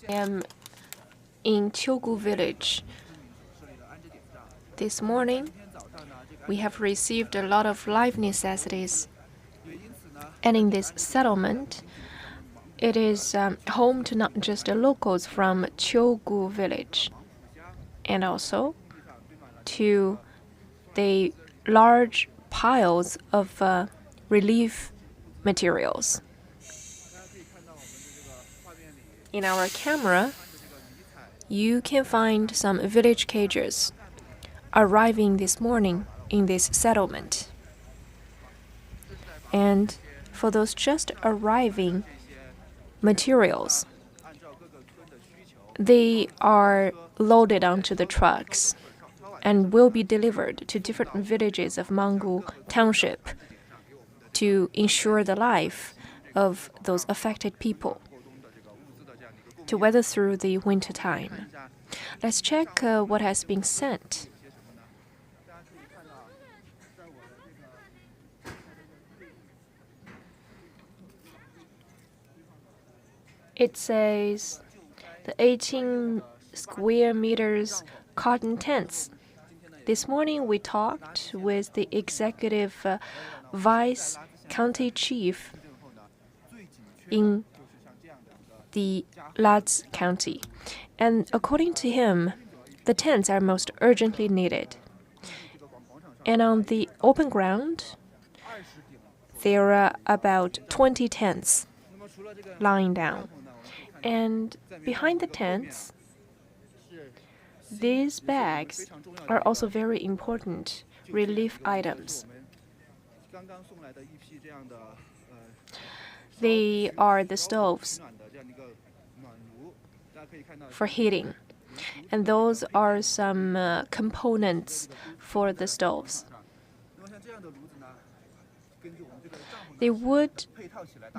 I am in Qiugu village. This morning, we have received a lot of life necessities. And in this settlement, it is home to not just the locals from Qiugu village, and also to the large piles of relief materials. In our camera, you can find some village cages arriving this morning in this settlement. And for those just arriving materials, they are loaded onto the trucks and will be delivered to different villages of Mangu Township to ensure the life of those affected people to weather through the winter time. Let's check what has been sent. It says the 18 square meters cotton tents. This morning we talked with the executive vice county chief in the Laz County. And according to him, the tents are most urgently needed. And on the open ground, there are about 20 tents lying down. And behind the tents, these bags are also very important relief items. They are the stoves for heating, and those are some components for the stoves. They would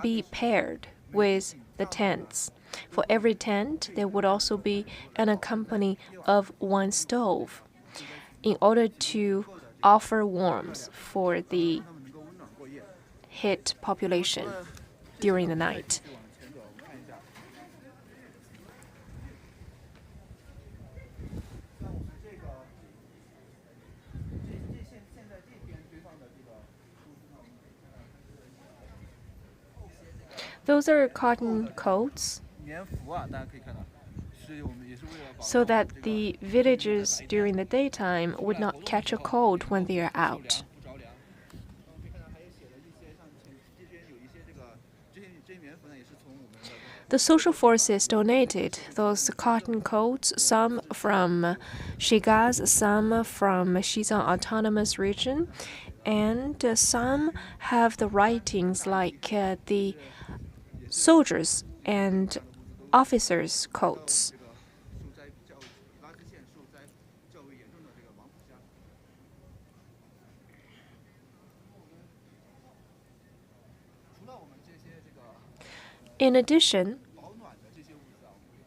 be paired with the tents. For every tent, there would also be an accompany of one stove in order to offer warmth for the hit population during the night. Those are cotton coats, so that the villagers during the daytime would not catch a cold when they are out. The social forces donated those cotton coats, some from Shigas, some from Xizang Autonomous Region, and some have the writings like the soldiers and officers' coats. In addition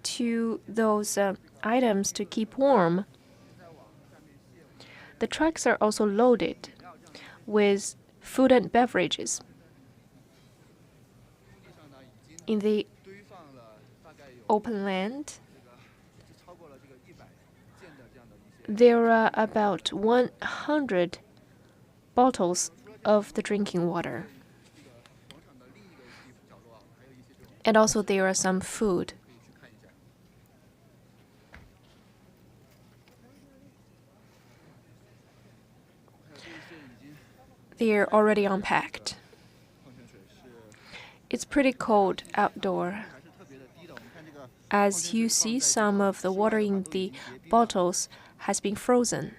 to those items to keep warm, the trucks are also loaded with food and beverages. In the open land, there are about 100 bottles of the drinking water. And also there are some food. They're already unpacked. It's pretty cold outdoor. As you see, some of the water in the bottles has been frozen.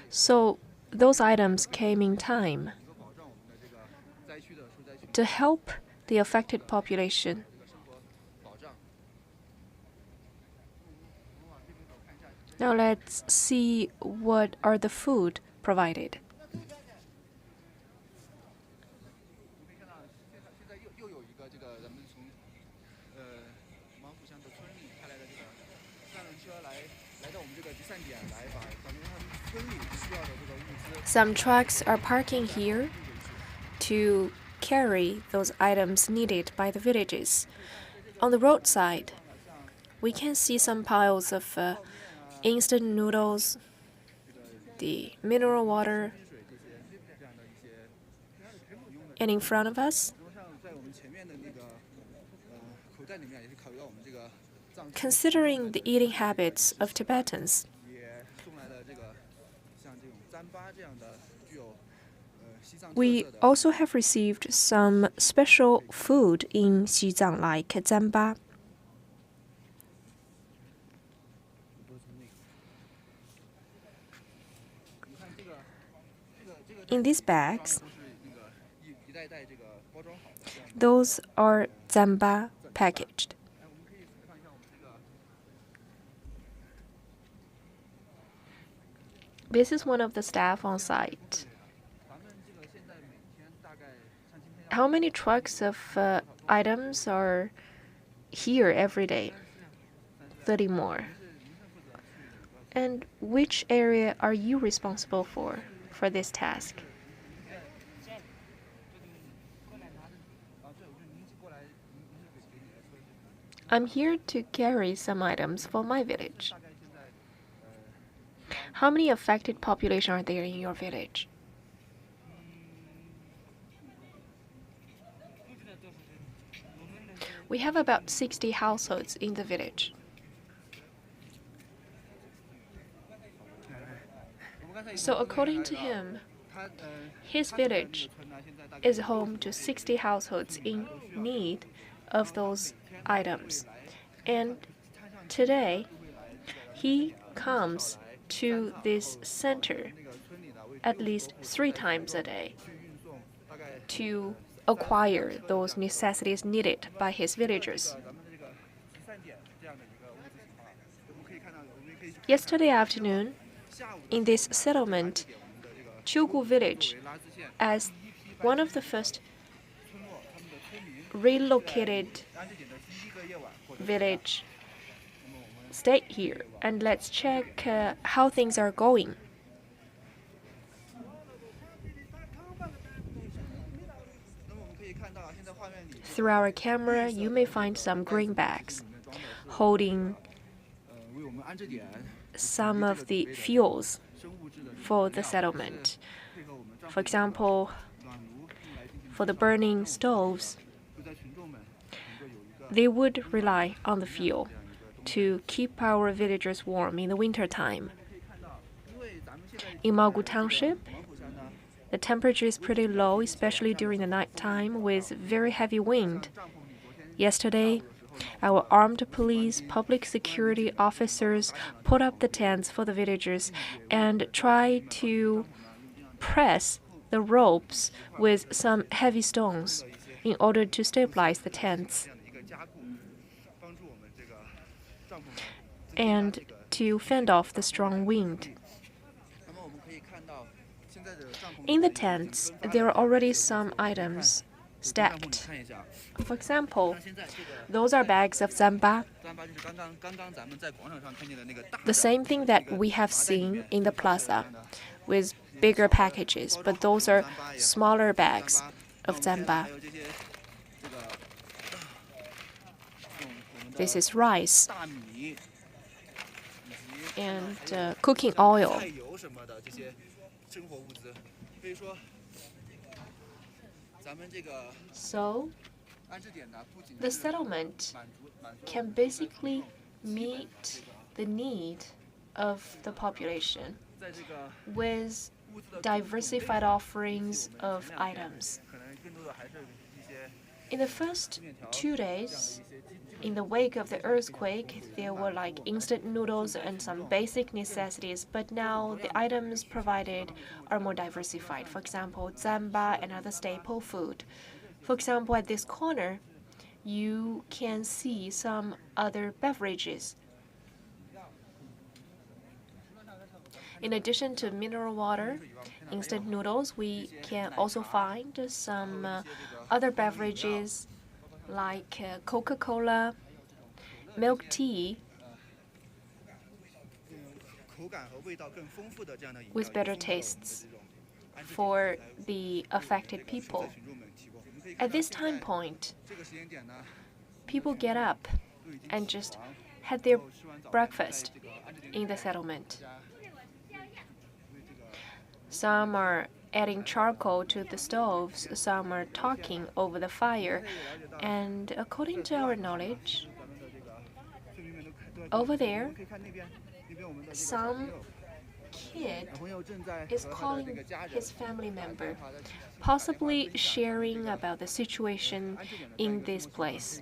So those items came in time to help the affected population. Now let's see what are the food provided. Some trucks are parking here to carry those items needed by the villages. On the roadside, we can see some piles of instant noodles, the mineral water, and in front of us, considering the eating habits of Tibetans, we also have received some special food in Xizang, like zamba. In these bags, those are zamba packaged. This is one of the staff on site. How many trucks of items are here every day? 30 more. And which area are you responsible for this task? I'm here to carry some items for my village. How many affected population are there in your village? We have about 60 households in the village. So according to him, his village is home to 60 households in need of those items. And today, he comes to this center at least 3 times a day to acquire those necessities needed by his villagers. Yesterday afternoon, in this settlement, Qiugu village, as one of the first relocated village, stayed here, and let's check how things are going. Through our camera, you may find some green bags holding some of the fuels for the settlement. For example, for the burning stoves, they would rely on the fuel to keep our villagers warm in the winter time. In Maogu Township, the temperature is pretty low, especially during the night time with very heavy wind. Yesterday, our armed police, public security officers put up the tents for the villagers and tried to press the ropes with some heavy stones in order to stabilize the tents and to fend off the strong wind. In the tents, there are already some items stacked. For example, those are bags of zamba, the same thing that we have seen in the plaza with bigger packages, but those are smaller bags of zamba. This is rice and cooking oil. So, the settlement can basically meet the need of the population with diversified offerings of items. In the first 2 days, in the wake of the earthquake, there were like instant noodles and some basic necessities, but now the items provided are more diversified. For example, zamba and other staple food. For example, at this corner, you can see some other beverages. In addition to mineral water, instant noodles, we can also find some other beverages like Coca-Cola, milk tea, with better tastes for the affected people. At this time point, people get up and just had their breakfast in the settlement. Some are adding charcoal to the stoves, some are talking over the fire, and according to our knowledge, over there, some kid is calling his family member, possibly sharing about the situation in this place.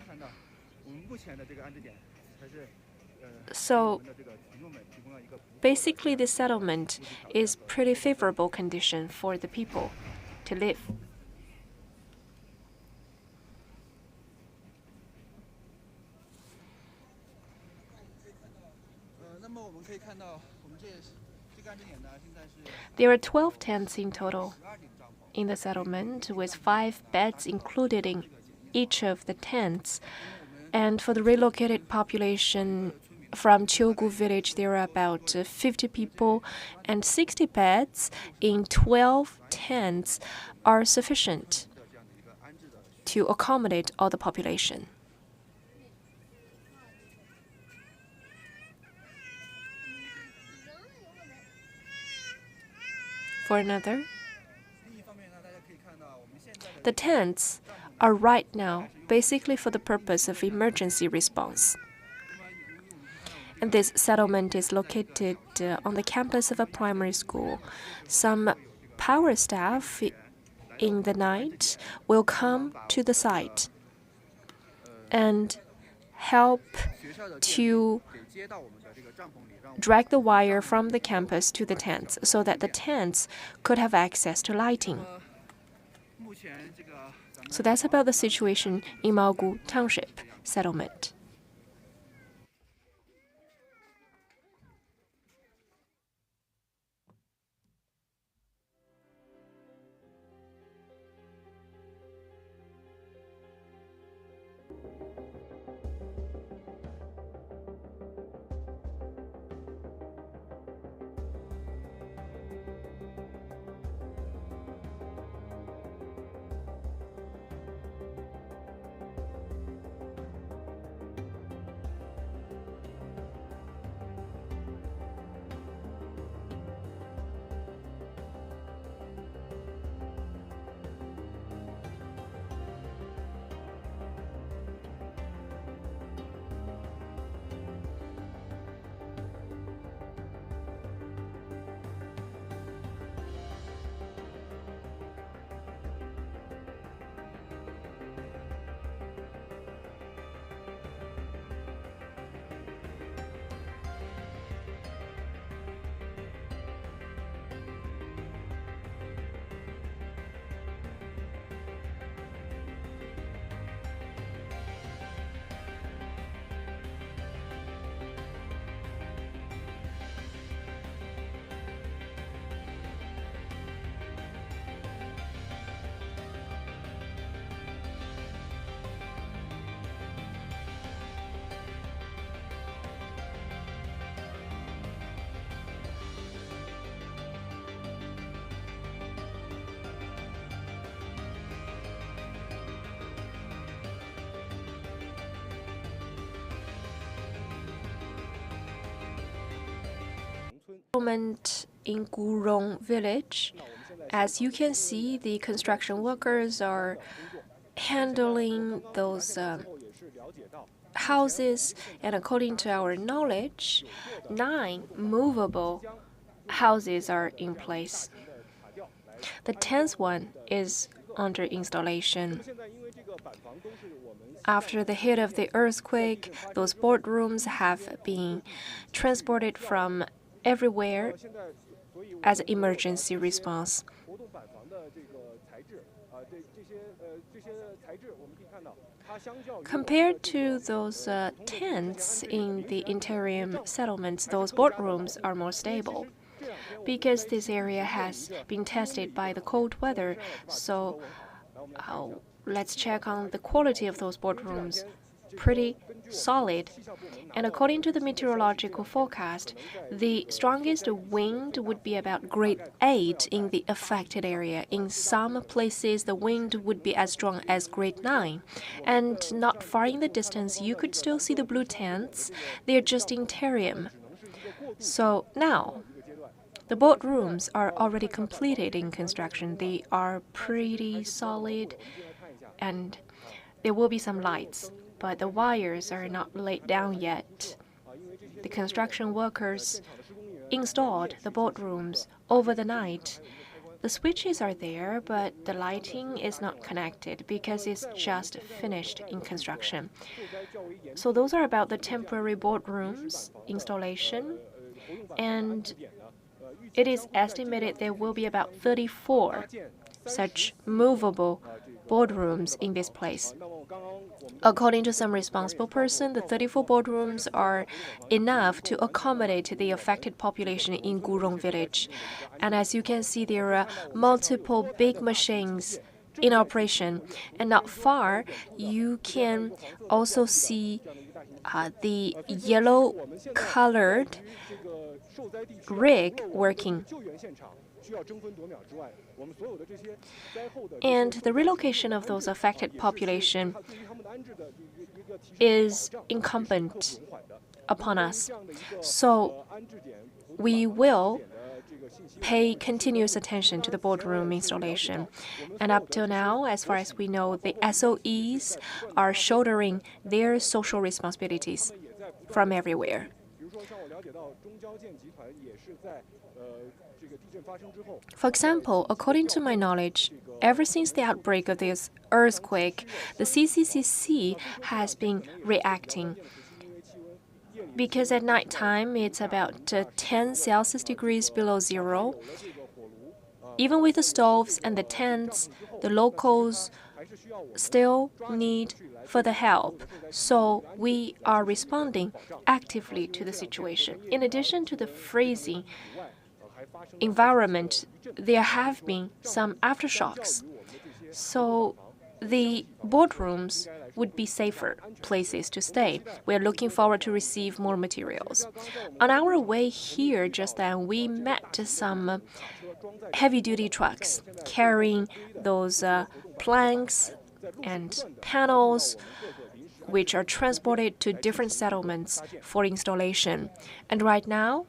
So basically, this settlement is pretty favorable condition for the people to live. There are 12 tents in total in the settlement, with 5 beds included in each of the tents. And for the relocated population from Qiugu village, there are about 50 people, and 60 beds in 12 tents are sufficient to accommodate all the population. For another, the tents are right now basically for the purpose of emergency response. And this settlement is located on the campus of a primary school. Some power staff in the night will come to the site and help to drag the wire from the campus to the tents so that the tents could have access to lighting. So that's about the situation in Maogu Township settlement. Settlement in Gurong village. As you can see, the construction workers are handling those houses, and according to our knowledge, 9 movable houses are in place. The 10th one is under installation. After the hit of the earthquake, those boardrooms have been transported from everywhere as an emergency response. Compared to those tents in the interior settlements, those boardrooms are more stable because this area has been tested by the cold weather. So let's check on the quality of those boardrooms. pretty solid. And according to the meteorological forecast, the strongest wind would be about grade 8 in the affected area. In some places, the wind would be as strong as grade 9. And not far in the distance, you could still see the blue tents. They're just in terrarium. So now, the boardrooms are already completed in construction. They are pretty solid, and there will be some lights, but the wires are not laid down yet. The construction workers installed the boardrooms over the night. The switches are there, but the lighting is not connected because it's just finished in construction. So those are about the temporary boardrooms installation, and it is estimated there will be about 34 such movable boardrooms in this place. According to some responsible person, the 34 boardrooms are enough to accommodate the affected population in Gurong village. And as you can see, there are multiple big machines in operation. And not far, you can also see the yellow-colored rig working. And the relocation of those affected population is incumbent upon us. So we will pay continuous attention to the boardroom installation. And up till now, as far as we know, the SOEs are shouldering their social responsibilities from everywhere. For example, according to my knowledge, ever since the outbreak of this earthquake, the CCCC has been reacting. Because at night time, it's about 10 Celsius degrees below zero. Even with the stoves and the tents, the locals still need further help. So we are responding actively to the situation. In addition to the freezing environment, there have been some aftershocks. So the boardrooms would be safer places to stay. We are looking forward to receive more materials. On our way here just then, we met some heavy-duty trucks carrying those planks and panels which are transported to different settlements for installation. And right now,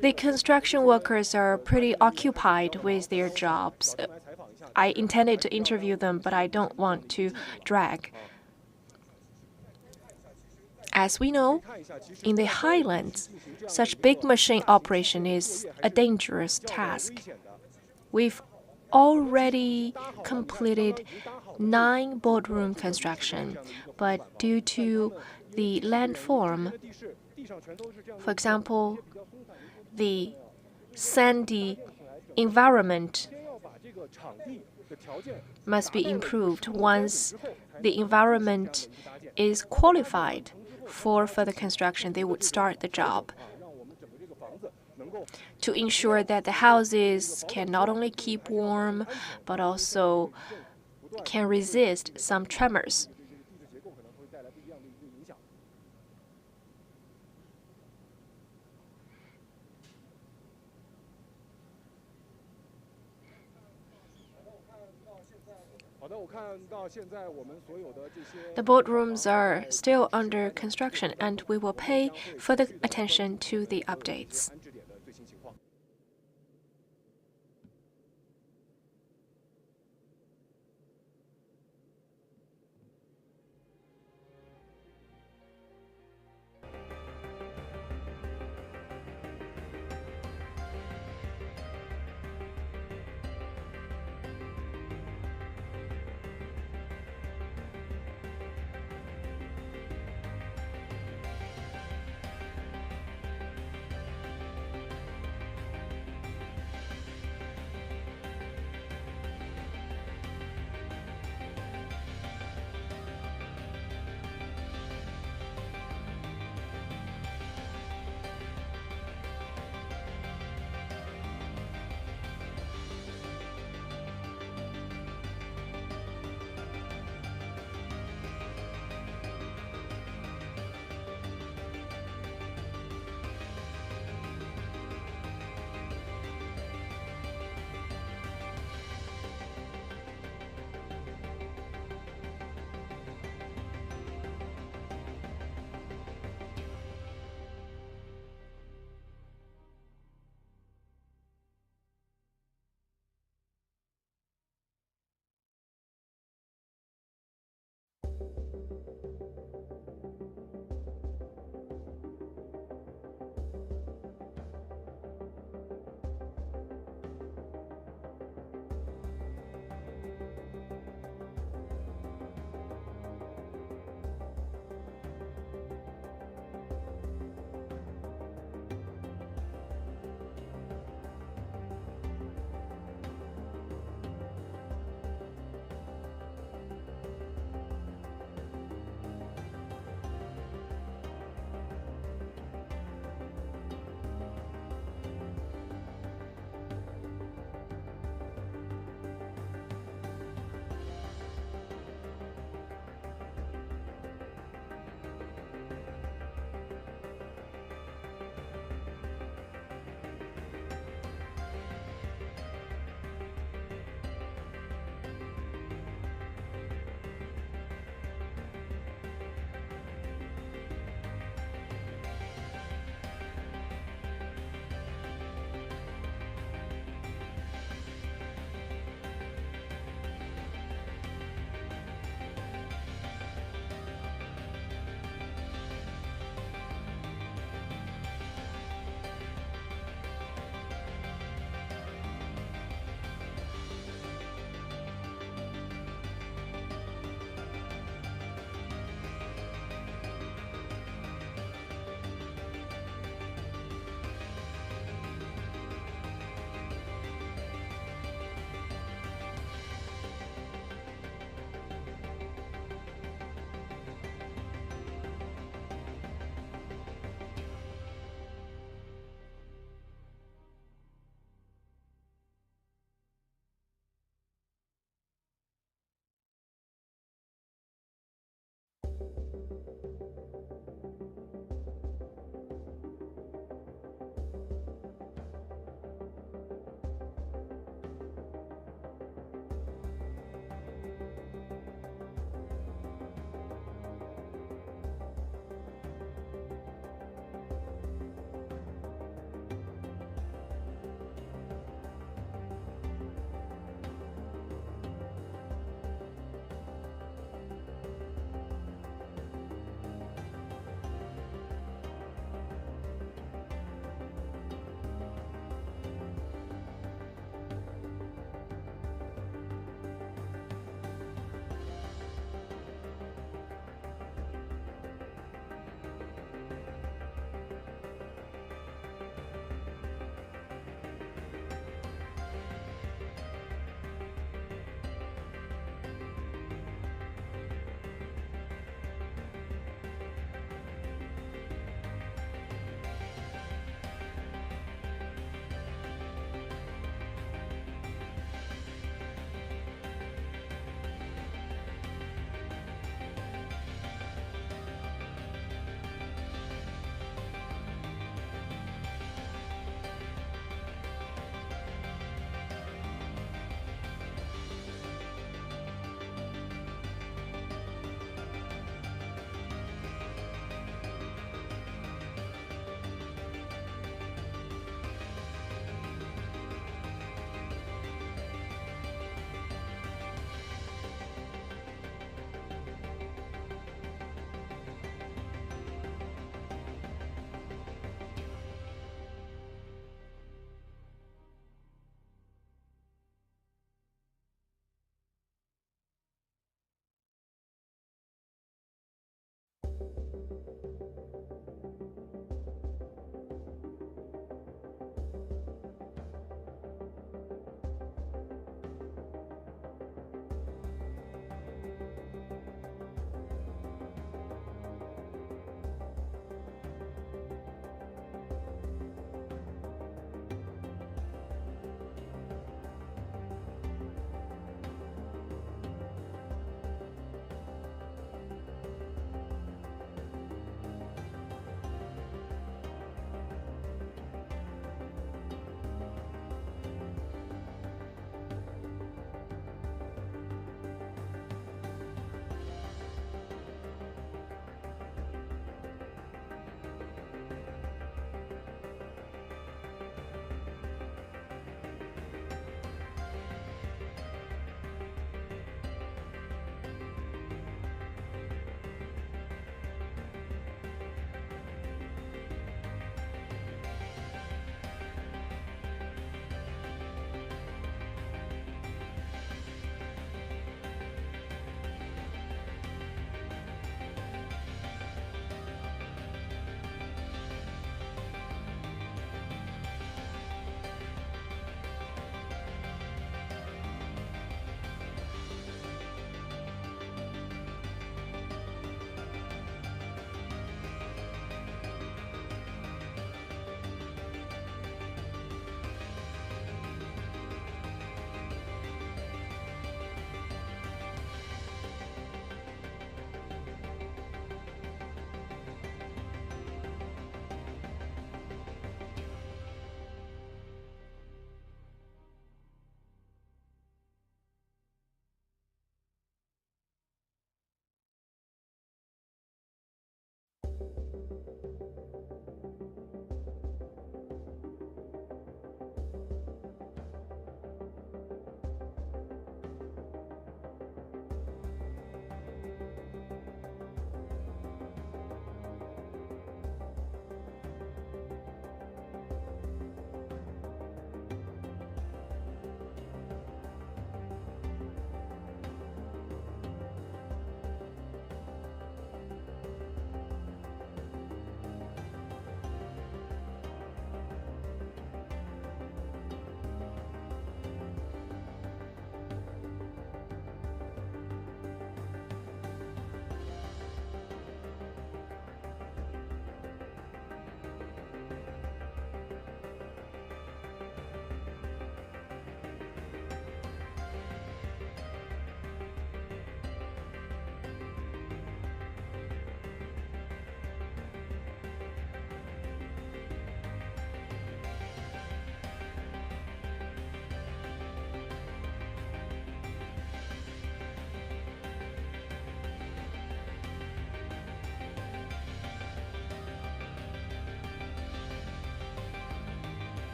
the construction workers are pretty occupied with their jobs. I intended to interview them, but I don't want to drag. As we know, in the highlands, such big machine operation is a dangerous task. We've already completed 9 boardroom construction, but due to the landform, for example, the sandy environment must be improved. Once the environment is qualified for further construction, they would start the job to ensure that the houses can not only keep warm, but also can resist some tremors. The boardrooms are still under construction, and we will pay further attention to the updates.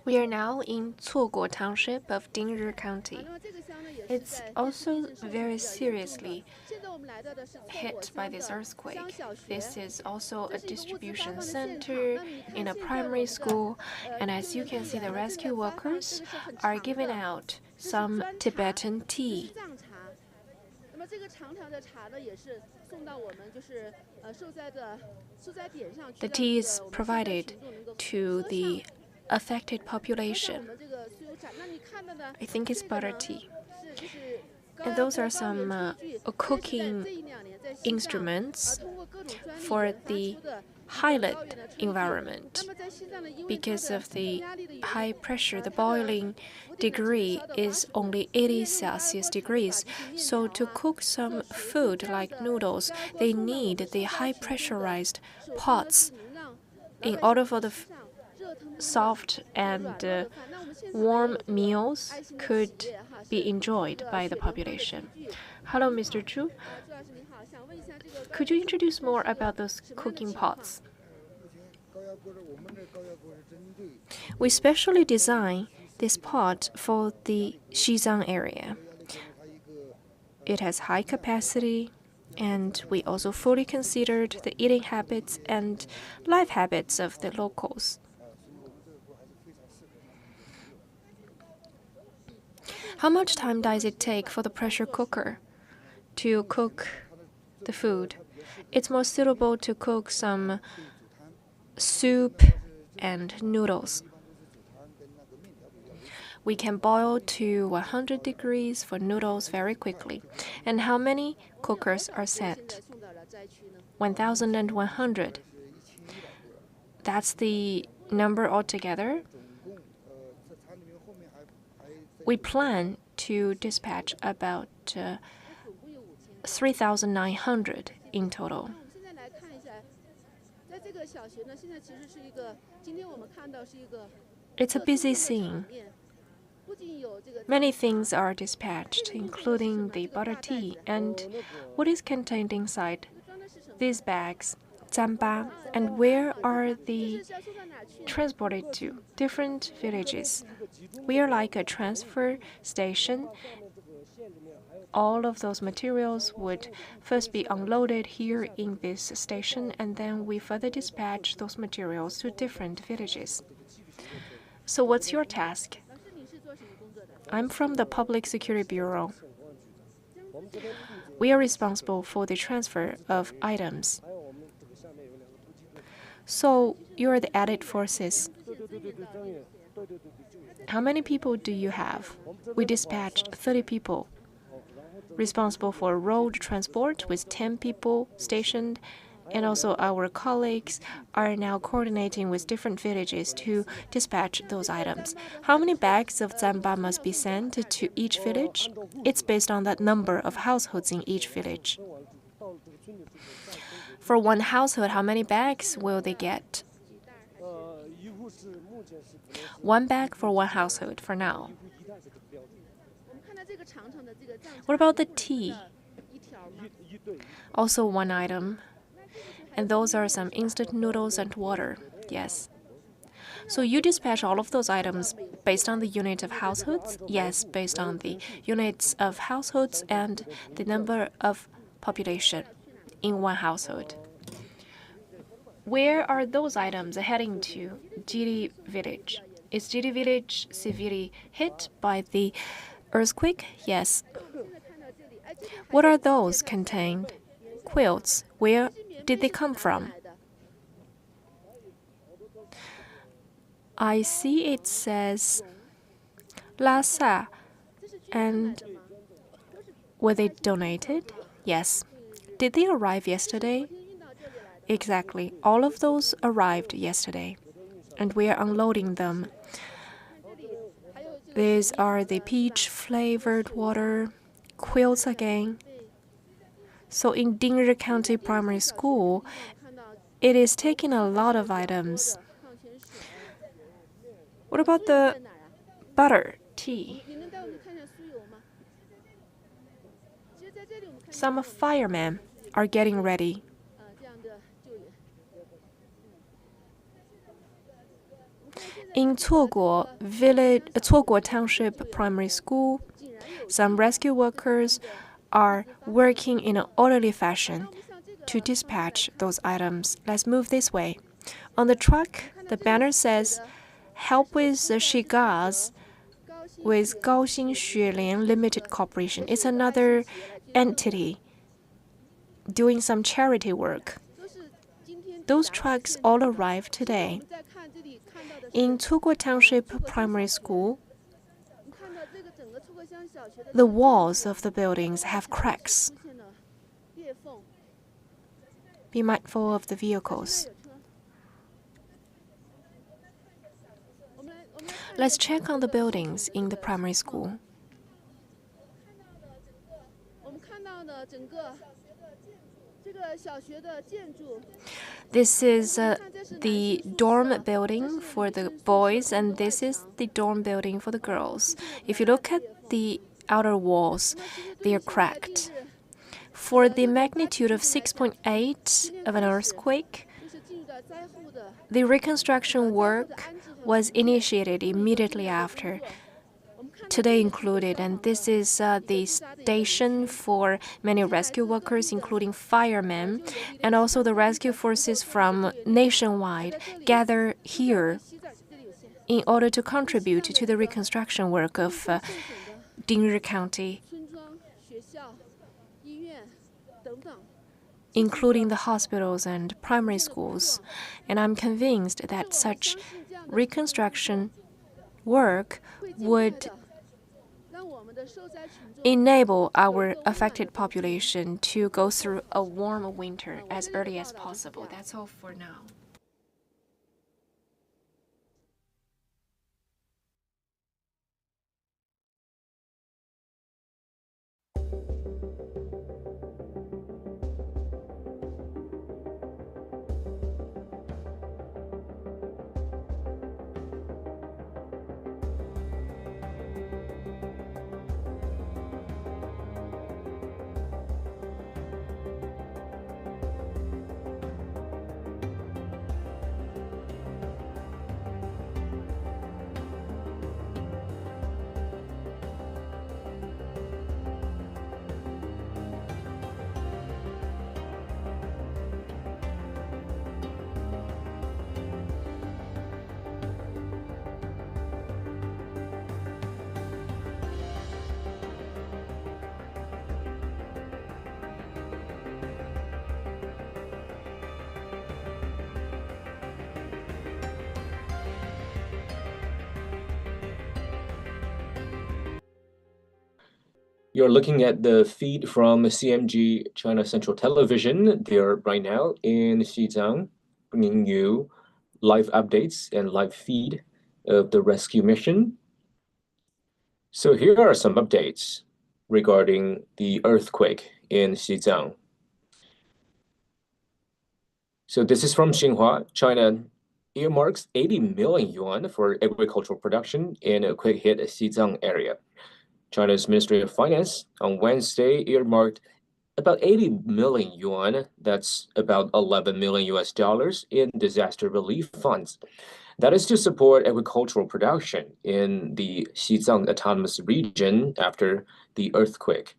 We are now in Cuoguo Township of Dingri County. It's also very seriously hit by this earthquake. This is also a distribution center in a primary school, and as you can see, the rescue workers are giving out some Tibetan tea. The tea is provided to the affected population. I think it's butter tea. And those are some cooking instruments for the highland environment. Because of the high pressure, the boiling degree is only 80 Celsius degrees. So to cook some food like noodles, they need the high pressurized pots in order for the soft and warm meals could be enjoyed by the population. Hello, Mr. Zhu. Could you introduce more about those cooking pots? We specially designed this pot for the Xizang area. It has high capacity, and we also fully considered the eating habits and life habits of the locals. How much time does it take for the pressure cooker to cook the food? It's more suitable to cook some soup and noodles. We can boil to 100 degrees for noodles very quickly. And how many cookers are sent? 1,100. That's the number altogether. We plan to dispatch about 3,900 in total. It's a busy scene. Many things are dispatched, including the butter tea. And what is contained inside these bags? Zamba. And where are they transported to? Different villages. We are like a transfer station. All of those materials would first be unloaded here in this station, and then we further dispatch those materials to different villages. So what's your task? I'm from the Public Security Bureau. We are responsible for the transfer of items. So you are the added forces. How many people do you have? We dispatched 30 people, responsible for road transport with 10 people stationed, and also our colleagues are now coordinating with different villages to dispatch those items. How many bags of zamba must be sent to each village? It's based on that number of households in each village. For one household, how many bags will they get? One bag for one household for now. What about the tea? Also one item. And those are some instant noodles and water. Yes. So you dispatch all of those items based on the unit of households? Yes, based on the units of households and the number of population in one household. Where are those items heading to? Jiri village. Is Jiri village severely hit by the earthquake? Yes. What are those contained? Quilts. Where did they come from? I see it says Lhasa. And were they donated? Yes. Did they arrive yesterday? Exactly. All of those arrived yesterday, and we are unloading them. These are the peach-flavored water, quilts again. So in Dingri County Primary School, it is taking a lot of items. What about the butter tea? Some firemen are getting ready. In Cuoguo Township Primary School, some rescue workers are working in an orderly fashion to dispatch those items. Let's move this way. On the truck, the banner says, "Help with the Shigas with Gaoxing Xuelian Limited Corporation." It's another entity doing some charity work. Those trucks all arrived today. In Cuoguo Township Primary School, the walls of the buildings have cracks. Be mindful of the vehicles. Let's check on the buildings in the primary school. This is the dorm building for the boys, and this is the dorm building for the girls. If you look at the outer walls, they are cracked. For the magnitude of 6.8 of an earthquake, the reconstruction work was initiated immediately after, today included, and this is the station for many rescue workers, including firemen, and also the rescue forces from nationwide gather here in order to contribute to the reconstruction work of Dingri County, including the hospitals and primary schools. And I'm convinced that such reconstruction work would enable our affected population to go through a warm winter as early as possible. That's all for now. You're looking at the feed from CMG China Central Television. They're right now in Xizang, bringing you live updates and live feed of the rescue mission. So here are some updates regarding the earthquake in Xizang. So this is from Xinhua. China earmarks 80 million yuan for agricultural production in a quake-hit Xizang area. China's Ministry of Finance on Wednesday earmarked about 80 million yuan, that's about 11 million US dollars, in disaster relief funds. That is to support agricultural production in the Xizang Autonomous Region after the earthquake.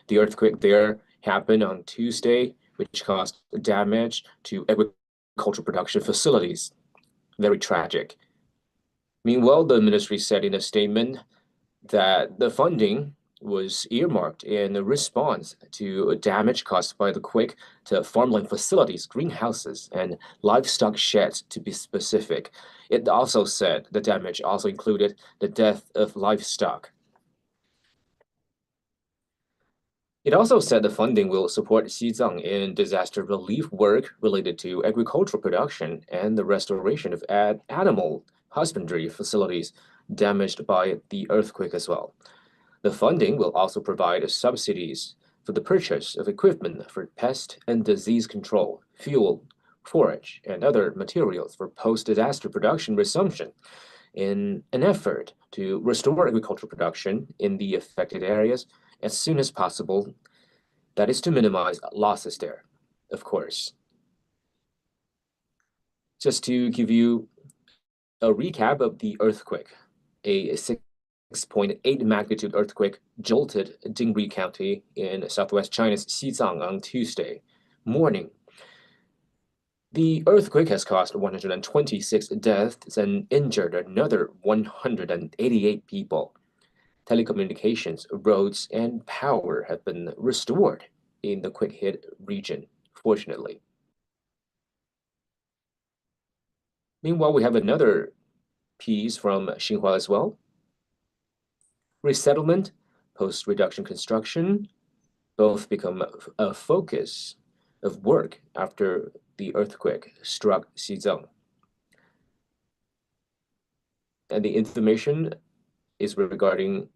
The earthquake there happened on Tuesday, which caused damage to agricultural production facilities. Very tragic. Meanwhile, the ministry said in a statement that the funding was earmarked in response to damage caused by the quake to farmland facilities, greenhouses, and livestock sheds, to be specific. It also said the damage also included the death of livestock. It also said the funding will support Xizang in disaster relief work related to agricultural production and the restoration of animal husbandry facilities damaged by the earthquake as well. The funding will also provide subsidies for the purchase of equipment for pest and disease control, fuel, forage, and other materials for post-disaster production resumption in an effort to restore agricultural production in the affected areas as soon as possible. That is to minimize losses there, of course. Just to give you A recap of the earthquake. A 6.8 magnitude earthquake jolted Dingri County in southwest China's Xizang on Tuesday morning. The earthquake has caused 126 deaths and injured another 188 people. Telecommunications, roads, and power have been restored in the quake-hit region, fortunately. Meanwhile, we have another piece from Xinhua as well. Resettlement, post-reduction construction, both become a focus of work after the earthquake struck Xizang. And the information is regarding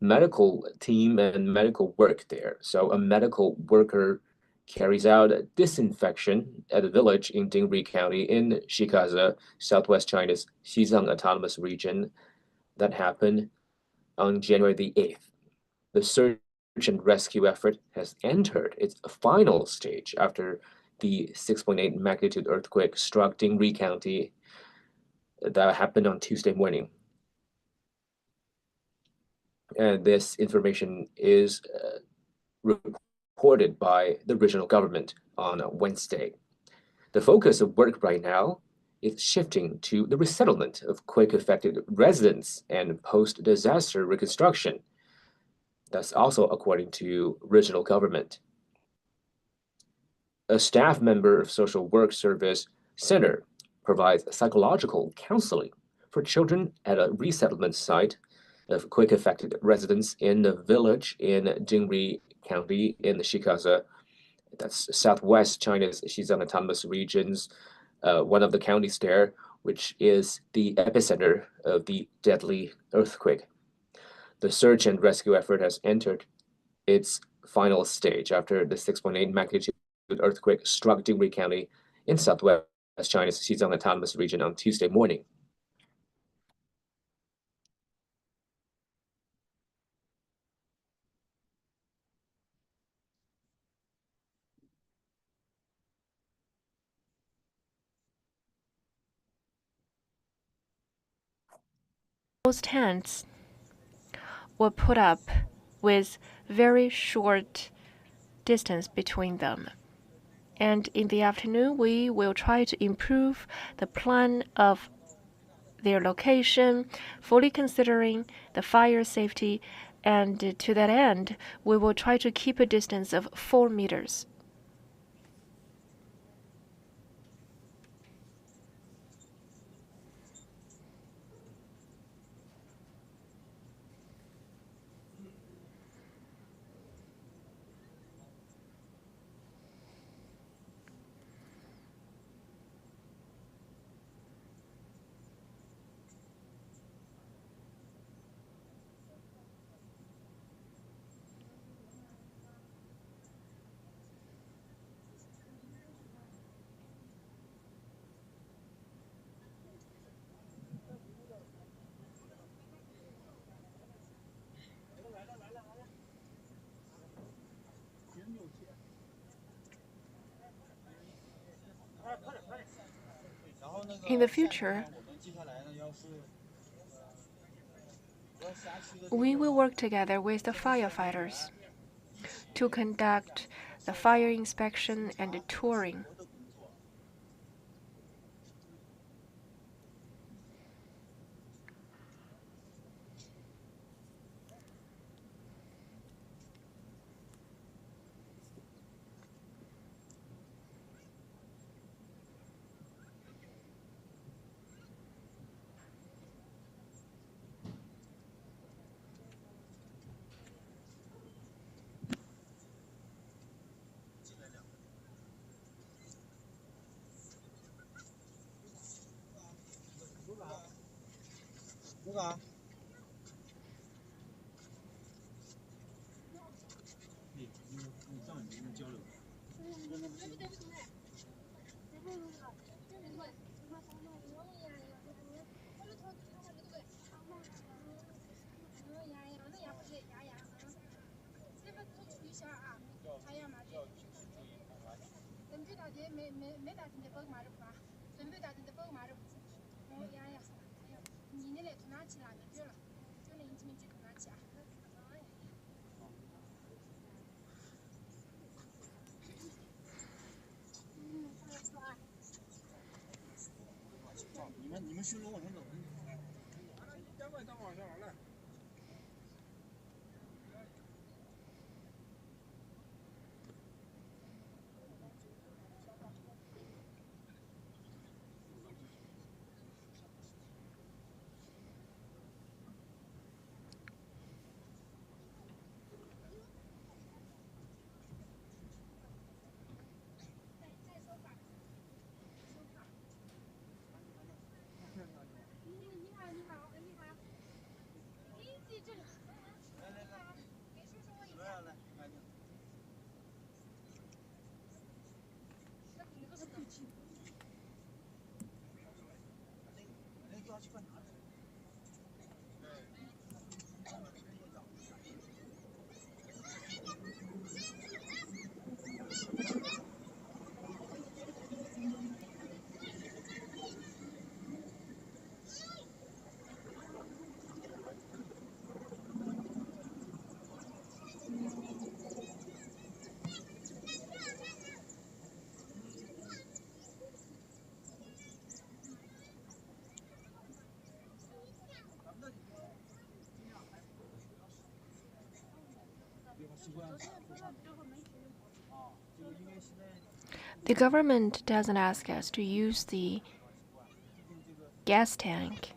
medical team and medical work there. So a medical worker carries out disinfection at a village in Dingri County in Shikaza, southwest China's Xizang Autonomous Region. That happened on January the 8th. The search and rescue effort has entered its final stage after the 6.8 magnitude earthquake struck Dingri County that happened on Tuesday morning. And this information is reported by the regional government on Wednesday. The focus of work right now is shifting to the resettlement of quake-affected residents and post-disaster reconstruction. That's also according to regional government. A staff member of Social Work Service Center provides psychological counseling for children at a resettlement site of quake-affected residents in the village in Dingri County in the Shikaza. That's southwest China's Xizang Autonomous Regions, one of the counties there, which is the epicenter of the deadly earthquake. The search and rescue effort has entered its final stage after the 6.8 magnitude earthquake struck Dingri County in southwest China's Xizang Autonomous Region on Tuesday morning. Those tents were put up with very short distance between them. And in the afternoon, we will try to improve the plan of their location, fully considering the fire safety. And to that end, we will try to keep a distance of 4 meters. In the future, we will work together with the firefighters to conduct the fire inspection and the touring. The government doesn't ask us to use the gas tank.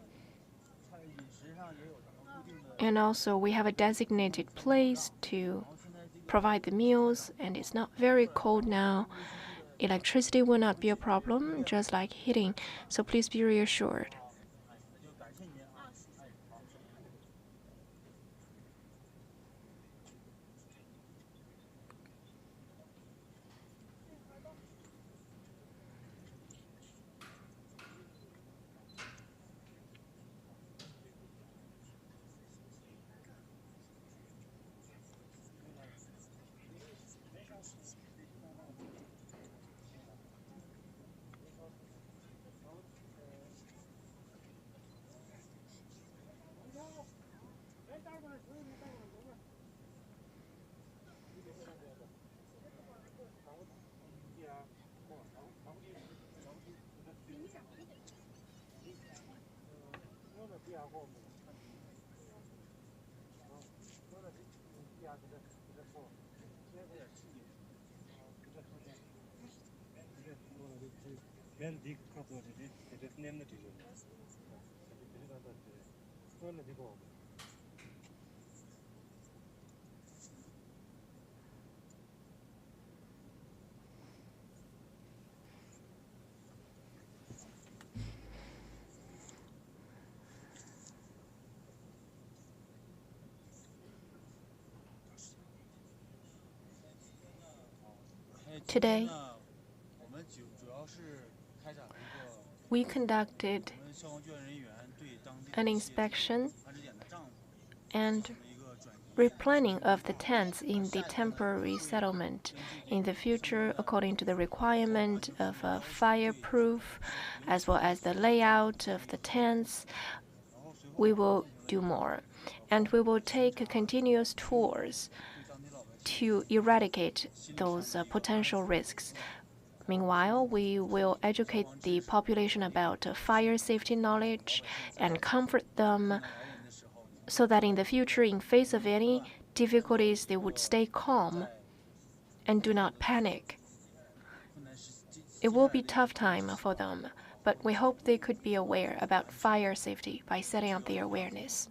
And also, we have a designated place to provide the meals, and it's not very cold now. Electricity will not be a problem, just like heating, so please be reassured. Today, we conducted an inspection and replanning of the tents in the temporary settlement. In the future, according to the requirement of a fireproof, as well as the layout of the tents, we will do more. And we will take continuous tours to eradicate those potential risks. Meanwhile, we will educate the population about fire safety knowledge and comfort them so that in the future, in face of any difficulties, they would stay calm and do not panic. It will be a tough time for them, but we hope they could be aware about fire safety by setting up their awareness.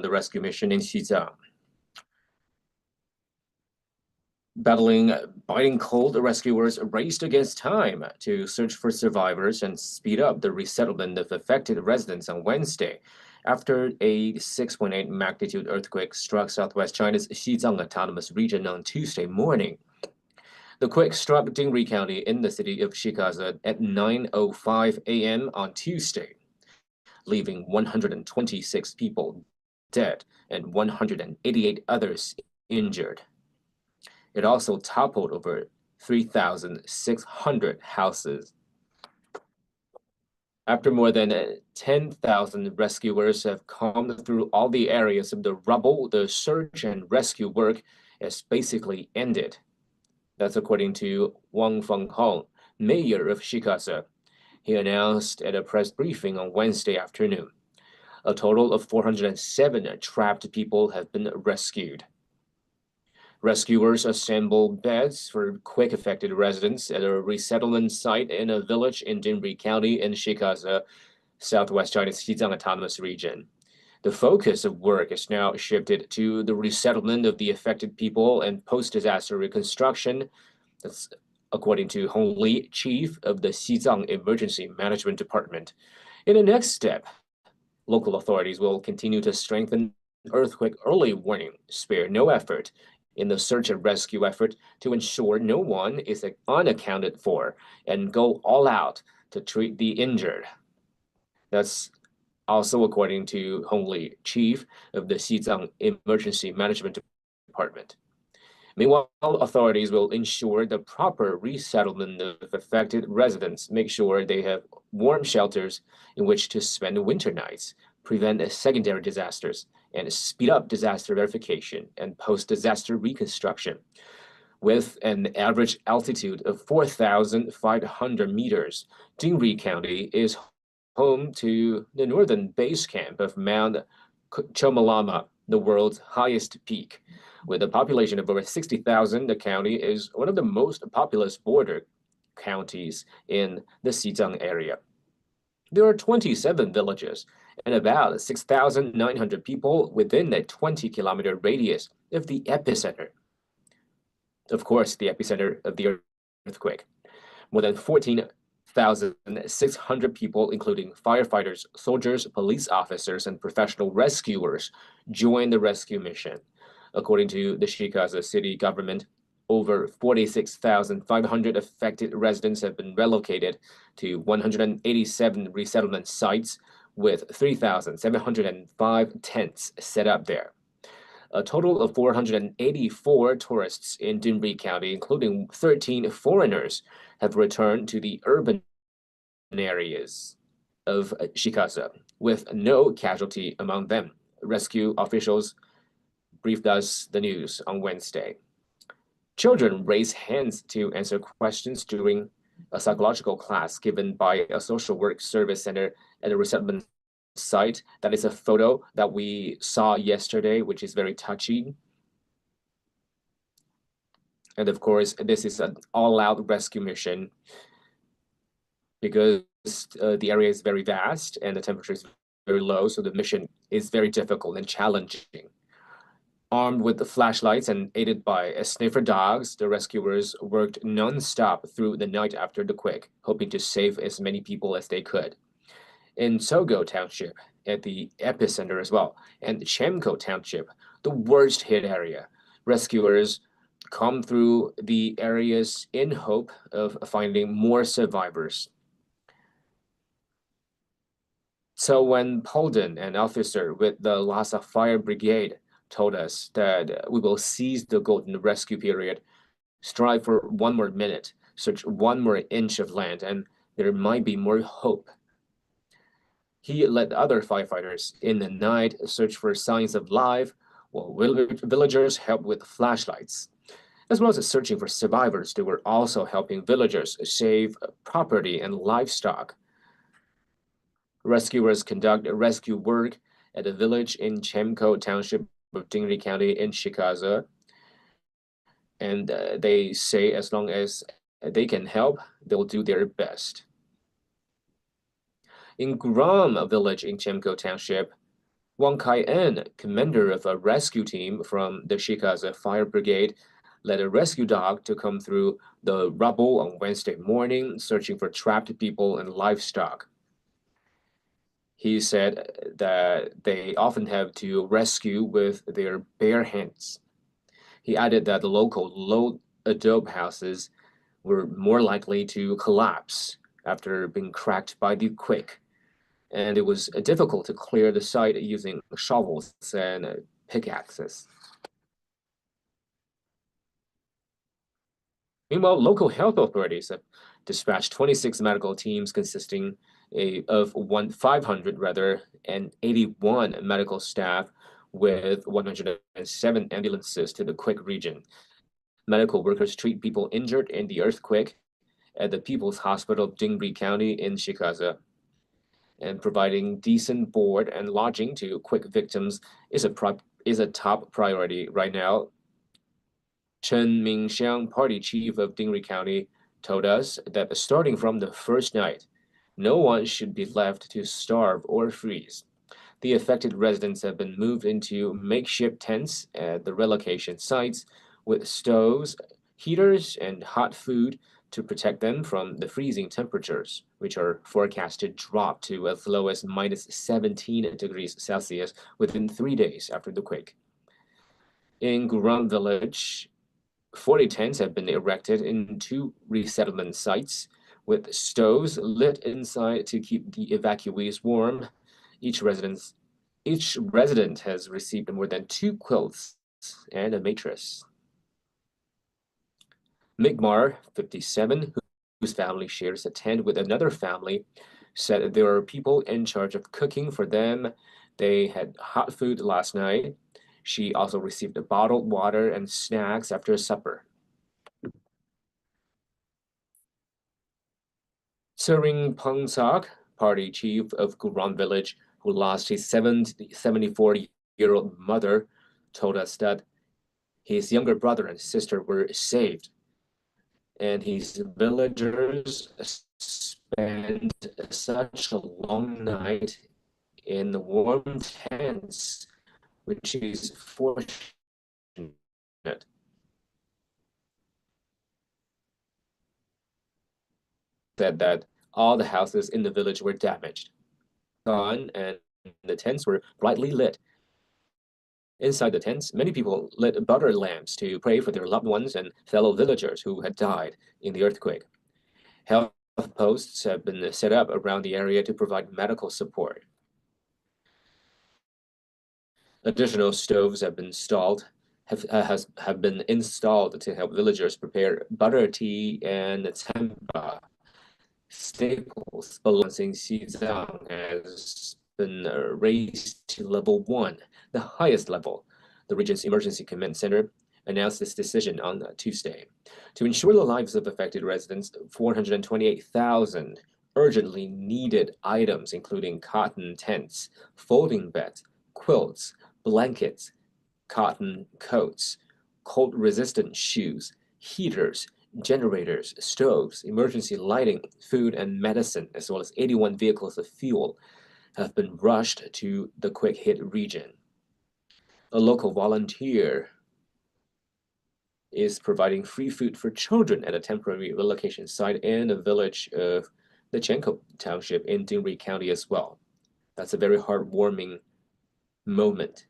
the rescue mission in Xizang. Battling biting cold, rescuers raced against time to search for survivors and speed up the resettlement of affected residents on Wednesday after a 6.8 magnitude earthquake struck southwest China's Xizang Autonomous Region on Tuesday morning. The quake struck Dingri County in the city of Shikaza at 9:05 a.m. on Tuesday, leaving 126 people dead and 188 others injured. It also toppled over 3,600 houses. After more than 10,000 rescuers have combed through all the areas of the rubble, the search and rescue work has basically ended. That's according to Wang Fenghong, mayor of Shikaza. He announced at a press briefing on Wednesday afternoon. A total of 407 trapped people have been rescued. Rescuers assembled beds for quake-affected residents at a resettlement site in a village in Dingri County in Shikaza, southwest China's Xizang Autonomous Region. The focus of work is now shifted to the resettlement of the affected people and post-disaster reconstruction. That's according to Hong Li, chief of the Xizang Emergency Management Department. In the next step, local authorities will continue to strengthen earthquake early warning, spare no effort in the search and rescue effort to ensure no one is unaccounted for, and go all out to treat the injured. That's also according to Hong Li, chief of the Xizang Emergency Management Department. Meanwhile, authorities will ensure the proper resettlement of affected residents, make sure they have warm shelters in which to spend winter nights, prevent secondary disasters, and speed up disaster verification and post-disaster reconstruction. With an average altitude of 4,500 meters, Dingri County is home to the northern base camp of Mount Chomalama, the world's highest peak. With a population of over 60,000, the county is one of the most populous border counties in the Xizang area. There are 27 villages and about 6,900 people within a 20-kilometer radius of the epicenter. Of course, the epicenter of the earthquake. More than 14,600 people, including firefighters, soldiers, police officers, and professional rescuers, joined the rescue mission. According to the Shikaza city government, over 46,500 affected residents have been relocated to 187 resettlement sites, with 3,705 tents set up there. A total of 484 tourists in Dingri County, including 13 foreigners, have returned to the urban areas of Shikaza, with no casualty among them. Rescue officials briefed us the news on Wednesday. Children raise hands to answer questions during a psychological class given by a social work service center at a resettlement site. That is a photo that we saw yesterday, which is very touching. And of course, this is an all-out rescue mission because the area is very vast and the temperature is very low, so the mission is very difficult and challenging. Armed with the flashlights and aided by sniffer dogs, the rescuers worked non-stop through the night after the quake, hoping to save as many people as they could. In Sogo Township, at the epicenter as well, and Chemco Township, the worst hit area, rescuers combed through the areas in hope of finding more survivors. So when Polden, an officer with the Lhasa Fire Brigade, told us that we will seize the golden rescue period, strive for one more minute, search one more inch of land, and there might be more hope. He led other firefighters in the night search for signs of life, while villagers helped with flashlights. As well as searching for survivors, they were also helping villagers save property and livestock. Rescuers conduct rescue work at a village in Chemco Township of Dingri County in Shikaza. And they say as long as they can help, they'll do their best. In Guram village in Chemco Township, Wang Kai-en, commander of a rescue team from the Shikaza Fire Brigade, led a rescue dog to come through the rubble on Wednesday morning, searching for trapped people and livestock. He said that they often have to rescue with their bare hands. He added that the local low adobe houses were more likely to collapse after being cracked by the quake, and it was difficult to clear the site using shovels and pickaxes. Meanwhile, local health authorities have dispatched 26 medical teams consisting of 500 and 81 medical staff with 107 ambulances to the quake region. Medical workers treat people injured in the earthquake at the People's Hospital of Dingri County in Shikaza. And providing decent board and lodging to quake victims is a top priority right now. Chen Mingxiang, party chief of Dingri County, told us that starting from the first night, no one should be left to starve or freeze. The affected residents have been moved into makeshift tents at the relocation sites with stoves, heaters, and hot food to protect them from the freezing temperatures, which are forecast to drop to as low as minus 17 degrees Celsius within 3 days after the quake. In Guram village, 40 tents have been erected in 2 resettlement sites with stoves lit inside to keep the evacuees warm. Each resident has received more than 2 quilts and a mattress. Migmar, 57, whose family shares a tent with another family, said there are people in charge of cooking for them. They had hot food last night. She also received bottled water and snacks after supper. Tsering Pongsak, party chief of Guram village, who lost his 74-year-old mother, told us that his younger brother and sister were saved, and his villagers spent such a long night in the warm tents, which is fortunate. Said that all the houses in the village were damaged. And the tents were brightly lit. Inside the tents, many people lit butter lamps to pray for their loved ones and fellow villagers who had died in the earthquake. Health posts have been set up around the area to provide medical support. Additional stoves have been installed to help villagers prepare butter tea and tempeh. Staples balancing Xizang has been raised to level 1, the highest level. The region's emergency command center announced this decision on Tuesday. To ensure the lives of affected residents, 428,000 urgently needed items, including cotton tents, folding beds, quilts, blankets, cotton coats, cold-resistant shoes, heaters, generators, stoves, emergency lighting, food, and medicine, as well as 81 vehicles of fuel, have been rushed to the quake-hit region. A local volunteer is providing free food for children at a temporary relocation site in the village of the Chenko Township in Dingri County as well. That's a very heartwarming moment.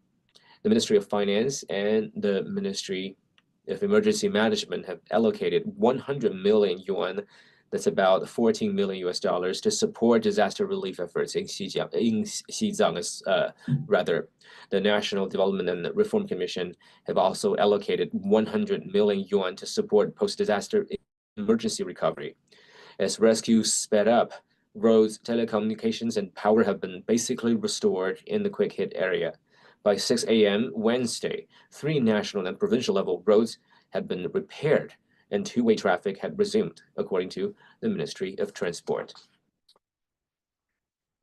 The Ministry of Finance and the Ministry of Emergency Management have allocated 100 million yuan, that's about 14 million US dollars, to support disaster relief efforts in Xizang. The National Development and Reform Commission have also allocated 100 million yuan to support post-disaster emergency recovery. As rescue sped up, roads, telecommunications, and power have been basically restored in the quake-hit area. By 6 a.m. Wednesday, 3 national and provincial level roads had been repaired and two-way traffic had resumed, according to the Ministry of Transport.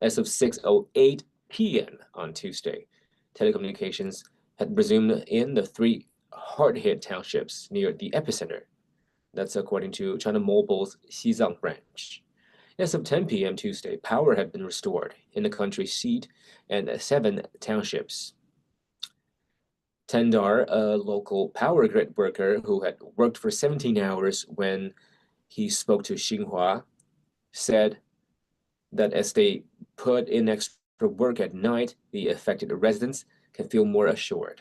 As of 6:08 p.m. on Tuesday, telecommunications had resumed in the 3 hard-hit townships near the epicenter. That's according to China Mobile's Xizang branch. As of 10 p.m. Tuesday, power had been restored in the country's seat and 7 townships. Tendar, a local power grid worker who had worked for 17 hours when he spoke to Xinhua, said that as they put in extra work at night, the affected residents can feel more assured.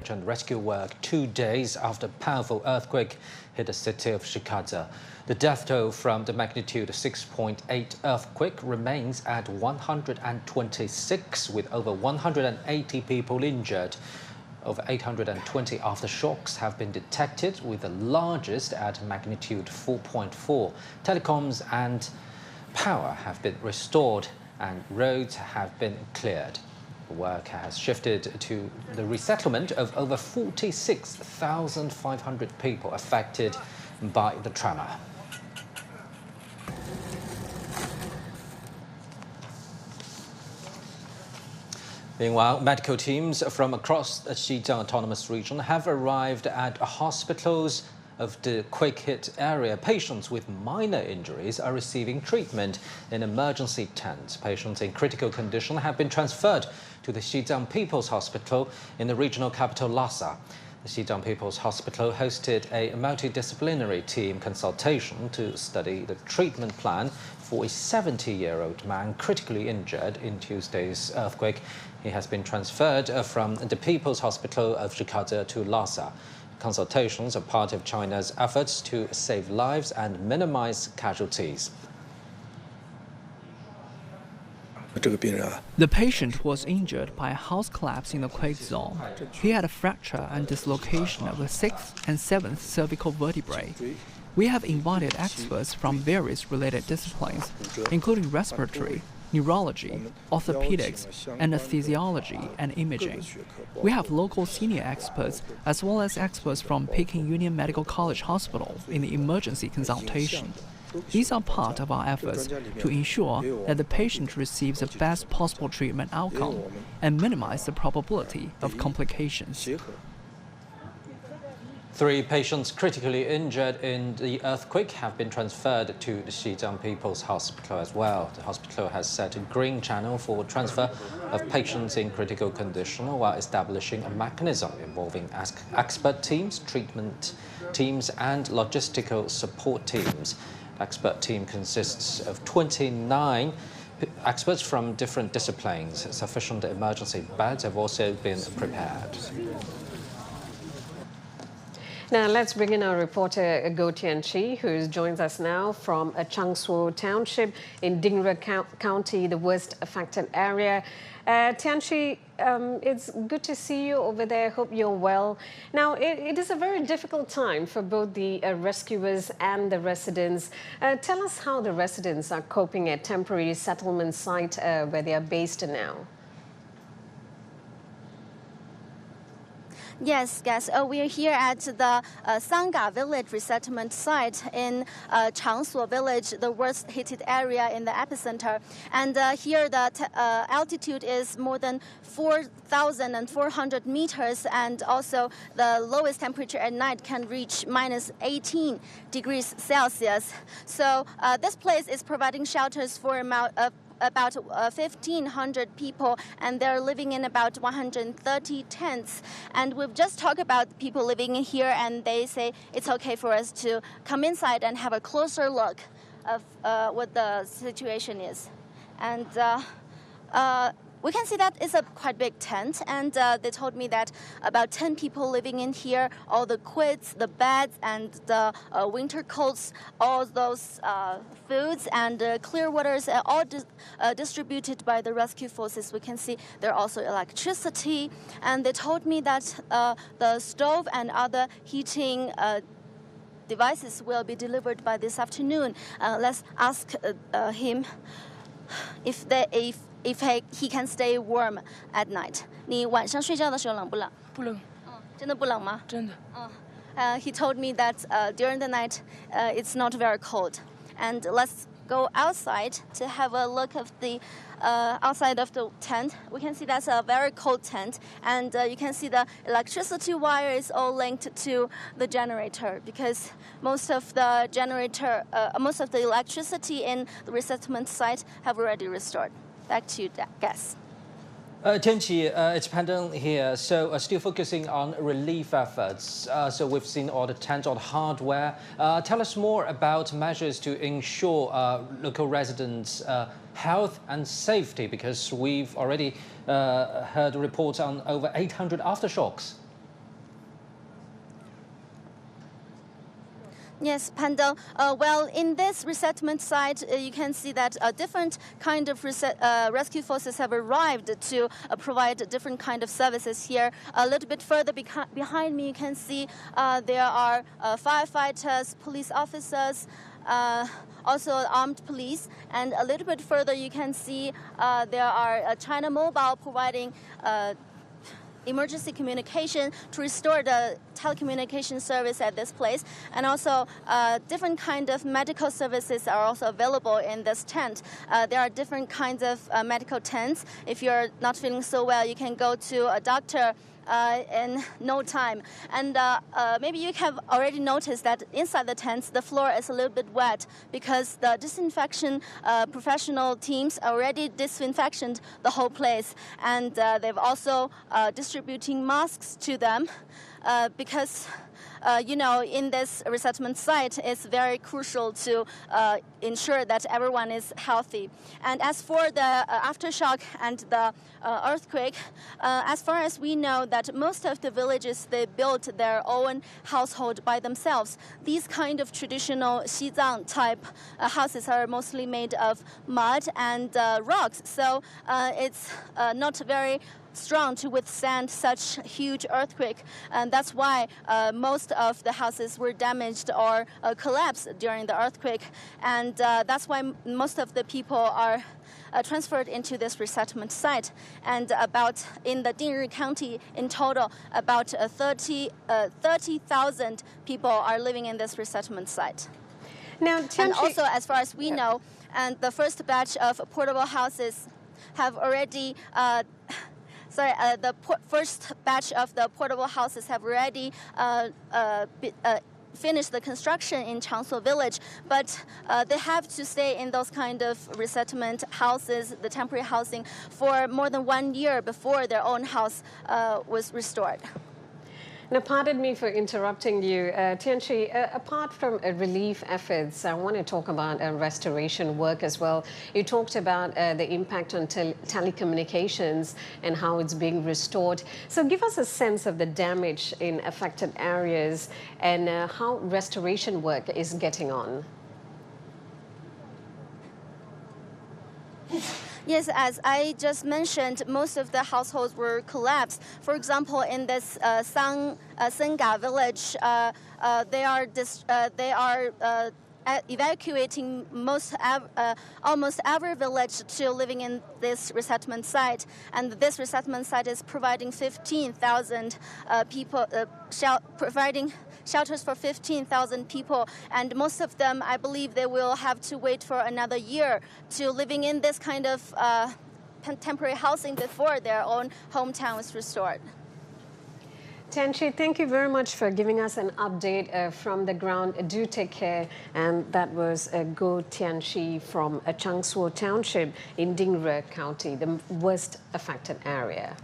And rescue work 2 days after powerful earthquake hit the city of Xizang. The death toll from the magnitude 6.8 earthquake remains at 126, with over 180 people injured. Over 820 aftershocks have been detected, with the largest at magnitude 4.4. Telecoms and power have been restored and roads have been cleared. Work has shifted to the resettlement of over 46,500 people affected by the tremor. Meanwhile, medical teams from across the Xizang Autonomous Region have arrived at hospitals of the quake-hit area. Patients with minor injuries are receiving treatment in emergency tents. Patients in critical condition have been transferred to the Xizang People's Hospital in the regional capital Lhasa. The Xizang People's Hospital hosted a multidisciplinary team consultation to study the treatment plan for a 70-year-old man critically injured in Tuesday's earthquake. He has been transferred from the People's Hospital of Xizang to Lhasa. Consultations are part of China's efforts to save lives and minimize casualties. The patient was injured by a house collapse in the quake zone. He had a fracture and dislocation of the 6th and 7th cervical vertebrae. We have invited experts from various related disciplines, including respiratory, neurology, orthopedics, anesthesiology, and imaging. We have local senior experts as well as experts from Peking Union Medical College Hospital in the emergency consultation. These are part of our efforts to ensure that the patient receives the best possible treatment outcome and minimize the probability of complications. 3 patients critically injured in the earthquake have been transferred to the Xizang People's Hospital as well. The hospital has set a green channel for transfer of patients in critical condition while establishing a mechanism involving expert teams, treatment teams, and logistical support teams. The expert team consists of 29 experts from different disciplines. Sufficient emergency beds have also been prepared. Now let's bring in our reporter Guoqing, who joins us now from Changshuo Township in Dingri County, the worst affected area. Tianqi, it's good to see you over there. Hope you're well. Now, it is a very difficult time for both the rescuers and the residents. Tell us how the residents are coping at temporary settlement site where they are based now. Yes, we are here at the Sangha village resettlement site in Changshuo village, the worst hit area in the epicenter. And here the altitude is more than 4,400 meters, and also the lowest temperature at night can reach minus 18 degrees Celsius. So this place is providing shelters for about 1,500 people, and they're living in about 130 tents. And we've just talked about people living in here, and they say it's okay for us to come inside and have a closer look of what the situation is. And we can see that it's a quite big tent, and they told me that about 10 people living in here, all the quits, the beds, and the winter coats, all those foods and clear waters are all distributed by the rescue forces. We can see there are also electricity, and they told me that the stove and other heating devices will be delivered by this afternoon. Let's ask him if he can stay warm at night. 你晚上睡觉的时候冷不冷？不冷，真的不冷吗？真的。He told me that during the night it's not very cold. And let's go outside to have a look of the outside of the tent. We can see that's a very cold tent, and you can see the electricity wire is all linked to the generator because most of the electricity in the resettlement site have already restored. Back to you, Gas. Tianqi, it's Pandeng here. So still focusing on relief efforts. So we've seen all the tents, all the hardware. Tell us more about measures to ensure local residents' health and safety, because we've already heard reports on over 800 aftershocks. Yes, Pandeng. Well, in this resettlement site, you can see that different kind of rescue forces have arrived to provide different kind of services here. A little bit further behind me, you can see there are firefighters, police officers, also armed police, and a little bit further you can see there are China Mobile providing emergency communication to restore the telecommunication service at this place, and also different kind of medical services are also available in this tent. There are different kinds of medical tents. If you're not feeling so well, you can go to a doctor in no time. And maybe you have already noticed that inside the tents, the floor is a little bit wet because the disinfection professional teams already disinfected the whole place. And they've also distributing masks to them because in this resettlement site, it's very crucial to ensure that everyone is healthy. And as for the aftershock and the earthquake, as far as we know that most of the villages, they built their own household by themselves. These kind of traditional Xizang type houses are mostly made of mud and rocks. So it's not very strong to withstand such huge earthquake, and that's why most of the houses were damaged or collapsed during the earthquake, and that's why most of the people are transferred into this resettlement site. And about in the Dingri County in total, about 30,000 people are living in this resettlement site. Now, and also, as far as we know, and the first batch of portable houses have already the first batch of the portable houses have already finished the construction in Changshuo village, but they have to stay in those kind of resettlement houses, the temporary housing, for more than 1 year before their own house was restored. Now, pardon me for interrupting you. Tianqi, apart from relief efforts, I want to talk about restoration work as well. You talked about the impact on telecommunications and how it's being restored. So give us a sense of the damage in affected areas and how restoration work is getting on. Yes, as I just mentioned, most of the households were collapsed. For example, in this Senga village, they are evacuating almost every village to living in this resettlement site, and this resettlement site is providing 15,000 people, providing shelters for 15,000 people, and most of them, I believe, they will have to wait for another year to living in this kind of temporary housing before their own hometown is restored. Tianqi, thank you very much for giving us an update from the ground. Do take care. And that was Guo Tianqi from Changshuo Township in Dingri County, the worst affected area.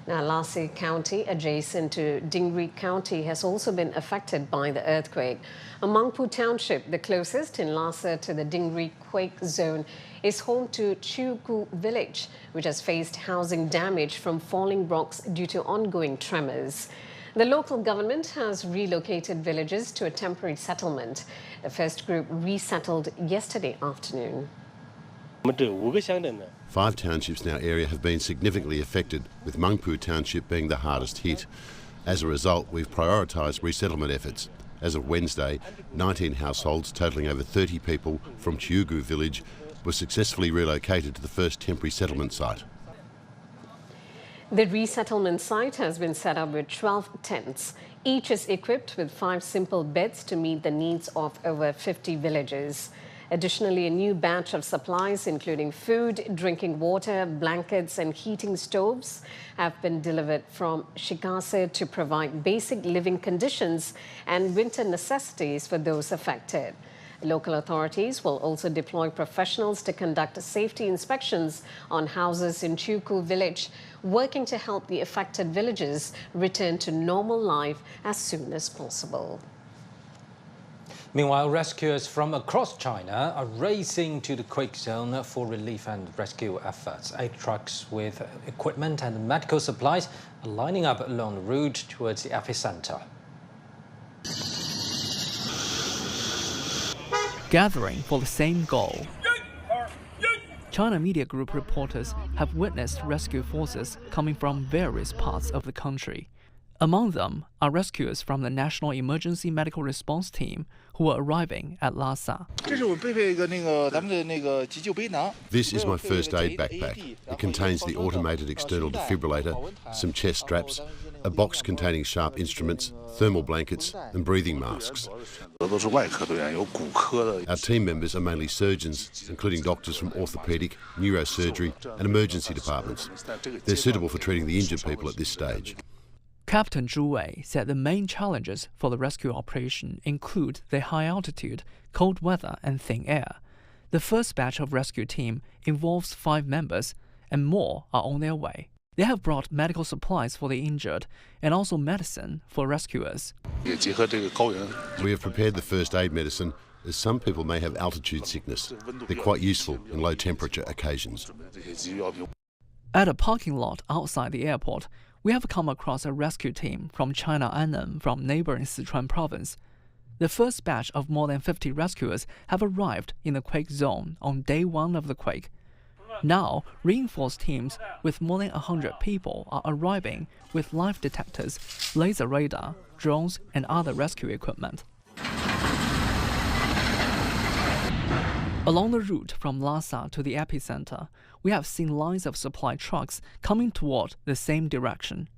Now, Lhasa County, adjacent to Dingri County, has also been affected by the earthquake. Mangpu Township, the closest in Lhasa to the Dingri quake zone, is home to Chugu village, which has faced housing damage from falling rocks due to ongoing tremors. The local government has relocated villagers to a temporary settlement. The first group resettled yesterday afternoon. 5 townships in our area have been significantly affected, with Mangpu Township being the hardest hit. As a result, we've prioritised resettlement efforts. As of Wednesday, 19 households totalling over 30 people from Chugu village were successfully relocated to the first temporary settlement site. The resettlement site has been set up with 12 tents. Each is equipped with 5 simple beds to meet the needs of over 50 villagers. Additionally, a new batch of supplies, including food, drinking water, blankets, and heating stoves, have been delivered from Shikase to provide basic living conditions and winter necessities for those affected. Local authorities will also deploy professionals to conduct safety inspections on houses in Chuku village, working to help the affected villagers return to normal life as soon as possible. Meanwhile, rescuers from across China are racing to the quake zone for relief and rescue efforts. 8 trucks with equipment and medical supplies are lining up along the route towards the epicenter. Gathering for the same goal. China Media Group reporters have witnessed rescue forces coming from various parts of the country. Among them are rescuers from the National Emergency Medical Response Team who are arriving at Lhasa. This is my first aid backpack. It contains the automated external defibrillator, some chest straps, a box containing sharp instruments, thermal blankets and breathing masks. Our team members are mainly surgeons, including doctors from orthopaedic, neurosurgery and emergency departments. They're suitable for treating the injured people at this stage. Captain Zhu Wei said the main challenges for the rescue operation include the high altitude, cold weather and thin air. The first batch of rescue team involves 5 members and more are on their way. They have brought medical supplies for the injured and also medicine for rescuers. We have prepared the first aid medicine as some people may have altitude sickness. They're quite useful in low temperature occasions. At a parking lot outside the airport, we have come across a rescue team from China Annan from neighboring Sichuan province. The first batch of more than 50 rescuers have arrived in the quake zone on day 1 of the quake. Now, reinforced teams with more than 100 people are arriving with live detectors, laser radar, drones and other rescue equipment. Along the route from Lhasa to the epicenter, we have seen lines of supply trucks coming toward the same direction.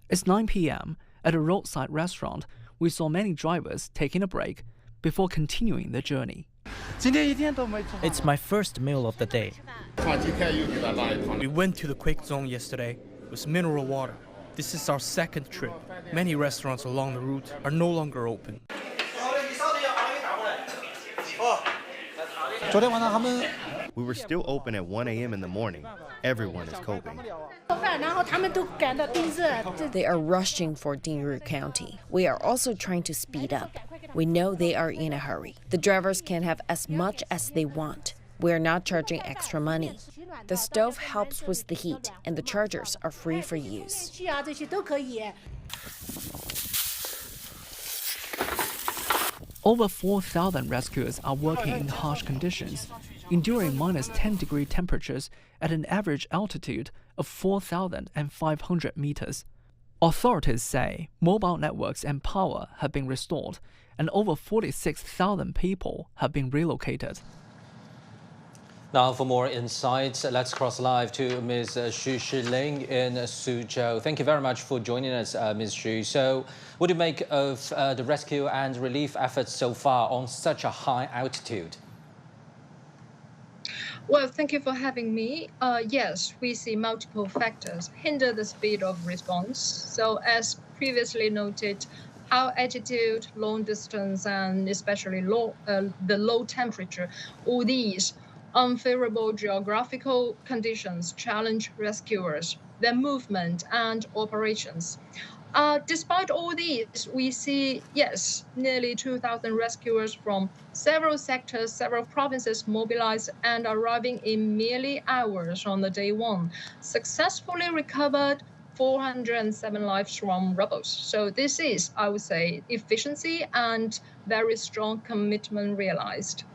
It's 9 p.m. At a roadside restaurant, we saw many drivers taking a break before continuing the journey. It's my first meal of the day. We went to the quake zone yesterday with mineral water. This is our second trip. Many restaurants along the route are no longer open. We were still open at 1 a.m. in the morning. Everyone is coping. They are rushing for Dingri County. We are also trying to speed up. We know they are in a hurry. The drivers can have as much as they want. We are not charging extra money. The stove helps with the heat, and the chargers are free for use. Over 4,000 rescuers are working in harsh conditions, enduring -10-degree temperatures at an average altitude of 4,500 meters. Authorities say mobile networks and power have been restored, and over 46,000 people have been relocated. Now, for more insights, let's cross live to Ms. Xu Shiling in Suzhou. Thank you very much for joining us, Ms. Xu. So, what do you make of the rescue and relief efforts so far on such a high altitude? Well, thank you for having me. Yes, we see multiple factors hinder the speed of response. So, as previously noted, high altitude, long distance, and especially the low temperature, all these unfavorable geographical conditions challenge rescuers. their movement and operations. Despite all these, we see, yes, nearly 2,000 rescuers from several sectors, several provinces mobilized and arriving in merely hours on the day one, successfully recovered 407 lives from rubble. So this is, I would say, efficiency and very strong commitment realized.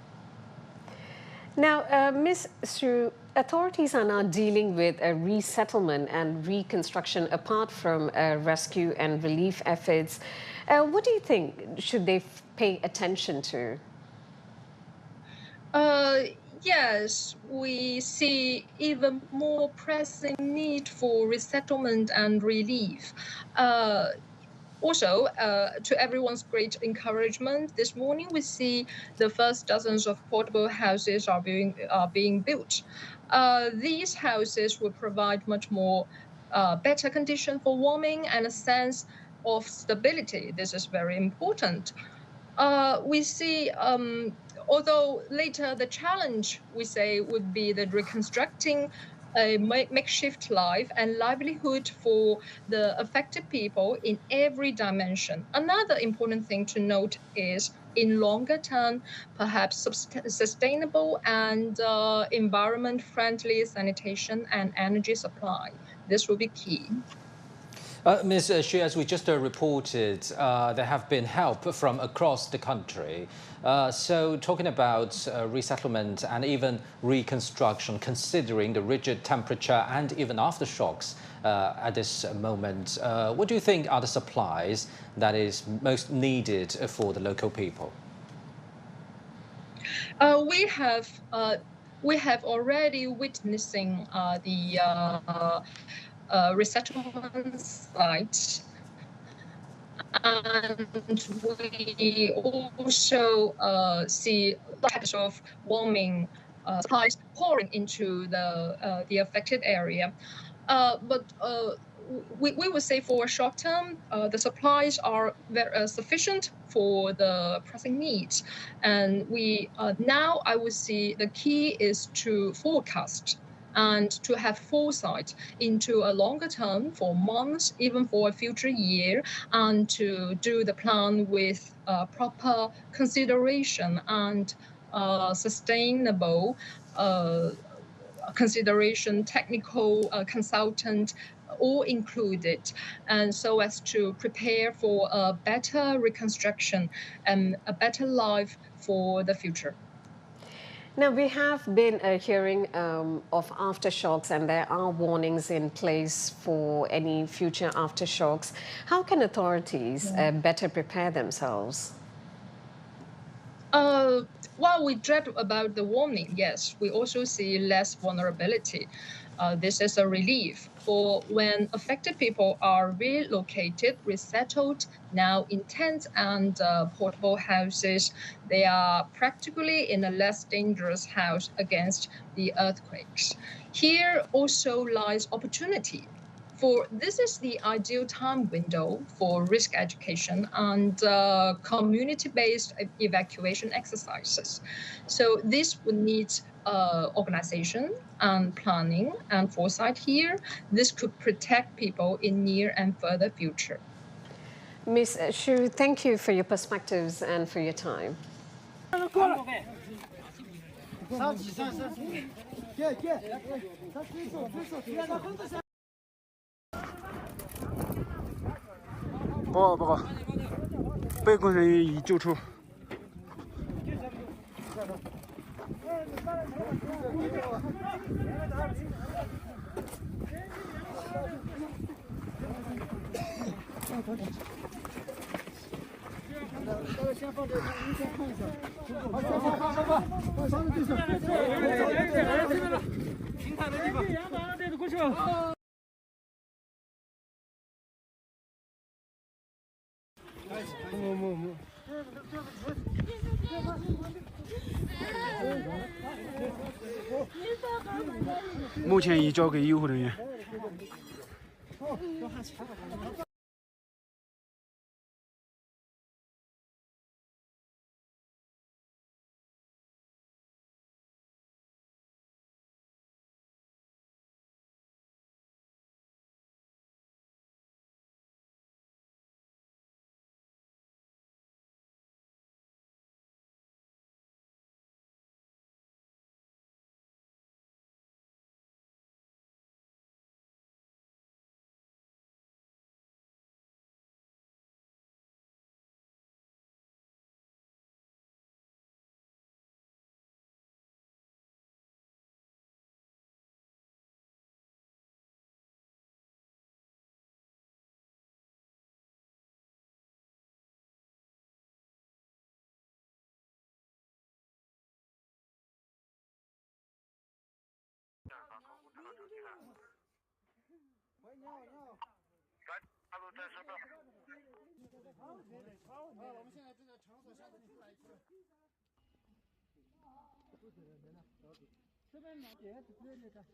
Now, Ms. Xu, authorities are now dealing with a resettlement and reconstruction apart from rescue and relief efforts. What do you think should they pay attention to? Yes, we see even more pressing need for resettlement and relief. Also, to everyone's great encouragement, this morning we see the first dozens of portable houses are being built. These houses will provide much more better condition for warming and a sense of stability. This is very important. We see, although later the challenge we say would be the reconstructing a makeshift life and livelihood for the affected people in every dimension. Another important thing to note is in longer term, perhaps sustainable and environment-friendly sanitation and energy supply. This will be key. Ms. Xu, as we just reported, there have been help from across the country. So talking about resettlement and even reconstruction, considering the rigid temperature and even aftershocks at this moment, what do you think are the supplies that is most needed for the local people? We have already witnessing the resettlement site, and we also see lots of warming supplies pouring into the affected area. But we would say for a short term, the supplies are very sufficient for the pressing needs. And now I would see the key is to forecast and to have foresight into a longer term for months, even for a future year, and to do the plan with proper consideration and sustainable consideration, technical consultant, all included, and so as to prepare for a better reconstruction and a better life for the future. Now, we have been hearing of aftershocks, and there are warnings in place for any future aftershocks. How can authorities better prepare themselves? While we dread about the warming, yes, we also see less vulnerability. This is a relief for when affected people are relocated, resettled, now in tents and portable houses. They are practically in a less dangerous house against the earthquakes. Here also lies opportunity. For this is the ideal time window for risk education and community-based evacuation exercises. So this would need organization and planning and foresight here. This could protect people in near and further future. Ms. Xu, thank you for your perspectives and for your time.报告，被困人员已救出。先放这，您先看一下。好，放，上面对上。平坦的地方。马上带着过去了。目前已交给医护人员。我们现在正在场所向着出来一次。这边拿碟子对着的。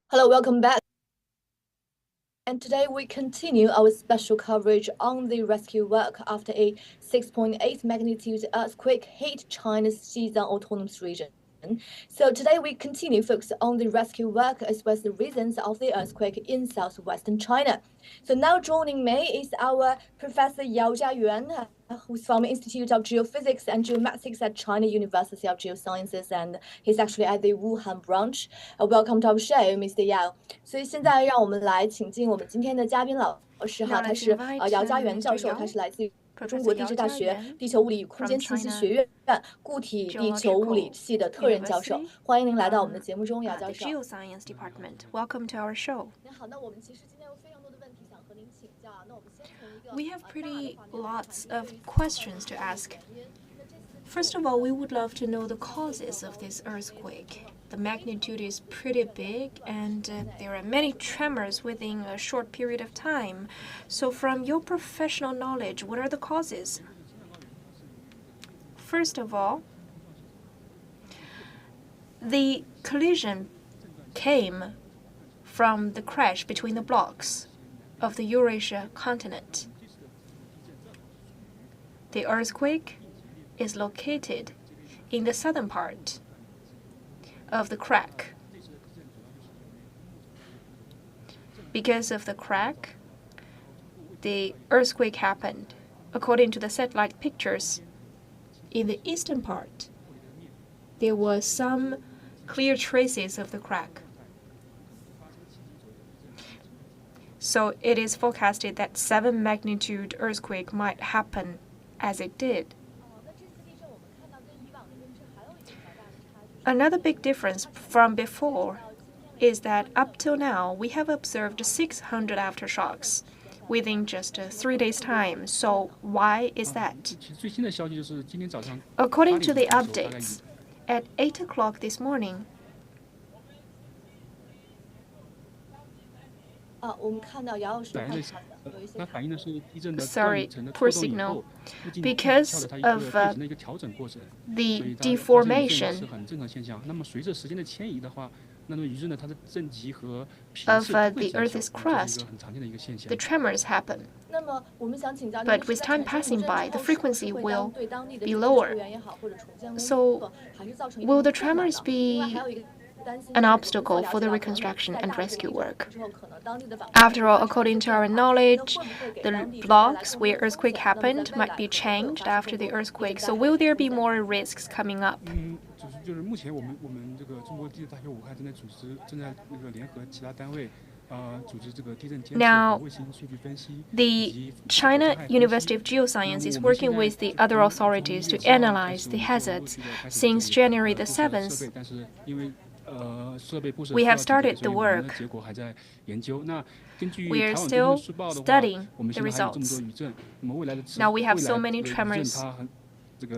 Hello, welcome back. And today we continue our special coverage on the rescue work after a 6.8 magnitude earthquake hit China's Xizang Autonomous Region. So today we continue focus on the rescue work as well as the reasons of the earthquake in southwestern China. So now joining me is our Professor Yao Jiayuan, who's from the Institute of Geophysics and Geomatics at China University of Geosciences, and he's actually at the Wuhan branch. Welcome to our show, Mr. Yao. 所以现在让我们来请进我们今天的嘉宾老师哈，他是姚家园教授，他是来自于中国地质大学地球物理与空间信息学院固体地球物理系的特任教授。欢迎您来到我们的节目中，姚教授。Geoscience Department. Welcome to our show. 好，那我们其实今天有非常多的问题想和您请教。那我们先从一个 We have pretty lots of questions to ask. First of all, we would love to know the causes of this earthquake. The magnitude is pretty big, and there are many tremors within a short period of time. So from your professional knowledge, what are the causes? First of all, the collision came from the crash between the blocks of the Eurasia continent. The earthquake is located in the southern part of the crack. Because of the crack, the earthquake happened. According to the satellite pictures, in the eastern part, there were some clear traces of the crack. So it is forecasted that 7 magnitude earthquake might happen as it did. Another big difference from before is that up till now, we have observed 600 aftershocks within just 3 days' time. So why is that? According to the updates, at 8 o'clock this morning, sorry, poor signal. Because of the deformation of the Earth's crust, the tremors happen. But with time passing by, the frequency will be lower. So, will the tremors be an obstacle for the reconstruction and rescue work? After all, according to our knowledge, the blocks where earthquake happened might be changed after the earthquake. So will there be more risks coming up? Now, the China University of Geoscience is working with the other authorities to analyze the hazards since January the 7th. We have started the work. We are still studying the results. Now we have so many tremors.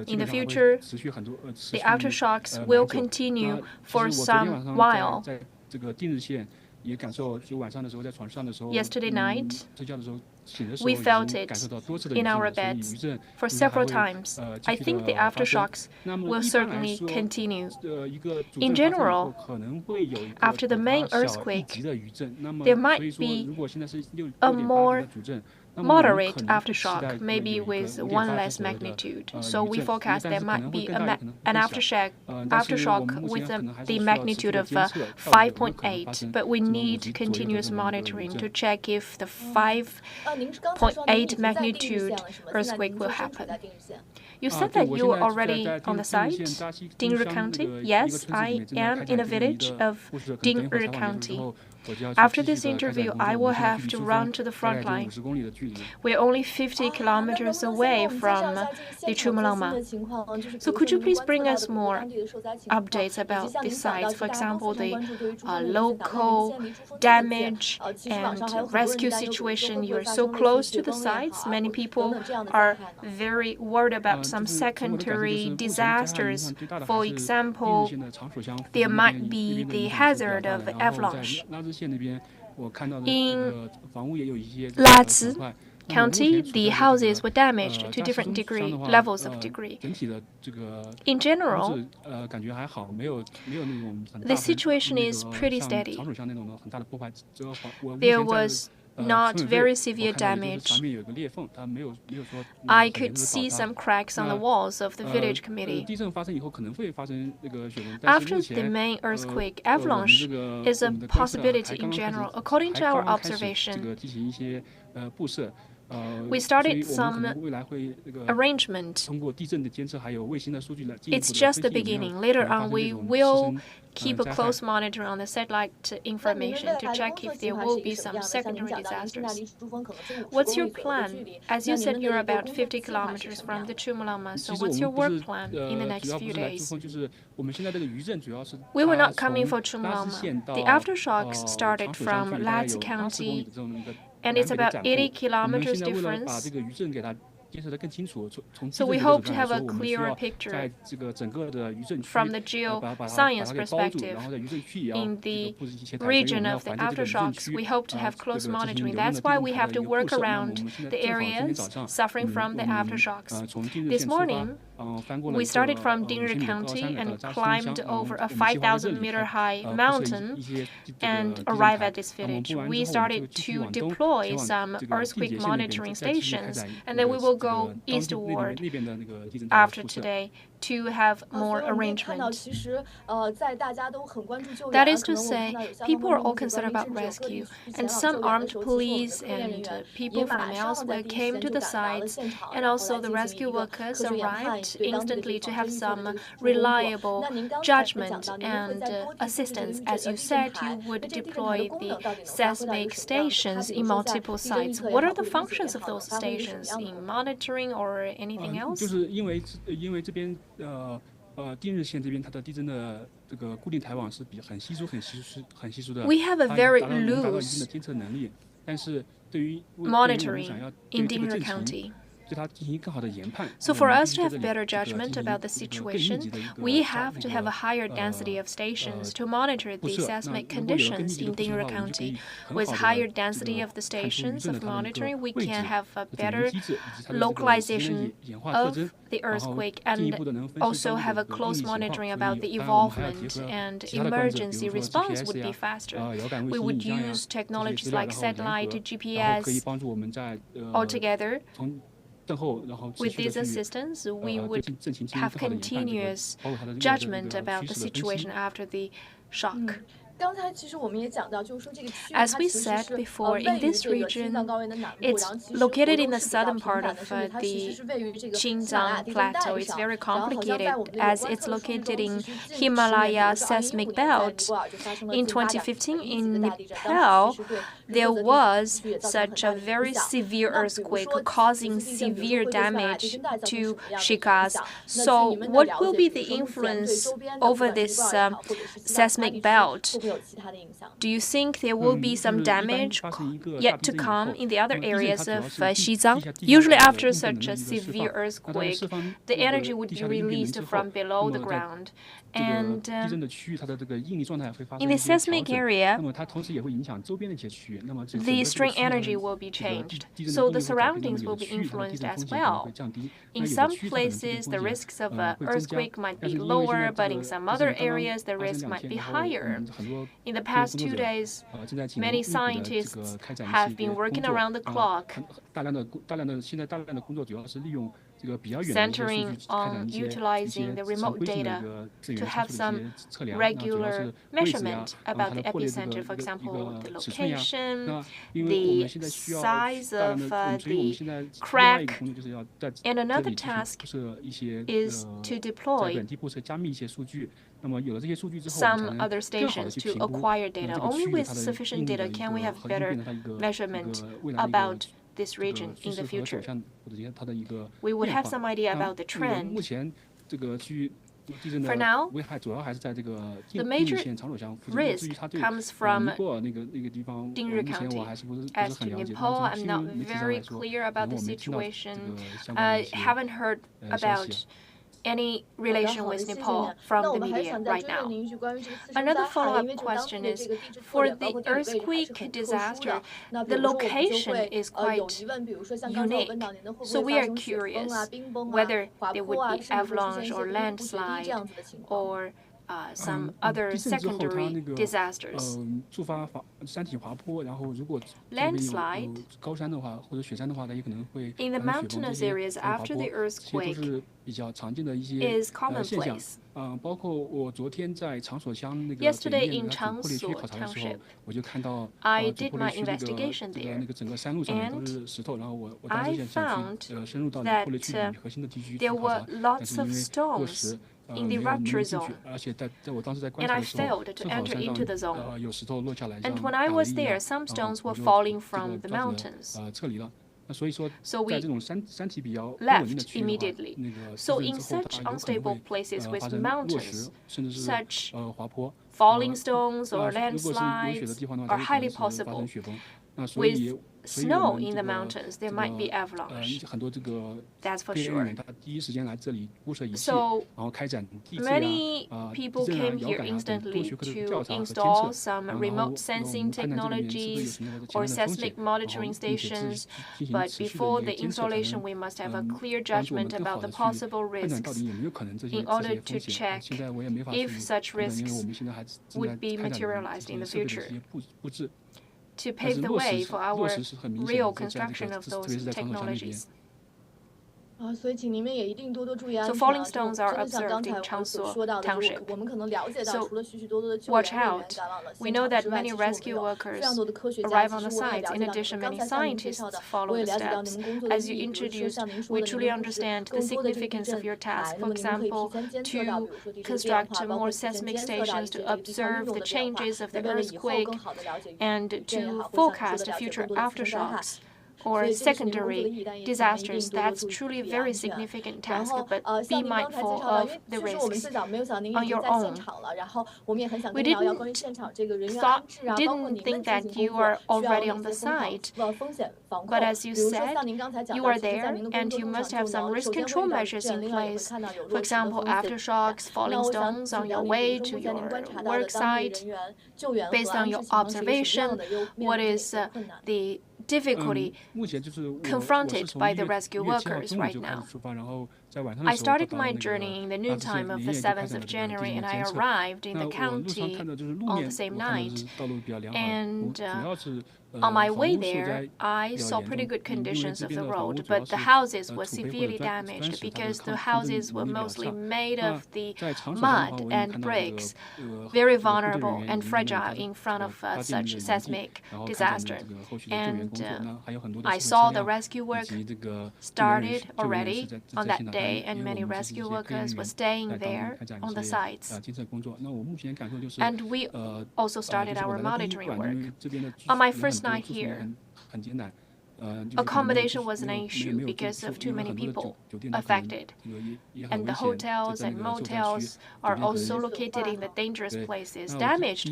In the future, the aftershocks will continue for some while. Yesterday night, we felt it in our beds for several times. I think the aftershocks will certainly continue. In general, after the main earthquake, there might be a more moderate aftershock, maybe with 1 less magnitude. So we forecast there might be an aftershock with the magnitude of 5.8, but we need continuous monitoring to check if the 5.8 magnitude earthquake will happen. You said that you were already on the site, Dingri County? Yes, I am in a village of Dingri County. After this interview, I will have to run to the front line. We're only 50 kilometers away from the Chumulangma. So could you please bring us more updates about the sites? For example, the local damage and rescue situation. You are so close to the sites. Many people are very worried about some secondary disasters. For example, there might be the hazard of avalanche. In Lazi, County, the houses were damaged to different levels of degree. In general, the situation is pretty steady. There was not very severe damage. I could see some cracks on the walls of the village committee. After the main earthquake, avalanche is a possibility in general. According to our observation, we started some arrangement. It's just the beginning. Later on, we will keep a close monitor on the satellite information to check if there will be some secondary disasters. What's your plan? As you said, you're about 50 kilometers from the Chumulama, so what's your work plan in the next few days? We were not coming for Chumulama. The aftershocks started from Dingri County, and it's about 80 kilometers difference. So we hope to have a clearer picture from the geoscience perspective. In the region of the aftershocks, we hope to have close monitoring. That's why we have to work around the areas suffering from the aftershocks. This morning, we started from Dingri County and climbed over a 5,000-meter high mountain and arrived at this village. We started to deploy some earthquake monitoring stations, and then we will go eastward after today to have more arrangement. That is to say, people are all concerned about rescue, and some armed police and people from elsewhere came to the sites, and also the rescue workers arrived instantly to have some reliable judgment and assistance. As you said, you would deploy the seismic stations in multiple sites. What are the functions of those stations in monitoring or anything else? We have a very loose monitoring in Dingri County. So for us to have better judgment about the situation, we have to have a higher density of stations to monitor the seismic conditions in Dingri County. With higher density of the stations of monitoring, we can have a better localization of the earthquake and also have a close monitoring about the evolvement, and emergency response would be faster. We would use technologies like satellite, GPS. Altogether, with this assistance, we would have continuous judgment about the situation after the shock. As we said before, in this region, it's located in the southern part of the Xizang Plateau. It's very complicated as it's located in Himalaya seismic belt. In 2015, in Nepal, there was such a very severe earthquake causing severe damage to Shikas. So what will be the influence over this seismic belt? Do you think there will be some damage yet to come in the other areas of Xizang? Usually after such a severe earthquake, the energy would be released from below the ground. And in the seismic area, the strain energy will be changed, so the surroundings will be influenced as well. In some places, the risks of an earthquake might be lower, but in some other areas, the risk might be higher. In the past 2 days, many scientists have been working around the clock, centering on utilizing the remote data to have some regular measurement about the epicenter, for example, the location, the size of the crack. And another task is to deploy some other stations to acquire data. Only with sufficient data can we have better measurement about this region in the future. We would have some idea about the trend. For now, the major risk comes from Dingri County. As to Nepal, I'm not very clear about the situation. I haven't heard about any relation with Nepal from the media right now. Another follow-up question is, for the earthquake disaster, the location is quite unique. So we are curious whether there would be avalanche or landslide or some other secondary disasters. Landslide in the mountainous areas after the earthquake is commonplace. Yesterday in Changshu Township, I did my investigation there, and I found that there were lots of stones in the rupture zone, and I failed to enter into the zone. And when I was there, some stones were falling from the mountains. So we left immediately. So in such unstable places with mountains, such falling stones or landslides are highly possible. With snow in the mountains, there might be avalanche. That's for sure. So many people came here instantly to install some remote sensing technologies or seismic monitoring stations. But before the installation, we must have a clear judgment about the possible risks in order to check if such risks would be materialized in the future, to pave the way for our real construction of those technologies. So falling stones are observed in Changshu Township. So watch out. We know that many rescue workers arrive on the sites. In addition, many scientists follow the steps. As you introduced, we truly understand the significance of your task. For example, to construct more seismic stations to observe the changes of the earthquake and to forecast future aftershocks or secondary disasters. That's truly a very significant task, but be mindful of the risks on your own. We didn't think that you are already on the site, but as you said, you are there and you must have some risk control measures in place. For example, aftershocks, falling stones on your way to your work site. Based on your observation, what is the difficulty confronted by the rescue workers right now? I started my journey in the noontime of the 7th of January, and I arrived in the county on the same night. And on my way there, I saw pretty good conditions of the road, but the houses were severely damaged because the houses were mostly made of the mud and bricks, very vulnerable and fragile in front of such seismic disaster. And I saw the rescue work started already on that day, and many rescue workers were staying there on the sites. And we also started our monitoring work. On my first night here, accommodation was an issue because of too many people affected. And the hotels and motels are also located in the dangerous places, damaged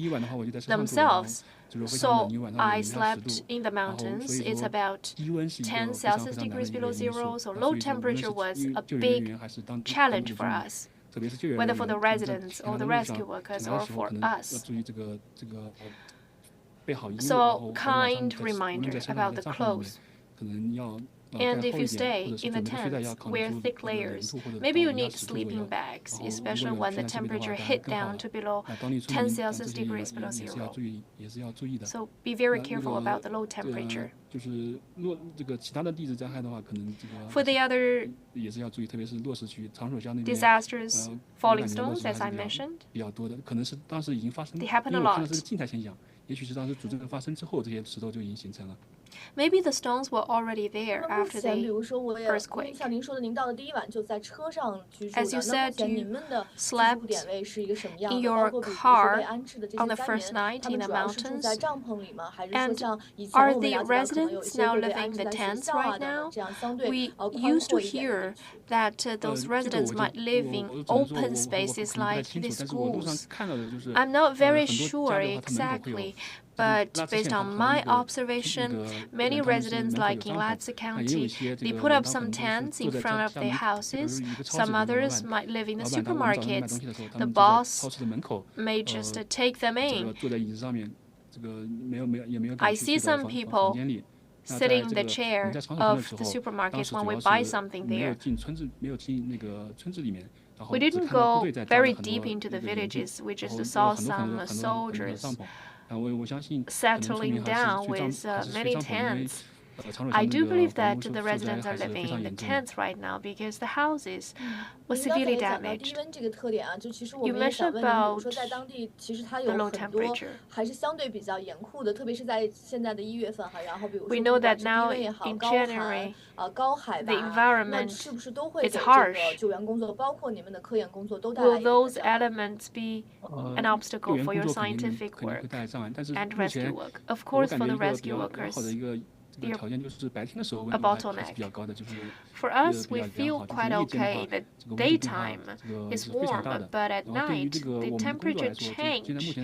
themselves. So I slept in the mountains. It's about 10 Celsius degrees below zero, so low temperature was a big challenge for us, whether for the residents or the rescue workers or for us. So kind reminder about the clothes. And if you stay in the tents, wear thick layers. Maybe you need sleeping bags, especially when the temperature hit down to below 10 Celsius degrees below zero. So be very careful about the low temperature. For the other disasters, falling stones, as I mentioned, they happen a lot. Maybe the stones were already there after the earthquake. As you said, you slept in your car on the first night in the mountains. And are the residents now living in the tents right now? We used to hear that those residents might live in open spaces like the schools. I'm not very sure exactly, But based on my observation, many residents, like in Xizang County, they put up some tents in front of their houses. Some others might live in the supermarkets. The boss may just take them in. I see some people sitting in the chair of the supermarket when we buy something there. We didn't go very deep into the villages. We just saw some soldiers settling down with many tents. I do believe that the residents are living in the tents right now because the houses were severely damaged. You mentioned about the low temperature. We know that now in January, the environment is harsh. Will those elements be an obstacle for your scientific work and rescue work? Of course, for the rescue workers, they're a bottleneck. For us, we feel quite okay. The daytime is warm, but at night, the temperature change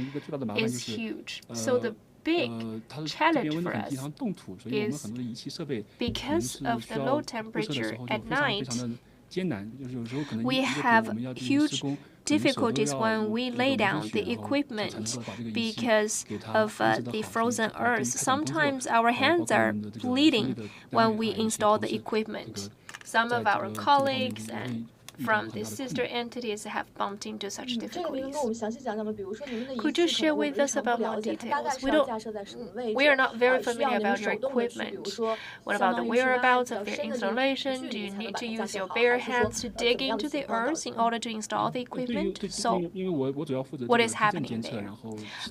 is huge. So the big challenge for us is because of the low temperature at night, we have huge difficulties when we lay down the equipment because of the frozen earth. Sometimes our hands are bleeding when we install the equipment. Some of our colleagues and from the sister entities have bumped into such difficulties. Could you share with us about more details? We are not very familiar about your equipment. What about the whereabouts of their installation? Do you need to use your bare hands to dig into the earth in order to install the equipment? So, what is happening there?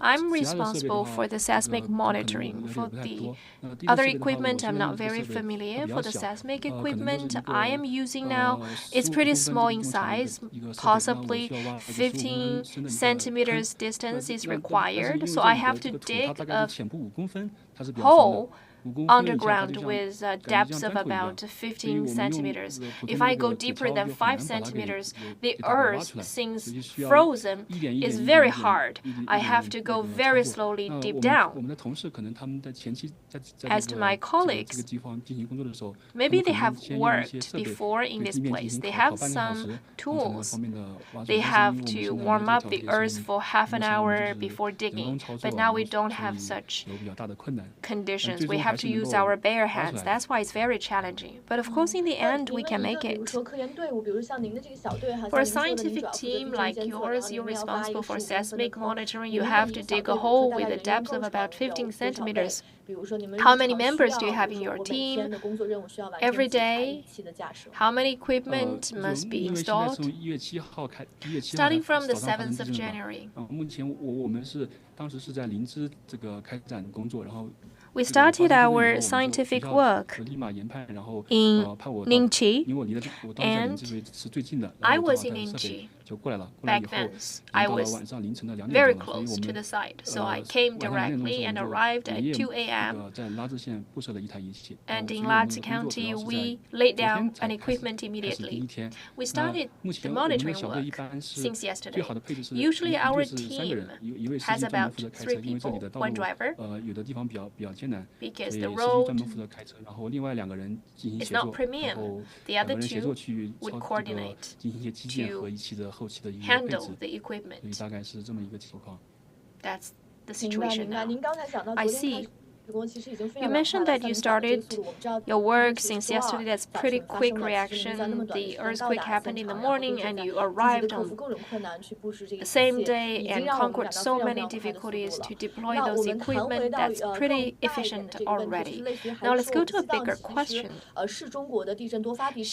I'm responsible for the seismic monitoring. For the other equipment, I'm not very familiar. For the seismic equipment I am using now, it's pretty small in size, possibly 15 centimeters distance is required, so I have to dig a hole underground with depths of about 15 centimeters. If I go deeper than 5 centimeters, the earth, since frozen, is very hard. I have to go very slowly deep down. As to my colleagues, maybe they have worked before in this place. They have some tools. They have to warm up the earth for half an hour before digging, but now we don't have such conditions. We have to use our bare hands. That's why it's very challenging. But of course, in the end, we can make it. For a scientific team like yours, you're responsible for seismic monitoring. You have to dig a hole with a depth of about 15 centimeters. How many members do you have in your team? Every day, how many equipment must be installed? Starting from the 7th of January. We started our scientific work in Ningqi, and I was in Ningqi. Back then, I was very close to the site, so I came directly and arrived at 2 a.m. And in Xizang County, we laid down an equipment immediately. We started the monitoring work since yesterday. Usually, our team has about 3 people, 1 driver, because the road is not premium. The other 2 would coordinate to handle the equipment. That's the situation now. I see. You mentioned that you started your work since yesterday. That's pretty quick reaction. The earthquake happened in the morning and you arrived on the same day and conquered so many difficulties to deploy those equipment. That's pretty efficient already. Now let's go to a bigger question.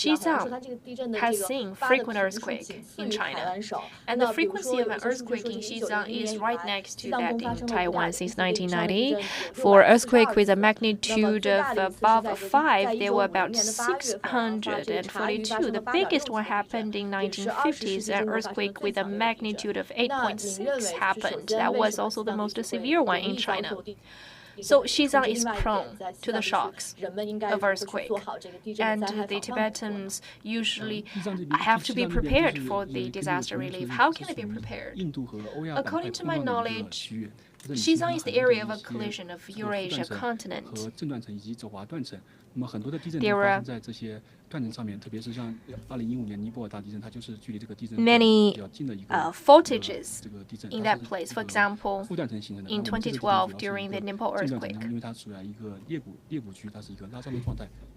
Xizang has seen frequent earthquakes in China, and the frequency of an earthquake in Xizang is right next to that in Taiwan since 1990. For earthquake with a magnitude of above 5, there were about 642. The biggest one happened in 1950s. An earthquake with a magnitude of 8.6 happened. That was also the most severe one in China. So Xizang is prone to the shocks of earthquake, and the Tibetans usually have to be prepared for the disaster relief. How can they be prepared? According to my knowledge, Xizang is the area of a collision of Eurasia continent. There are many voltages in that place. For example, in 2012 during the Nepal earthquake.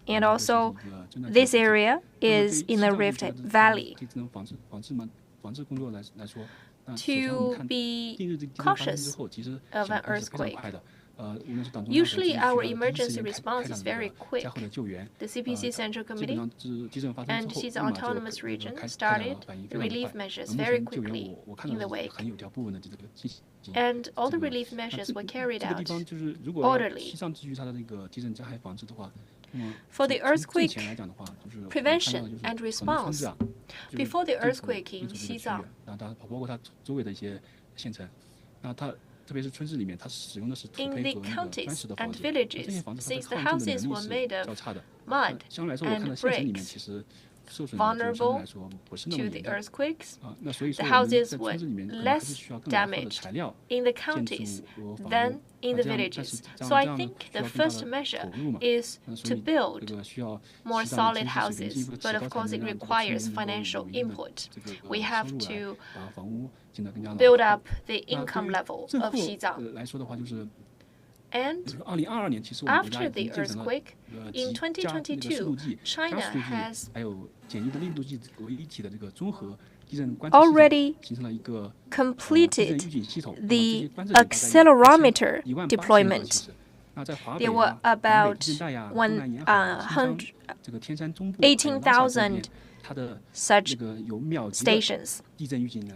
And also, this area is in the Rift Valley. To be cautious of an earthquake, usually our emergency response is very quick. The CPC Central Committee and Xizang Autonomous Region started the relief measures very quickly in the wake. And all the relief measures were carried out orderly. For the earthquake prevention and response, before the earthquake in Xizang, in the counties and villages, since the houses were made of mud and bricks, vulnerable to the earthquakes, the houses were less damaged in the counties than in the villages. So I think the first measure is to build more solid houses, but of course it requires financial input. We have to build up the income level of Xizang. And after the earthquake, in 2022, China has already completed the accelerometer deployment. There were about 18,000 such stations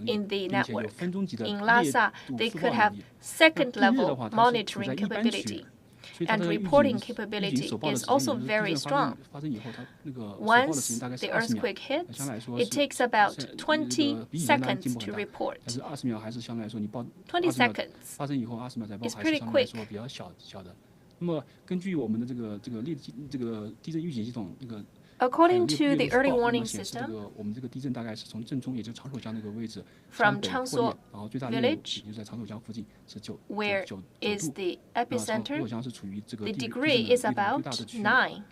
in the network. In Lhasa, they could have second-level monitoring capability. And reporting capability is also very strong. Once the earthquake hits, it takes about 20 seconds to report. 20 seconds is pretty quick. According to the early warning system, from Changsuo village, where is the epicenter, the degree is about 9.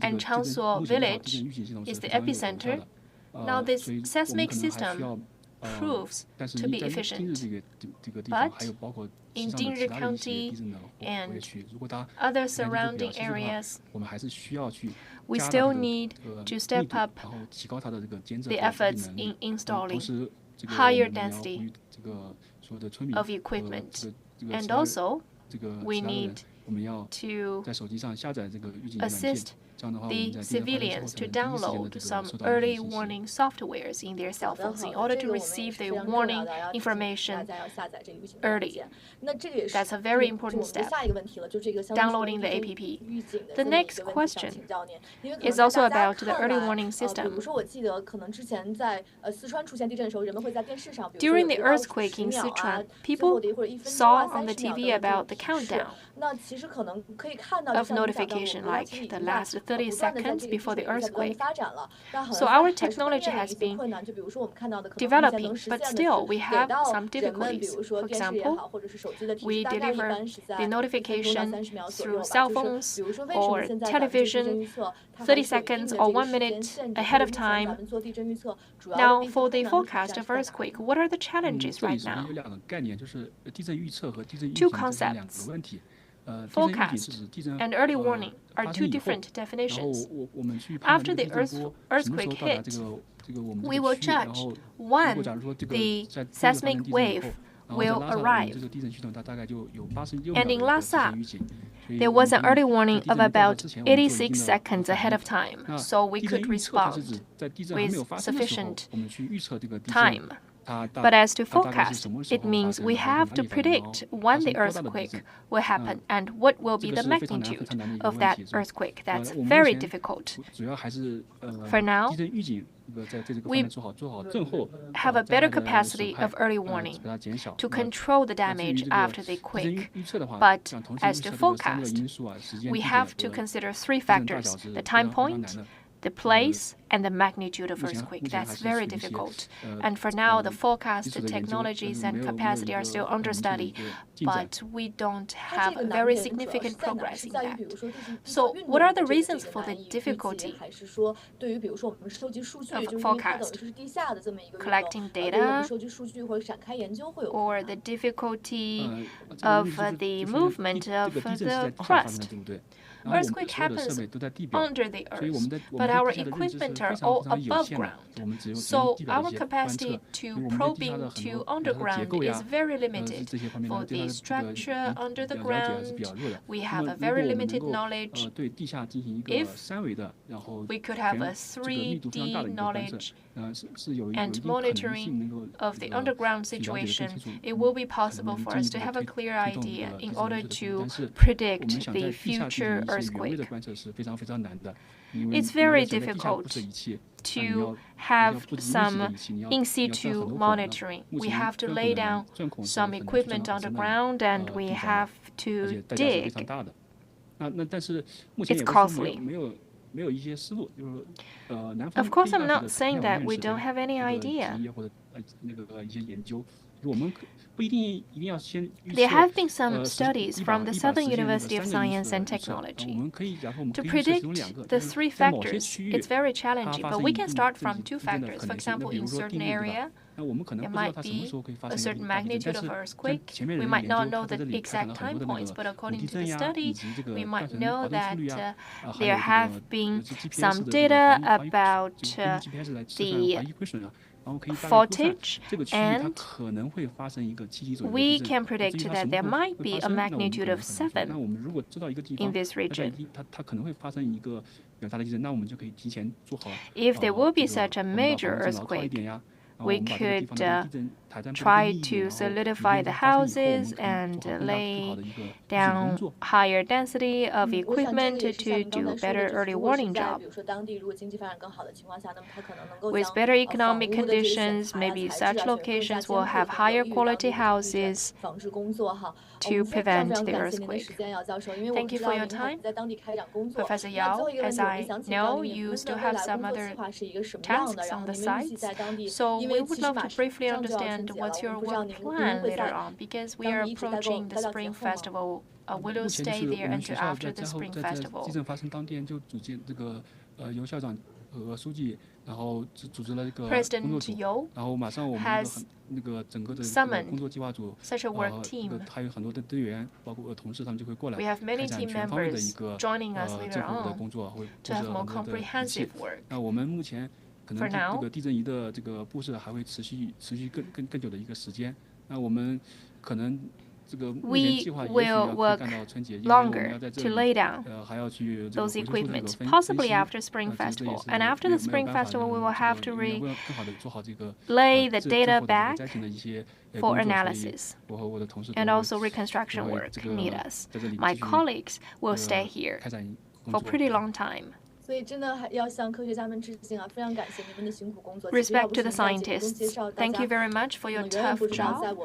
And Changsuo village is the epicenter. Now this seismic system proves to be efficient. But in Dingri County and other surrounding areas, we still need to step up the efforts in installing higher density of equipment. And also, we need to assist the civilians to download some early warning softwares in their cell phones in order to receive the warning information early. That's a very important step, downloading the app. The next question is also about the early warning system. During the earthquake in Sichuan, people saw on the TV about the countdown of notification, like the last 30 seconds before the earthquake. So our technology has been developing, but still we have some difficulties. For example, we deliver the notification through cell phones or television 30 seconds or 1 minute ahead of time. Now, for the forecast of earthquake, what are the challenges right now? Two concepts. Forecast and early warning are two different definitions. After the earthquake hit, we will judge when the seismic wave will arrive. And in Lhasa, there was an early warning of about 86 seconds ahead of time, so we could respond with sufficient time. But as to forecast, it means we have to predict when the earthquake will happen and what will be the magnitude of that earthquake. That's very difficult. For now, we have a better capacity of early warning to control the damage after the quake. But as to forecast, we have to consider 3 factors: the time point, the place and the magnitude of earthquake. That's very difficult. And for now, the forecast technologies and capacity are still under study, but we don't have very significant progress in that. So what are the reasons for the difficulty of forecast? Collecting data or the difficulty of the movement of the crust? Earthquake happens under the earth, but our equipment are all above ground. So our capacity to probing to underground is very limited. For the structure under the ground, we have a very limited knowledge. If we could have a 3D knowledge and monitoring of the underground situation, it will be possible for us to have a clear idea in order to predict the future earthquake. It's very difficult to have some in situ monitoring. We have to lay down some equipment underground and we have to dig. It's costly. Of course, I'm not saying that we don't have any idea. There have been some studies from the Southern University of Science and Technology. To predict the 3 factors, it's very challenging, but we can start from 2 factors. For example, in certain area, there might be a certain magnitude of earthquake. We might not know the exact time points, but according to the study, we might know that there have been some data about the voltage, and we can predict that there might be a magnitude of 7 in this region. If there will be such a major earthquake, we could try to solidify the houses and lay down higher density of equipment to do better early warning job. With better economic conditions, maybe such locations will have higher quality houses to prevent the earthquake. Thank you for your time. Professor Yao, as I know, you still have some other tasks on the sides, so we would love to briefly understand what's your work plan later on, because we are approaching the Spring Festival. Will you stay there until after the Spring Festival? President You has summoned such a work team. We have many team members joining us later on to have more comprehensive work. For now, we will work longer to lay down those equipment, possibly after Spring Festival. And after the Spring Festival, we will have to lay the data back for analysis. And also reconstruction work need us. My colleagues will stay here for a pretty long time. Respect to the scientists. Thank you very much for your tough job.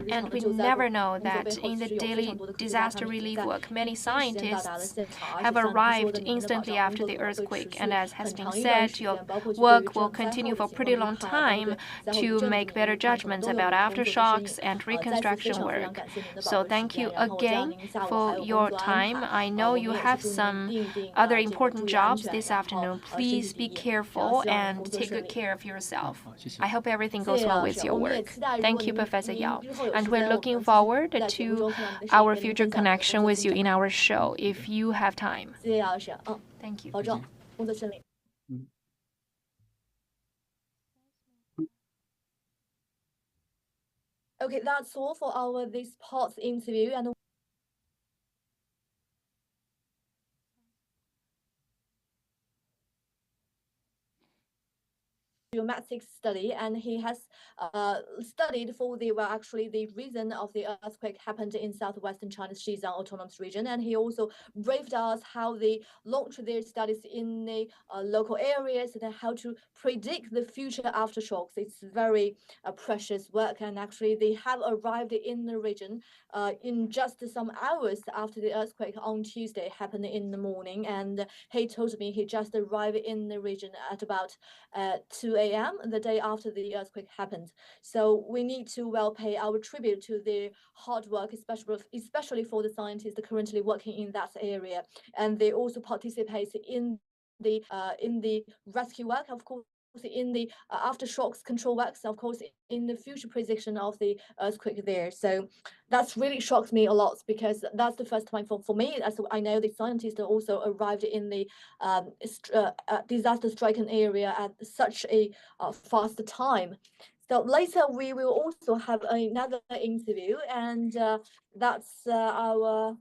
And we never know that in the daily disaster relief work, many scientists have arrived instantly after the earthquake. And as has been said, your work will continue for a pretty long time to make better judgments about aftershocks and reconstruction work. So thank you again for your time. I know you have some other important jobs this afternoon. Please be careful and take good care of yourself. I hope everything goes well with your work. Thank you, Professor Yao. And we're looking forward to our future connection with you in our show if you have time. Thank you. Okay, that's all for our this part interview. And geomagnetic study, and he has studied for the reason of the earthquake happened in southwestern China's Xizang Autonomous Region, and he also briefed us how they launched their studies in the local areas and how to predict the future aftershocks. It's very precious work, and actually they have arrived in the region in just some hours after the earthquake on Tuesday happened in the morning, and he told me he just arrived in the region at about 2 a.m. the day after the earthquake happened. So we need to pay our tribute to their hard work, especially for the scientists currently working in that area, and they also participate in the rescue work, of course, in the aftershocks control works, of course, in the future prediction of the earthquake there. So that's really shocked me a lot, because that's the first time for me, as I know the scientists also arrived in the disaster-stricken area at such a fast time. So later we will also have another interview, and that's the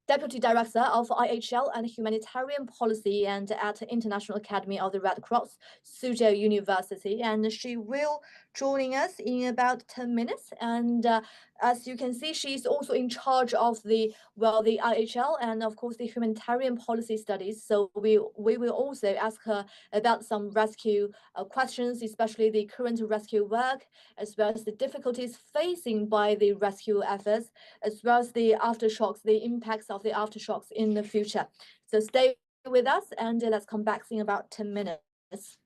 Deputy Director of IHL and Humanitarian Policy and at International Academy of the Red Cross, Suzhou University, and she will joining us in about 10 minutes. And as you can see, she's also in charge of the IHL and of course the humanitarian policy studies. So we will also ask her about some rescue questions, especially the current rescue work, as well as the difficulties facing by the rescue efforts, as well as the aftershocks, the impacts of the aftershocks in the future. So stay with us, and let's come back in about 10 minutes.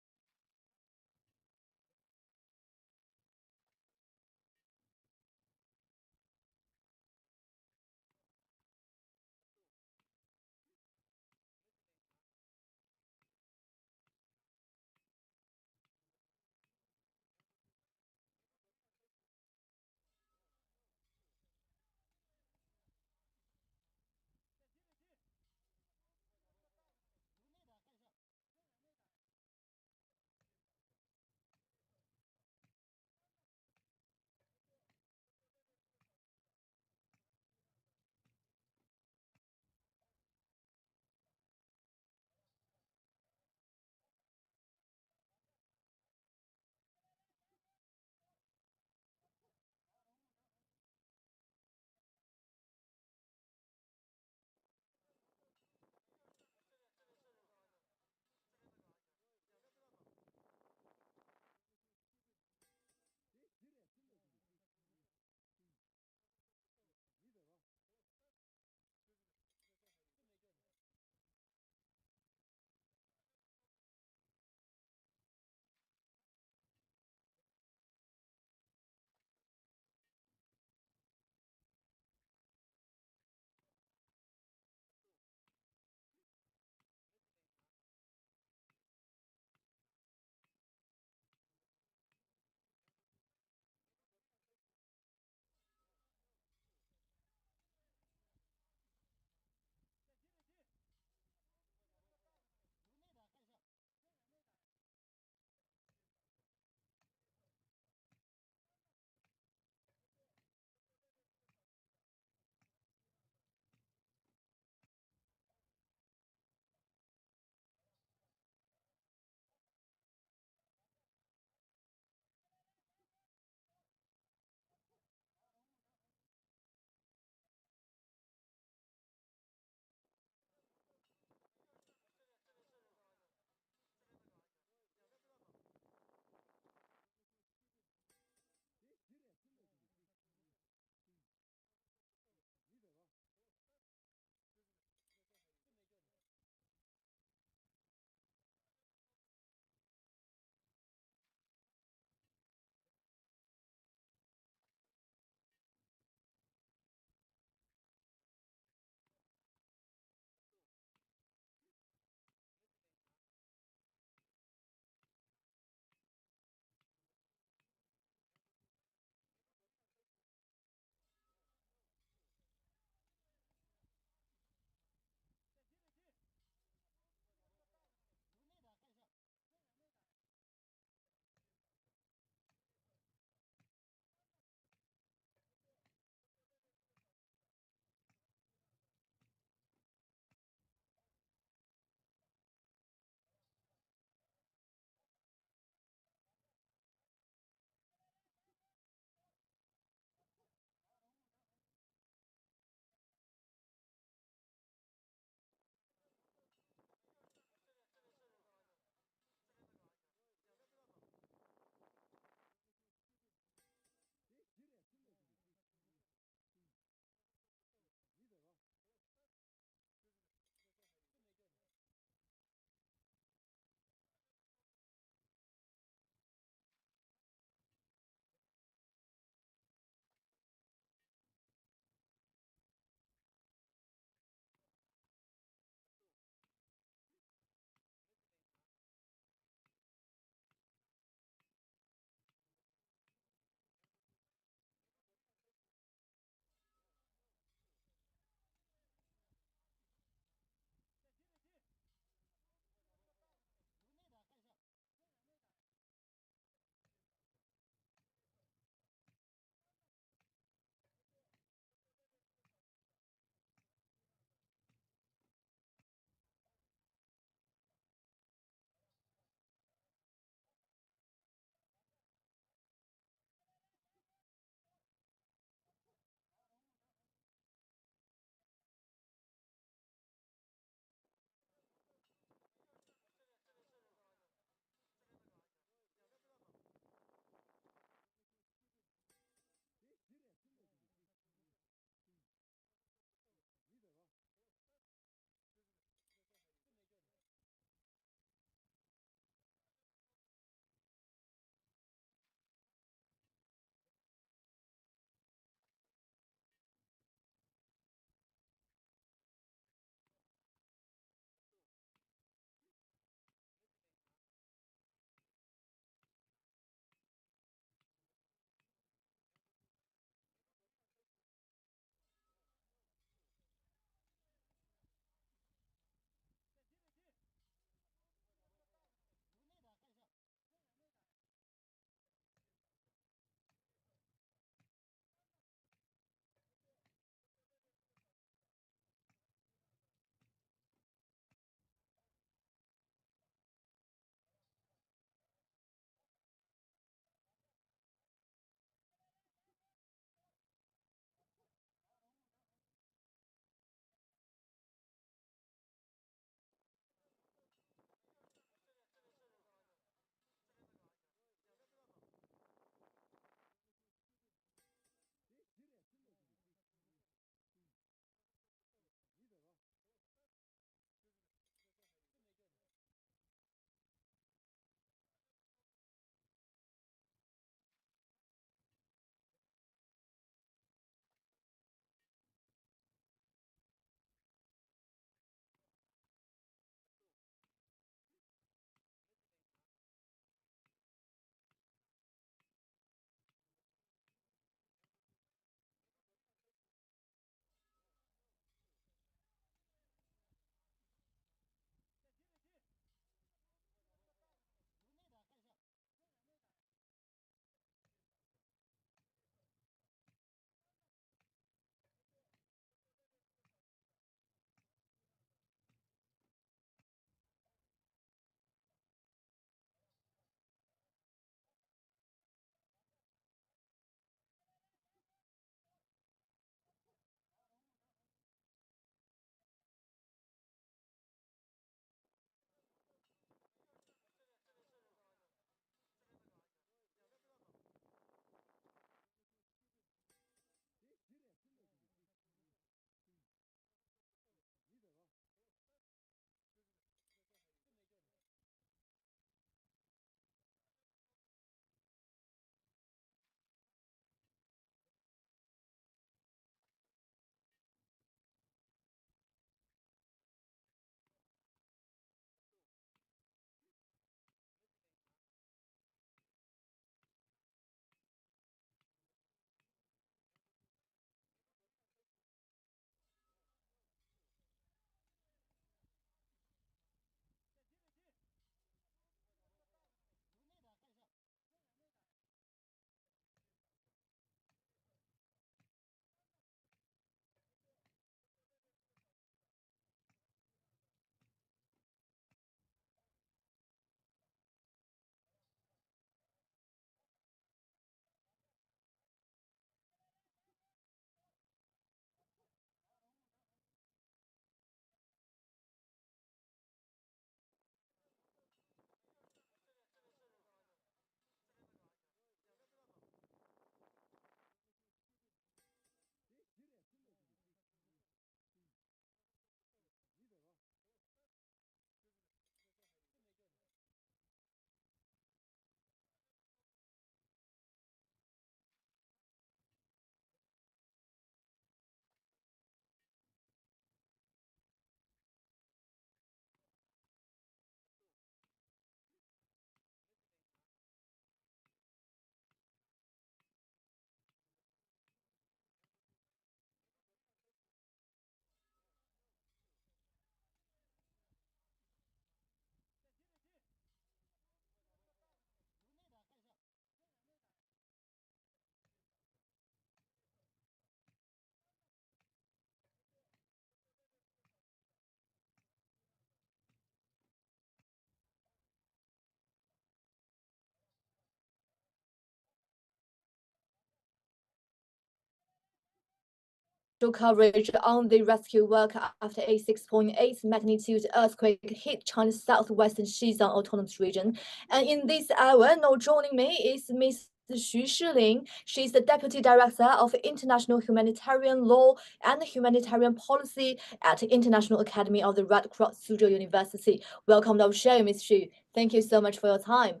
coverage on the rescue work after a 6.8 magnitude earthquake hit China's southwestern Xizang Autonomous Region. And in this hour, now joining me is Ms. Xu Shiling. She's the Deputy Director of International Humanitarian Law and Humanitarian Policy at the International Academy of the Red Cross Suzhou University. Welcome to our show, Ms. Xu. Thank you so much for your time.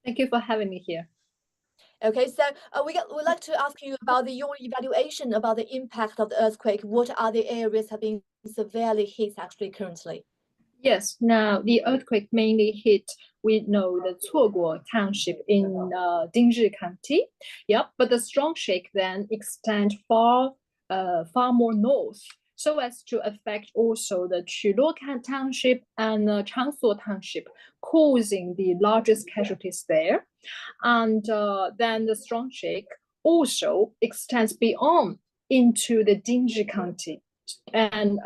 Thank you for having me here. Okay, so we'd like to ask you about your evaluation about the impact of the earthquake. What are the areas have been severely hit actually currently? Yes, now the earthquake mainly hit, we know, the Cuoguo township in Dingri County. Yep, but the strong shake then extend far more north, so as to affect also the Qulo township and Changshuo township, causing the largest casualties there. And then the strong shake also extends beyond into the Dingri County and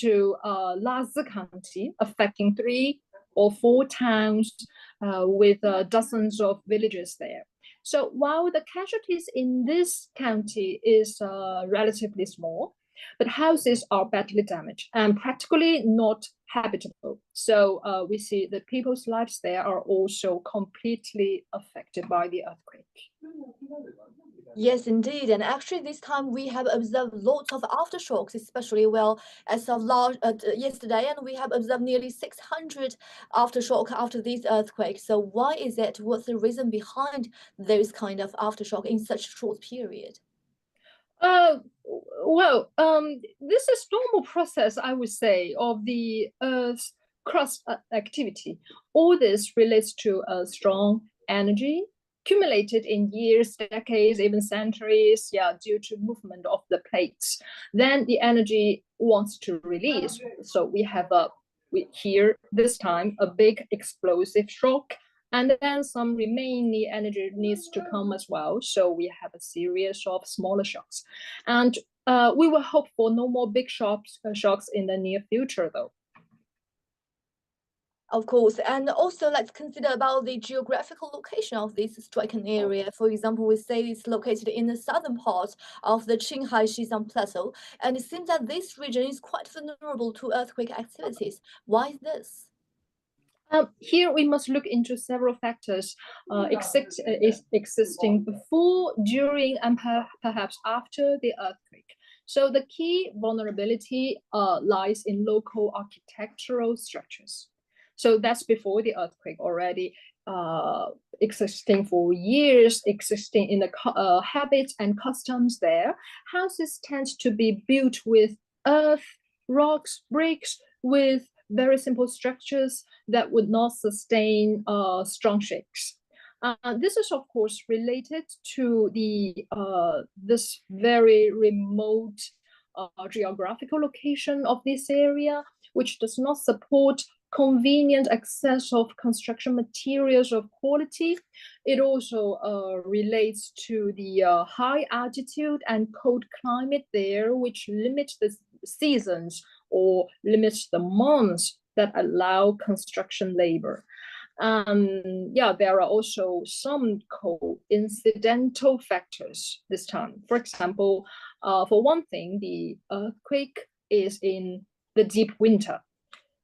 to Lazi County, affecting 3 or 4 towns with dozens of villages there. So while the casualties in this county is relatively small, but houses are badly damaged and practically not habitable. So we see that people's lives there are also completely affected by the earthquake. Yes, indeed. And actually, this time we have observed lots of aftershocks, especially as of yesterday, and we have observed nearly 600 aftershock after this earthquake. So why is it? What's the reason behind those kind of aftershock in such a short period? This is normal process, I would say, of the Earth's crust activity. All this relates to a strong energy accumulated in years, decades, even centuries, due to movement of the plates. Then the energy wants to release. So we have here this time a big explosive shock, and then some remaining energy needs to come as well. So we have a series of smaller shocks, and we will hope for no more big shocks in the near future, though. Of course, and also let's consider about the geographical location of this stricken area. For example, we say it's located in the southern part of the Qinghai-Xizang Plateau, and it seems that this region is quite vulnerable to earthquake activities. Why is this? Here we must look into several factors existing before, during, and perhaps after the earthquake. So the key vulnerability lies in local architectural structures. So that's before the earthquake, already existing for years, existing in the habits and customs there. Houses tend to be built with earth, rocks, bricks, with very simple structures that would not sustain strong shakes. This is, of course, related to this very remote geographical location of this area, which does not support convenient access of construction materials of quality. It also relates to the high altitude and cold climate there, which limits the seasons or limits the months that allow construction labor. There are also some coincidental factors this time. For example, for one thing, the earthquake is in the deep winter.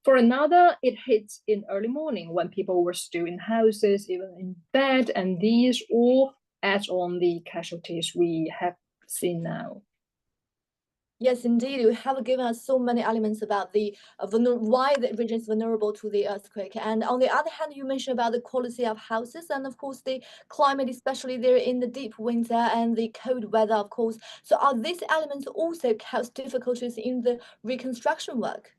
For another, it hits in early morning when people were still in houses, even in bed, and these all add on the casualties we have seen now. Yes, indeed. You have given us so many elements about the why the region is vulnerable to the earthquake. And on the other hand, you mentioned about the quality of houses and, of course, the climate, especially there in the deep winter and the cold weather, of course. So are these elements also cause difficulties in the reconstruction work?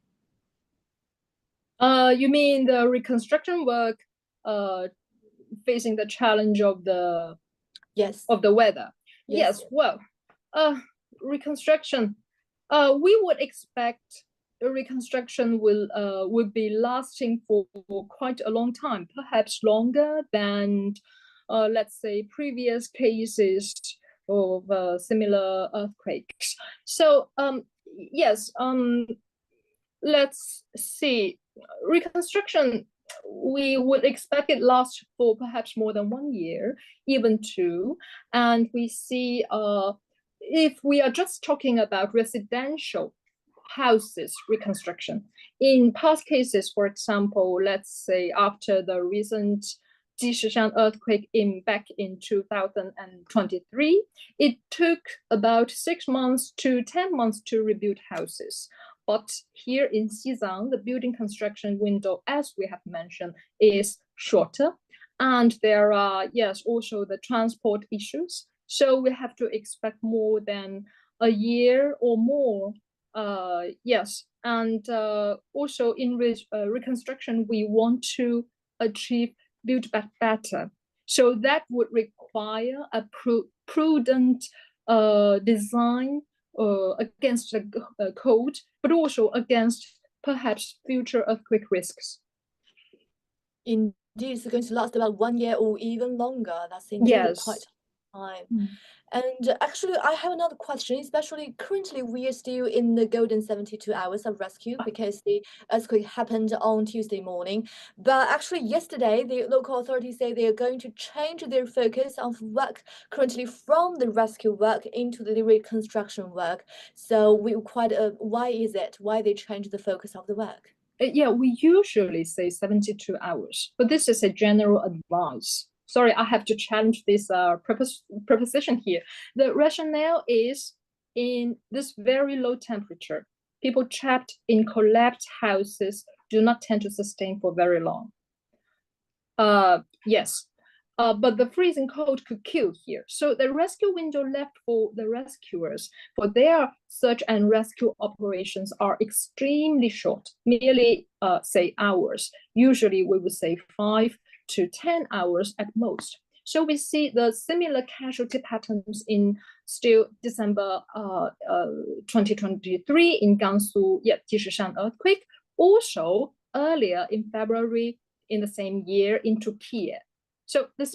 You mean the reconstruction work facing the challenge of the weather? Yes. Well, reconstruction. We would expect the reconstruction would be lasting for quite a long time, perhaps longer than, let's say, previous cases of similar earthquakes. So yes, let's see. Reconstruction, we would expect it last for perhaps more than 1 year, even 2, and we see if we are just talking about residential houses reconstruction, in past cases, for example, let's say after the recent Xizang earthquake back in 2023, it took about 6 months to 10 months to rebuild houses. But here in Xizang, the building construction window, as we have mentioned, is shorter. And there are, yes, also the transport issues. So we have to expect more than a year or more. Yes, and also in reconstruction, we want to achieve build back better. So that would require a prudent design against the code, but also against perhaps future earthquake risks. Indeed, it's going to last about 1 year or even longer. That's indeed quite time. And actually, I have another question, especially currently we are still in the golden 72 hours of rescue because the earthquake happened on Tuesday morning. But actually yesterday, the local authorities say they are going to change their focus of work currently from the rescue work into the reconstruction work. So why is it? Why they change the focus of the work? Yeah, we usually say 72 hours, but this is a general advice. Sorry, I have to challenge this preposition here. The rationale is in this very low temperature, people trapped in collapsed houses do not tend to sustain for very long. Yes, but the freezing cold could kill here. So the rescue window left for the rescuers for their search and rescue operations are extremely short, merely say hours. Usually we would say 5 to 10 hours at most. So we see the similar casualty patterns in still December 2023 in Gansu, Xizang earthquake. Also earlier in February in the same year in Turkey. So the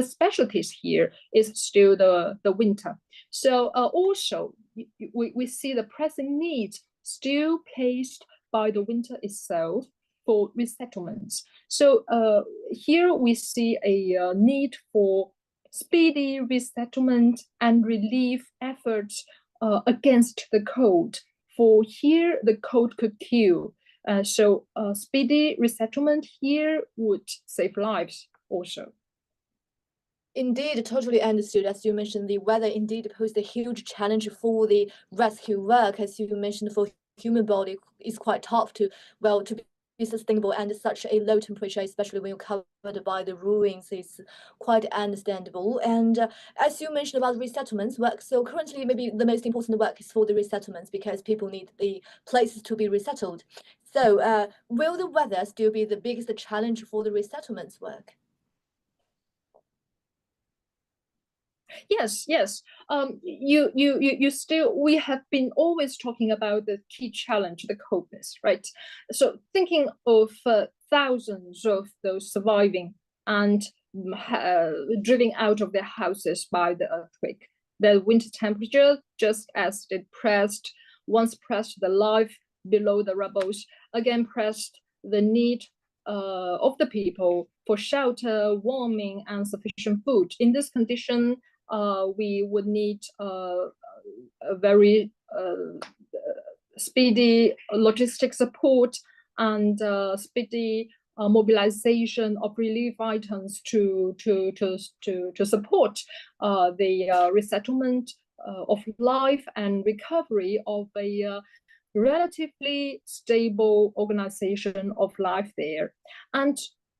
specialties here is still the winter. So also we see the pressing need still placed by the winter itself for resettlements. So here we see a need for speedy resettlement and relief efforts against the cold. For here, the cold could kill. So speedy resettlement here would save lives also. Indeed, totally understood. As you mentioned, the weather indeed posed a huge challenge for the rescue work. As you mentioned, for human body, is quite tough to be sustainable, and such a low temperature, especially when you're covered by the ruins, is quite understandable. And as you mentioned about resettlements work, so currently maybe the most important work is for the resettlements because people need the places to be resettled. So will the weather still be the biggest challenge for the resettlements work? Yes. We have been always talking about the key challenge, the coldness, right? So thinking of thousands of those surviving and driven out of their houses by the earthquake. The winter temperature, just as it once pressed the life below the rubbles, again pressed the need of the people for shelter, warming, and sufficient food. In this condition, we would need a very speedy logistic support and speedy mobilization of relief items to support the resettlement of life and recovery of a relatively stable organization of life there. And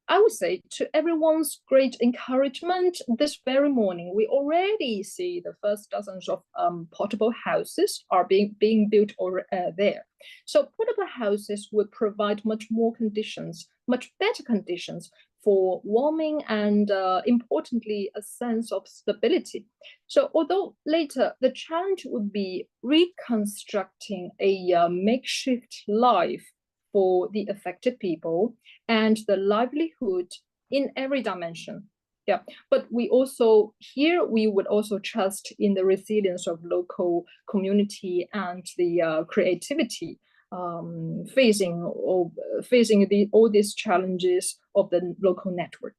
I would say to everyone's great encouragement, this very morning, we already see the first dozens of portable houses are being built there. So portable houses would provide much better conditions for warming and importantly, a sense of stability. So although later the challenge would be reconstructing a makeshift life for the affected people and the livelihood in every dimension. But we would also trust in the resilience of local community and the creativity facing all these challenges of the local network.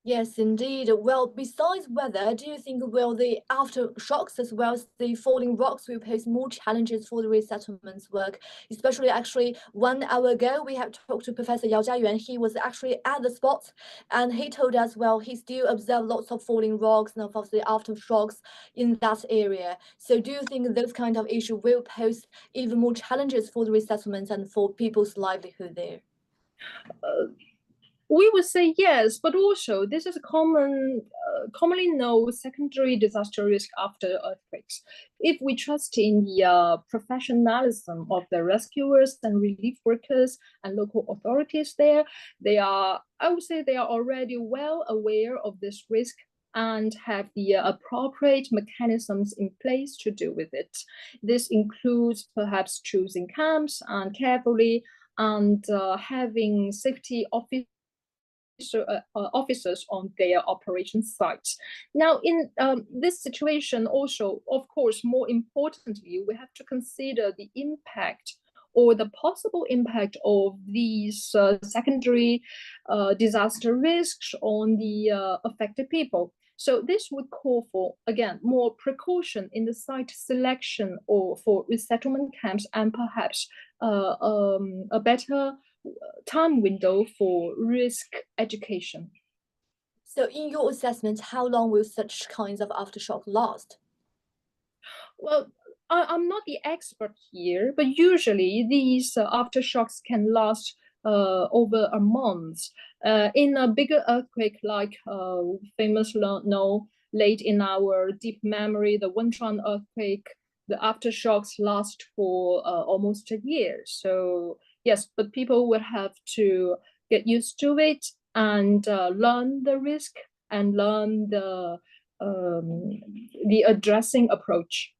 Yes, indeed. Well, besides weather, do you think will the aftershocks as well as the falling rocks will pose more challenges for the resettlements work? Especially, actually, 1 hour ago, we have talked to Professor Yao Jiayuan. He was actually at the spot, and he told us, well, he still observed lots of falling rocks and of course the aftershocks in that area. So, do you think those kind of issue will pose even more challenges for the resettlements and for people's livelihood there? We would say yes, but also this is a commonly known secondary disaster risk after earthquakes. If we trust in the professionalism of the rescuers and relief workers and local authorities there, I would say they are already well aware of this risk and have the appropriate mechanisms in place to deal with it. This includes perhaps choosing camps and carefully and having safety officers on their operation sites. Now, in this situation also, of course, more importantly, we have to consider the impact or the possible impact of these secondary disaster risks on the affected people. So this would call for, again, more precaution in the site selection or for resettlement camps and perhaps a better time window for risk education. So, in your assessment, how long will such kinds of aftershock last? Well, I'm not the expert here, but usually these aftershocks can last over a month. In a bigger earthquake like famously known late in our deep memory, the Wenchuan earthquake, the aftershocks last for almost a year. So yes, but people will have to get used to it and learn the risk and learn the addressing approach.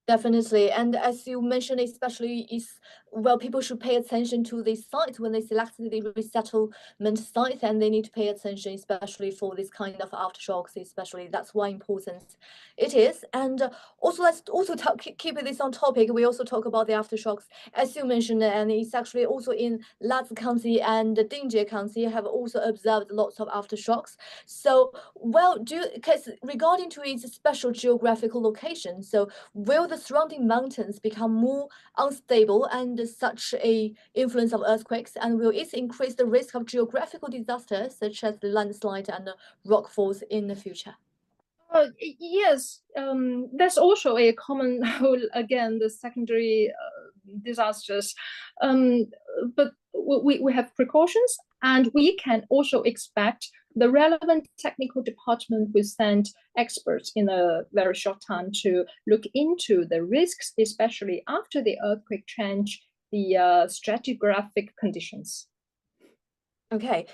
Definitely. And as you mentioned, especially is well, people should pay attention to the site when they select the resettlement site, and they need to pay attention, especially for this kind of aftershocks, especially that's why important it is. And also, let's also keep this on topic. We also talk about the aftershocks, as you mentioned, and it's actually also in Laz County and Dingri County have also observed lots of aftershocks. So, well, because regarding to its special geographical location, so will the surrounding mountains become more unstable and such a influence of earthquakes, and will it increase the risk of geographical disasters such as the landslide and rockfalls in the future? Yes, that's also a common, again, the secondary disasters. But we have precautions, and we can also expect the relevant technical department will send experts in a very short time to look into the risks, especially after the earthquake change the stratigraphic conditions. Okay,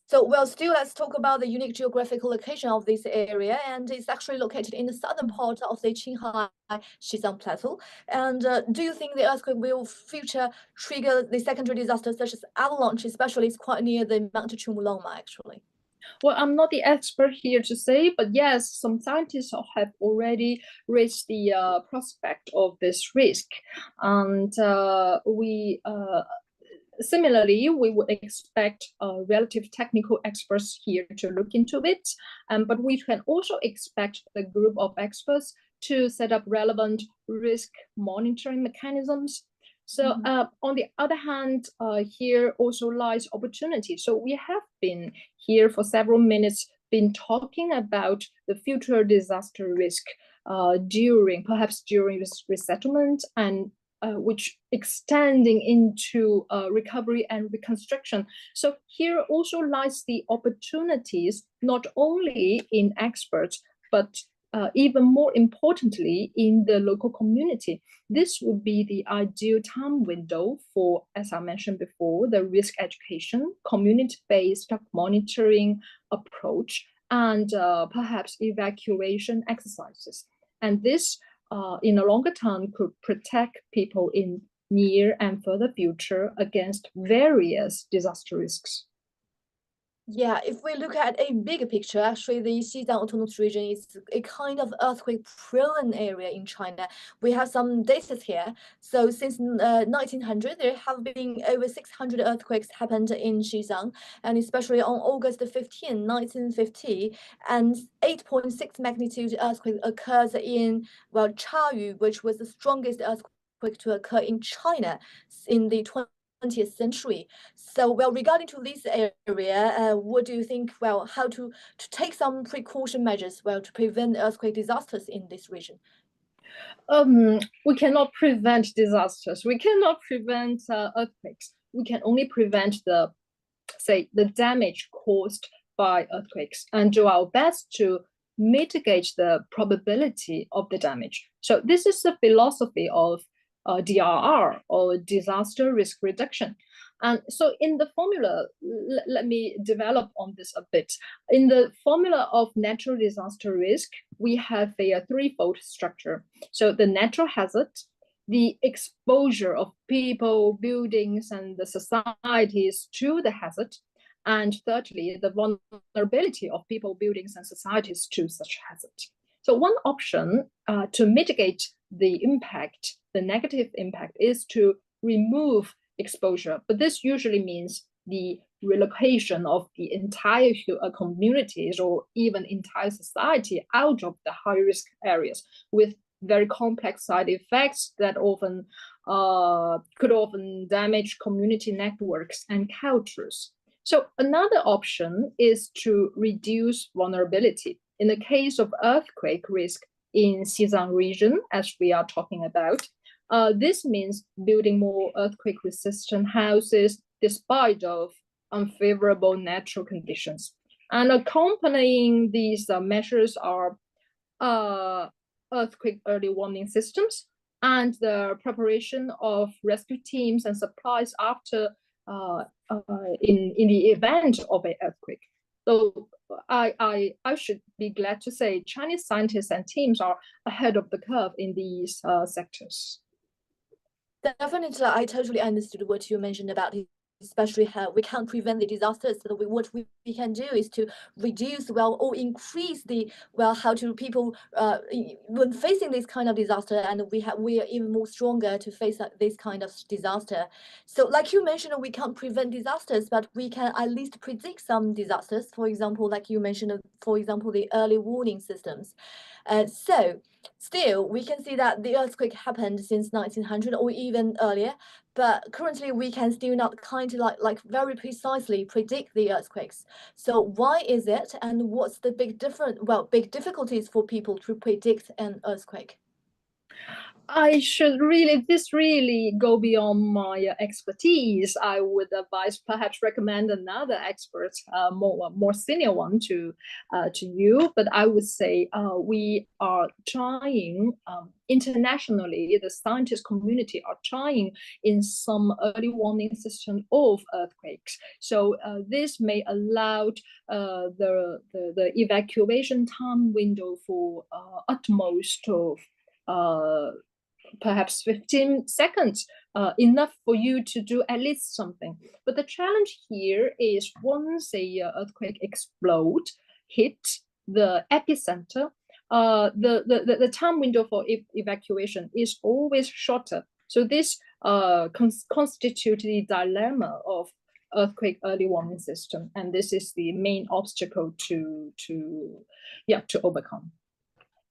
so well, still let's talk about the unique geographical location of this area, and it's actually located in the southern part of the Qinghai Xizang Plateau. And do you think the earthquake will future trigger the secondary disasters such as avalanche, especially it's quite near the Mount Chumulongma actually? Well, I'm not the expert here to say, but yes, some scientists have already raised the prospect of this risk. And similarly, we would expect relative technical experts here to look into it. But we can also expect the group of experts to set up relevant risk monitoring mechanisms. So on the other hand, here also lies opportunity. So we have been here for several minutes, been talking about the future disaster risk perhaps during resettlement and which extending into recovery and reconstruction. So here also lies the opportunities, not only in experts, but even more importantly, in the local community. This would be the ideal time window for, as I mentioned before, the risk education, community-based monitoring approach, and perhaps evacuation exercises. And this, in a longer term, could protect people in near and further future against various disaster risks. Yeah, if we look at a bigger picture, actually, the Xizang Autonomous Region is a kind of earthquake-prone area in China. We have some data here. So since 1900, there have been over 600 earthquakes happened in Xizang, and especially on August 15, 1950, and 8.6 magnitude earthquake occurs in, well, Chayu, which was the strongest earthquake to occur in China in the 20th century. So, well, regarding to this area, what do you think? Well, how to take some precaution measures, well, to prevent earthquake disasters in this region? We cannot prevent disasters. We cannot prevent earthquakes. We can only prevent the damage caused by earthquakes and do our best to mitigate the probability of the damage. So this is the philosophy of DRR, or disaster risk reduction. And so in the formula, let me develop on this a bit. In the formula of natural disaster risk, we have a threefold structure. So the natural hazard, the exposure of people, buildings, and the societies to the hazard, and thirdly, the vulnerability of people, buildings, and societies to such hazard. So one option to mitigate the impact, the negative impact, is to remove exposure. But this usually means the relocation of the entire communities or even entire society out of the high-risk areas, with very complex side effects that often could often damage community networks and cultures. So another option is to reduce vulnerability. In the case of earthquake risk in Xizang region, as we are talking about, this means building more earthquake-resistant houses despite of unfavorable natural conditions. And accompanying these measures are earthquake early warning systems and the preparation of rescue teams and supplies after in the event of an earthquake. So I should be glad to say Chinese scientists and teams are ahead of the curve in these sectors. Definitely, I totally understood what you mentioned about it, especially how we can't prevent the disasters. So what we can do is to reduce, well, or increase the, well, how to people when facing this kind of disaster, and we are even more stronger to face this kind of disaster. So like you mentioned, we can't prevent disasters, but we can at least predict some disasters. For example, like you mentioned, for example, the early warning systems. So still, we can see that the earthquake happened since 1900 or even earlier, but currently we can still not kind of like very precisely predict the earthquakes. So why is it, and what's the big difficulties for people to predict an earthquake? This really go beyond my expertise. I would advise, perhaps recommend another expert, more senior one to you. But I would say we are trying internationally. The scientist community are trying in some early warning system of earthquakes. So this may allow the evacuation time window for utmost of perhaps 15 seconds, enough for you to do at least something. But the challenge here is once a earthquake explode, hit the epicenter, the time window for evacuation is always shorter. So this constitutes the dilemma of earthquake early warning system, and this is the main obstacle to overcome.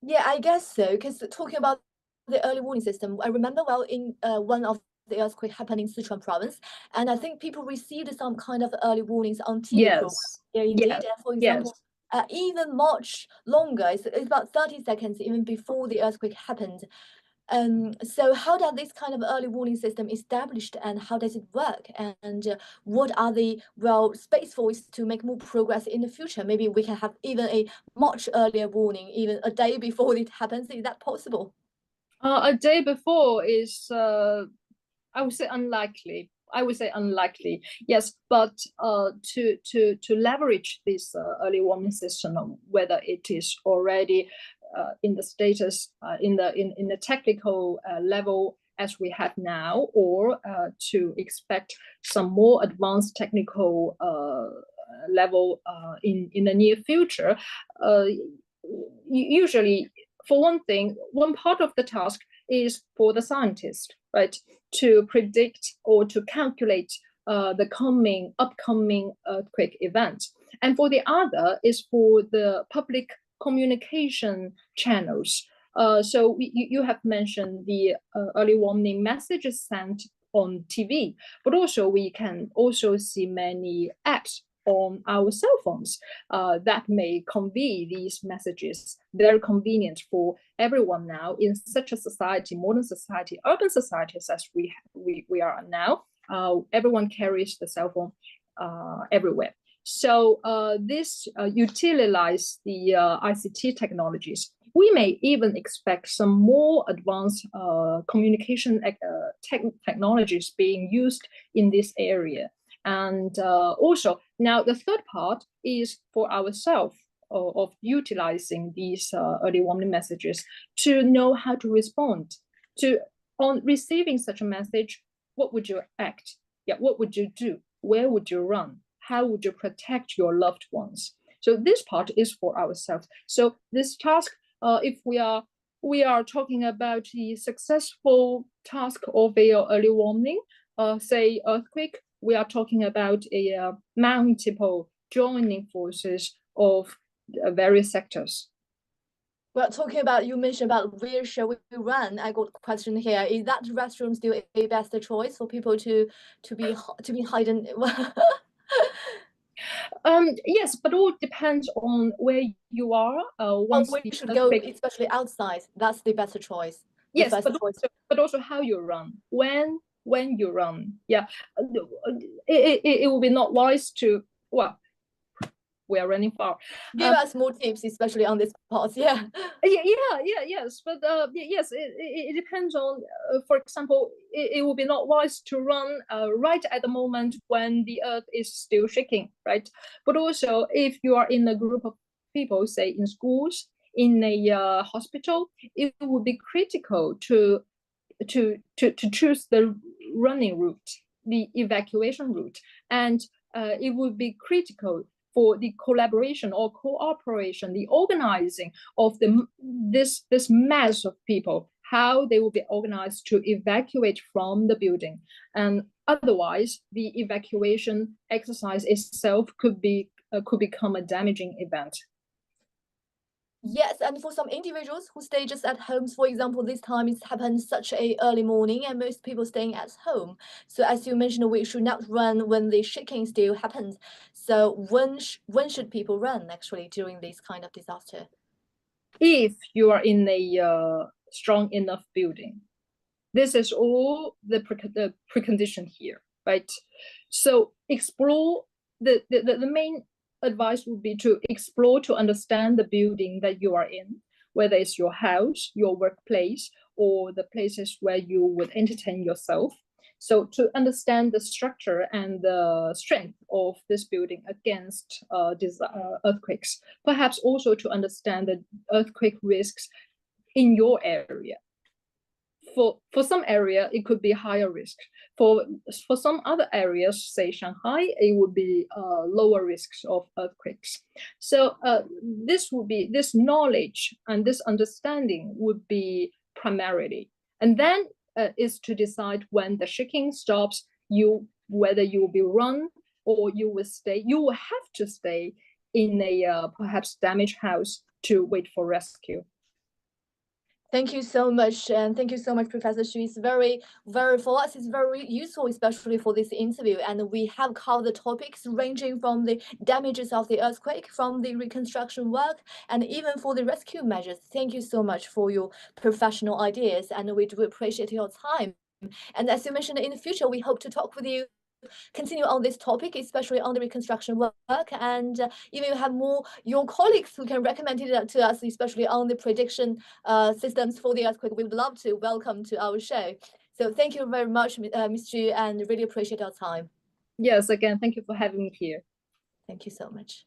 Yeah, I guess so. Because talking about the early warning system, I remember well in one of the earthquake happened in Sichuan province, and I think people received some kind of early warnings on TV program. Yeah, indeed. Yes. And for example, even much longer, it's about 30 seconds even before the earthquake happened. So how does this kind of early warning system established, and how does it work? And what are the space for us to make more progress in the future? Maybe we can have even a much earlier warning, even a day before it happens. Is that possible? A day before is, I would say, unlikely. Yes, but to leverage this early warning system, whether it is already in the status in the technical level as we have now, or to expect some more advanced technical level in the near future, usually, for one thing, one part of the task is for the scientist, right, to predict or to calculate the upcoming earthquake event. And for the other is for the public communication channels. So you have mentioned the early warning messages sent on TV, but also we can also see many apps on our cell phones that may convey these messages. Very convenient for everyone now in such a society, modern society, urban societies as we are now. Everyone carries the cell phone everywhere. So this utilize the ICT technologies. We may even expect some more advanced communication technologies being used in this area. And also, now the third part is for ourselves of utilizing these early warning messages to know how to respond. On receiving such a message, what would you act? Yeah, what would you do? Where would you run? How would you protect your loved ones? So this part is for ourselves. So this task, if we are talking about the successful task of a early warning, say earthquake, we are talking about a multiple joining forces of various sectors. Well, talking about, you mentioned about where shall we run? I got a question here. Is that restroom still a best choice for people to be hidden? Yes, but all depends on where you are. Once we should go, especially outside. That's the best choice. Yes, but also how you run. When you run, yeah, it will be not wise to. Well, we are running far. Give us more tips, especially on this part. Yeah. Yes, but yes, it depends on. For example, it will be not wise to run right at the moment when the earth is still shaking, right? But also, if you are in a group of people, say in schools, in a hospital, it would be critical to choose the running route, the evacuation route, and it would be critical for the collaboration or cooperation, the organizing of this mass of people, how they will be organized to evacuate from the building. And otherwise, the evacuation exercise itself could become a damaging event. Yes, and for some individuals who stay just at homes, for example, this time it's happened such a early morning and most people staying at home. So as you mentioned, we should not run when the shaking still happens. So when should people run actually during this kind of disaster? If you are in a strong enough building. This is all the precondition here, right? So explore the main advice would be to explore, to understand the building that you are in, whether it's your house, your workplace, or the places where you would entertain yourself. So to understand the structure and the strength of this building against earthquakes, perhaps also to understand the earthquake risks in your area. For some area, it could be higher risk. For some other areas, say Shanghai, it would be lower risks of earthquakes. So this knowledge and this understanding would be primarily. And then is to decide when the shaking stops, whether you will be run or you will stay. You will have to stay in a perhaps damaged house to wait for rescue. Thank you so much, and thank you so much, Professor Xu. It's very for us. It's very useful, especially for this interview. And we have covered the topics ranging from the damages of the earthquake, from the reconstruction work, and even for the rescue measures. Thank you so much for your professional ideas, and we do appreciate your time. And as you mentioned, in the future, we hope to talk with you, continue on this topic, especially on the reconstruction work, and even you have more your colleagues who can recommend it to us, especially on the prediction systems for the earthquake. We would love to welcome to our show. So thank you very much, Ms. Zhu, and really appreciate our time. Yes, again, thank you for having me here. Thank you so much.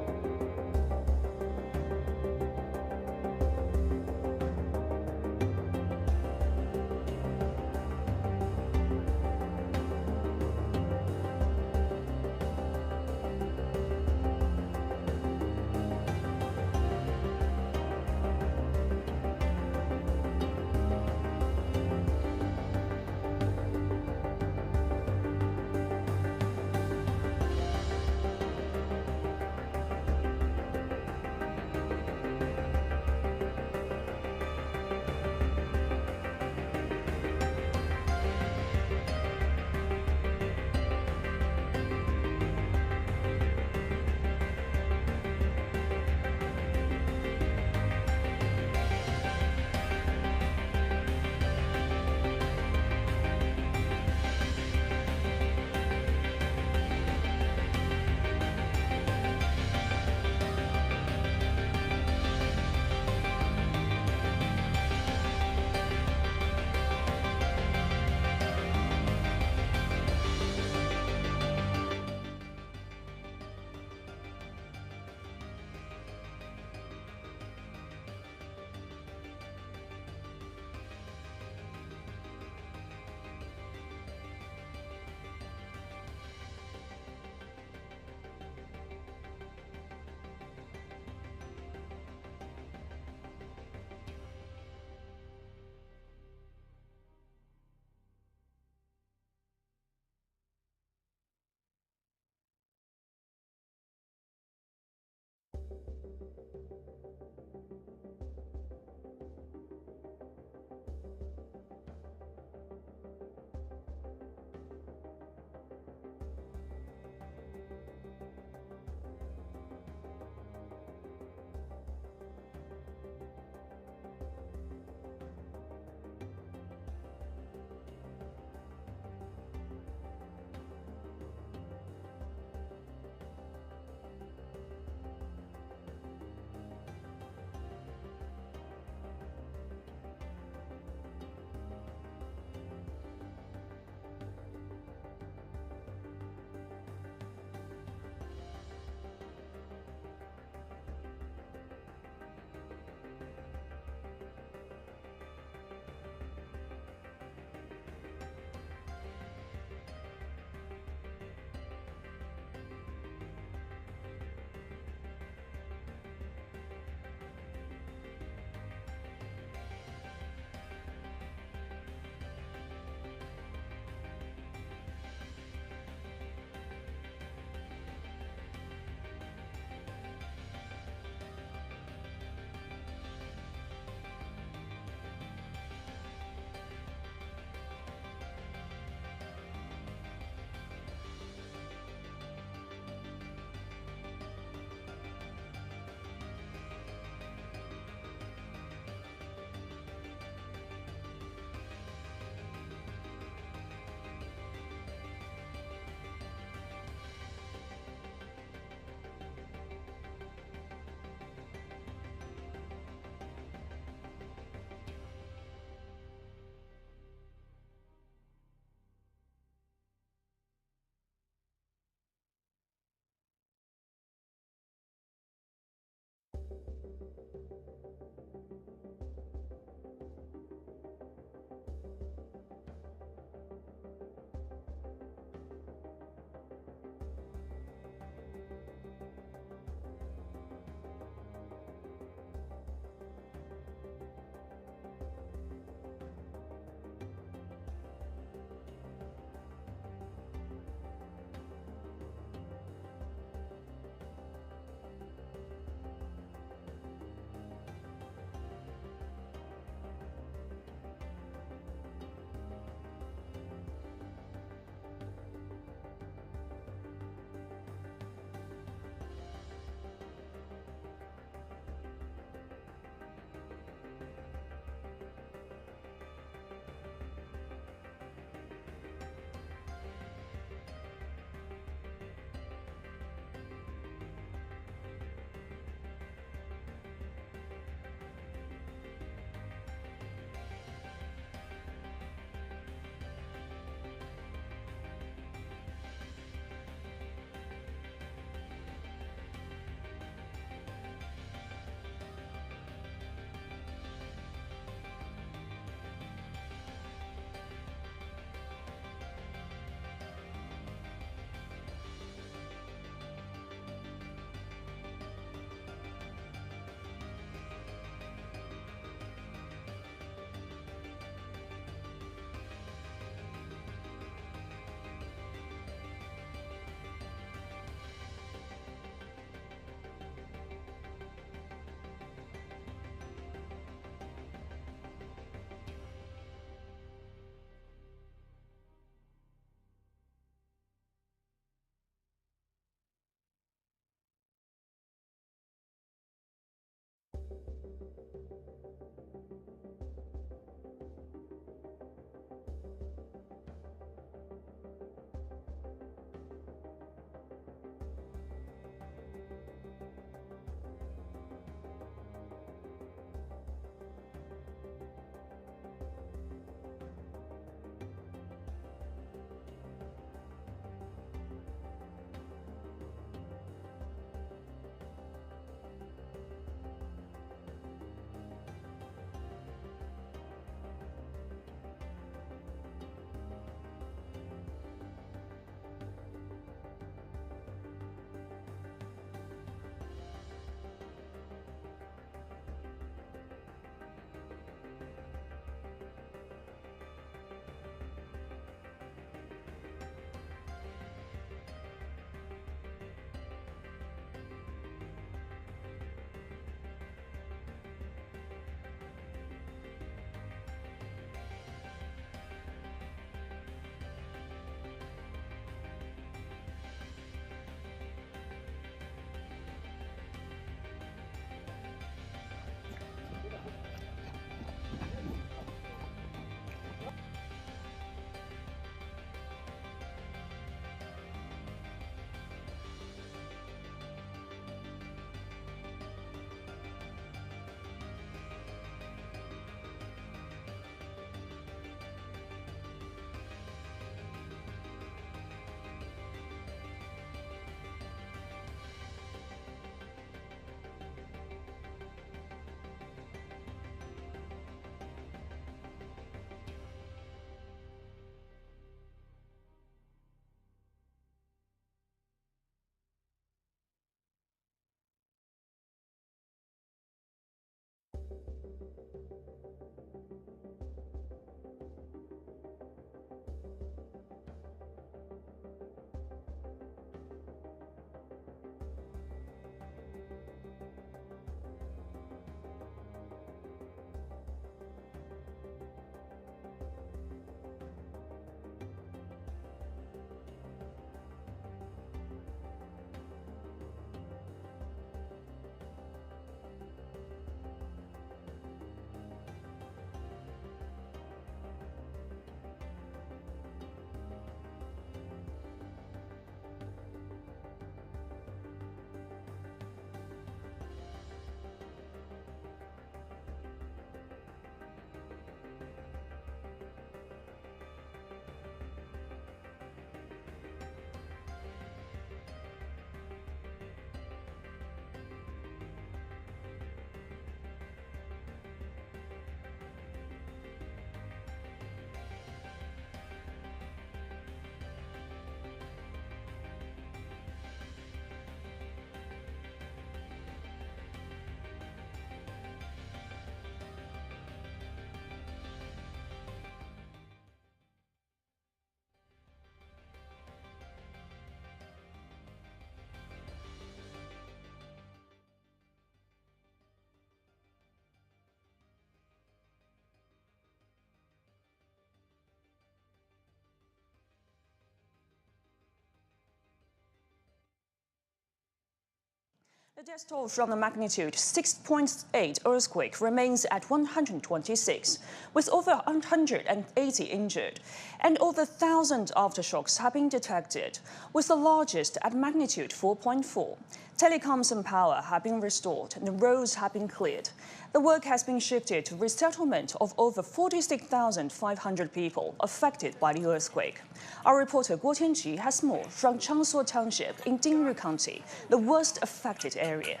The death toll from the magnitude 6.8 earthquake remains at 126, with over 180 injured, and over 1,000 aftershocks have been detected, with the largest at magnitude 4.4. Telecoms and power have been restored, and the roads have been cleared. The work has been shifted to resettlement of over 46,500 people affected by the earthquake. Our reporter Guo Tianqi has more from Changshuo Township in Dingri County, the worst affected area.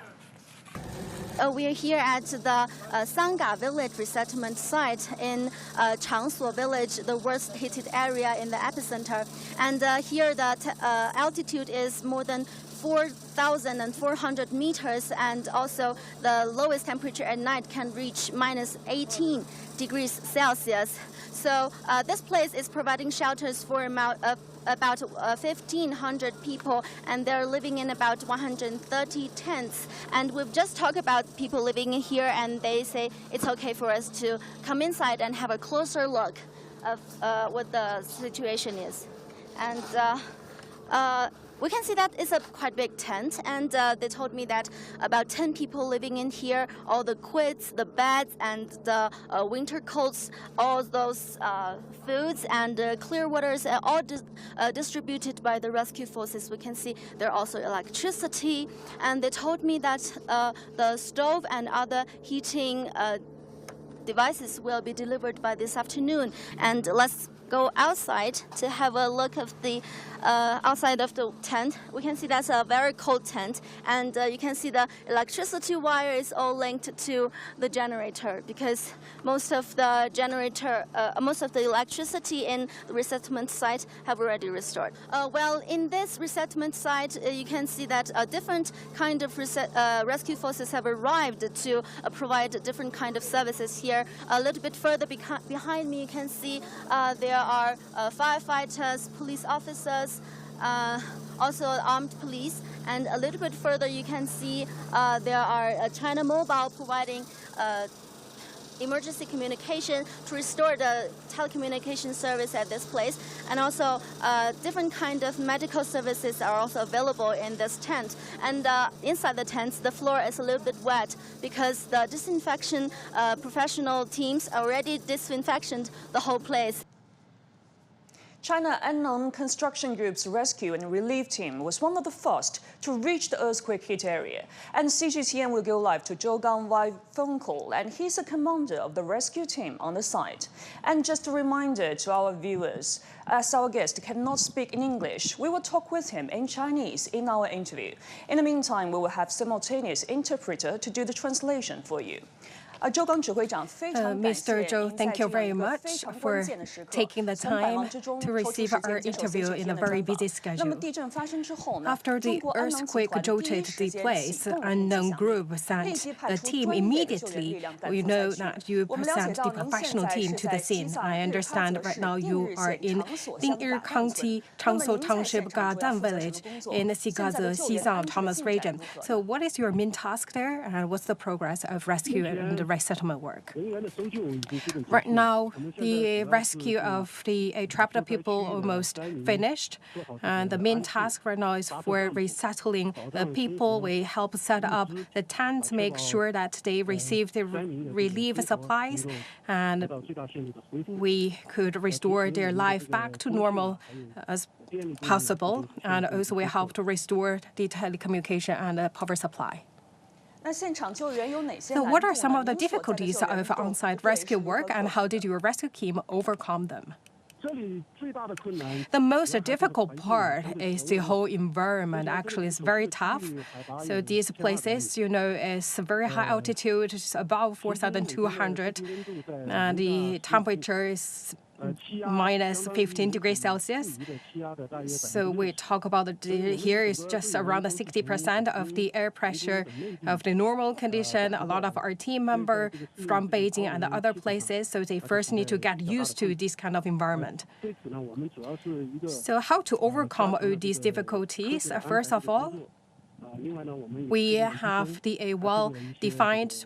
We are here at the Sangha village resettlement site in Changshuo village, the worst hit area in the epicenter. And here the altitude is more than 4,400 meters, and also the lowest temperature at night can reach minus 18 degrees Celsius. So this place is providing shelters for about 1,500 people, and they're living in about 130 tents. And we've just talked about people living in here, and they say it's okay for us to come inside and have a closer look of what the situation is. And we can see that it's a quite big tent, and they told me that about 10 people living in here, all the quits, the beds, and the winter coats, all those foods and clear waters are all distributed by the rescue forces. We can see there are also electricity, and they told me that the stove and other heating devices will be delivered by this afternoon. And let's go outside to have a look of the outside of the tent. We can see that's a very cold tent, and you can see the electricity wire is all linked to the generator, because most of the electricity in the resettlement site have already restored. Well, in this resettlement site, you can see that different kind of rescue forces have arrived to provide different kind of services here. A little bit further behind me, you can see there are firefighters, police officers, also armed police, and a little bit further you can see there are China Mobile providing emergency communication to restore the telecommunication service at this place, and also different kind of medical services are also available in this tent. And inside the tents, the floor is a little bit wet because the disinfection professional teams already disinfected the whole place. China Unknown Construction Group's rescue and relief team was one of the first to reach the earthquake-hit area. And CGTN will go live to Zhou Gang via phone call, and he's the commander of the rescue team on the site. And just a reminder to our viewers, as our guest cannot speak in English, we will talk with him in Chinese in our interview. In the meantime, we will have simultaneous interpreter to do the translation for you. Mr. Zhou, thank you very much for taking the time to receive our interview in a very busy schedule. After the earthquake jolted the place, an unknown group sent the team immediately. We know that you sent the professional team to the scene. I understand right now you are in Dingri County, Changshuo Township, Gadang village in the Xizang Autonomous Region. So what is your main task there, and what's the progress of rescue and the resettlement work? Right now, the rescue of the trapped people almost finished, and the main task right now is for resettling the people. We help set up the tents, make sure that they receive the relief supplies, and we could restore their life back to normal as possible. And also we help to restore the telecommunication and the power supply. So what are some of the difficulties of on-site rescue work, and how did your rescue team overcome them? The most difficult part is the whole environment. Actually, it's very tough. So these places, is very high altitude, it's above 4,200, and the temperature is minus 15 degrees Celsius. So we talk about here is just around 60% of the air pressure of the normal condition. A lot of our team members from Beijing and other places, so they first need to get used to this kind of environment. So how to overcome all these difficulties? First of all, we have the well-defined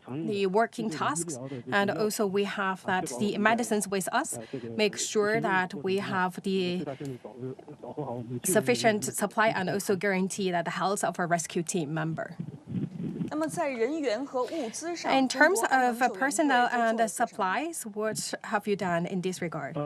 the working tasks, and also we have that the medicines with us, make sure that we have the sufficient supply and also guarantee that the health of our rescue team member. In terms of personnel and supplies, what have you done in this regard?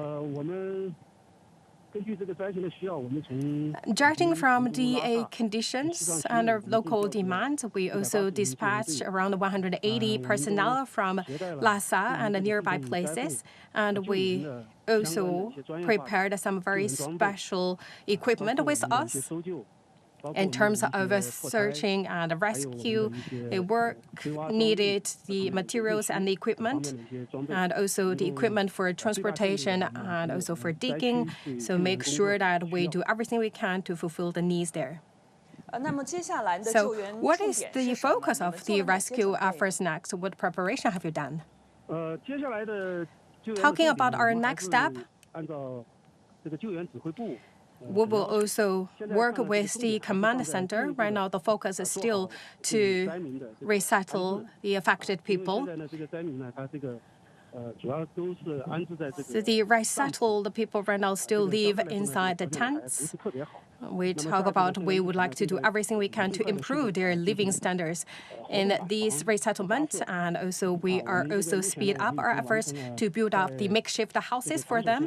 Judging from the conditions and our local demand, we also dispatched around 180 personnel from Lhasa and the nearby places, and we also prepared some very special equipment with us. In terms of searching and rescue, the work needed the materials and the equipment, and also the equipment for transportation and also for digging. So make sure that we do everything we can to fulfill the needs there. So what is the focus of the rescue efforts next? What preparation have you done? Talking about our next step, we will also work with the command center. Right now, the focus is still to resettle the affected people. So the resettled people right now still live inside the tents. We talk about we would like to do everything we can to improve their living standards in these resettlements, and also we are also speed up our efforts to build up the makeshift houses for them.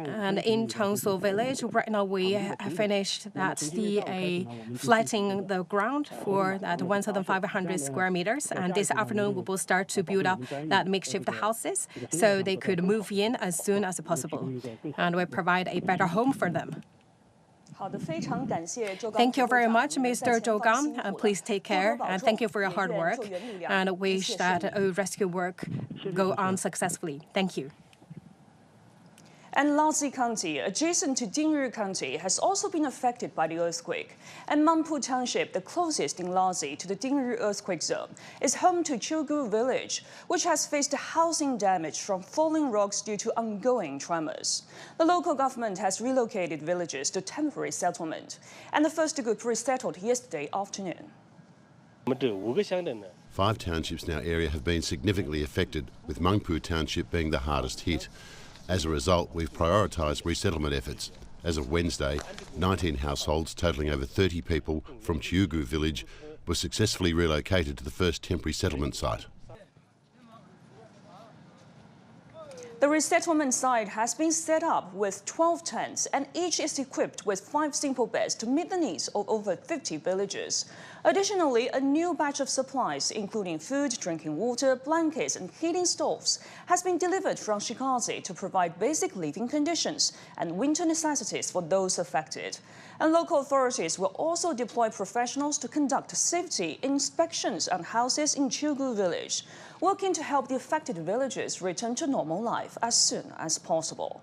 And in Changshu village, right now we have finished that the flattening the ground for that 1,500 square meters, and this afternoon we will start to build up that makeshift houses so they could move in as soon as possible, and we provide a better home for them. Thank you very much, Mr. Zhou Gang. Please take care, and thank you for your hard work, and I wish that rescue work go on successfully. Thank you. And Lazi County, adjacent to Dingri County, has also been affected by the earthquake. And Mangpu Township, the closest in Lazi to the Dingri earthquake zone, is home to Qiugu village, which has faced housing damage from falling rocks due to ongoing tremors. The local government has relocated villages to temporary settlement, and the first group resettled yesterday afternoon. 5 townships in our area have been significantly affected, with Mangpu Township being the hardest hit. As a result, we've prioritised resettlement efforts. As of Wednesday, 19 households totalling over 30 people from Qiugu village were successfully relocated to the first temporary settlement site. The resettlement site has been set up with 12 tents, and each is equipped with 5 simple beds to meet the needs of over 50 villagers. Additionally, a new batch of supplies, including food, drinking water, blankets, and heating stoves, has been delivered from Shikazi to provide basic living conditions and winter necessities for those affected. And local authorities will also deploy professionals to conduct safety inspections on houses in Qiugu village, working to help the affected villagers return to normal life as soon as possible.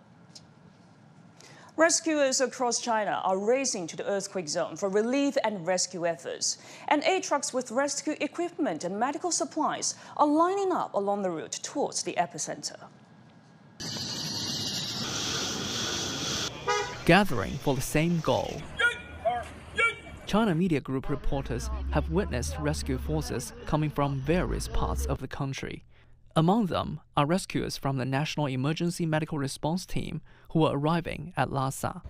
Rescuers across China are racing to the earthquake zone for relief and rescue efforts. And aid trucks with rescue equipment and medical supplies are lining up along the route towards the epicenter. Gathering for the same goal. China Media Group reporters have witnessed rescue forces coming from various parts of the country. Among them are rescuers from the National Emergency Medical Response Team who are arriving at Lhasa.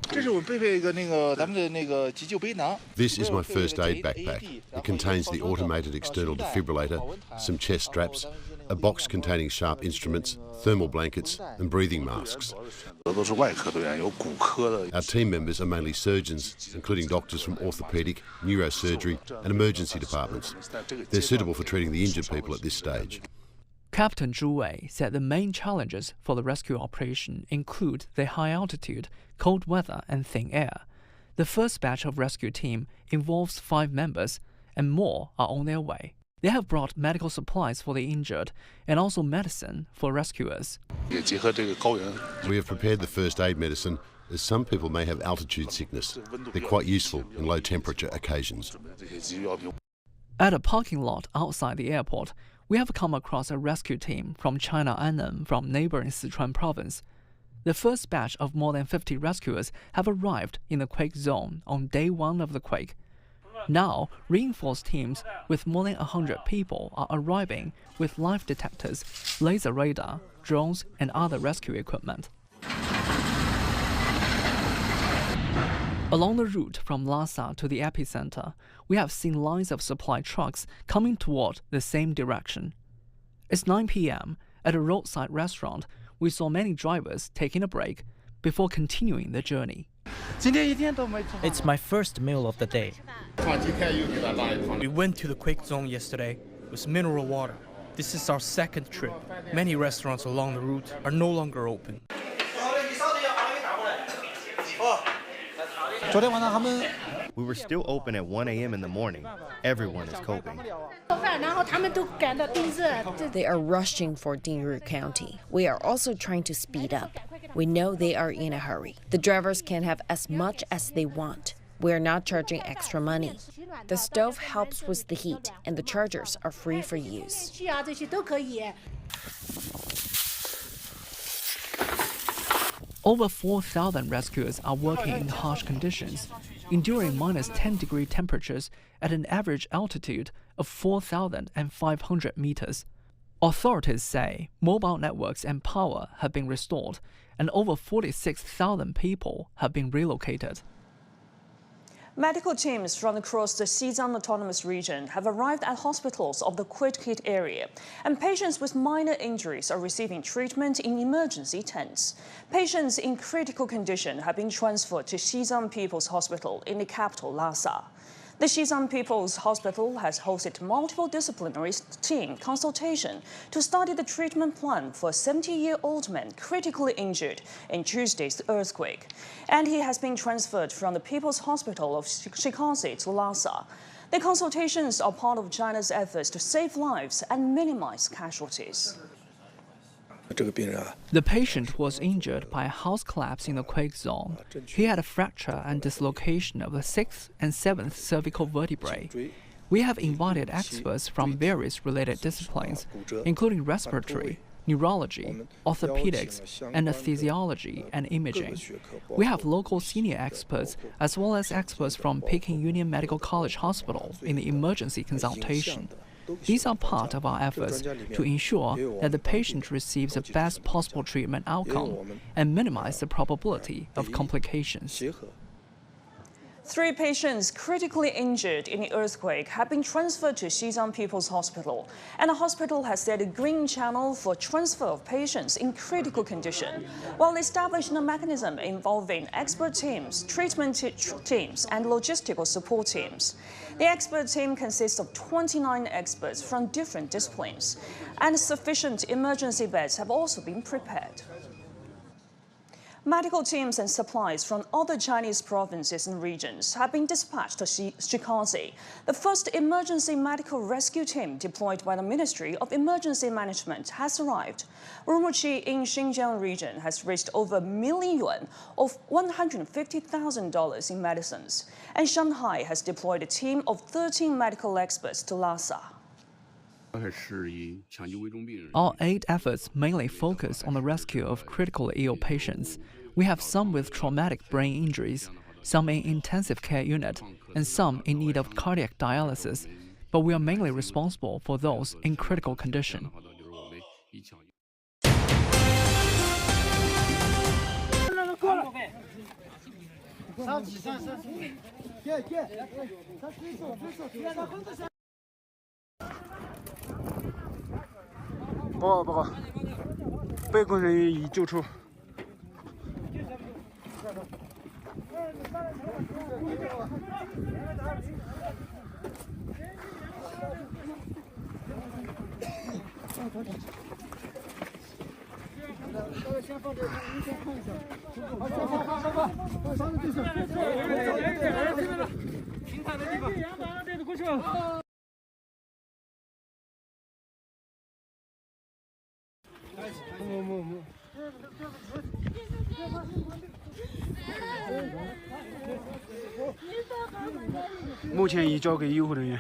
This is my first aid backpack. It contains the automated external defibrillator, some chest straps, a box containing sharp instruments, thermal blankets and breathing masks. Our team members are mainly surgeons, including doctors from orthopaedic, neurosurgery and emergency departments. They're suitable for treating the injured people at this stage. Captain Zhu Wei said the main challenges for the rescue operation include the high altitude, cold weather and thin air. The first batch of rescue team involves 5 members and more are on their way. They have brought medical supplies for the injured and also medicine for rescuers. We have prepared the first aid medicine as some people may have altitude sickness. They're quite useful in low temperature occasions. At a parking lot outside the airport, we have come across a rescue team from China Annan from neighboring Sichuan province. The first batch of more than 50 rescuers have arrived in the quake zone on day 1 of the quake. Now, reinforced teams with more than 100 people are arriving with live detectors, laser radar, drones, and other rescue equipment. Along the route from Lhasa to the epicenter, we have seen lines of supply trucks coming toward the same direction. It's 9 p.m. At a roadside restaurant, we saw many drivers taking a break before continuing the journey. It's my first meal of the day. We went to the quake zone yesterday with mineral water. This is our second trip. Many restaurants along the route are no longer open. We were still open at 1 a.m. in the morning. Everyone is coping. They are rushing for Dingri County. We are also trying to speed up. We know they are in a hurry. The drivers can have as much as they want. We are not charging extra money. The stove helps with the heat, and the chargers are free for use. Over 4,000 rescuers are working in harsh conditions, enduring -10-degree temperatures at an average altitude of 4,500 meters. Authorities say mobile networks and power have been restored, and over 46,000 people have been relocated. Medical teams from across the Xizang Autonomous Region have arrived at hospitals of the quake-hit area, and patients with minor injuries are receiving treatment in emergency tents. Patients in critical condition have been transferred to Xizang People's Hospital in the capital, Lhasa. The Xizang People's Hospital has hosted multiple disciplinary team consultation to study the treatment plan for a 70-year-old man critically injured in Tuesday's earthquake. And he has been transferred from the People's Hospital of Xizang to Lhasa. The consultations are part of China's efforts to save lives and minimize casualties. The patient was injured by a house collapse in the quake zone. He had a fracture and dislocation of the 6th and 7th cervical vertebrae. We have invited experts from various related disciplines, including respiratory, neurology, orthopedics, anesthesiology, and imaging. We have local senior experts as well as experts from Peking Union Medical College Hospital in the emergency consultation. These are part of our efforts to ensure that the patient receives the best possible treatment outcome and minimize the probability of complications. 3 patients critically injured in the earthquake have been transferred to Xizang People's Hospital, and the hospital has set a green channel for transfer of patients in critical condition, while establishing a mechanism involving expert teams, treatment teams, and logistical support teams. The expert team consists of 29 experts from different disciplines, and sufficient emergency beds have also been prepared. Medical teams and supplies from other Chinese provinces and regions have been dispatched to Xizang, the first emergency medical rescue team deployed by the Ministry of Emergency Management has arrived. Urumqi in Xinjiang region has raised over $1 million of $150,000 in medicines, and Shanghai has deployed a team of 13 medical experts to Lhasa. Our aid efforts mainly focus on the rescue of critically ill patients. We have some with traumatic brain injuries, some in intensive care unit, and some in need of cardiac dialysis, but we are mainly responsible for those in critical condition.报告，被困人员已救出。先放这，您先看一下。好，放上地上。平坦的地方。这个过去。目前已交给医护人员。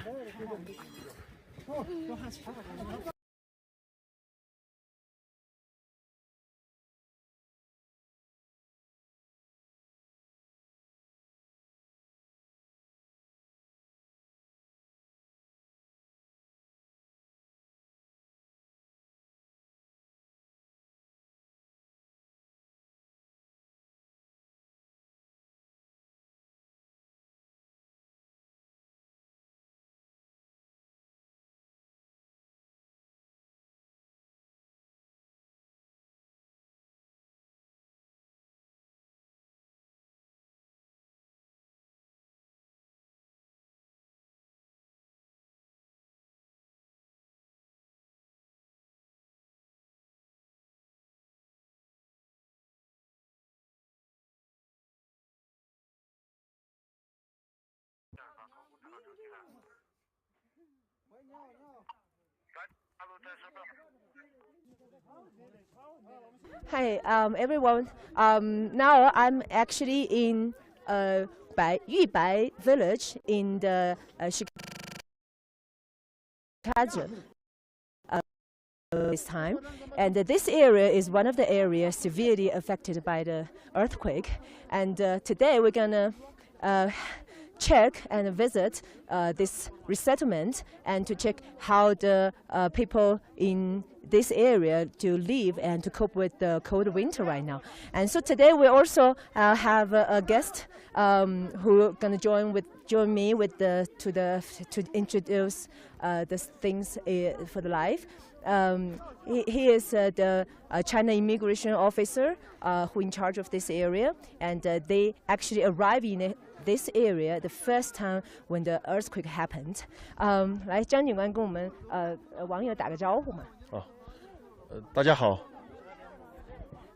Hi, everyone. Now I'm actually in Yubai village in the Shikaja this time, and this area is one of the areas severely affected by the earthquake. And today we're gonna check and visit this resettlement and to check how the people in this area to live and to cope with the cold winter right now. And so today we also have a guest who gonna join me with to introduce the things for the life. He is the China immigration officer who in charge of this area, and they actually arrived in this area the first time when the earthquake happened. 来，张警官跟我们网友打个招呼嘛。大家好。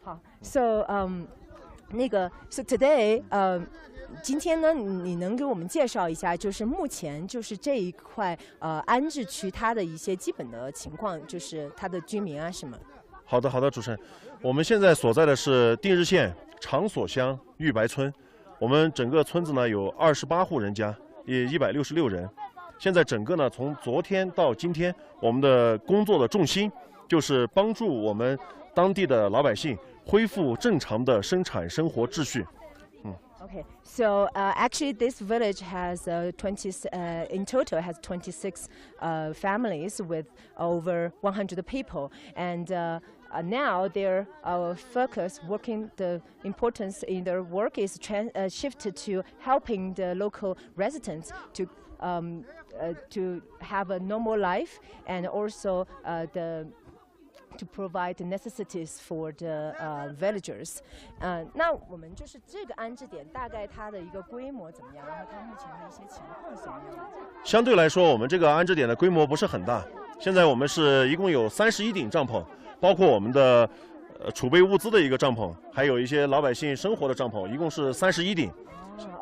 好 ，So so today 今天呢，你能给我们介绍一下，就是目前就是这一块安置区它的一些基本的情况，就是它的居民啊什么。好的，主持人，我们现在所在的是定日县长所乡玉白村，我们整个村子呢有28户人家，也166人。现在整个呢，从昨天到今天，我们的工作的重心就是帮助我们当地的老百姓恢复正常的生产生活秩序。Okay, so actually this village has in total has 26 families with over 100 people, and now their focus the importance in their work is shifted to helping the local residents to have a normal life, and also to provide the necessities for the villagers. 那我们就是这个安置点，大概它的一个规模怎么样？然后它目前的一些情况是什么样的？相对来说，我们这个安置点的规模不是很大。现在我们是一共有31顶帐篷，包括我们的储备物资的一个帐篷，还有一些老百姓生活的帐篷，一共是31顶。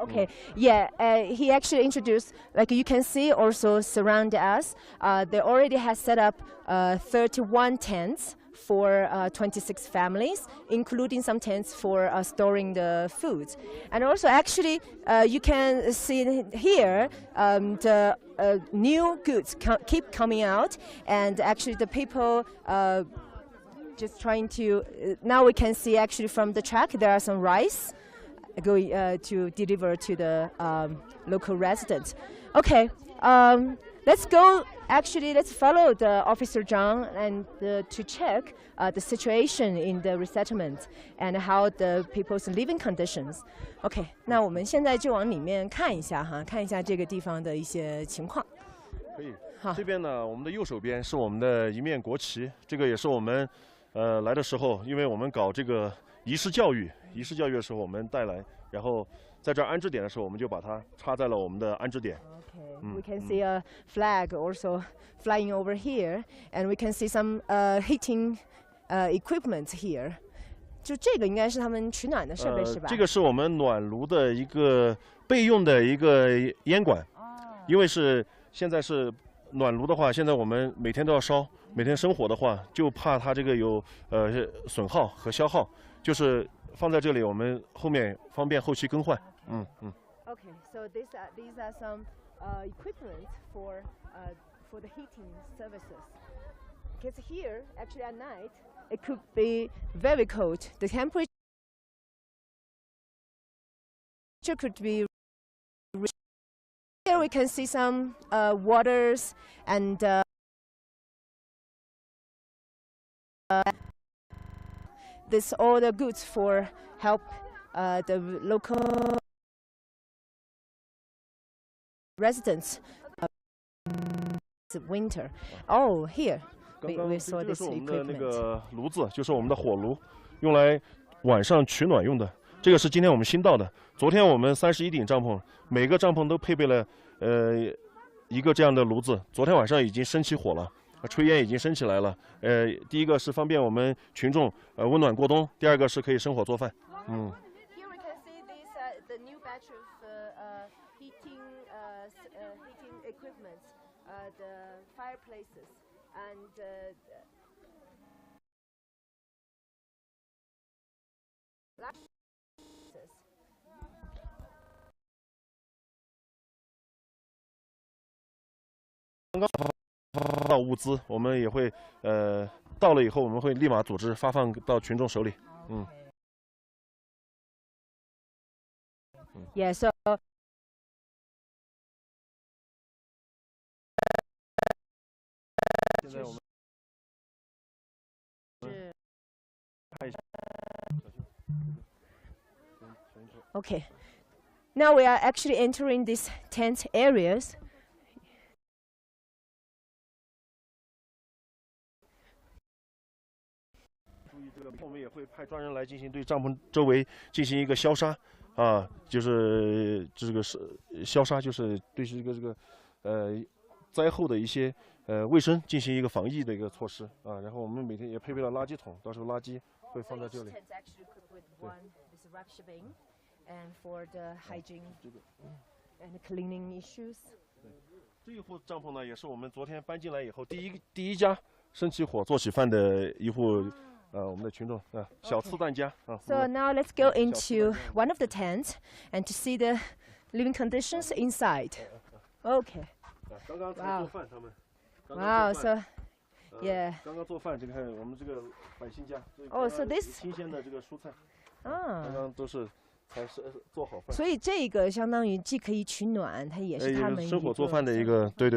Okay, yeah, he actually introduced, like you can see also surround us, they already has set up 31 tents for 26 families, including some tents for storing the food. And also actually you can see here the new goods keep coming out, and actually the people just trying to, now we can see actually from the truck there are some rice going to deliver to the local residents. Okay, let's go. Actually, let's follow the Officer Zhang and to check the situation in the resettlement and how the people's living conditions. Okay, 那我们现在就往里面看一下哈，看一下这个地方的一些情况。可以。好，这边呢，我们的右手边是我们的一面国旗，这个也是我们来的时候，因为我们搞这个仪式教育的时候我们带来，然后在这儿安置点的时候，我们就把它插在了我们的安置点。Okay, we can see a flag also flying over here, and we can see some heating equipment here. 就这个应该是他们取暖的设备是吧？这个是我们暖炉的一个备用的一个烟管，因为是现在是暖炉的话，现在我们每天都要烧，每天生火的话，就怕它这个有损耗和消耗，就是放在这里，我们后面方便后期更换。Okay, so these are some equipment for the heating services. Because here, actually at night, it could be very cold. The temperature could be. Here we can see some waters and this all the goods for help the local residents winter. Oh, here we saw this equipment. 这是我们的那个炉子，就是我们的火炉，用来晚上取暖用的。这个是今天我们新到的。昨天我们31顶帐篷，每个帐篷都配备了一个这样的炉子。昨天晚上已经升起火了，炊烟已经升起来了。第一个是方便我们群众温暖过冬，第二个是可以生火做饭。Here we can see the new batch of heating equipment the fireplaces and刚刚发到物资，我们也会到了以后，我们会立马组织发放到群众手里。Yeah, so okay. Now we are actually entering these tent areas. 我们也会派专人来进行对帐篷周围进行一个消杀，就是这个是消杀，就是对这个灾后的一些卫生进行一个防疫的一个措施啊。然后我们每天也配备了垃圾桶，到时候垃圾会放在这里。And for the hygiene and cleaning issues. 这一户帐篷呢，也是我们昨天搬进来以后第一家生起火做起饭的一户。我们的群众小刺蛋家啊。So now let's go into one of the tents and to see the living conditions inside. Okay. 刚刚才做饭，他们。Wow. So, yeah. 刚刚做饭，这个我们这个百姓家。Oh, so this. 新鲜的这个蔬菜。啊。刚刚都是才是做好饭。所以这个相当于既可以取暖，它也是他们生火做饭的一个，对。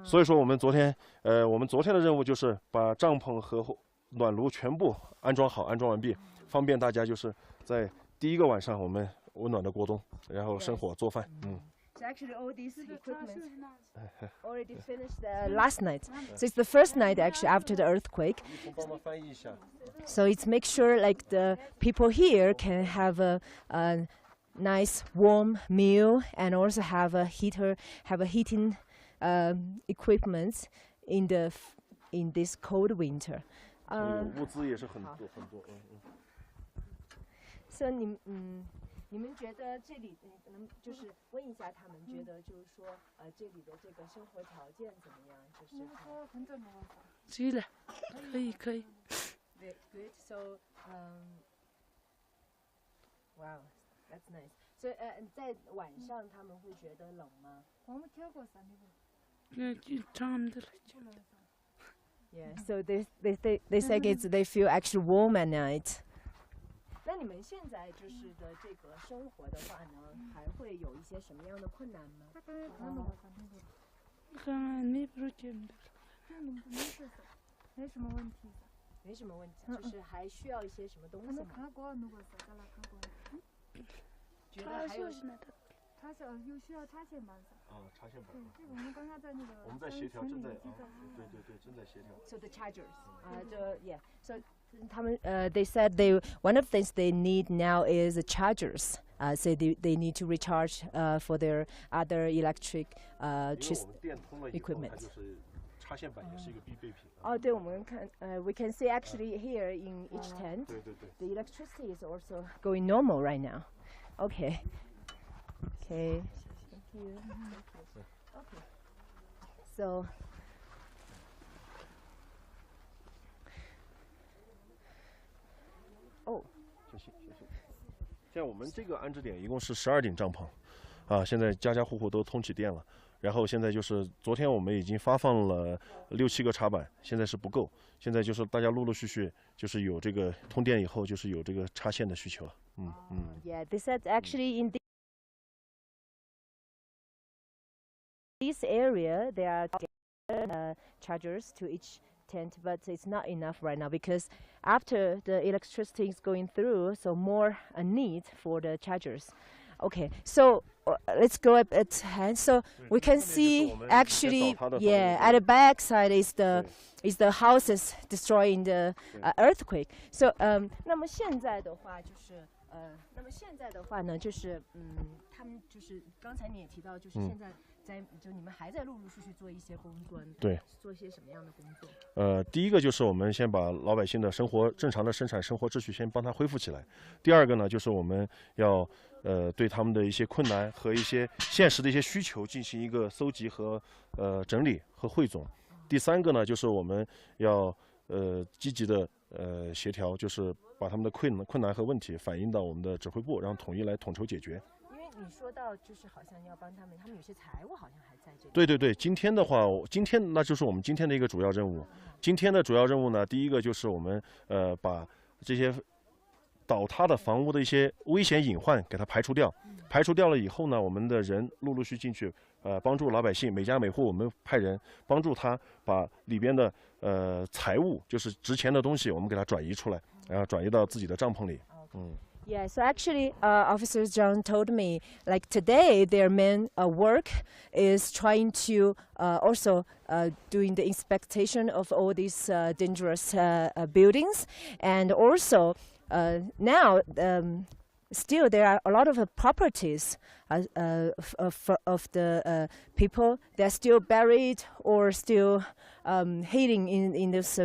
所以说我们昨天的任务就是把帐篷和暖炉全部安装好，安装完毕，方便大家就是在第一个晚上我们温暖的过冬，然后生火做饭。So actually all these equipment already finished last night. So it's the first night actually after the earthquake. So it's make sure like the people here can have a nice warm meal and also have a heating equipment in this cold winter. 物资也是很多。So 你们觉得这里能就是问一下他们觉得就是说这里的这个生活条件怎么样？就是可以了，可以。Good. So wow, that's nice. So 在晚上他们会觉得冷吗？我们跳过山的。长的了。Yeah, so they say they feel actually warm at night. 那你们现在就是的这个生活的话呢，还会有一些什么样的困难吗？没什么问题。没什么问题，就是还需要一些什么东西吗？觉得还有。它是有需要插线板上。插线板。对，这个我们刚刚在那个。我们在协调，正在对，正在协调。So the chargers, yeah. So 他们they said one of the things they need now is chargers. So they need to recharge for their other electric equipment. 插线板也是一个必备品。对，我们看we can see actually here in each tent. The electricity is also going normal right now. Okay. Okay, thank you. Okay. So, 像我们这个安置点一共是12顶帐篷，现在家家户户都通起电了。然后现在就是昨天我们已经发放了6、7个插板，现在是不够。现在就是大家陆陆续续就是有这个通电以后，就是有这个插线的需求了。Yeah, they said actually in this area there are chargers to each tent, but it's not enough right now because after the electricity is going through, so more a need for the chargers. Okay, so let's go up at hand. So we can see actually, yeah, at the back side is the houses destroyed in the earthquake. So 那么现在的话就是他们就是刚才你也提到，就是现在就你们还在陆陆续续做一些攻关，对，做些什么样的工作？第一个就是我们先把老百姓的正常的生产生活秩序先帮他恢复起来。第二个呢，就是我们要对他们的一些困难和一些现实的一些需求进行一个搜集和整理和汇总。第三个呢，就是我们要积极的协调，就是把他们的困难和问题反映到我们的指挥部，然后统一来统筹解决。你说到就是好像要帮他们有些财务好像还在这里。对，今天的话，那就是我们今天的一个主要任务。今天的主要任务呢，第一个就是我们把这些倒塌的房屋的一些危险隐患给它排除掉。排除掉了以后呢，我们的人陆续进去帮助老百姓，每家每户我们派人帮助他把里边的财物，就是值钱的东西，我们给它转移出来，然后转移到自己的帐篷里。Yeah, so actually, Officer Zhang told me, like today, their main work is trying to also doing the inspection of all these dangerous buildings, and also now still there are a lot of properties of the people that are still buried or still hiding in those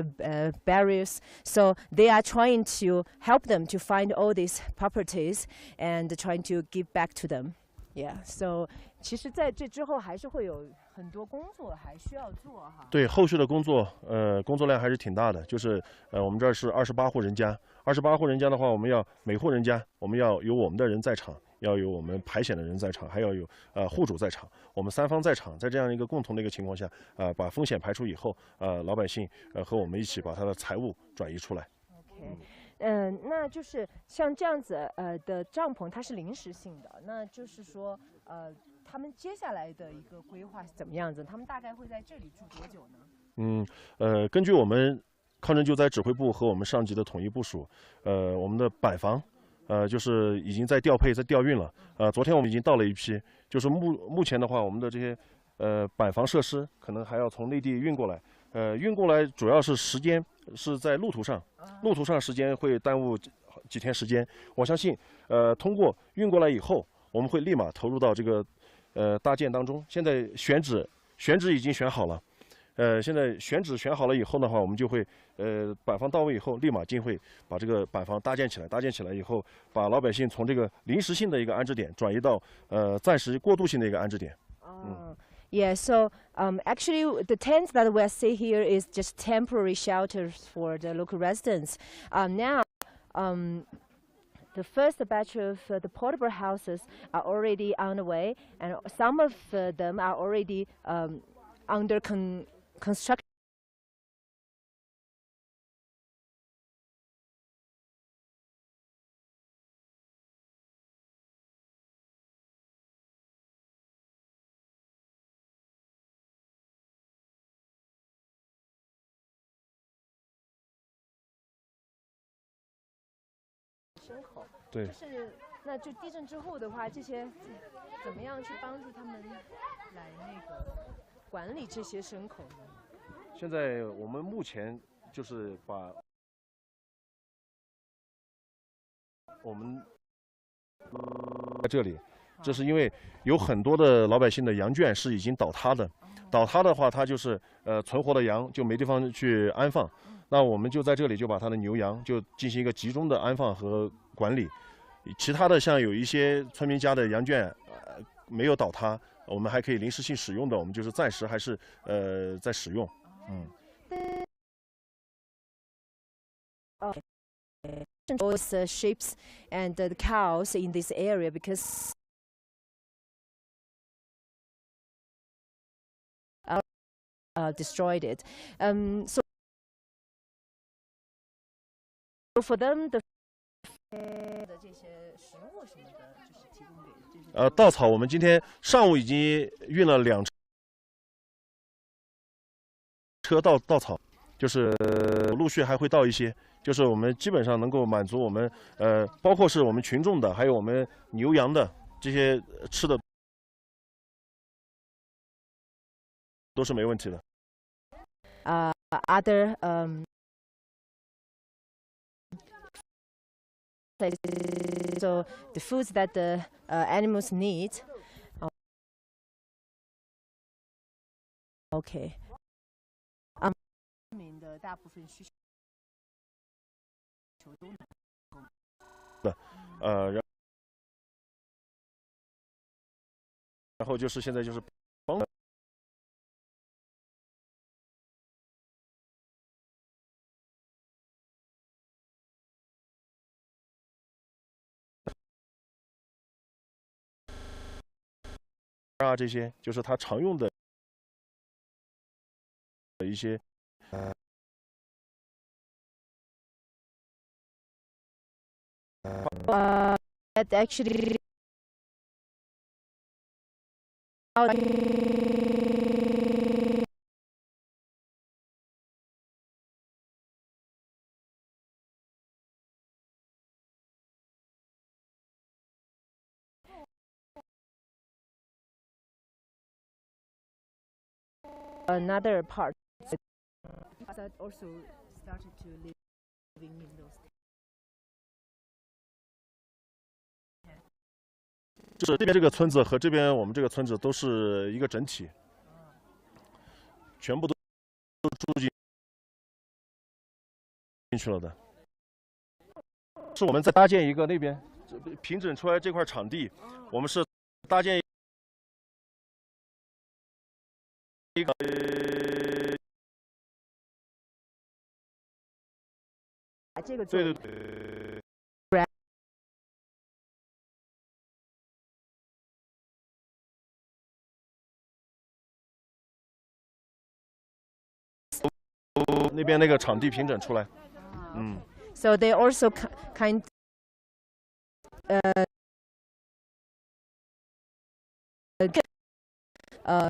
barriers. So they are trying to help them to find all these properties and trying to give back to them. Yeah, so 其实在这之后还是会有很多工作还需要做哈。对，后续的工作量还是挺大的。就是我们这儿是28户人家，28户人家的话，我们要每户人家我们要有我们的人在场，要有我们排险的人在场，还要有户主在场，我们三方在场，在这样一个共同的一个情况下，把风险排除以后，老百姓和我们一起把他的财物转移出来。那就是像这样子的帐篷，它是临时性的，那就是说他们接下来的一个规划是怎么样子？他们大概会在这里住多久呢？根据我们抗震救灾指挥部和我们上级的统一部署，我们的板房就是已经在调配、在调运了。昨天我们已经到了一批，就是目前的话，我们的这些板房设施可能还要从内地运过来。运过来主要是时间是在路途上，时间会耽误几天时间。我相信，通过运过来以后，我们会立马投入到这个搭建当中。现在选址已经选好了，现在选址选好了以后的话，我们就会板房到位以后，立马进会把这个板房搭建起来。搭建起来以后，把老百姓从这个临时性的一个安置点转移到暂时过渡性的一个安置点。Yeah, so actually the tents that we see here is just temporary shelters for the local residents. Now, the first batch of the portable houses are already on the way, and some of them are already under construction.对，就是那就地震之后的话，这些怎么样去帮助他们来那个管理这些牲口呢？现在我们目前就是把我们在这里，这是因为有很多的老百姓的羊圈是已经倒塌的，倒塌的话，它就是存活的羊就没地方去安放。那我们就在这里就把它的牛羊就进行一个集中的安放和管理，其他的像有一些村民家的羊圈没有倒塌，我们还可以临时性使用的，我们就是暂时还是在使用。Both sheep and the cows in this area because destroyed it. So for them, the 这些食物什么的，就是提供给这些。稻草，我们今天上午已经运了2车稻草，就是陆续还会到一些，就是我们基本上能够满足我们包括是我们群众的，还有我们牛羊的这些吃的都是没问题的。Other so the foods that the animals need OK。然后就是现在就是帮。这些就是他常用的一些actually another part that also started to living in those. 就是这边这个村子和这边我们这个村子都是一个整体，全部都住进去了的。是我们在搭建一个那边平整出来这块场地，我们是搭建一个这个对对对。那边那个场地平整出来，嗯。So they also kind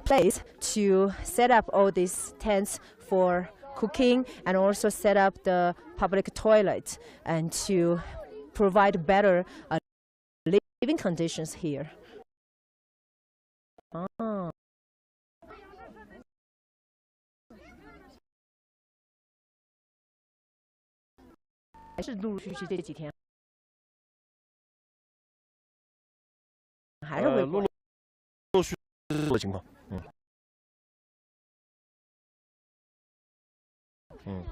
place to set up all these tents for cooking and also set up the public toilet and to provide better living conditions here. Oh. 还是陆陆续续这几天，还是会陆续的情况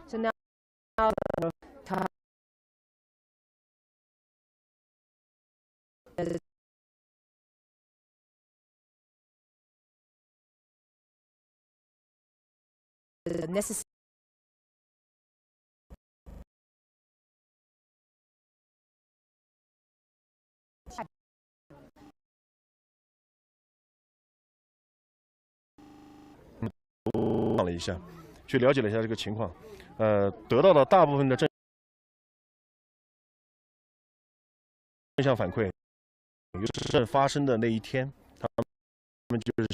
，So now, 他 necessary. 了一下，去了解了一下这个情况，得到了大部分的正向反馈。就是发生的那一天，他们就是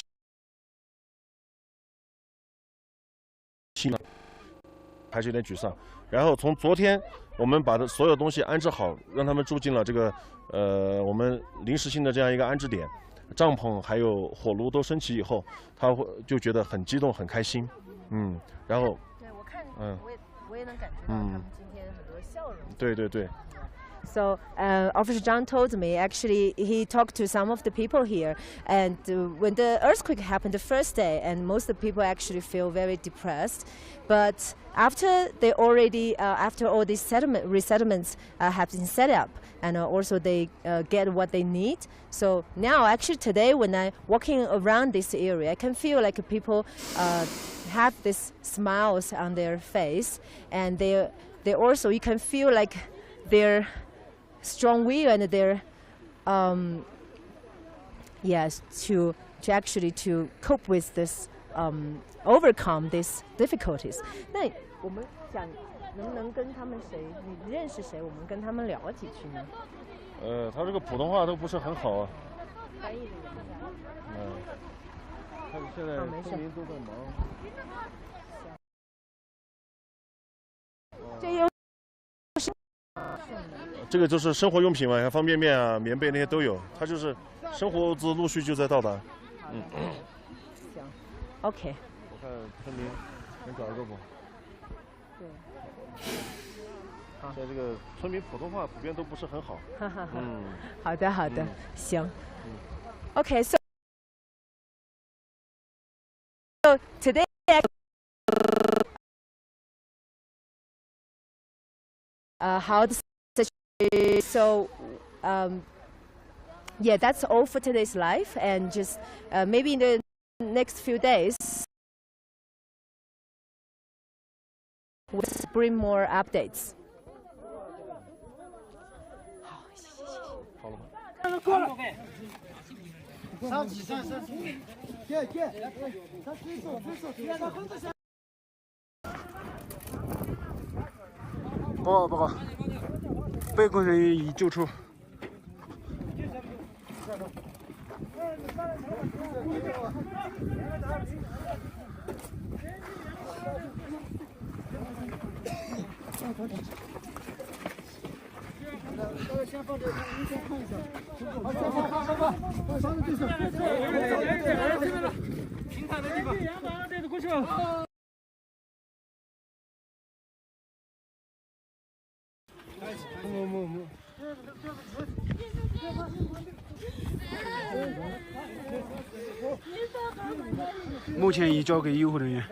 心还是有点沮丧。然后从昨天我们把所有东西安置好，让他们住进了这个我们临时性的这样一个安置点。 帐篷还有火炉都升起以后，他就觉得很激动、很开心，然后，对我看，我也能感觉到他们今天很多笑容。对对对。So Officer Zhang told me actually he talked to some of the people here, and when the earthquake happened the first day, and most of the people actually feel very depressed, but after they already after all these resettlements have been set up, and also they get what they need. So now actually today when I'm walking around this area, I can feel like people have these smiles on their face, and they also you can feel like their strong will and their yes to actually to cope with this overcome these difficulties. 那我们想能不能跟他们谁你认识谁，我们跟他们聊几句呢？他这个普通话都不是很好啊。翻译的也是。他现在村民都在忙。这有。 这个就是生活用品嘛，像方便面啊、棉被那些都有，它就是生活物资陆续就在到达。行 ，OK。我看村民能找一个不？对。现在这个村民普通话普遍都不是很好。好的，好的，行。OK, so today how the situation. So yeah, that's all for today's live, and just maybe in the next few days we'll bring more updates. 报告，被困人员已救出。先放这，您先看一下。好，放在地上。平坦的地方。带着过去吧。 目前已交给医护人员。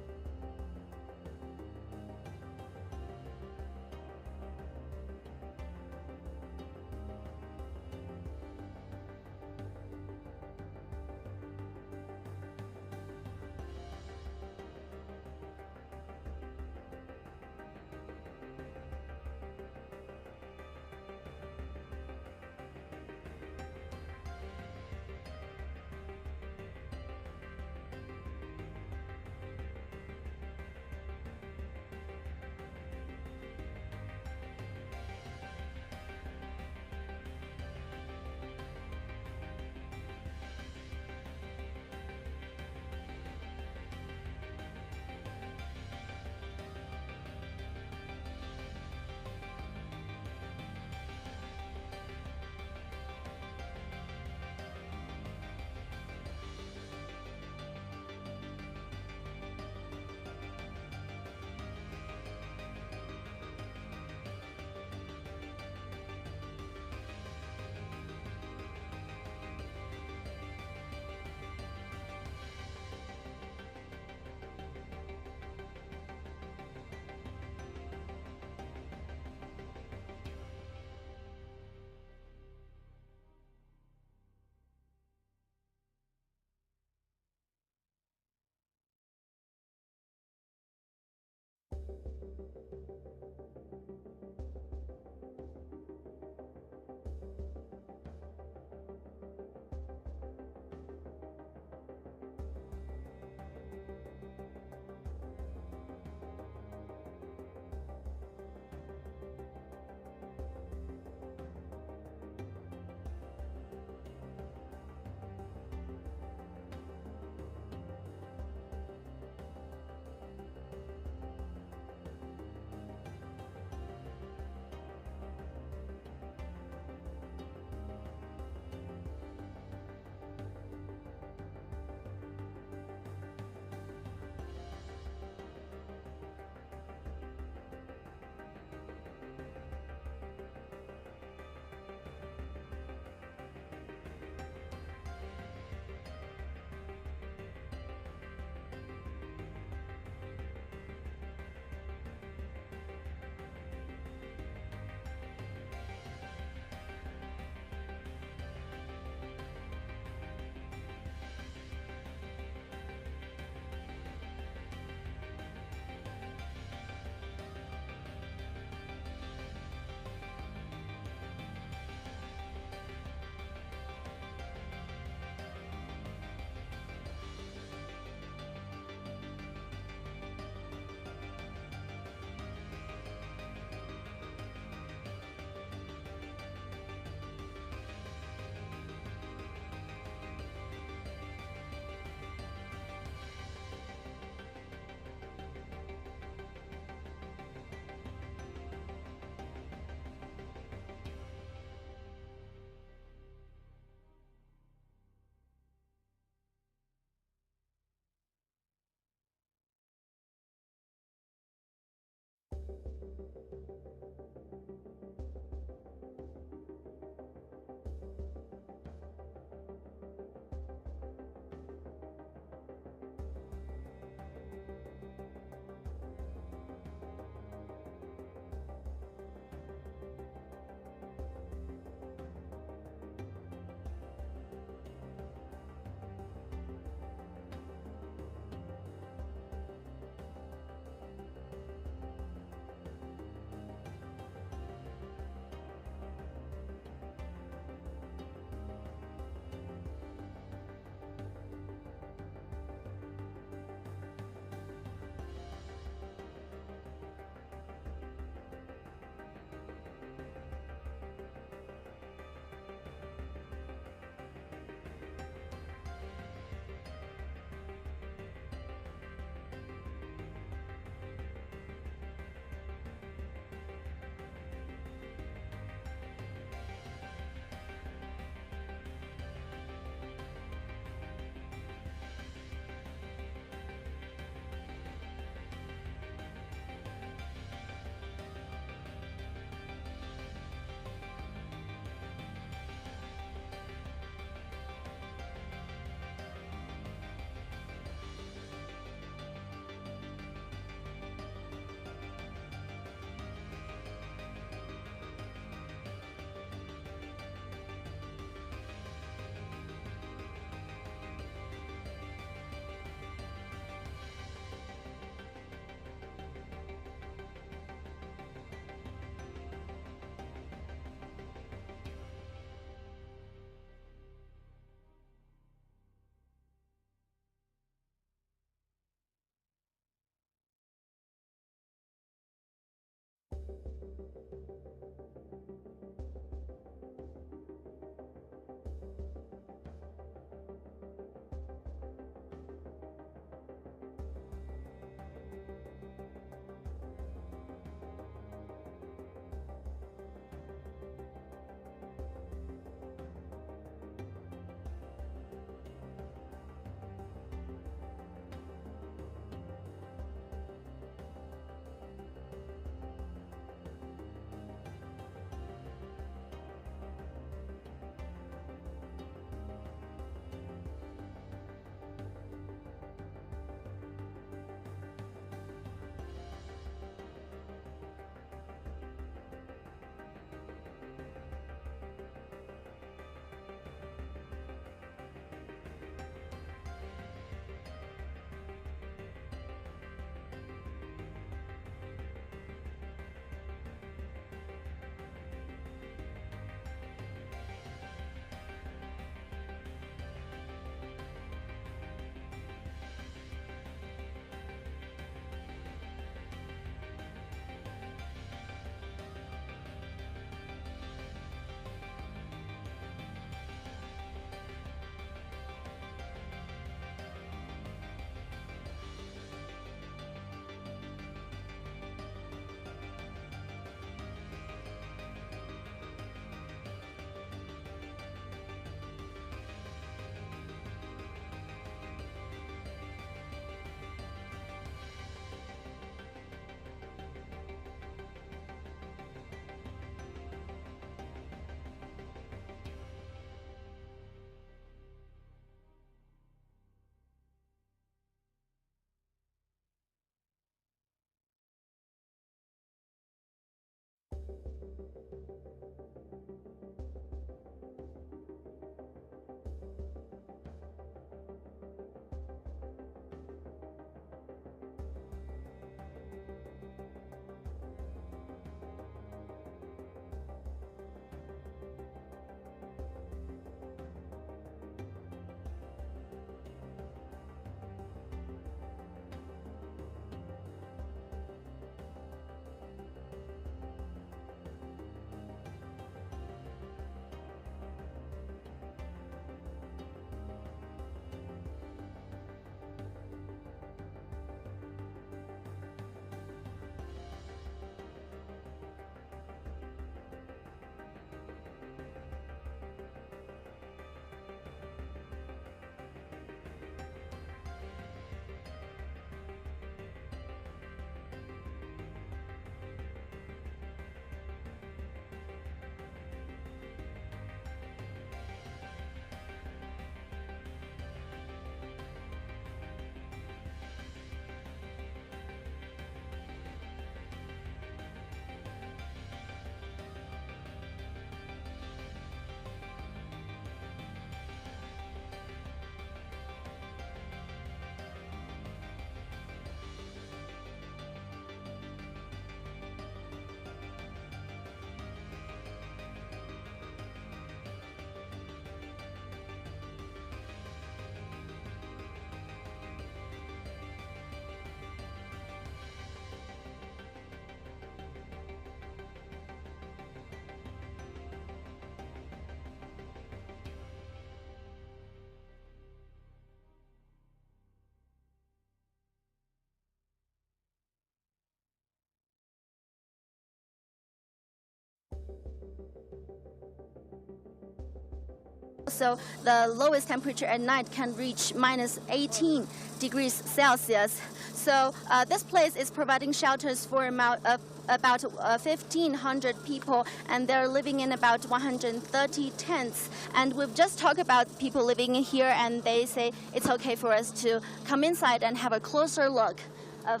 So the lowest temperature at night can reach minus 18 degrees Celsius. So this place is providing shelters for about 1,500 people, and they're living in about 130 tents. And we've just talked about people living in here, and they say it's okay for us to come inside and have a closer look of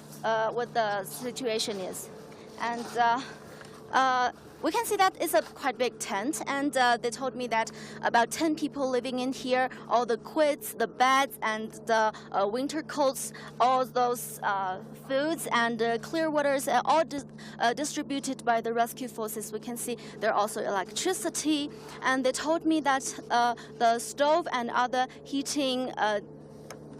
what the situation is. And we can see that it's a quite big tent, and they told me that about 10 people living in here, all the quits, the beds, and the winter coats, all those foods and clear waters are all distributed by the rescue forces. We can see there are also electricity, and they told me that the stove and other heating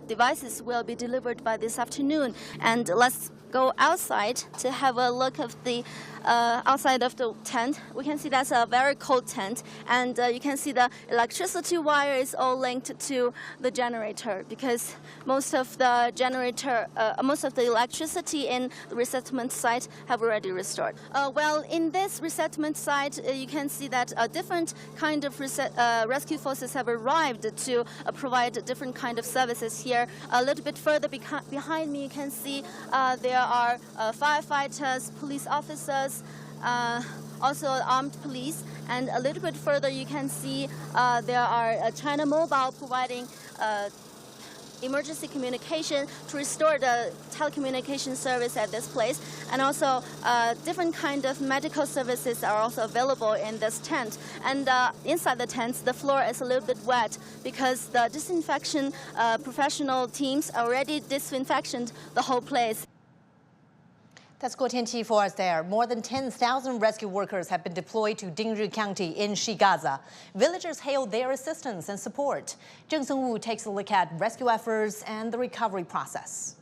devices will be delivered by this afternoon. And let's go outside to have a look of the outside of the tent. We can see that's a very cold tent, and you can see the electricity wire is all linked to the generator, because most of the electricity in the resettlement site have already restored. Well, in this resettlement site, you can see that different kind of rescue forces have arrived to provide different kind of services here. A little bit further behind me, you can see there are firefighters, police officers, also armed police, and a little bit further you can see there are China Mobile providing emergency communication to restore the telecommunication service at this place, and also different kind of medical services are also available in this tent. And inside the tents, the floor is a little bit wet because the disinfection professional teams already disinfected the whole place. That's Guotian for us there. More than 10,000 rescue workers have been deployed to Dingri County in Shigaza. Villagers hail their assistance and support. Zheng Sengwu takes a look at rescue efforts and the recovery process.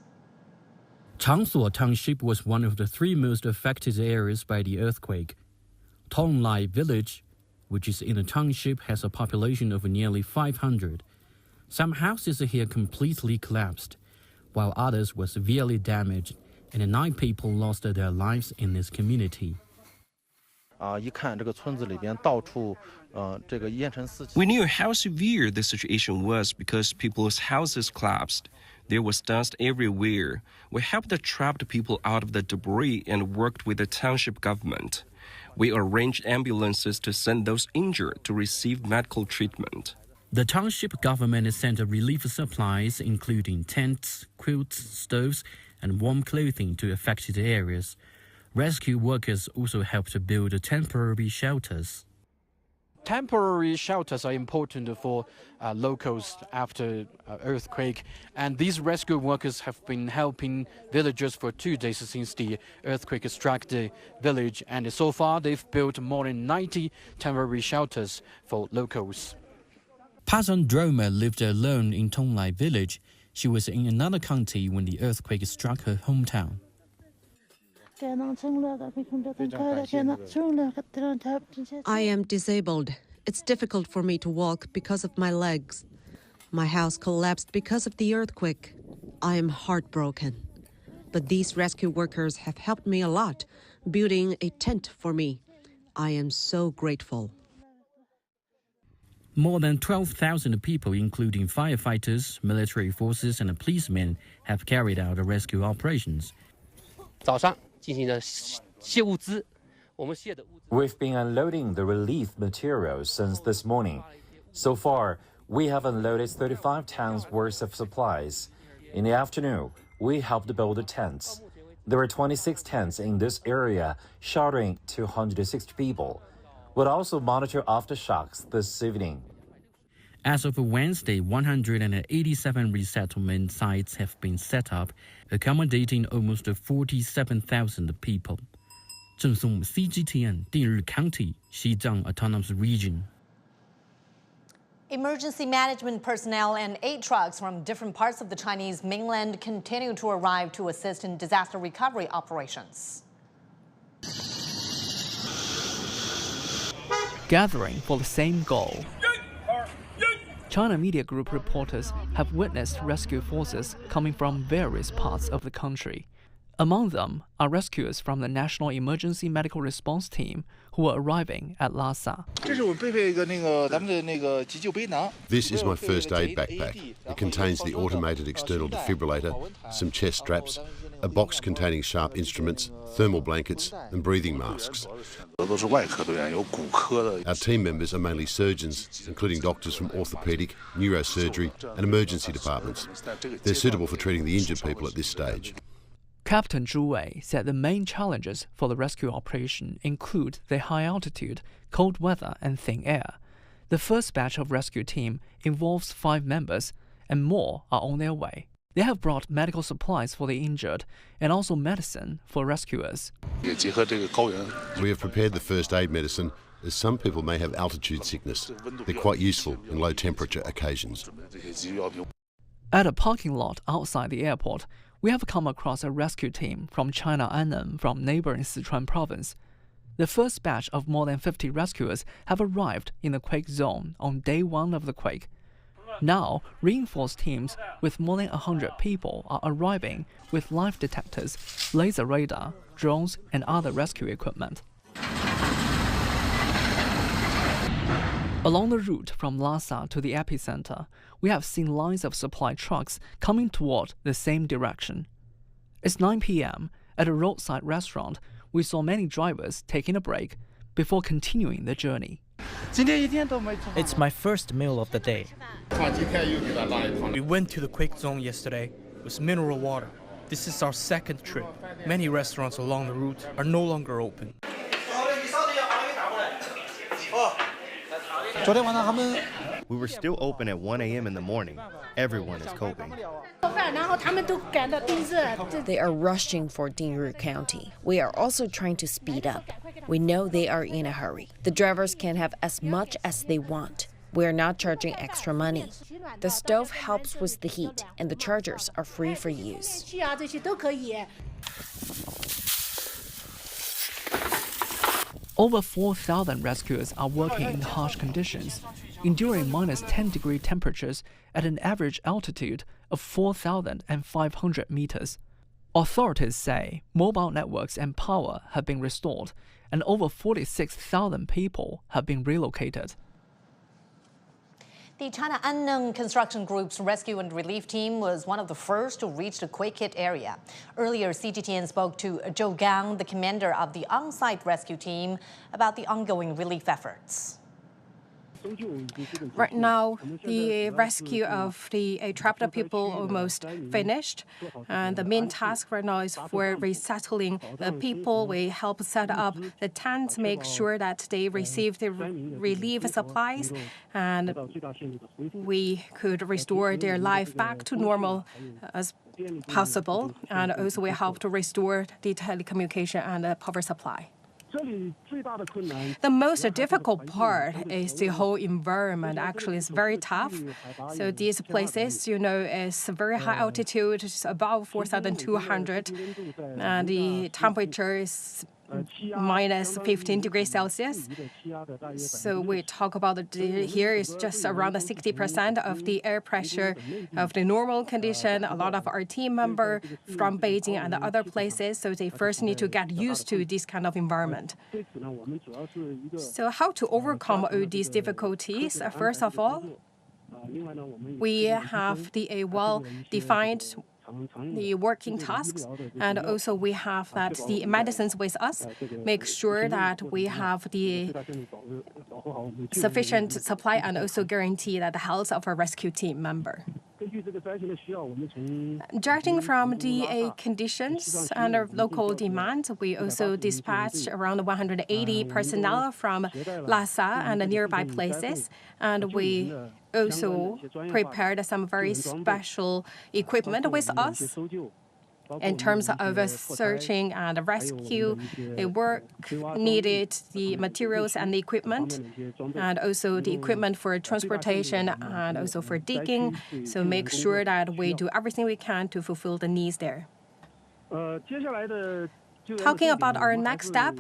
Changsuo Township was one of the 3 most affected areas by the earthquake. Tonglai Village, which is in the township, has a population of nearly 500. Some houses here completely collapsed, while others were severely damaged, and 9 people lost their lives in this community. We knew how severe the situation was because people's houses collapsed. There was dust everywhere. We helped the trapped people out of the debris and worked with the township government. We arranged ambulances to send those injured to receive medical treatment. The township government sent relief supplies, including tents, quilts, stoves, and warm clothing to affected areas. Rescue workers also helped to build temporary shelters. Temporary shelters are important for locals after earthquake, and these rescue workers have been helping villagers for 2 days since the earthquake struck the village, and so far they've built more than 90 temporary shelters for locals. Pasan Droma lived alone in Tonglai village. She was in another county when the earthquake struck her hometown. I am disabled. It's difficult for me to walk because of my legs. My house collapsed because of the earthquake. I am heartbroken. But these rescue workers have helped me a lot, building a tent for me. I am so grateful. More than 12,000 people, including firefighters, military forces, and policemen, have carried out the rescue operations. We've been unloading the relief materials since this morning. So far, we have unloaded 35 tons worth of supplies. In the afternoon, we helped build the tents. There were 26 tents in this area, sheltering 260 people. We'll also monitor aftershocks this evening. As of Wednesday, 187 resettlement sites have been set up, accommodating almost 47,000 people. Zheng Sengwu, CGTN, Dingri County, Xizang Autonomous Region. Emergency management personnel and aid trucks from different parts of the Chinese mainland continue to arrive to assist in disaster recovery operations. Gathering for the same goal. China Media Group reporters have witnessed rescue forces coming from various parts of the country. Among them are rescuers from the National Emergency Medical Response Team who are arriving at Lhasa. This is my first aid backpack. It contains the automated external defibrillator, some chest straps, a box containing sharp instruments, thermal blankets and breathing masks. Our team members are mainly surgeons, including doctors from orthopaedic, neurosurgery and emergency departments. They're suitable for treating the injured people at this stage. Captain Zhu Wei said the main challenges for the rescue operation include the high altitude, cold weather and thin air. The first batch of rescue team involves 5 members, and more are on their way. They have brought medical supplies for the injured and also medicine for rescuers. We have prepared the first aid medicine, as some people may have altitude sickness. They're quite useful in low temperature occasions. At a parking lot outside the airport, we have come across a rescue team from China Annan from neighboring Sichuan province. The first batch of more than 50 rescuers have arrived in the quake zone on day 1 of the quake. Now, reinforced teams with more than 100 people are arriving with life detectors, laser radar, drones and other rescue equipment. Along the route from Lhasa to the epicenter, we have seen lines of supply trucks coming toward the same direction. It's 9 p.m. At a roadside restaurant, we saw many drivers taking a break before continuing the journey. It's my first meal of the day. We went to the quake zone yesterday with mineral water. This is our second trip. Many restaurants along the route are no longer open. We were still open at 1 a.m. in the morning. Everyone is coping. They are rushing for Dingri County. We are also trying to speed up. We know they are in a hurry. The drivers can have as much as they want. We are not charging extra money. The stove helps with the heat, and the chargers are free for use. Over 4,000 rescuers are working in harsh conditions, enduring -10-degree temperatures at an average altitude of 4,500 meters. Authorities say mobile networks and power have been restored, and over 46,000 people have been relocated. The China Anneng Construction Group's rescue and relief team was one of the first to reach the quake-hit area. Earlier, CGTN spoke to Zhou Gang, the commander of the on-site rescue team, about the ongoing relief efforts. Right now, the rescue of the trapped people almost finished. And the main task right now is for resettling the people. We help set up the tents, make sure that they receive the relief supplies, and we could restore their life back to normal as possible. And also we help to restore the telecommunication and the power supply. The most difficult part is the whole environment. Actually, it's very tough. So these places, is very high altitude, it's above 4,200, and the temperature is -15 degrees Celsius. So we talk about here is just around 60% of the air pressure of the normal condition. A lot of our team members from Beijing and other places, so they first need to get used to this kind of environment. So how to overcome all these difficulties? First of all, we have the well-defined working tasks, and also we have the medicines with us. Make sure that we have the sufficient supply and also guarantee that the health of our rescue team member. Judging from the conditions and our local demand, we also dispatched around 180 personnel from Lhasa and the nearby places, and we also prepared some very special equipment with us in terms of searching and rescue. The work needed the materials and the equipment, and also the equipment for transportation and also for digging. So make sure that we do everything we can to fulfill the needs there. Talking about our next step,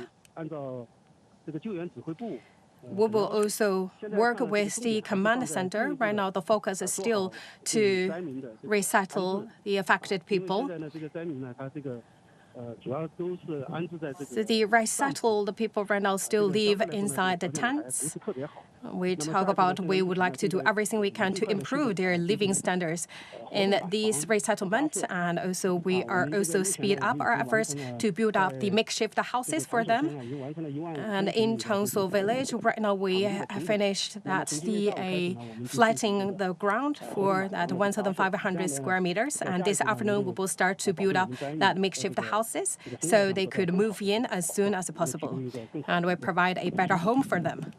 we will also work with the command center. Right now, the focus is still to resettle the affected people. So the resettled people right now still live inside the tents. We talk about we would like to do everything we can to improve their living standards in these resettlements, and also we are also speed up our efforts to build up the makeshift houses for them. And in Changsu village, right now we have finished flattening the ground for that 1,500 square meters, and this afternoon we will start to build up that makeshift houses so they could move in as soon as possible, and we provide a better home for them.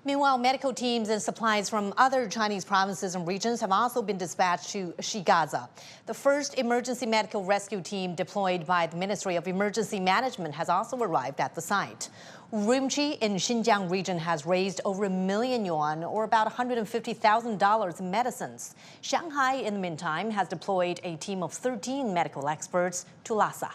Meanwhile, medical teams and supplies from other Chinese provinces and regions have also been dispatched to Shigaza. The first emergency medical rescue team deployed by the Ministry of Emergency Management has also arrived at the site. Rimchi in Xinjiang region has raised over $1 million yuan, or about $150,000 in medicines. Shanghai, in the meantime, has deployed a team of 13 medical experts to Lhasa.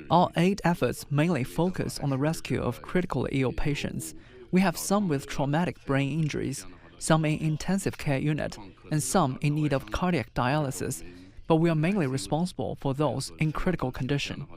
Our aid efforts mainly focus on the rescue of critically ill patients. We have some with traumatic brain injuries, some in intensive care unit, and some in need of cardiac dialysis, but we are mainly responsible for those in critical condition.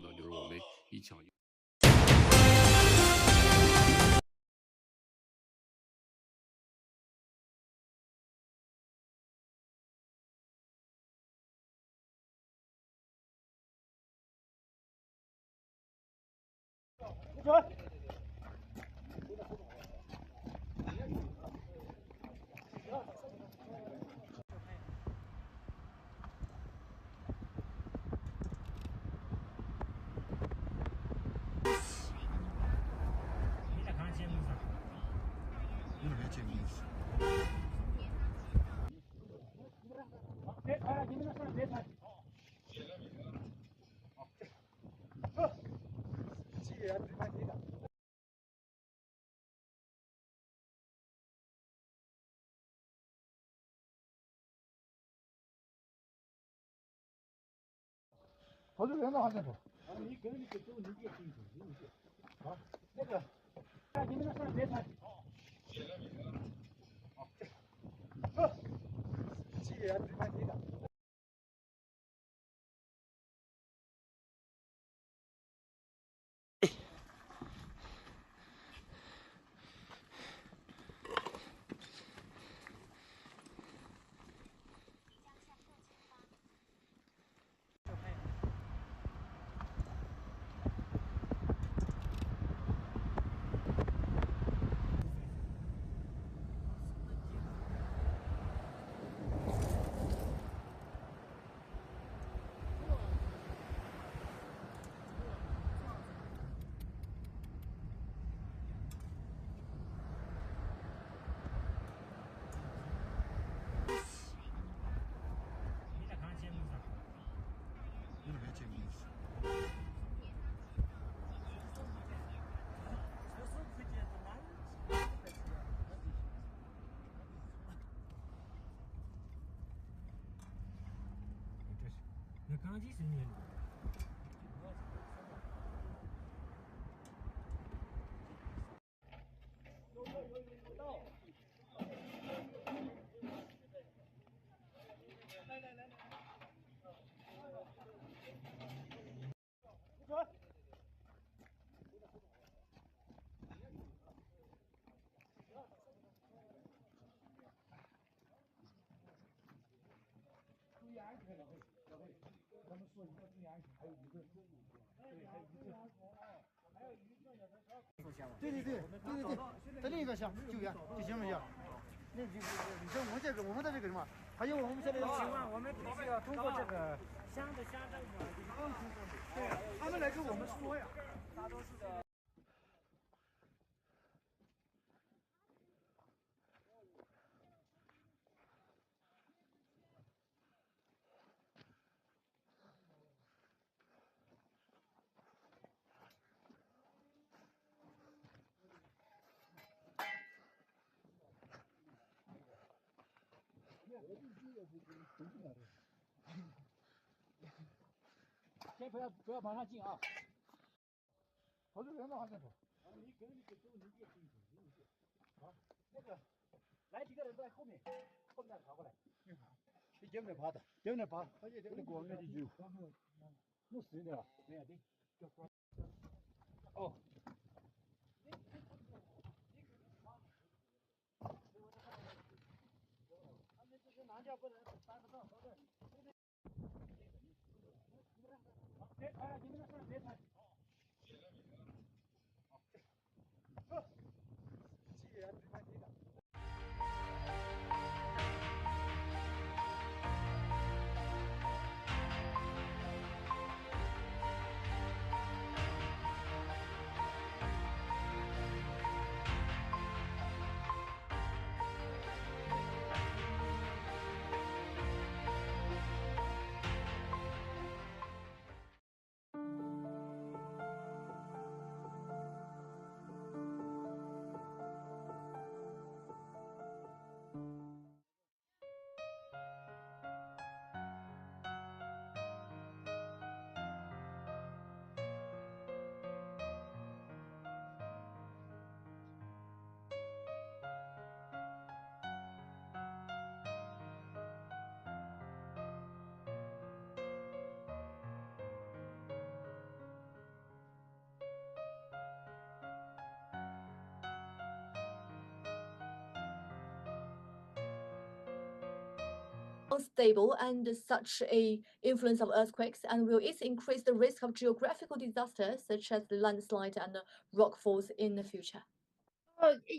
Unstable and such a influence of earthquakes, and will it increase the risk of geographical disasters such as the landslide and rockfalls in the future?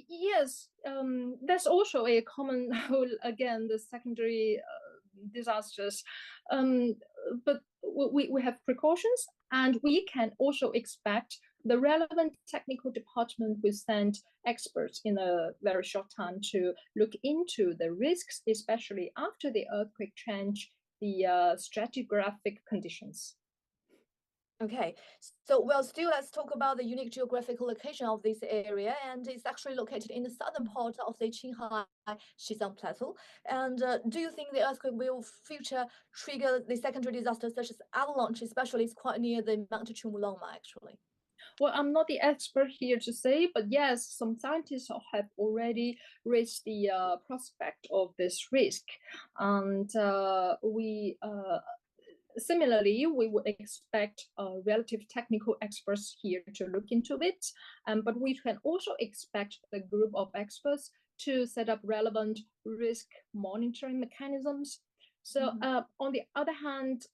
Yes, that's also a common again, the secondary disasters. But we have precautions, and we can also expect the relevant technical department will send experts in a very short time to look into the risks, especially after the earthquake change the stratigraphic conditions. Okay, so well, still let's talk about the unique geographical location of this area, and it's actually located in the southern part of the Qinghai Xizang Plateau. And do you think the earthquake will future trigger the secondary disasters such as avalanche, especially it's quite near the Mount Chumulongma actually? Well, I'm not the expert here to say, but yes, some scientists have already raised the prospect of this risk, and similarly, we would expect relative technical experts here to look into it, but we can also expect a group of experts to set up relevant risk monitoring mechanisms. So on the other hand,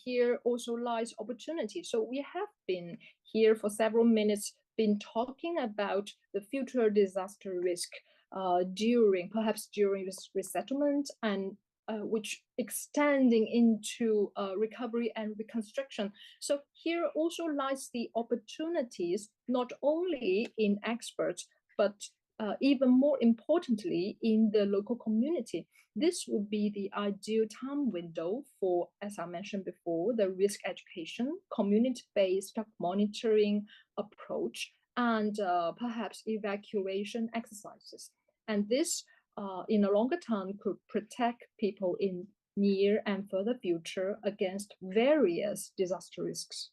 here also lies opportunity. So we have been here for several minutes, been talking about the future disaster risk perhaps during this resettlement, and which extending into recovery and reconstruction. So here also lies the opportunities, not only in experts, but even more importantly, in the local community. This would be the ideal time window for, as I mentioned before, the risk education, community-based monitoring approach, and perhaps evacuation exercises. And this in a longer time could protect people in near and further future against various disaster risks.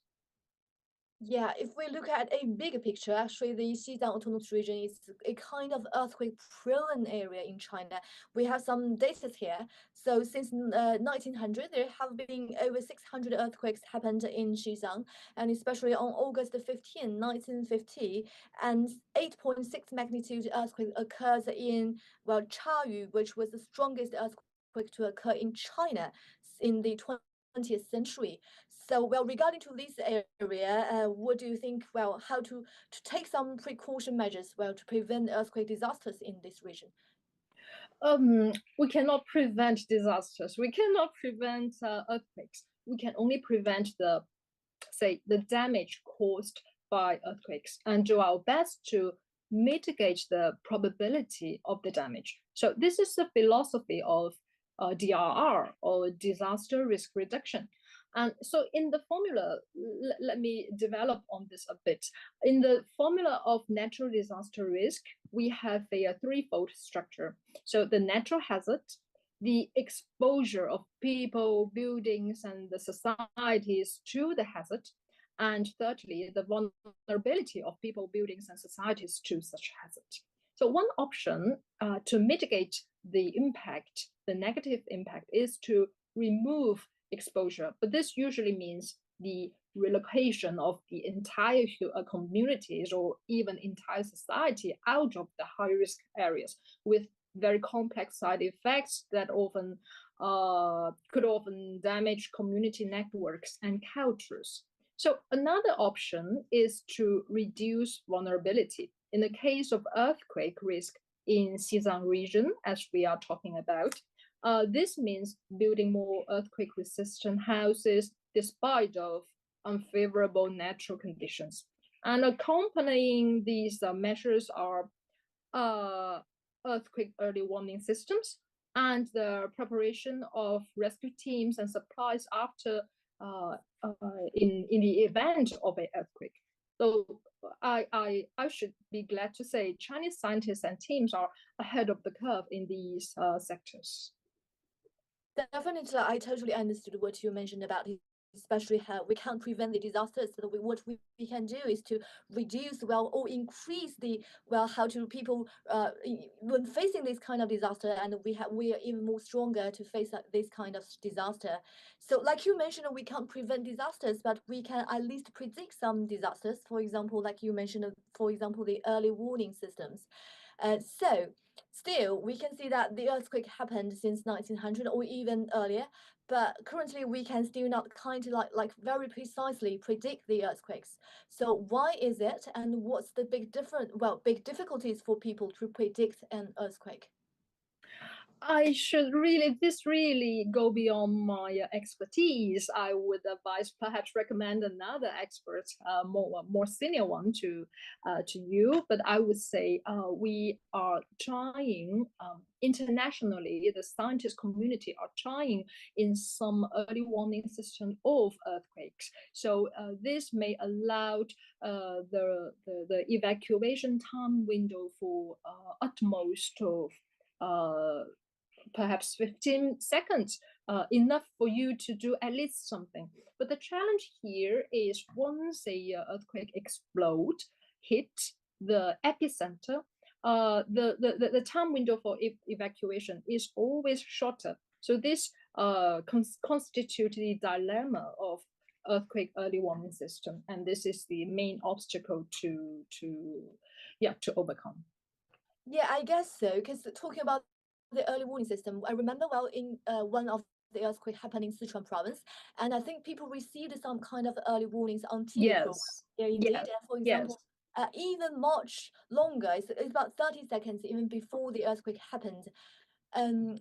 Yeah, if we look at a bigger picture, actually the Xizang Autonomous Region is a kind of earthquake-prone area in China. We have some data here. So since 1900, there have been over 600 earthquakes happened in Xizang, and especially on August 15, 1950, and 8.6 magnitude earthquake occurs in, well, Chayu, which was the strongest earthquake to occur in China in the 20th century. So, well, regarding to this area, what do you think, well, how to take some precaution measures, well, to prevent earthquake disasters in this region? We cannot prevent disasters. We cannot prevent earthquakes. We can only prevent the damage caused by earthquakes and do our best to mitigate the probability of the damage. So this is the philosophy of DRR, or disaster risk reduction. And so in the formula, let me develop on this a bit. In the formula of natural disaster risk, we have a threefold structure. So the natural hazard, the exposure of people, buildings, and the societies to the hazard, and thirdly, the vulnerability of people, buildings, and societies to such hazard. So one option to mitigate the impact, the negative impact, is to remove exposure. But this usually means the relocation of the entire communities or even entire society out of the high-risk areas with very complex side effects that often could often damage community networks and cultures. So another option is to reduce vulnerability. In the case of earthquake risk in Xizang region, as we are talking about, this means building more earthquake-resistant houses despite of unfavorable natural conditions. And accompanying these measures are earthquake early warning systems and the preparation of rescue teams and supplies after in the event of an earthquake. So I should be glad to say Chinese scientists and teams are ahead of the curve in these sectors. Definitely, I totally understood what you mentioned about it, especially how we can't prevent the disasters. So what we can do is to reduce, or increase the, how to people when facing this kind of disaster, and we are even more stronger to face this kind of disaster. So like you mentioned, we can't prevent disasters, but we can at least predict some disasters. For example, like you mentioned, for example, the early warning systems. So still, we can see that the earthquake happened since 1900 or even earlier, but currently we can still not kind of like very precisely predict the earthquakes. So why is it, and what's the big difficulties for people to predict an earthquake? This really go beyond my expertise. I would perhaps recommend another expert, more senior one to you. But I would say we are trying internationally. The scientist community are trying in some early warning system of earthquakes. So this may allow the evacuation time window for utmost of perhaps 15 seconds, enough for you to do at least something. But the challenge here is once a earthquake hit the epicenter, the time window for evacuation is always shorter. So this constitutes the dilemma of earthquake early warning system, and this is the main obstacle to overcome. Yeah, I guess so. Because talking about the early warning system, I remember in one of the earthquake happened in Sichuan province, and I think people received some kind of early warnings on TV Yes. Yeah, indeed. And for example, even much longer, it's about 30 seconds even before the earthquake happened.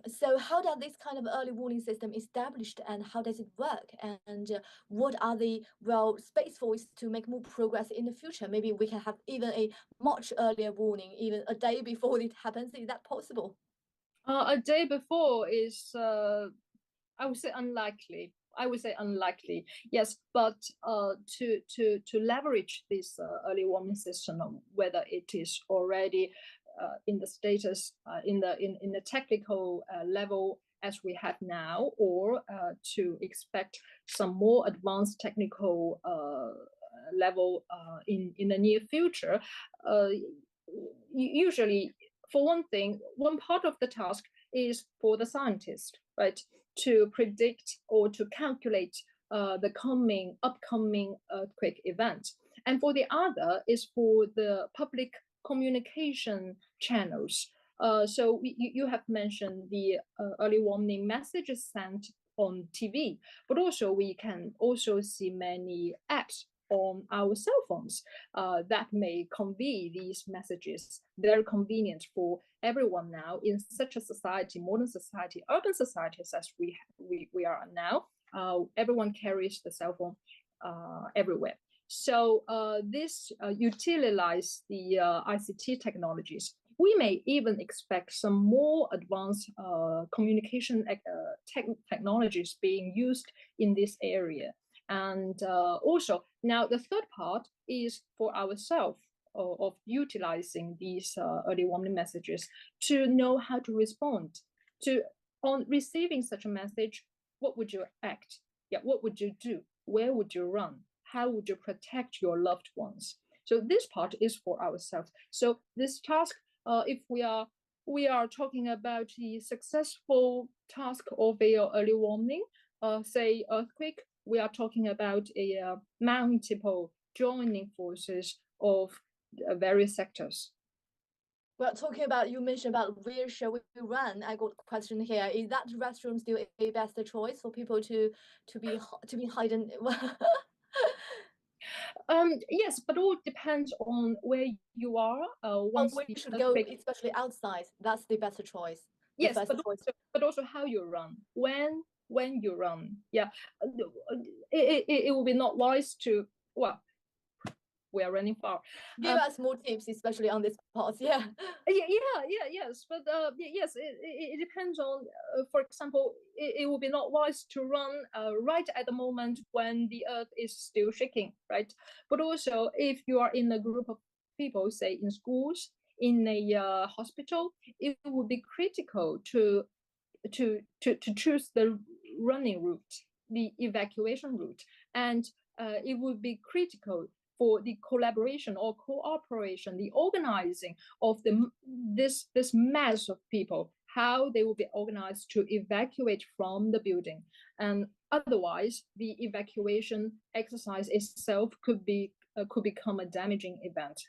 So how does this kind of early warning system established, and how does it work? And what are the space for us to make more progress in the future? Maybe we can have even a much earlier warning, even a day before it happens. Is that possible? A day before is, I would say, unlikely. Yes, but to leverage this early warning system, whether it is already in the status in the technical level as we have now, or to expect some more advanced technical level in the near future, usually, for one thing, one part of the task is for the scientist, right, to predict or to calculate the upcoming earthquake event. And for the other is for the public communication channels. So you have mentioned the early warning messages sent on TV, but also we can also see many apps on our cell phones that may convey these messages. Very convenient for everyone now in such a society, modern society, urban societies as we are now. Everyone carries the cell phone everywhere. So this utilize the ICT technologies. We may even expect some more advanced communication technologies being used in this area. And also, now the third part is for ourselves of utilizing these early warning messages to know how to respond. On receiving such a message, what would you act? Yeah, what would you do? Where would you run? How would you protect your loved ones? So this part is for ourselves. So this task, if we are we are talking about the successful task of a early warning, say earthquake, we are talking about a multiple joining forces of various sectors. Well, talking about, you mentioned about where shall we run? I got a question here. Is that restroom still a best choice for people to be hidden? Yes, but all depends on where you are. Once we the should go, earthquake, especially outside. That's the best choice. yes, but also how you run, when you run. Yeah, it will be not wise to, well, we are running far. Give us more tips, especially on this part. Yeah. Yes, but yes, it depends on. For example, it will be not wise to run right at the moment when the earth is still shaking, right? But also, if you are in a group of people, say in schools, in a hospital, it would be critical to choose the running route, the evacuation route, and it would be critical for the collaboration or cooperation, the organizing of this mass of people, how they will be organized to evacuate from the building. And otherwise, the evacuation exercise itself could become a damaging event.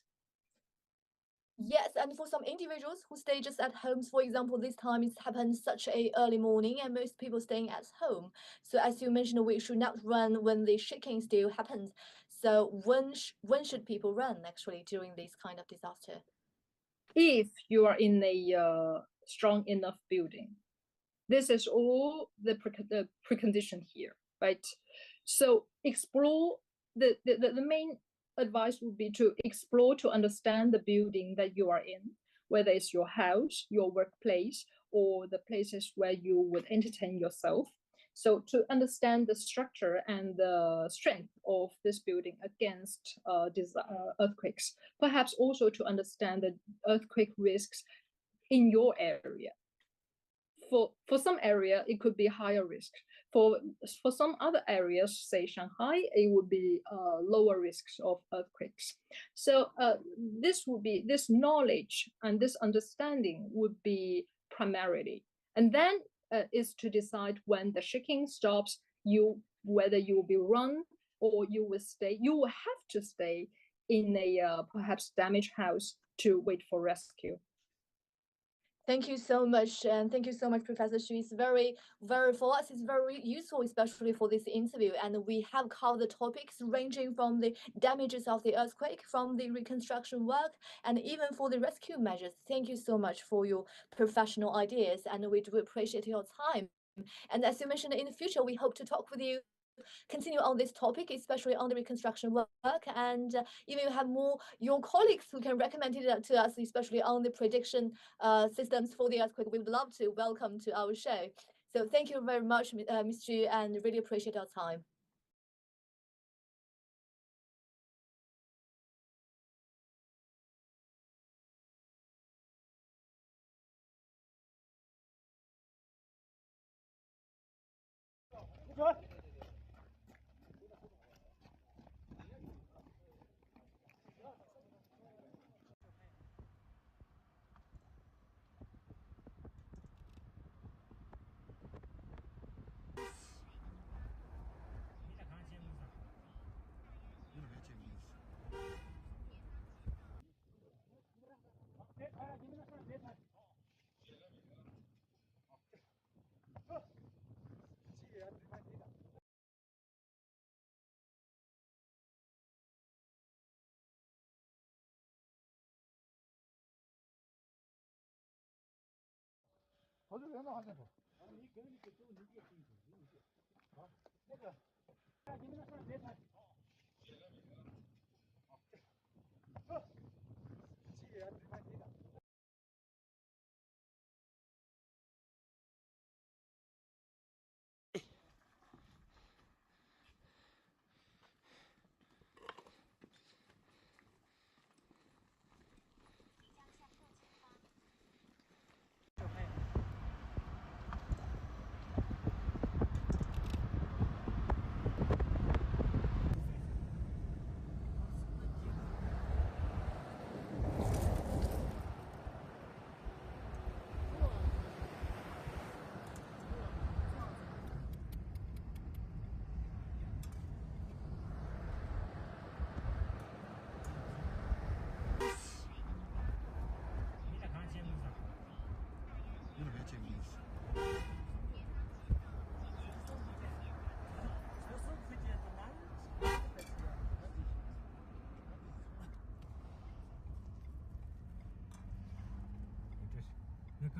Yes, and for some individuals who stay just at homes, for example, this time it's happened such a early morning and most people staying at home. So as you mentioned, we should not run when the shaking still happens. So when should people run actually during this kind of disaster? If you are in a strong enough building, this is all the precondition here, right? So explore the main advice would be to explore, to understand the building that you are in, whether it's your house, your workplace, or the places where you would entertain yourself. So to understand the structure and the strength of this building against earthquakes, perhaps also to understand the earthquake risks in your area. For some area, it could be higher risk. For some other areas, say Shanghai, it would be lower risks of earthquakes. So this knowledge and this understanding would be primarily. And then is to decide when the shaking stops, whether you will be run or you will stay. You will have to stay in a perhaps damaged house to wait for rescue. Thank you so much, and thank you so much, Professor Xu. It's very for us, it's very useful, especially for this interview. And we have covered the topics ranging from the damages of the earthquake, from the reconstruction work, and even for the rescue measures. Thank you so much for your professional ideas, and we do appreciate your time. And as you mentioned, in the future, we hope to talk with you, continue on this topic, especially on the reconstruction work, and even you have more your colleagues who can recommend it to us, especially on the prediction systems for the earthquake. We would love to welcome to our show. So thank you very much, Ms. Zhu, and really appreciate our time.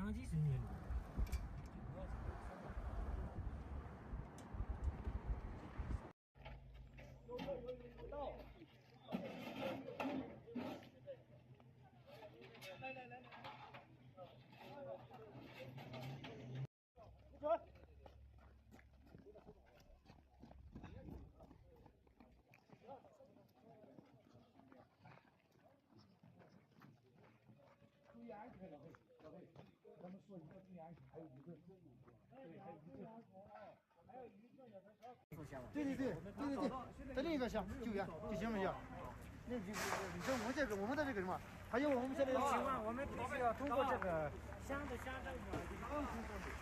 长期生存。注意安全了，各位，咱们说一定要注意安全，还有余震，对，还有余震，还有余震要在这。在另一个乡救援就行不行？那我们这个我们的这个什么，还有我们现在的情况，我们必须要通过这个乡的乡政府，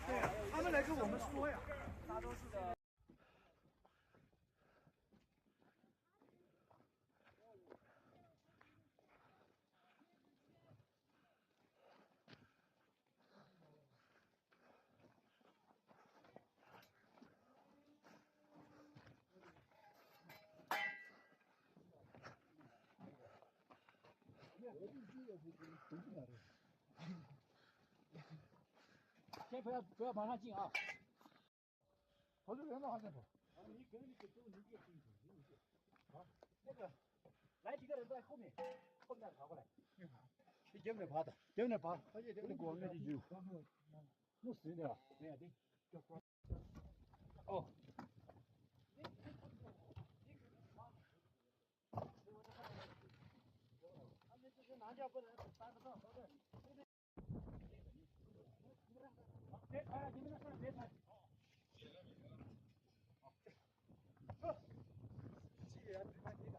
对呀，他们来跟我们说呀，大多数的。先不要往上进啊！跑这人往上跑。你跟你走，你别进去，你别。好，那个来几个人在后面跑过来。你见不得爬的，见不得爬，而且这个光的就弄死的了，没有的。哦。他们这些男家不能搬不上，对。别踩，你们那上别踩。好，走。这个拍这个。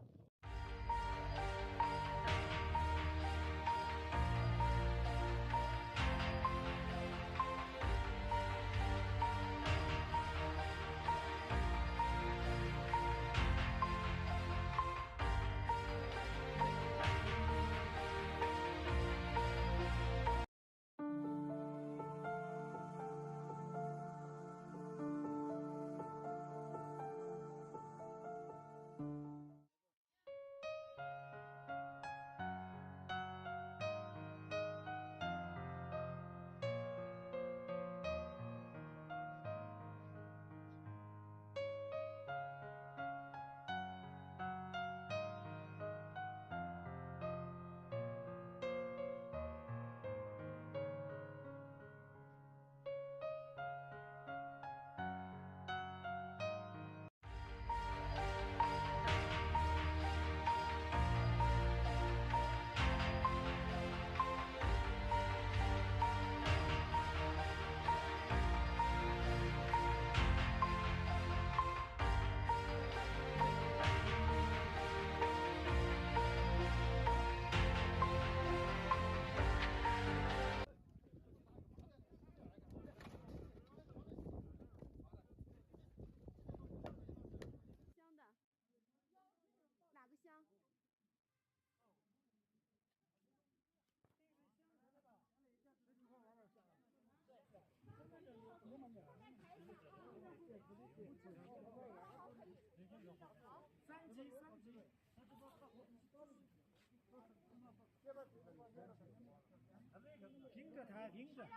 哪个乡？平着抬，平着抬。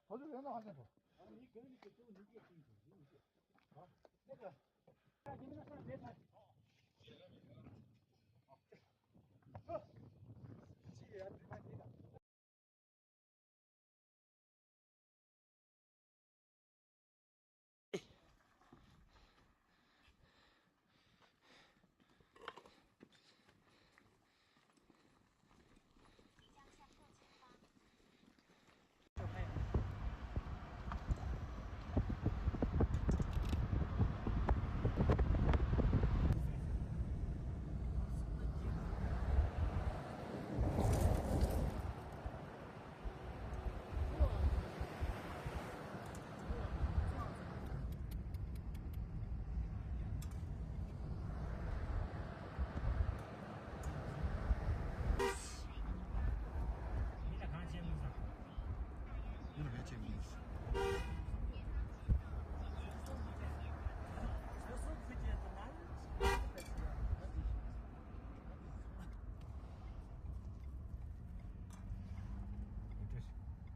跑这边的话再跑。你跟着走，你别停住，你别。好，那个，你们那上别踩。好，记得慢点的。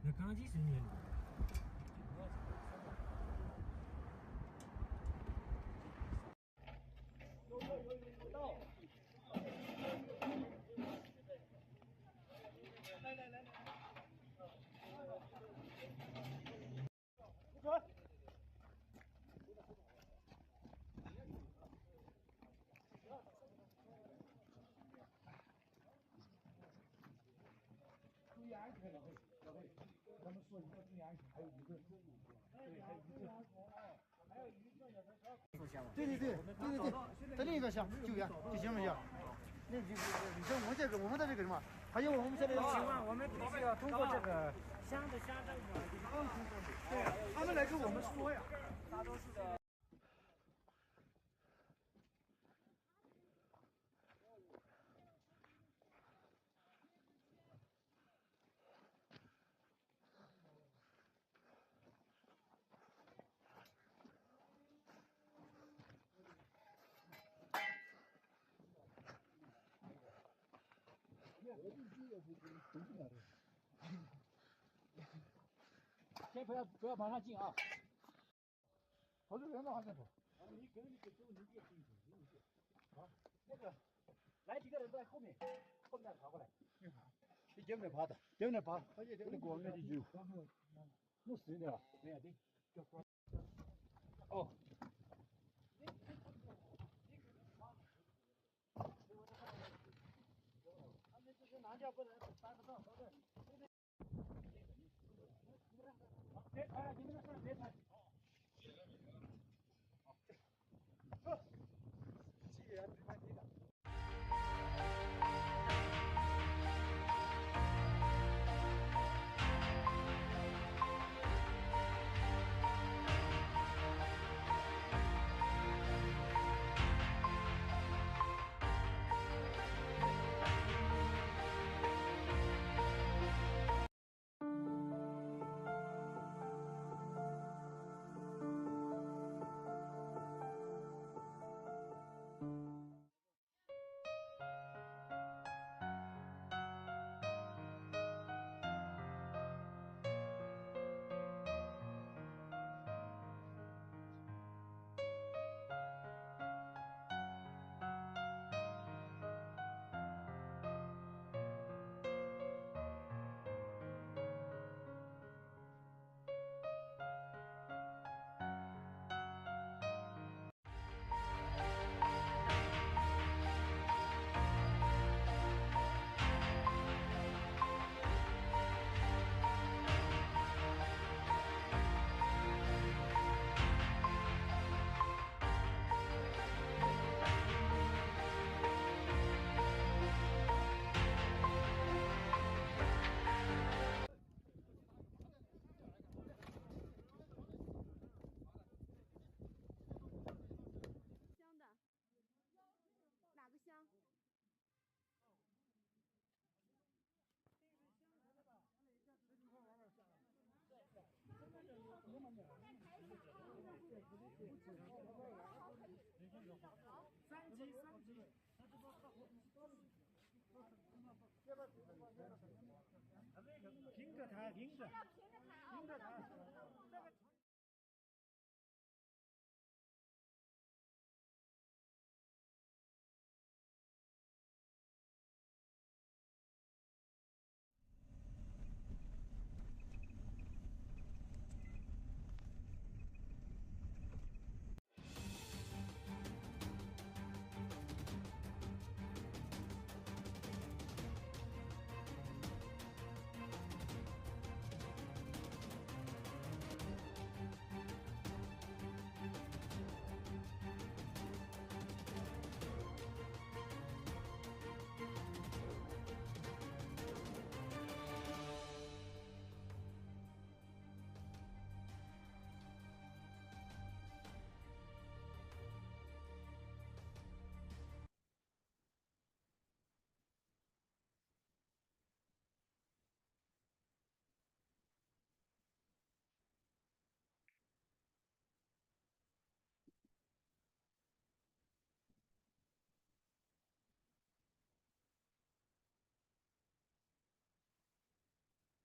那刚几十年。注意安全，老黑，他们说一定要注意安全，还有一个，对，还有一个，还有一个要在这。对，在另一个乡救援就行不行？那我们这个我们的这个什么，还有我们现在情况，我们必须要通过这个乡镇对，他们来跟我们说呀。大多数的。先不要往上进啊！跑这边的话再跑。你跟着走，你别停住，你别。好，那个来几个人在后面跑过来。你这边爬的，这边爬，而且这边过面的就。弄死的，对呀对。哦。他们这些男家不能搬不上，对。别踩，你们那上别踩。好，记得慢点的。平着抬，平着，平着抬。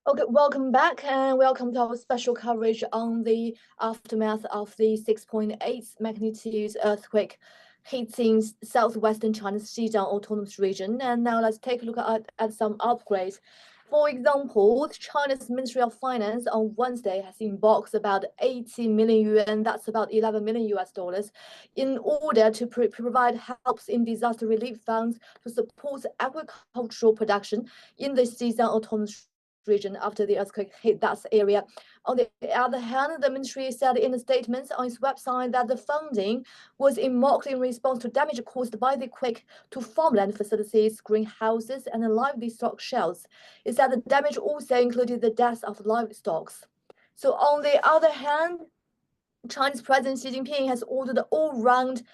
Okay, welcome back and welcome to our special coverage on the aftermath of the 6.8 magnitude earthquake hitting southwestern China's Xizang Autonomous Region. And now let's take a look at some upgrades. For example, China's Ministry of Finance on Wednesday has embarked about 80 million yuan, that's about 11 million US dollars, in order to provide helps in disaster relief funds to support agricultural production in the Xizang Autonomous Region after the earthquake hit that area. On the other hand, the ministry said in a statement on its website that the funding was earmarked in response to damage caused by the quake to farmland facilities, greenhouses, and livestock shells. It said the damage also included the deaths of livestock. So on the other hand, Chinese President Xi Jinping has ordered all-round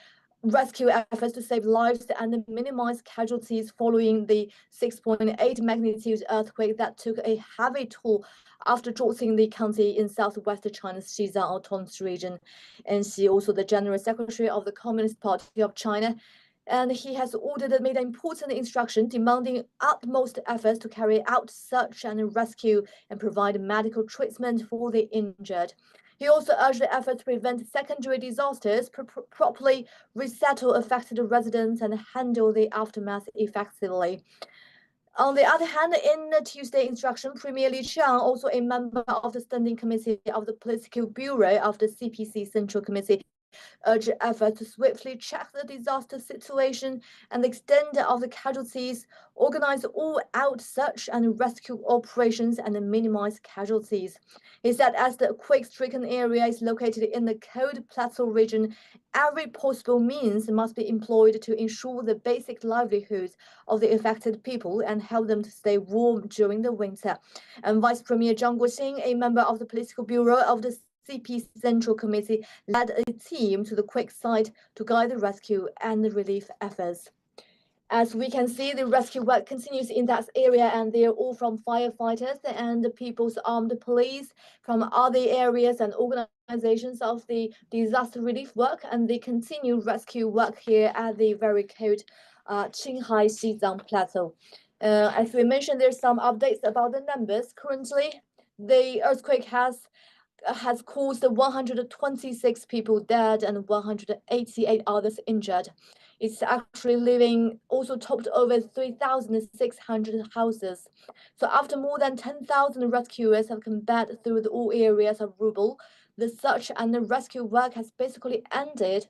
rescue efforts to save lives and minimize casualties following the 6.8 magnitude earthquake that took a heavy toll after jolting the county in southwest China's Xizang Autonomous Region. And she also the General Secretary of the Communist Party of China. And he has made an important instruction demanding utmost efforts to carry out search and rescue and provide medical treatment for the injured. He also urged the effort to prevent secondary disasters, properly resettle affected residents, and handle the aftermath effectively. On the other hand, in the Tuesday instruction, Premier Zhang, also a member of the Standing Committee of the Political Bureau of the CPC Central Committee, urged efforts to swiftly check the disaster situation and the extent of the casualties, organize all-out search and rescue operations, and minimize casualties. He said as the quake-stricken area is located in the cold plateau region, every possible means must be employed to ensure the basic livelihoods of the affected people and help them to stay warm during the winter. And Vice Premier Zhang Guoqing, a member of the Political Bureau of the CP Central Committee, led a team to the quake site to guide the rescue and the relief efforts. As we can see, the rescue work continues in that area, and they're all from firefighters and the People's Armed Police from other areas and organizations of the disaster relief work, and they continue rescue work here at the very cold Qinghai Xizang Plateau. As we mentioned, there's some updates about the numbers. Currently, the earthquake has caused 126 people dead and 188 others injured. It's actually leaving also topped over 3,600 houses. So after more than 10,000 rescuers have combated through all areas of Rubel, the search and the rescue work has basically ended.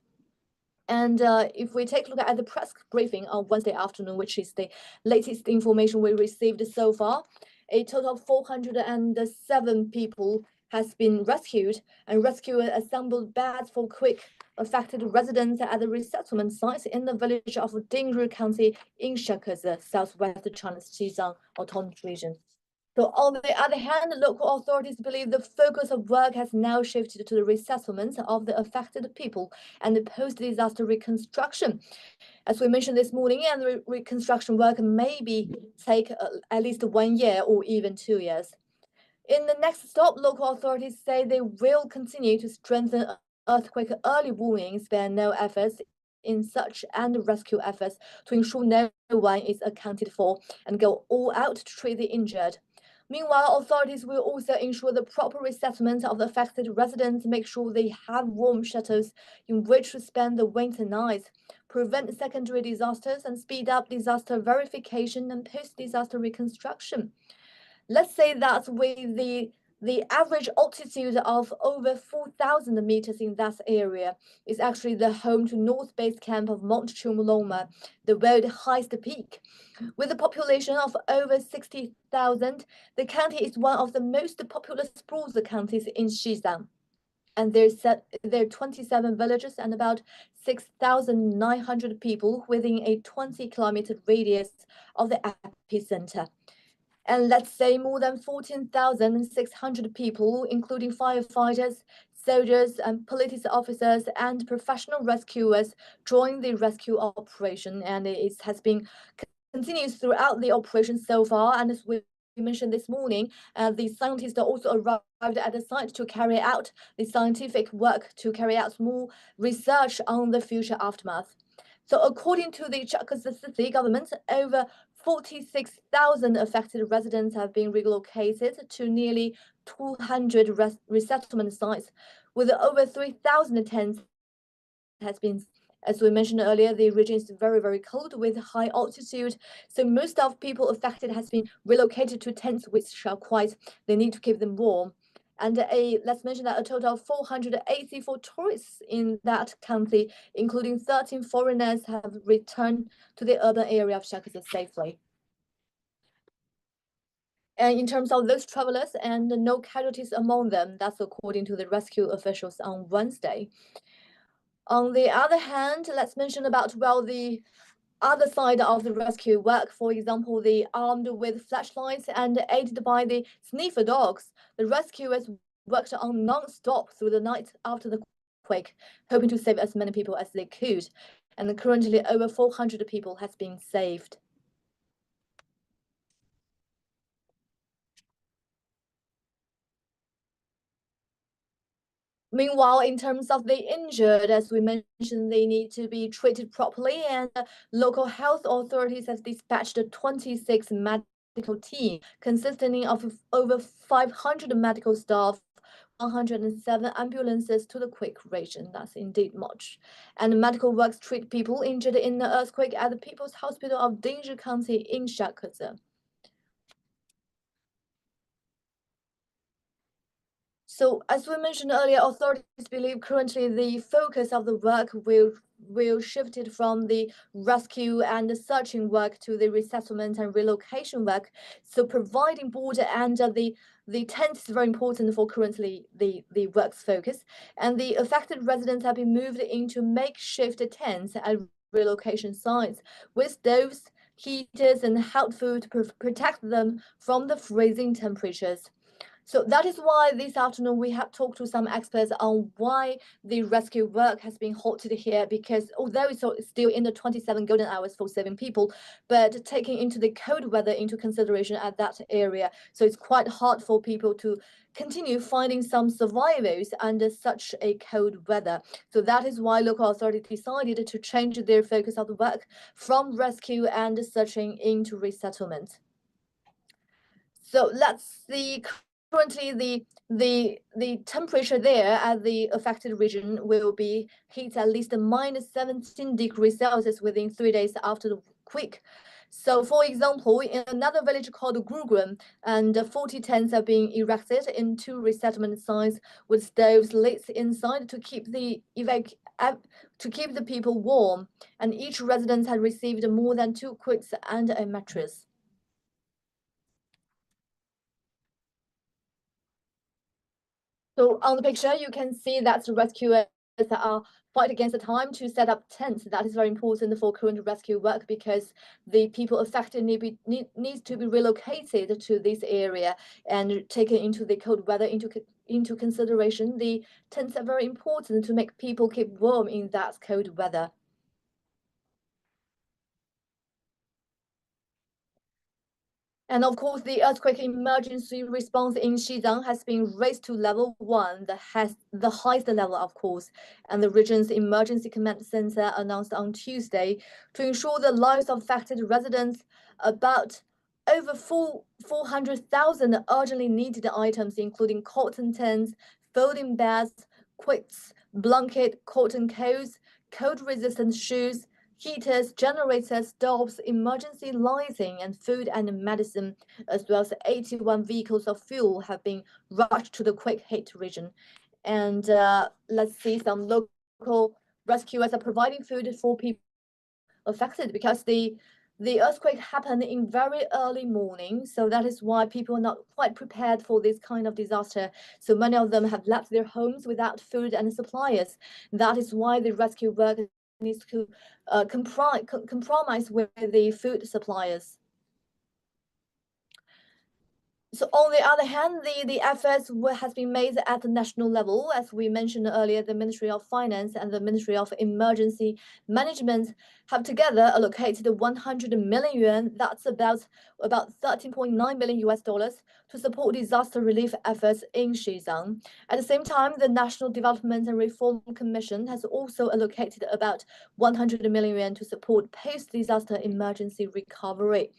And if we take a look at the press briefing on Wednesday afternoon, which is the latest information we received so far, a total of 407 people has been rescued, and rescuers assembled beds for quake-affected residents at the resettlement site in the village of Dingri County in Shekazi, southwest China's Xizang Autonomous Region. So on the other hand, local authorities believe the focus of work has now shifted to the resettlement of the affected people and the post-disaster reconstruction. As we mentioned this morning, and the reconstruction work may take at least 1 year or even 2 years. In the next stop, local authorities say they will continue to strengthen earthquake early warning, spare no efforts in search and rescue efforts to ensure no one is accounted for and go all out to treat the injured. Meanwhile, authorities will also ensure the proper resettlement of the affected residents, make sure they have warm shelters in which to spend the winter nights, prevent secondary disasters, and speed up disaster verification and post-disaster reconstruction. Let's say that with the average altitude of over 4,000 meters in that area is actually the home to North Base Camp of Mount Chumoloma, the world's highest peak. With a population of over 60,000, the county is one of the most populous spruce counties in Xizang. And there are 27 villages and about 6,900 people within a 20-kilometer radius of the epicenter. And let's say more than 14,600 people, including firefighters, soldiers, and police officers and professional rescuers, joined the rescue operation, and it has been continuous throughout the operation so far. And as we mentioned this morning, the scientists also arrived at the site to carry out the scientific work, to carry out more research on the future aftermath. So according to the Jakarta City government, over 46,000 affected residents have been relocated to nearly 200 resettlement sites, with over 3,000 tents has been. As we mentioned earlier, the region is very, very cold with high altitude. So most of people affected has been relocated to tents, which are they need to keep them warm. And let's mention that a total of 484 tourists in that county, including 13 foreigners, have returned to the urban area of Jakarta safely. And in terms of those travelers, and no casualties among them, that's according to the rescue officials on Wednesday. On the other hand, let's mention about, the other side of the rescue work. For example, the armed with flashlights and aided by the sniffer dogs, the rescuers worked on non-stop through the night after the quake, hoping to save as many people as they could. And currently, over 400 people has been saved. Meanwhile, in terms of the injured, as we mentioned, they need to be treated properly, and local health authorities have dispatched a 26 medical team consisting of over 500 medical staff, 107 ambulances to the quake region. That's indeed much. And medical works treat people injured in the earthquake at the People's Hospital of Dingri County in Jakarta. So, as we mentioned earlier, authorities believe currently the focus of the work will shift it from the rescue and the searching work to the resettlement and relocation work. So, providing border and the tents is very important for currently the work's focus. And the affected residents have been moved into makeshift tents at relocation sites with stoves, heaters, and hot food to protect them from the freezing temperatures. So that is why this afternoon we have talked to some experts on why the rescue work has been halted here, because although it's still in the 27 golden hours for saving people, but taking into the cold weather into consideration at that area, so it's quite hard for people to continue finding some survivors under such a cold weather. So that is why local authorities decided to change their focus of the work from rescue and searching into resettlement. So let's see. Currently, the temperature there at the affected region will be hit at least -17 degrees Celsius within 3 days after the quake. So, for example, in another village called Gurgun, and 40 tents are being erected in 2 resettlement sites with stoves lit inside to keep the people warm. And each resident had received more than 2 quilts and a mattress. So on the picture, you can see that the rescuers are fight against the time to set up tents. That is very important for current rescue work because the people affected needs to be relocated to this area and taken into the cold weather into consideration. The tents are very important to make people keep warm in that cold weather. And of course, the earthquake emergency response in Xizang has been raised to level 1, the highest level, of course. And the region's emergency command center announced on Tuesday to ensure the lives of affected residents. About over 400,000 urgently needed items, including cotton tents, folding beds, quilts, blanket, cotton coats, cold-resistant shoes, heaters, generators, stoves, emergency lighting, and food and medicine, as well as 81 vehicles of fuel have been rushed to the quake-hit region. And let's see, some local rescuers are providing food for people affected because the earthquake happened in very early morning, so that is why people are not quite prepared for this kind of disaster. So many of them have left their homes without food and supplies. That is why the rescue work needs to compromise with the food suppliers. So on the other hand, the efforts has been made at the national level. As we mentioned earlier, the Ministry of Finance and the Ministry of Emergency Management have together allocated 100 million yuan, that's about $13.9 million to support disaster relief efforts in Xizang. At the same time, the National Development and Reform Commission has also allocated about 100 million yuan to support post-disaster emergency recovery.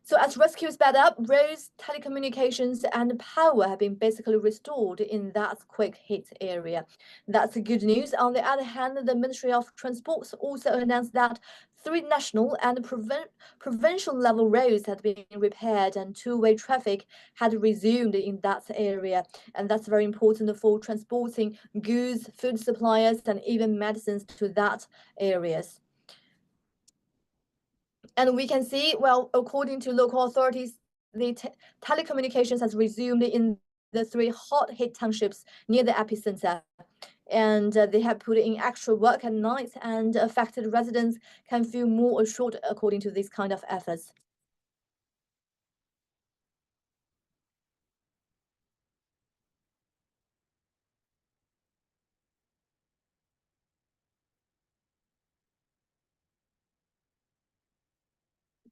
So as rescue sped up, roads, telecommunications, and power have been basically restored in that quake-hit area. That's good news. On the other hand, the Ministry of Transport also announced that 3 national and provincial level roads had been repaired and two-way traffic had resumed in that area. And that's very important for transporting goods, food supplies, and even medicines to that areas. And we can see, well, according to local authorities, the telecommunications has resumed in the 3 hot-hit townships near the epicenter. And they have put in extra work at night, and affected residents can feel more assured according to these kind of efforts.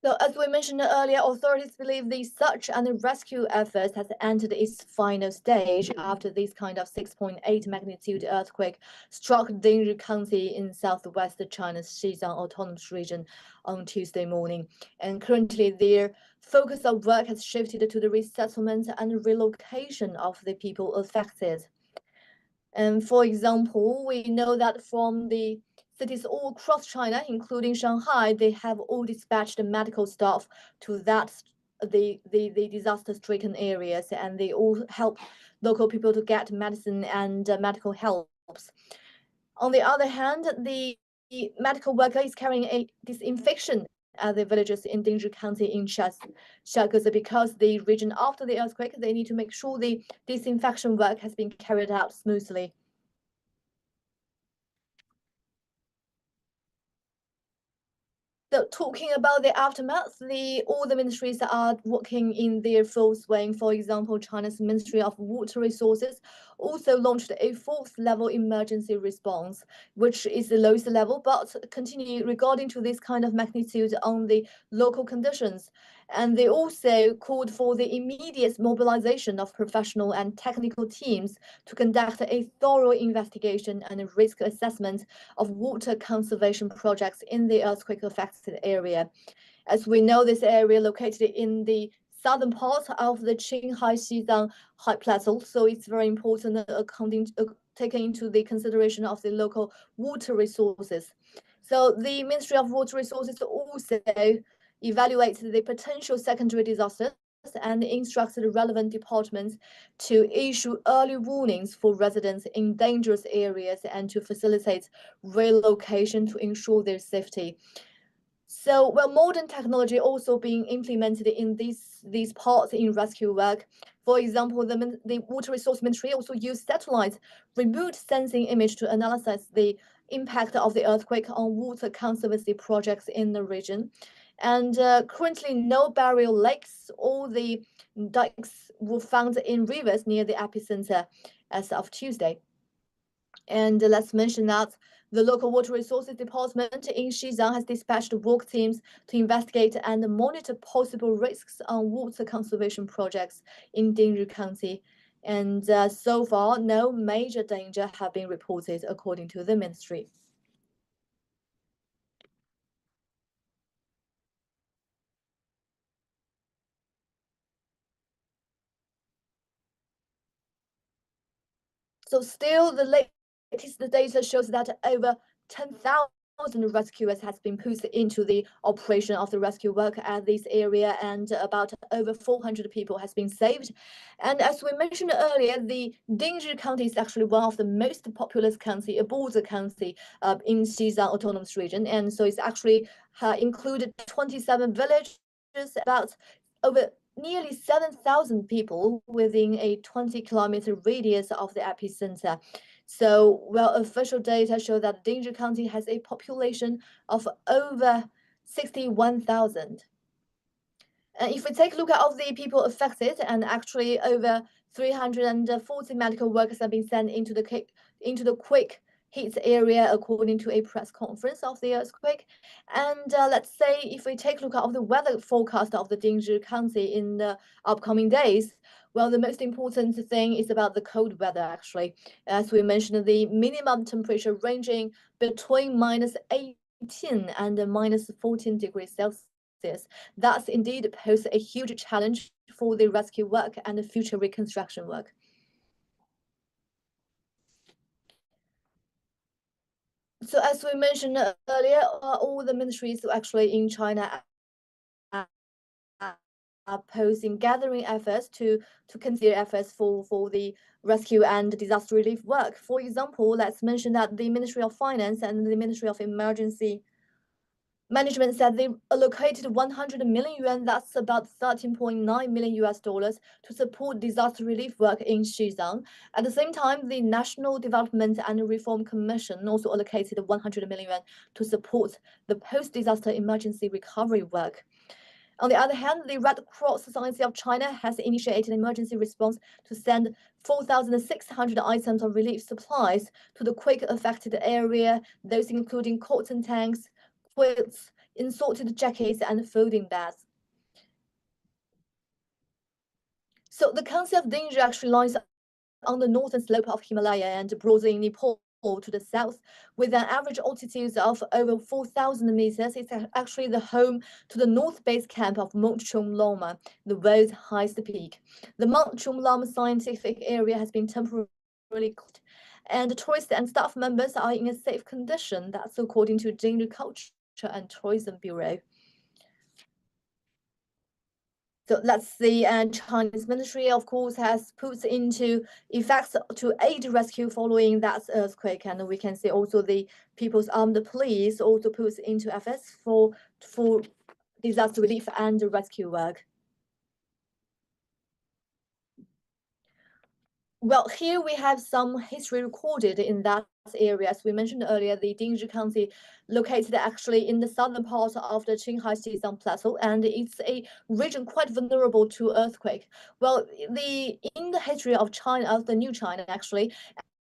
So as we mentioned earlier, authorities believe the search and rescue efforts has entered its final stage after this kind of 6.8 magnitude earthquake struck Dingri County in southwest China's Xizang Autonomous Region on Tuesday morning. And currently their focus of work has shifted to the resettlement and relocation of the people affected. And for example, we know that from the cities all across China, including Shanghai, they have all dispatched medical staff to the disaster-stricken areas, and they all help local people to get medicine and medical helps. On the other hand, the medical worker is carrying a disinfection at the villages in Dingri County in Xiaogazi, because the region after the earthquake, they need to make sure the disinfection work has been carried out smoothly. So talking about the aftermath, all the ministries are working in their full swing. For example, China's Ministry of Water Resources also launched a 4th level emergency response, which is the lowest level, but continue regarding to this kind of magnitude on the local conditions. And they also called for the immediate mobilization of professional and technical teams to conduct a thorough investigation and risk assessment of water conservation projects in the earthquake-affected area. As we know, this area located in the southern part of the Qinghai-Xizang High Plateau, so it's very important taking into the consideration of the local water resources. So the Ministry of Water Resources also evaluated the potential secondary disasters and instructed relevant departments to issue early warnings for residents in dangerous areas and to facilitate relocation to ensure their safety. So, well, modern technology also being implemented in these parts in rescue work. For example, the Water Resource Ministry also used satellite remote sensing image to analyze the impact of the earthquake on water conservancy projects in the region. And currently, no burial lakes or the dikes were found in rivers near the epicenter as of Tuesday. And let's mention that the local water resources department in Xizang has dispatched work teams to investigate and monitor possible risks on water conservation projects in Dingri County. And so far, no major danger have been reported, according to the ministry. So still, the latest data shows that over 10,000 rescuers has been put into the operation of the rescue work at this area, and about over 400 people has been saved. And as we mentioned earlier, the Dingri County is actually one of the most populous county, a border county in Xizang Autonomous Region, and so it's actually included 27 villages, about over nearly 7,000 people within a 20-kilometer radius of the epicenter. So, well, official data show that Dingri County has a population of over 61,000. And if we take a look at all the people affected, and actually over 340 medical workers have been sent into the quake hit area, according to a press conference of the earthquake. And let's say if we take a look at the weather forecast of the Dingri County in the upcoming days, well, the most important thing is about the cold weather, actually. As we mentioned, the minimum temperature ranging between -18 and -14 degrees Celsius. That's indeed pose a huge challenge for the rescue work and the future reconstruction work. So as we mentioned earlier, all the ministries actually in China are posing gathering efforts to consider efforts for the rescue and disaster relief work. For example, let's mention that the Ministry of Finance and the Ministry of Emergency Management said they allocated 100 million yuan, that's about 13.9 million US dollars, to support disaster relief work in Xizang. At the same time, the National Development and Reform Commission also allocated 100 million yuan to support the post-disaster emergency recovery work. On the other hand, the Red Cross Society of China has initiated an emergency response to send 4,600 items of relief supplies to the quake-affected area, those including cotton tanks, quilts, insulted jackets, and folding beds. So the county of Dingri actually lies on the northern slope of Himalaya and bordering Nepal to the south, with an average altitude of over 4,000 meters. It's actually the home to the north base camp of Mount Chomlama, the world's highest peak. The Mount Chomlama scientific area has been temporarily closed, and tourists and staff members are in a safe condition. That's according to Dingri Culture and Tourism Bureau. So let's see, and Chinese ministry, of course, has put into effects to aid rescue following that earthquake, and we can see also the People's Armed Police also puts into efforts for disaster relief and rescue work. Well, here we have some history recorded in that area. As we mentioned earlier, the Dingri County located actually in the southern part of the Qinghai-Xizang Plateau, and it's a region quite vulnerable to earthquake. Well, in the history of China, of the new China actually,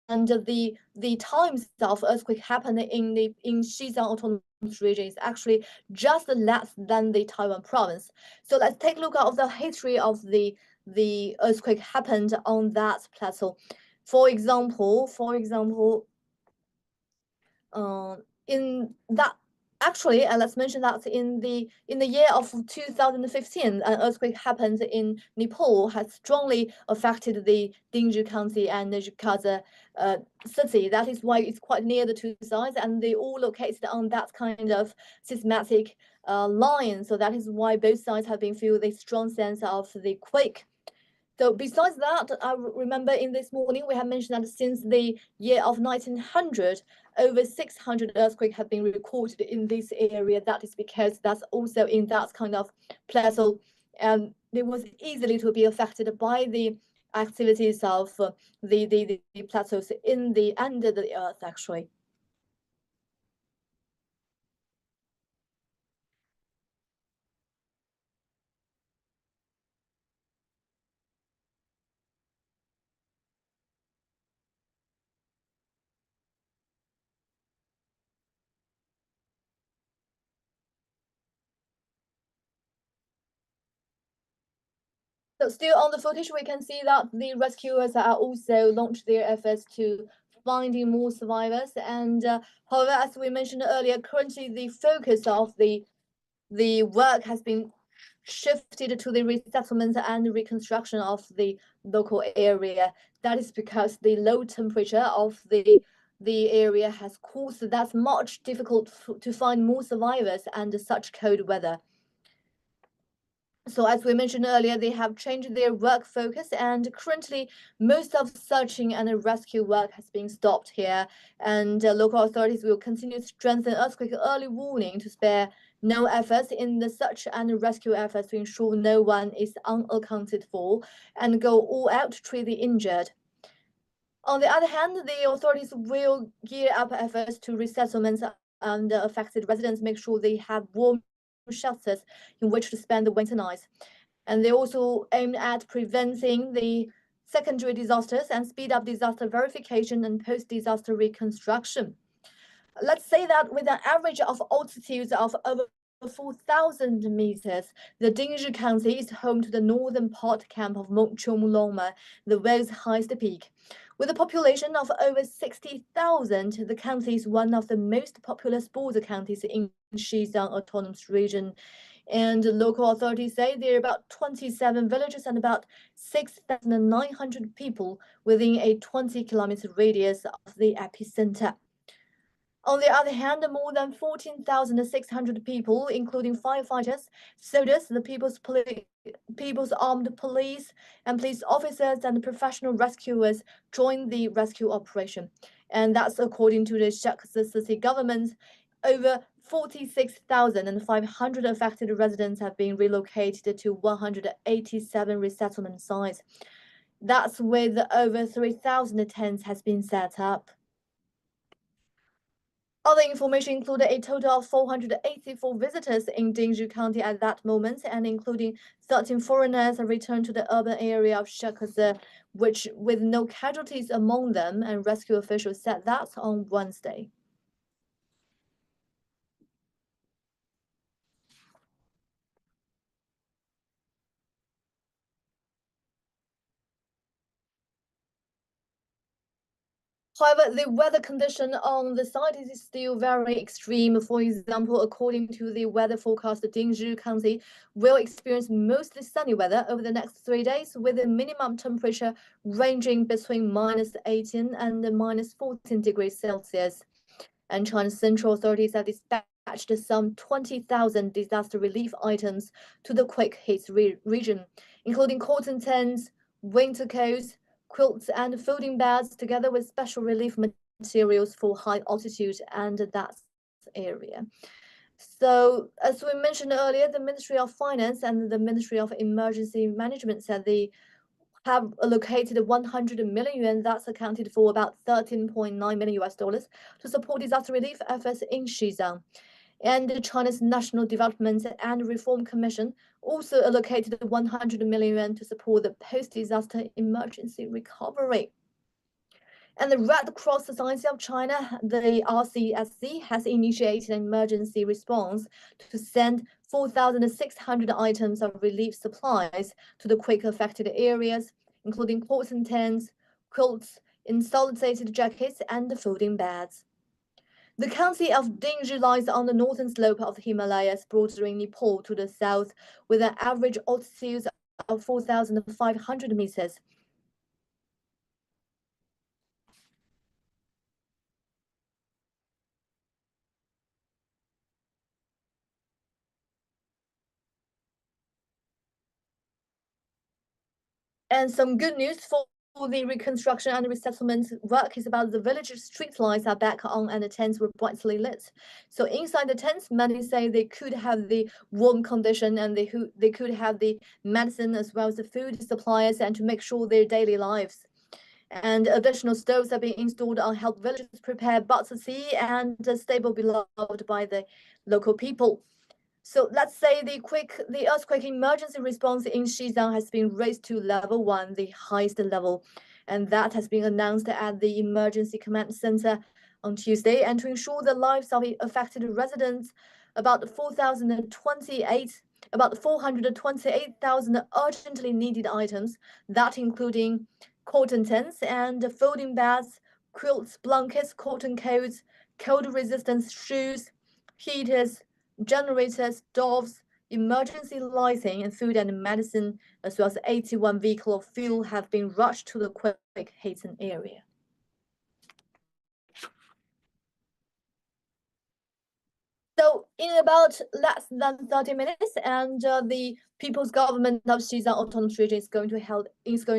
and the times of earthquake happened in Xizang Autonomous Region is actually just less than the Taiwan province. So let's take a look at the history of the earthquake happened on that plateau. For example, in that actually, let's mention that in the year of 2015, an earthquake happened in Nepal, has strongly affected the Dingri County and the Xizang city. That is why it's quite near the two sides, and they all located on that kind of seismic line. So that is why both sides have been feeling a strong sense of the quake. So besides that, I remember in this morning we have mentioned that since the year of 1900, over 600 earthquakes have been recorded in this area. That is because that's also in that kind of plateau, and it was easily to be affected by the activities of the plateaus in the under the earth actually. So still on the footage, we can see that the rescuers are also launched their efforts to finding more survivors. And however, as we mentioned earlier, currently the focus of the work has been shifted to the resettlement and reconstruction of the local area. That is because the low temperature of the area has caused that much difficult to find more survivors under such cold weather. So as we mentioned earlier, they have changed their work focus, and currently most of searching and rescue work has been stopped here, and local authorities will continue to strengthen earthquake early warning to spare no efforts in the search and rescue efforts to ensure no one is unaccounted for, and go all out to treat the injured. On the other hand, the authorities will gear up efforts to resettlement and affected residents, make sure they have warm shelters in which to spend the winter nights. And they also aim at preventing the secondary disasters and speed up disaster verification and post-disaster reconstruction. Let's say that with an average of altitudes of over 4,000 meters, the Dingri County is home to the northern part camp of Longma, the world's highest peak. With a population of over 60,000, the county is one of the most populous border counties in Xizang Autonomous Region. And local authorities say there are about 27 villages and about 6,900 people within a 20-kilometer radius of the epicenter. On the other hand, more than 14,600 people, including firefighters, soldiers, the People's Armed Police, and police officers and professional rescuers joined the rescue operation. And that's according to the Shakhsa city government. Over 46,500 affected residents have been relocated to 187 resettlement sites. That's with over 3,000 tents has been set up. Other information included a total of 484 visitors in Dingri County at that moment, and including 13 foreigners returned to the urban area of Shakhsa, which with no casualties among them, and rescue officials said that on Wednesday. However, the weather condition on the site is still very extreme. For example, according to the weather forecast, Dingri County will experience mostly sunny weather over the next 3 days, with a minimum temperature ranging between -18 and -14 degrees Celsius. And China's central authorities have dispatched some 20,000 disaster relief items to the quake-hit region, including cotton tents, winter coats, quilts and folding beds, together with special relief materials for high altitude and that area. So, as we mentioned earlier, the Ministry of Finance and the Ministry of Emergency Management said they have allocated 100 million yuan, that's accounted for about $13.9 million to support disaster relief efforts in Xizang. And China's National Development and Reform Commission also allocated 100 million yuan to support the post-disaster emergency recovery. And the Red Cross Society of China, the RCSC, has initiated an emergency response to send 4,600 items of relief supplies to the quake-affected areas, including cotton tents, quilts, insulated jackets, and folding beds. The county of Dingri lies on the northern slope of the Himalayas, bordering Nepal to the south, with an average altitude of 4,500 meters. And some good news for the reconstruction and resettlement work is about the village street lights are back on and the tents were brightly lit. So inside the tents, many say they could have the warm condition and they could have the medicine as well as the food supplies and to make sure their daily lives. And additional stoves are being installed on help villagers prepare butter tea and a staple beloved by the local people. So let's say the earthquake emergency response in Xizang has been raised to level 1, the highest level, and that has been announced at the Emergency Command Center on Tuesday. And to ensure the lives of affected residents, about 4,028 about 428,000 urgently needed items, that including cotton tents and folding beds, quilts, blankets, cotton coats, cold-resistant shoes, heaters, generators, stoves, emergency lighting, and food and medicine, as well as 81 vehicles of fuel have been rushed to the quake-hit area. So in about less than 30 minutes, and the People's Government of Xizang Autonomous Region is going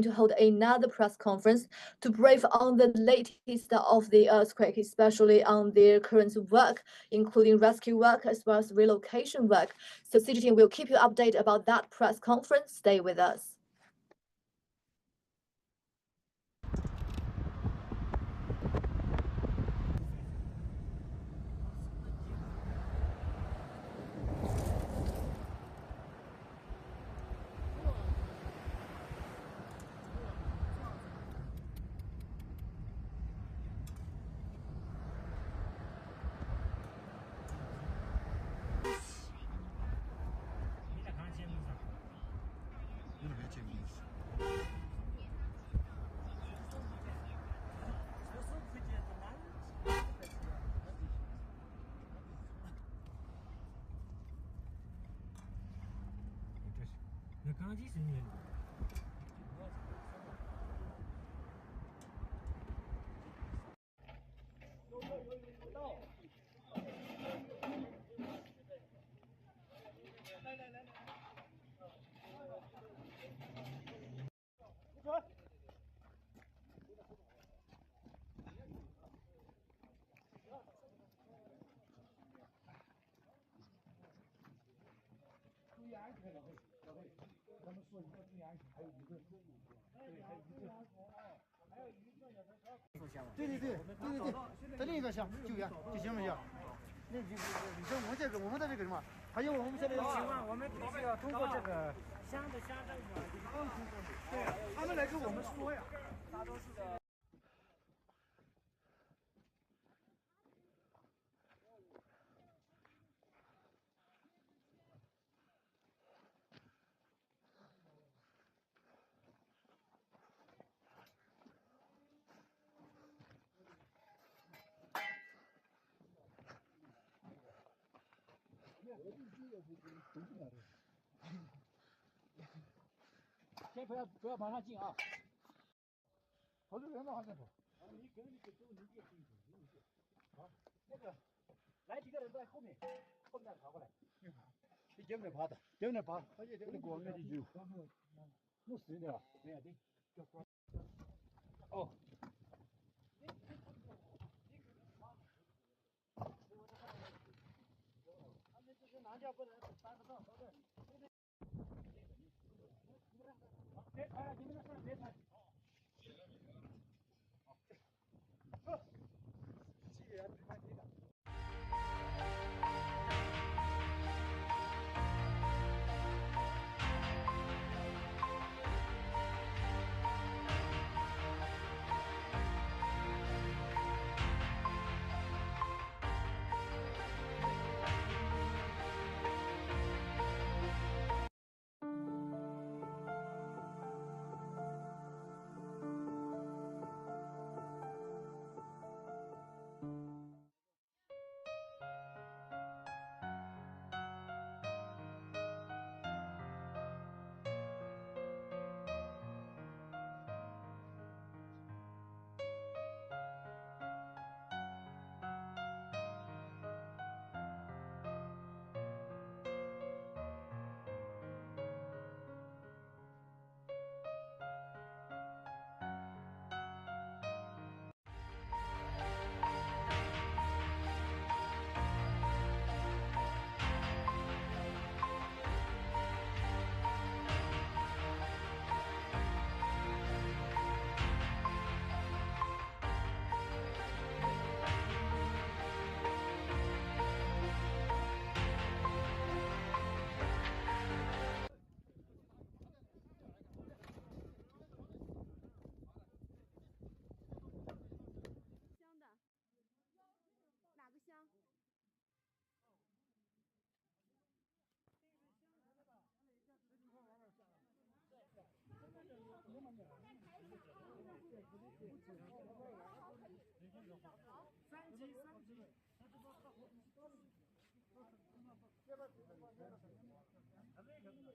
to hold another press conference to brief on the latest of the earthquake, especially on their current work, including rescue work as well as relocation work. So CGTN will keep you updated about that press conference. Stay with us.对，在另一个项救援就行不行？那我们的这个什么，还有我们现在的情况，我们必须要通过这个乡镇对，他们来跟我们说呀。大多数的。先不要往上进啊！跑这人往上跑。你跟你走，你别进去。好，那个来几个人在后面跑过来。你见不能爬的，见不能爬，而且这个光面的有。我死的了，没有的。哦。他们就是拿脚不能搬不上，别抬，你们那上别抬。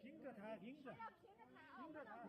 盯着他，盯着，盯着他。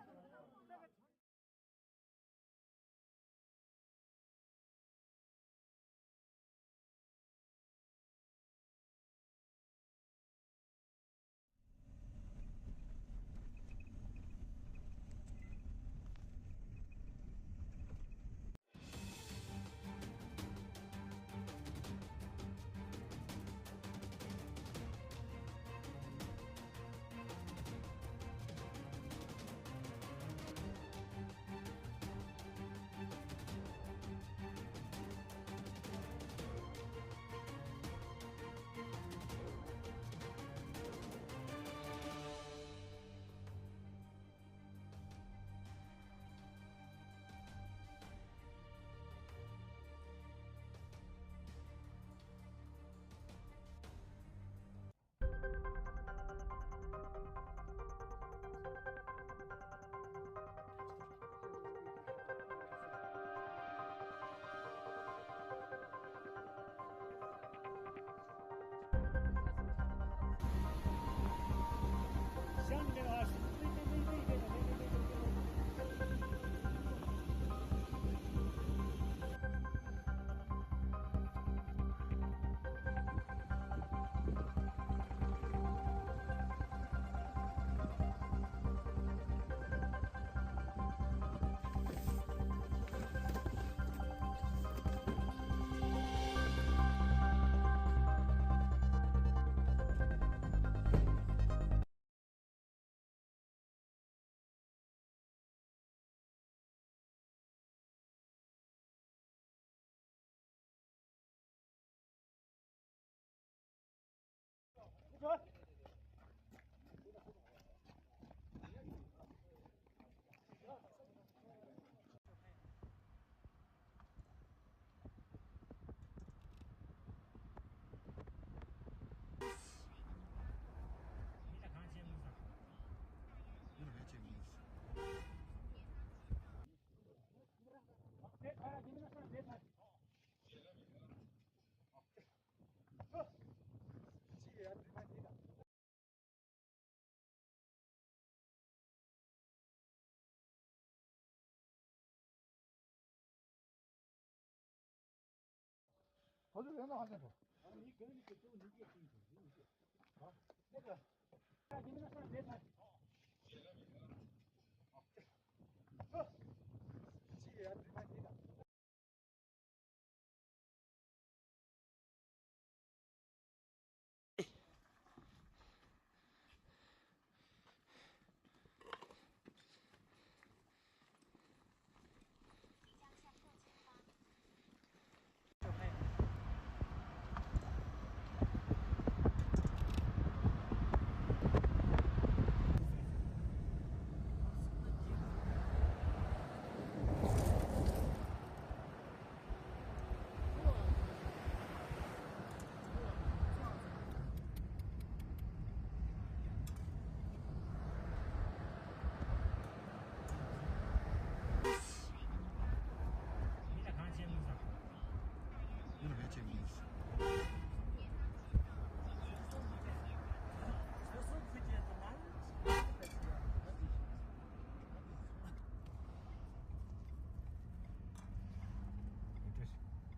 跑这人的往前跑。你跟着走，你别停住，你别。好，那个，你们那上别踩。好，记得看你的。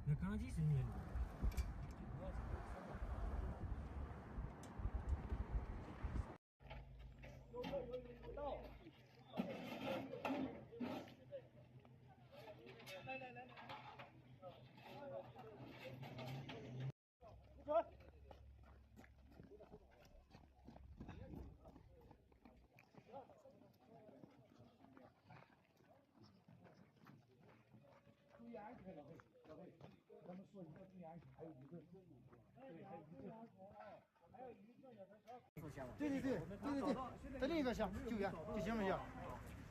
那钢筋是你的。注意安全了，他们说一定要注意安全，还有一个，对，还有一个，还有一个要在这。对，在另一个乡救援就行不行？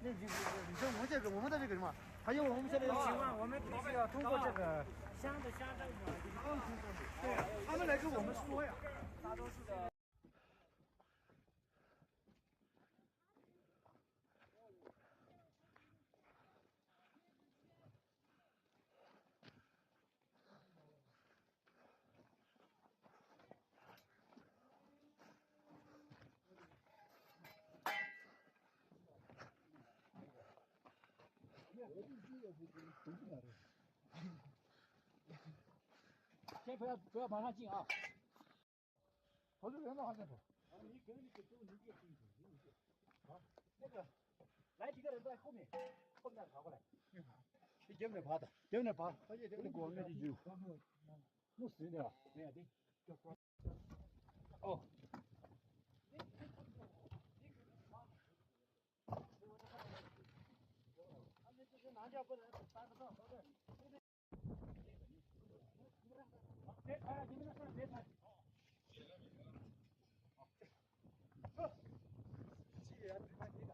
那你我们这个我们的这个什么，还有我们现在的情况，我们必须要通过这个乡的乡政府，对，他们来跟我们说呀，大多数的。先不要马上进啊，跑这人的话先跑。你跟你走，你别进去。好，那个来几个人在后面跑过来。你这边爬的，这边爬，而且这边光的就弄死的了，没有的。哦。他们这些男的不能搬不上，对不对？别抬，你们上别抬。既然没问题的。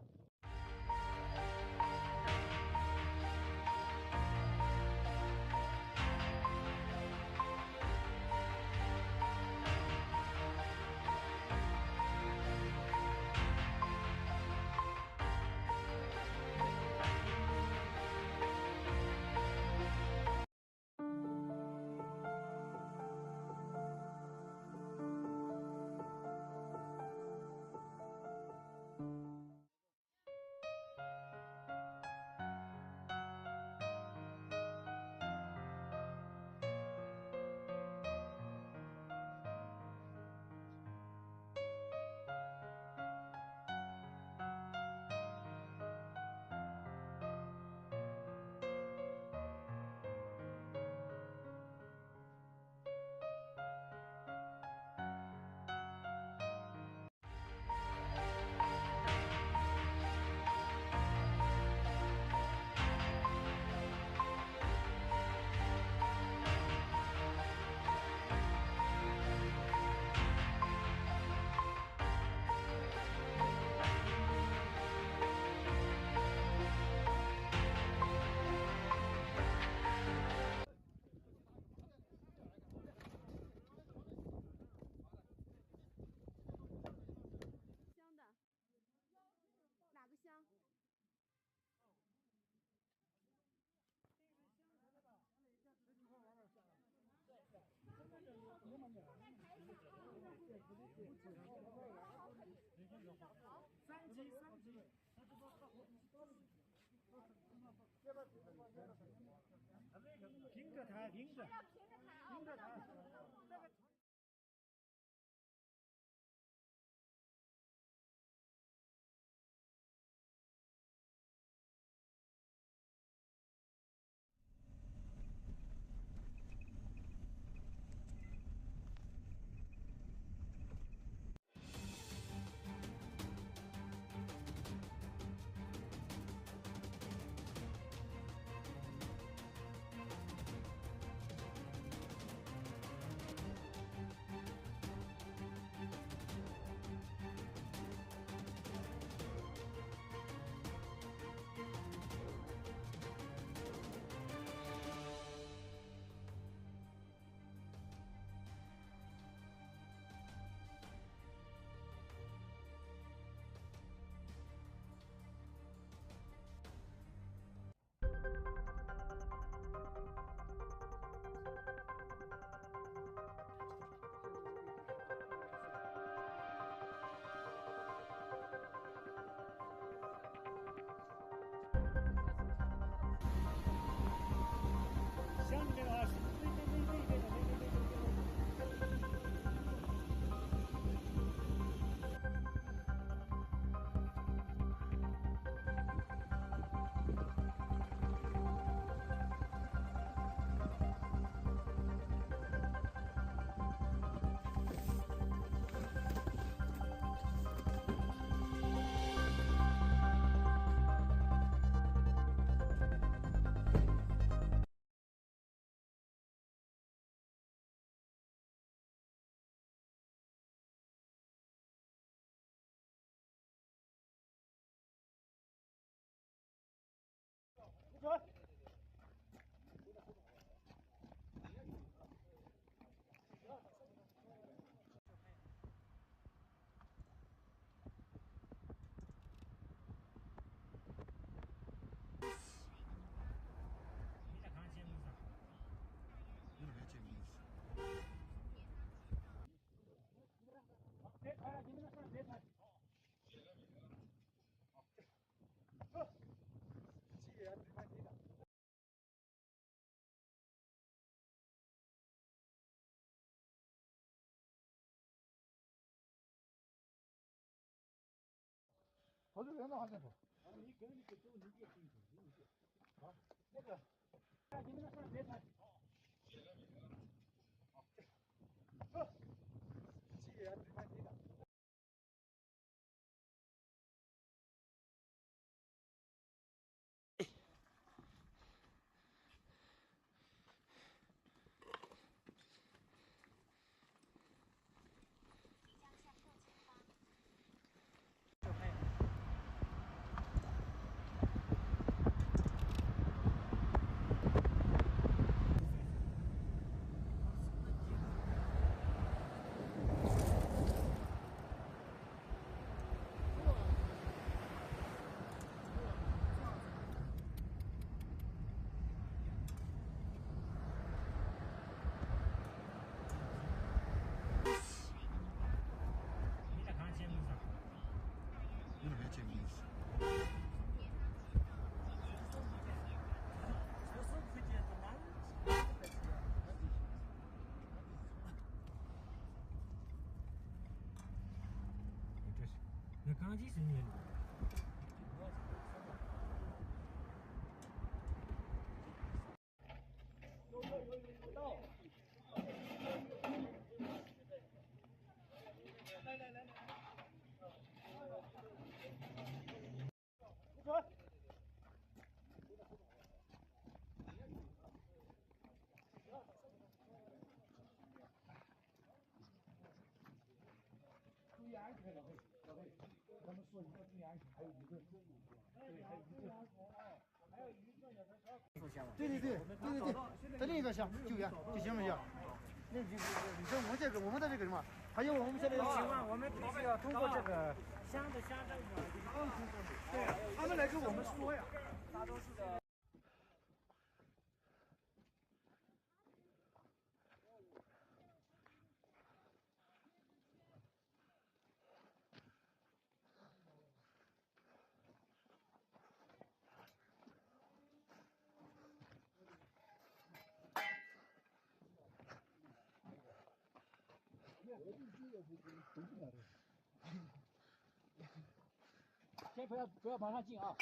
哪个香？平着抬，平着抬。乡里面的话，走。别抬，你们上别抬。既然没问题的。跑这边的话再跑。你跟你走，你别停停停停。好，那个，你们那上别踩。好，走。既然对方你的。那刚几十年。到。来。不准。注意安全了，各位，他们说一定要注意安全，还有一个，对，还有一个，还有一个要在烧。对，在另一个乡救援就行不行？那我这个我们的这个什么，还有我们这里的情况，我们必须要通过这个乡政府，对，他们来跟我们说呀，大多数的。先不要往上进啊！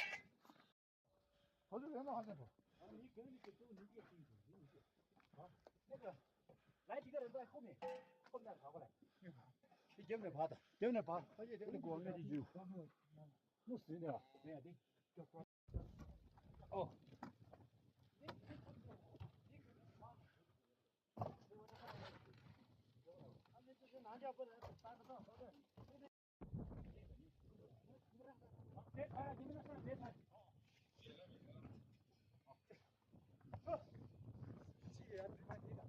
跑这边的话再跑。你跟你走，你别停停停。好，那个来几个人在后面再跑过来。你这边爬的，这边爬，而且这个光的就弄死的了，没有的。哦。他们这些男家不能搬不上，对。别踩，你们那上别踩。好，既然对方你的。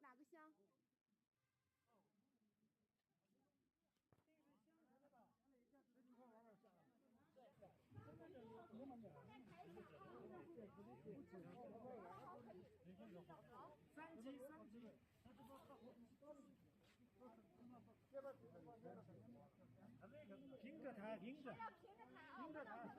哪个乡？三级。平着抬，平着抬。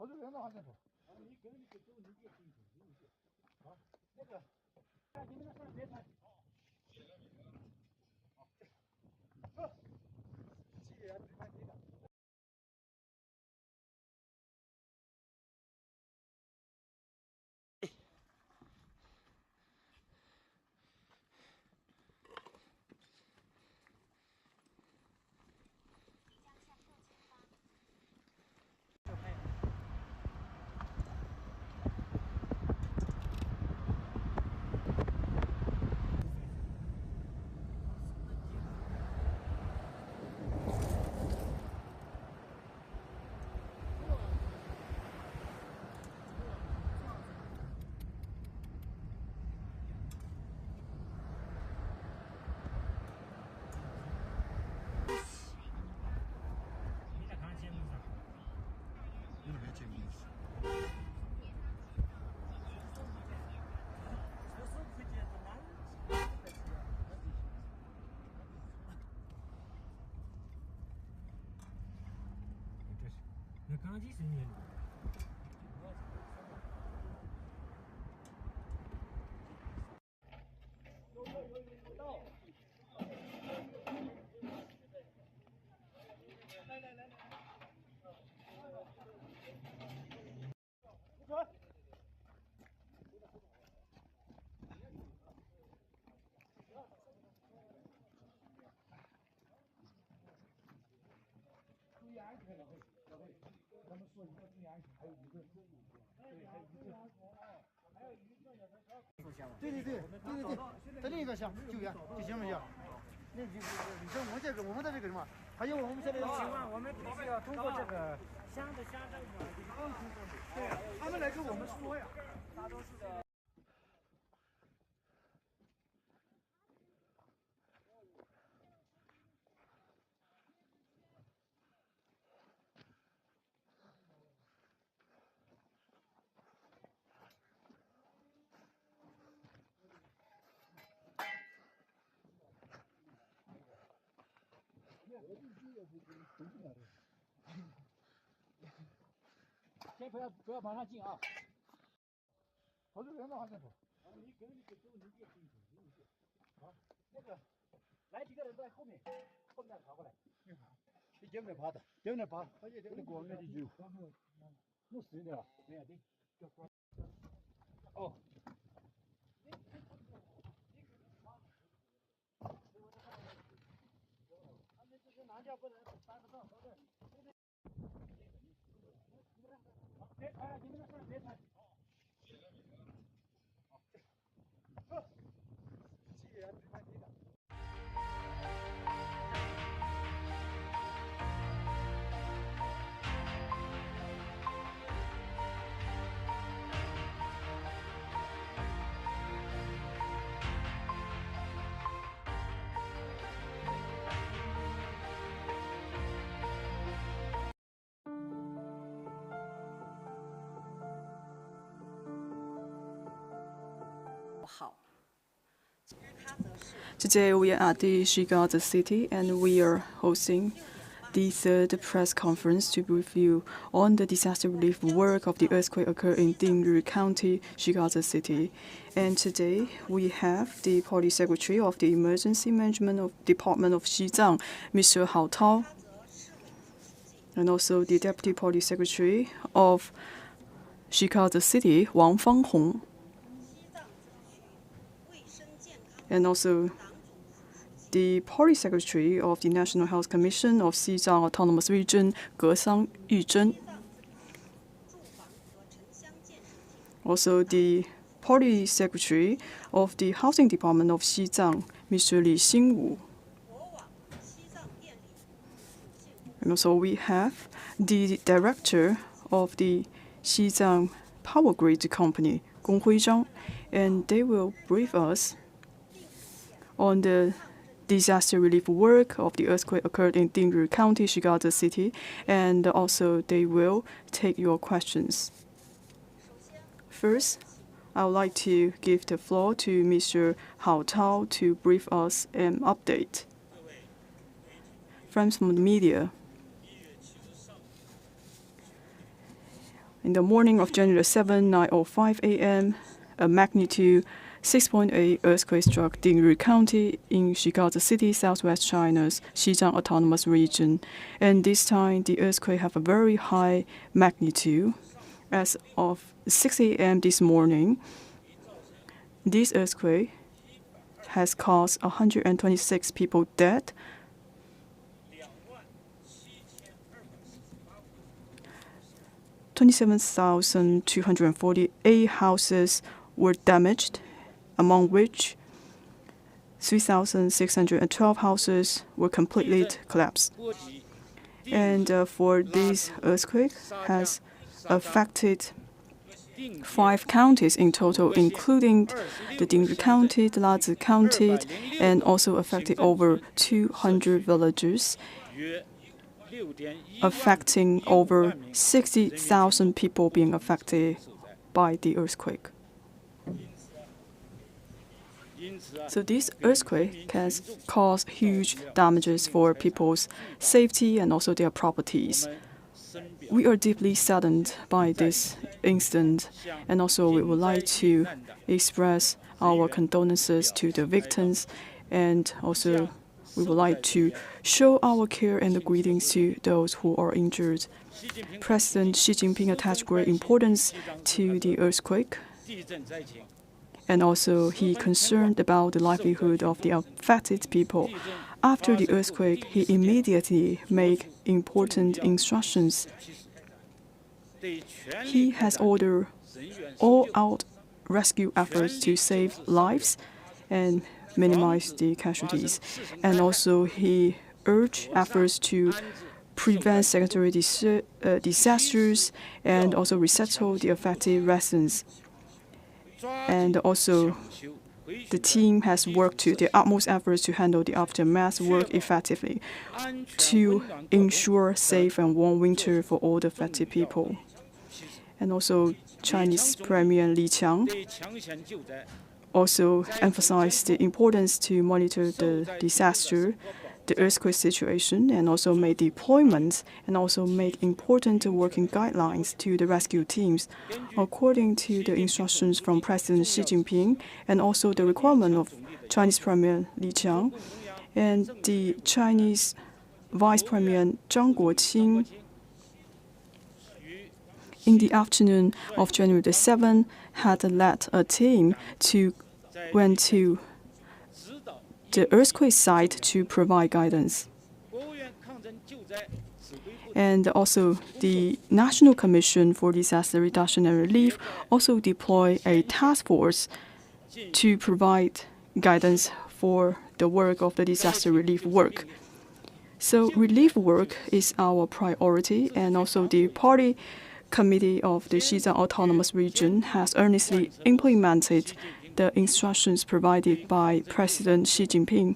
跑这边的话再跑。你跟你走，你别进去，进去。好，那个，你们那上别踩。好，走。既然没问题的。那刚几十年。注意安全了，他们说一定要注意安全，还有余震，对，还有余震，还有余震的在烧。对，在另一个乡救援就行不行？那你像我们的这个什么，还有我们现在的情况，我们必须要通过这个乡镇对，他们来跟我们说呀，大多数的。先不要往上进啊！跑这边的话再跑。你跟你走，你别进去，进去。好，那个来几个人在后面跑过来。你前面爬的，前面爬，而且这个光面的有。弄死的了，没有的。哦。他们这些南家不能搬不上，对。别踩，你们那上别踩。好，既然没问题的。Today we are at the Xizang city and we are hosting the third press conference to brief you on the disaster relief work of the earthquake occurred in Dingri County, Xizang city. And today we have the Party Secretary of the Emergency Management Department of Xizang, Mr. Hao Tao, and also the Deputy Party Secretary of Xizang city, Wang Fanghong, and also the Party Secretary of the National Health Commission of Xizang Autonomous Region, Xizang Autonomous Region. Also the Party Secretary of the Housing Department of Xizang, Mr. Li Xingwu. And also we have the Director of the Xizang Power Grid Company, Zhang, and they will brief us on the disaster relief work of the earthquake occurred in Dingri County, Shigaza City, and also they will take your questions. First, I would like to give the floor to Mr. Hao Tao to brief us an update. Friends from the media. In the morning of January 7, 9:05 a.m., a magnitude 6.8 earthquake struck Dingri County in Shigaza City, southwest China's Xizang Autonomous Region. And this time, the earthquake had a very high magnitude. As of 6 a.m. this morning, this earthquake has caused 126 people dead, 27,248 houses were damaged, among which 3,612 houses were completely collapsed. And for this earthquake has affected 5 counties in total, including the Dingri County, the Lazi County, and also affected over 200 villages, affecting over 60,000 people being affected by the earthquake. So this earthquake has caused huge damages for people's safety and also their properties. We are deeply saddened by this incident, and also we would like to express our condolences to the victims, and also we would like to show our care and the greetings to those who are injured. President Xi Jinping attached great importance to the earthquake, and also he concerned about the livelihood of the affected people. After the earthquake, he immediately made important instructions. He has ordered all-out rescue efforts to save lives and minimize the casualties. And also he urged efforts to prevent secondary disasters and also resettle the affected residents. And also the team has worked to the utmost efforts to handle the aftermath work effectively to ensure safe and warm winter for all the affected people. And also Chinese Premier Zhang Guoqing also emphasized the importance to monitor the disaster, the earthquake situation, and also made deployments and also make important working guidelines to the rescue teams according to the instructions from President Xi Jinping and also the requirement of Chinese Premier Zhang and the Chinese Vice Premier Zhang Guoqing. In the afternoon of January 7, had led a team went to the earthquake site to provide guidance. And also the National Commission for Disaster Reduction and Relief also deployed a task force to provide guidance for the work of the disaster relief work. So relief work is our priority, and also the Party Committee of the Xizang Autonomous Region has earnestly implemented the instructions provided by President Xi Jinping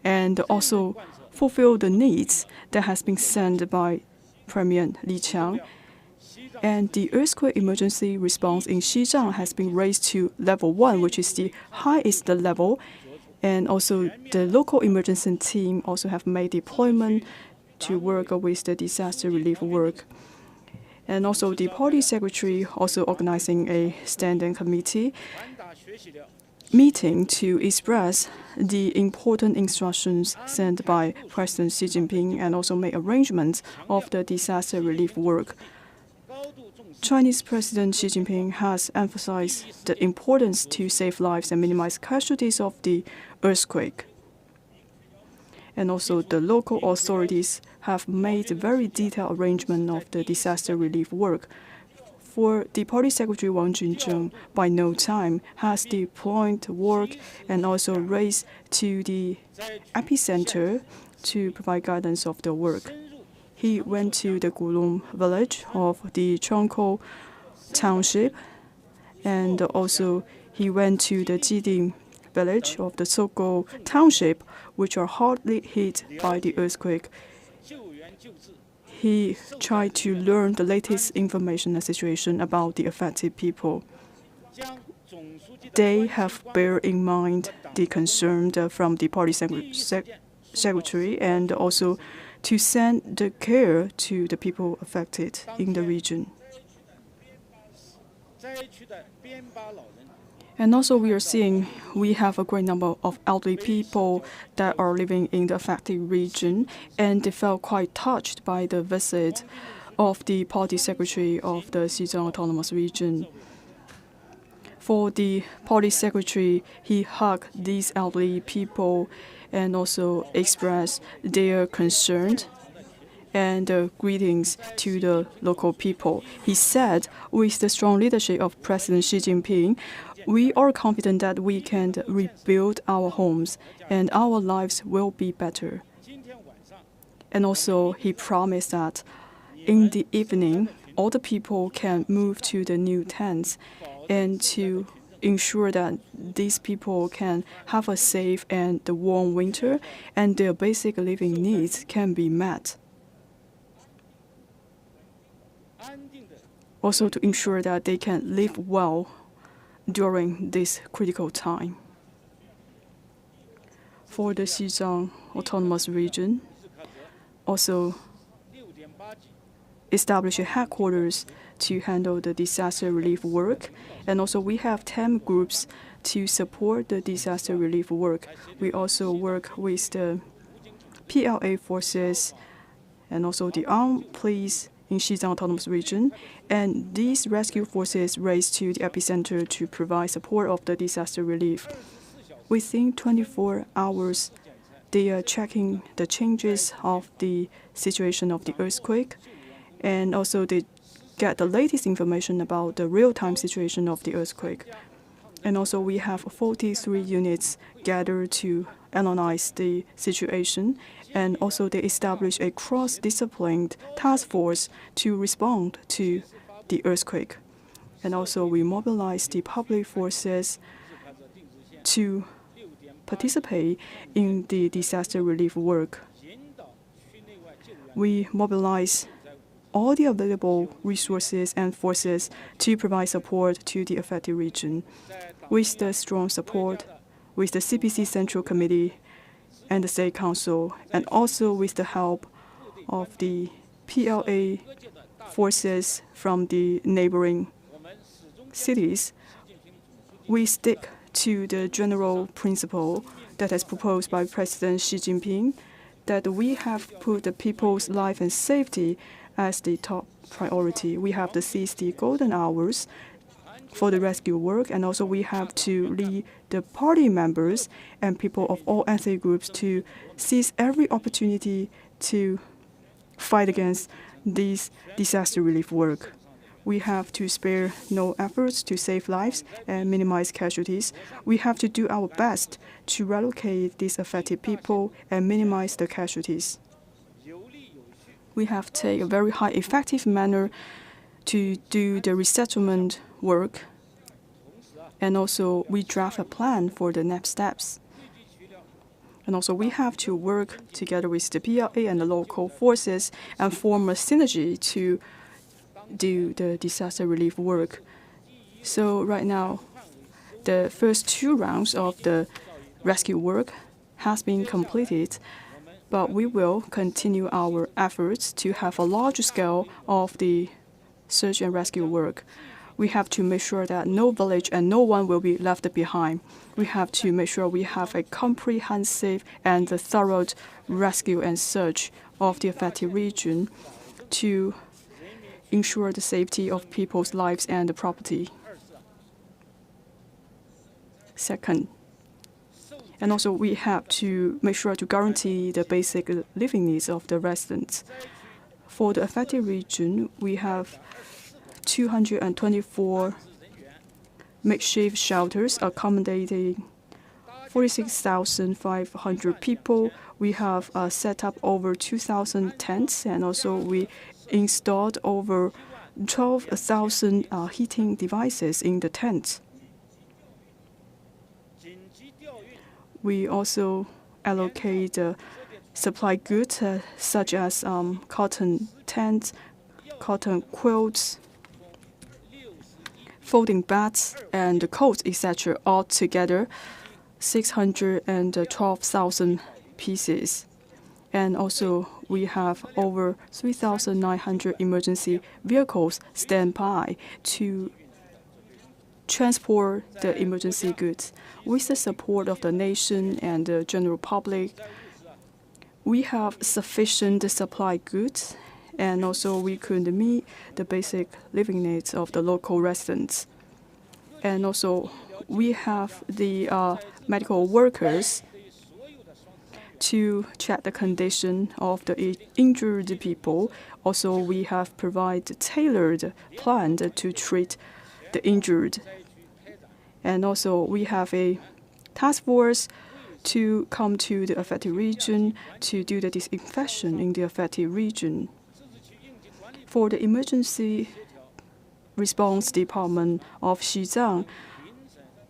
and also fulfill the needs that has been sent by Premier Zhang. And the earthquake emergency response in Xizang has been raised to level 1, which is the highest level. And also the local emergency team also have made deployment to work with the disaster relief work. And also the party secretary also organizing a standing committee meeting to express the important instructions sent by President Xi Jinping and also make arrangements of the disaster relief work. Chinese President Xi Jinping has emphasized the importance to save lives and minimize casualties of the earthquake. And also the local authorities have made a very detailed arrangement of the disaster relief work. For the party secretary Wang Junzheng, by no time has deployed work and also raced to the epicenter to provide guidance of the work. He went to the Gulong village of the Chongkou township, and also he went to the Jiding village of the Sogou township, which are hardly hit by the earthquake. He tried to learn the latest information and situation about the affected people. They have bear in mind the concern from the party secretary and also to send the care to the people affected in the region. And also we are seeing we have a great number of elderly people that are living in the affected region, and they felt quite touched by the visit of the party secretary of the Xizang Autonomous Region. For the party secretary, he hugged these elderly people and also expressed their concern and greetings to the local people. He said, with the strong leadership of President Xi Jinping, we are confident that we can rebuild our homes and our lives will be better. And also, he promised that in the evening, all the people can move to the new tents and to ensure that these people can have a safe and warm winter and their basic living needs can be met. Also to ensure that they can live well during this critical time. For the Xizang Autonomous Region, also establish a headquarters to handle the disaster relief work, and also we have 10 groups to support the disaster relief work. We also work with the PLA forces and also the armed police in Xizang Autonomous Region, and these rescue forces raced to the epicenter to provide support of the disaster relief. Within 24 hours, they are checking the changes of the situation of the earthquake, and also they get the latest information about the real-time situation of the earthquake. And also we have 43 units gathered to analyze the situation, and also they establish a cross-disciplined task force to respond to the earthquake. And also we mobilize the public forces to participate in the disaster relief work. We mobilize all the available resources and forces to provide support to the affected region. With the strong support with the CPC Central Committee and the State Council, and also with the help of the PLA forces from the neighboring cities, we stick to the general principle that is proposed by President Xi Jinping, that we have put the people's life and safety as the top priority. We have to seize the golden hours for the rescue work, and also we have to lead the party members and people of all ethnic groups to seize every opportunity to fight against this disaster relief work. We have to spare no efforts to save lives and minimize casualties. We have to do our best to relocate these affected people and minimize the casualties. We have to take a very high effective manner to do the resettlement work, and also we draft a plan for the next steps. And also we have to work together with the PLA and the local forces and form a synergy to do the disaster relief work. So right now, the first 2 rounds of the rescue work has been completed, but we will continue our efforts to have a larger scale of the search and rescue work. We have to make sure that no village and no one will be left behind. We have to make sure we have a comprehensive and thorough rescue and search of the affected region to ensure the safety of people's lives and property. Second, and also we have to make sure to guarantee the basic living needs of the residents. For the affected region, we have 224 makeshift shelters accommodating 46,500 people. We have set up over 2,000 tents, and also we installed over 12,000 heating devices in the tents. We also allocate supply goods such as cotton tents, cotton quilts, folding beds, and coats, etc. Altogether, 612,000 pieces. And also, we have over 3,900 emergency vehicles stand by to transport the emergency goods. With the support of the nation and the general public, we have sufficient supply goods, and also we could meet the basic living needs of the local residents. And also, we have the medical workers to check the condition of the injured people. Also, we have provided tailored plan to treat the injured. And also, we have a task force to come to the affected region to do the disinfection in the affected region. For the emergency response department of Xizang,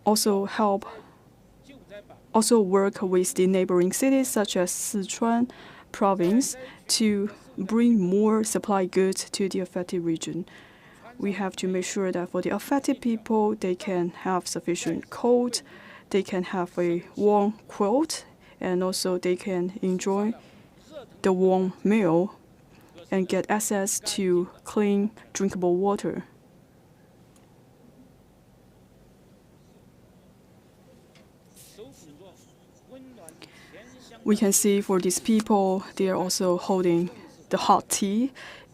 also work with the neighboring cities such as Sichuan province to bring more supply goods to the affected region. We have to make sure that for the affected people, they can have sufficient coat, they can have a warm quilt, and also they can enjoy the warm meal and get access to clean, drinkable water. We can see for these people, they are also holding the hot tea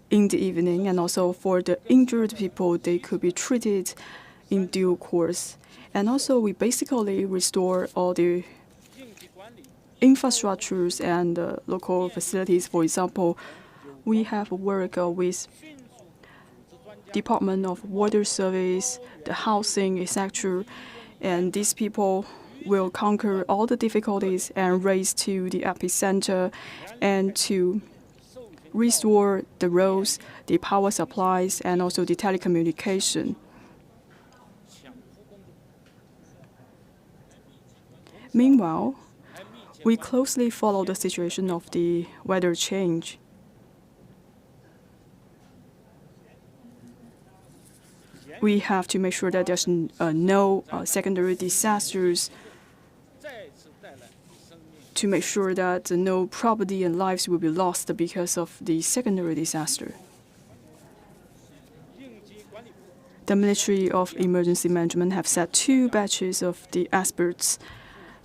in the evening, and also for the injured people, they could be treated in due course. And also, we basically restore all the infrastructures and local facilities. For example, we have worked with Department of Water Service, the housing, etc., and these people will conquer all the difficulties and race to the epicenter and to restore the roads, the power supplies, and also the telecommunication. Meanwhile, we closely follow the situation of the weather change. We have to make sure that there's no secondary disasters, to make sure that no property and lives will be lost because of the secondary disaster. The Ministry of Emergency Management have set 2 batches of the experts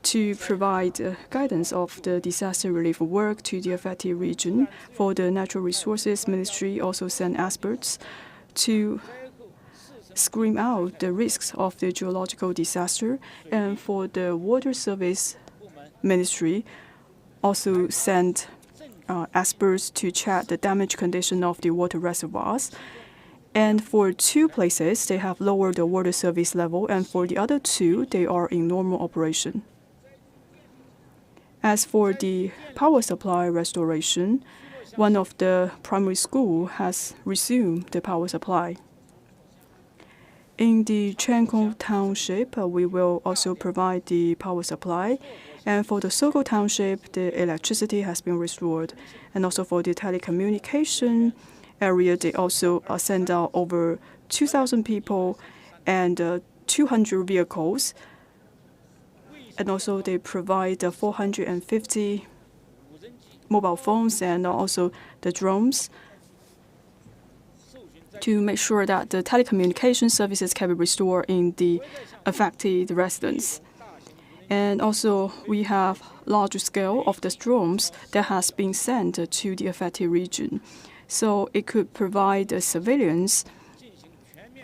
to provide guidance of the disaster relief work to the affected region. For the Natural Resources Ministry, also sent experts to screen out the risks of the geological disaster. And for the Water Service Ministry, also sent experts to check the damage condition of the water reservoirs. And for 2 places, they have lowered the water service level, and for the other 2, they are in normal operation. As for the power supply restoration, one of the primary schools has resumed the power supply. In the Chenkong Township, we will also provide the power supply. And for the Sogo Township, the electricity has been restored. And also for the telecommunication area, they also send out over 2,000 people and 200 vehicles. And also they provide 450 mobile phones and also the drones to make sure that the telecommunication services can be restored in the affected residents. And also, we have large scale of the drones that has been sent to the affected region. So it could provide surveillance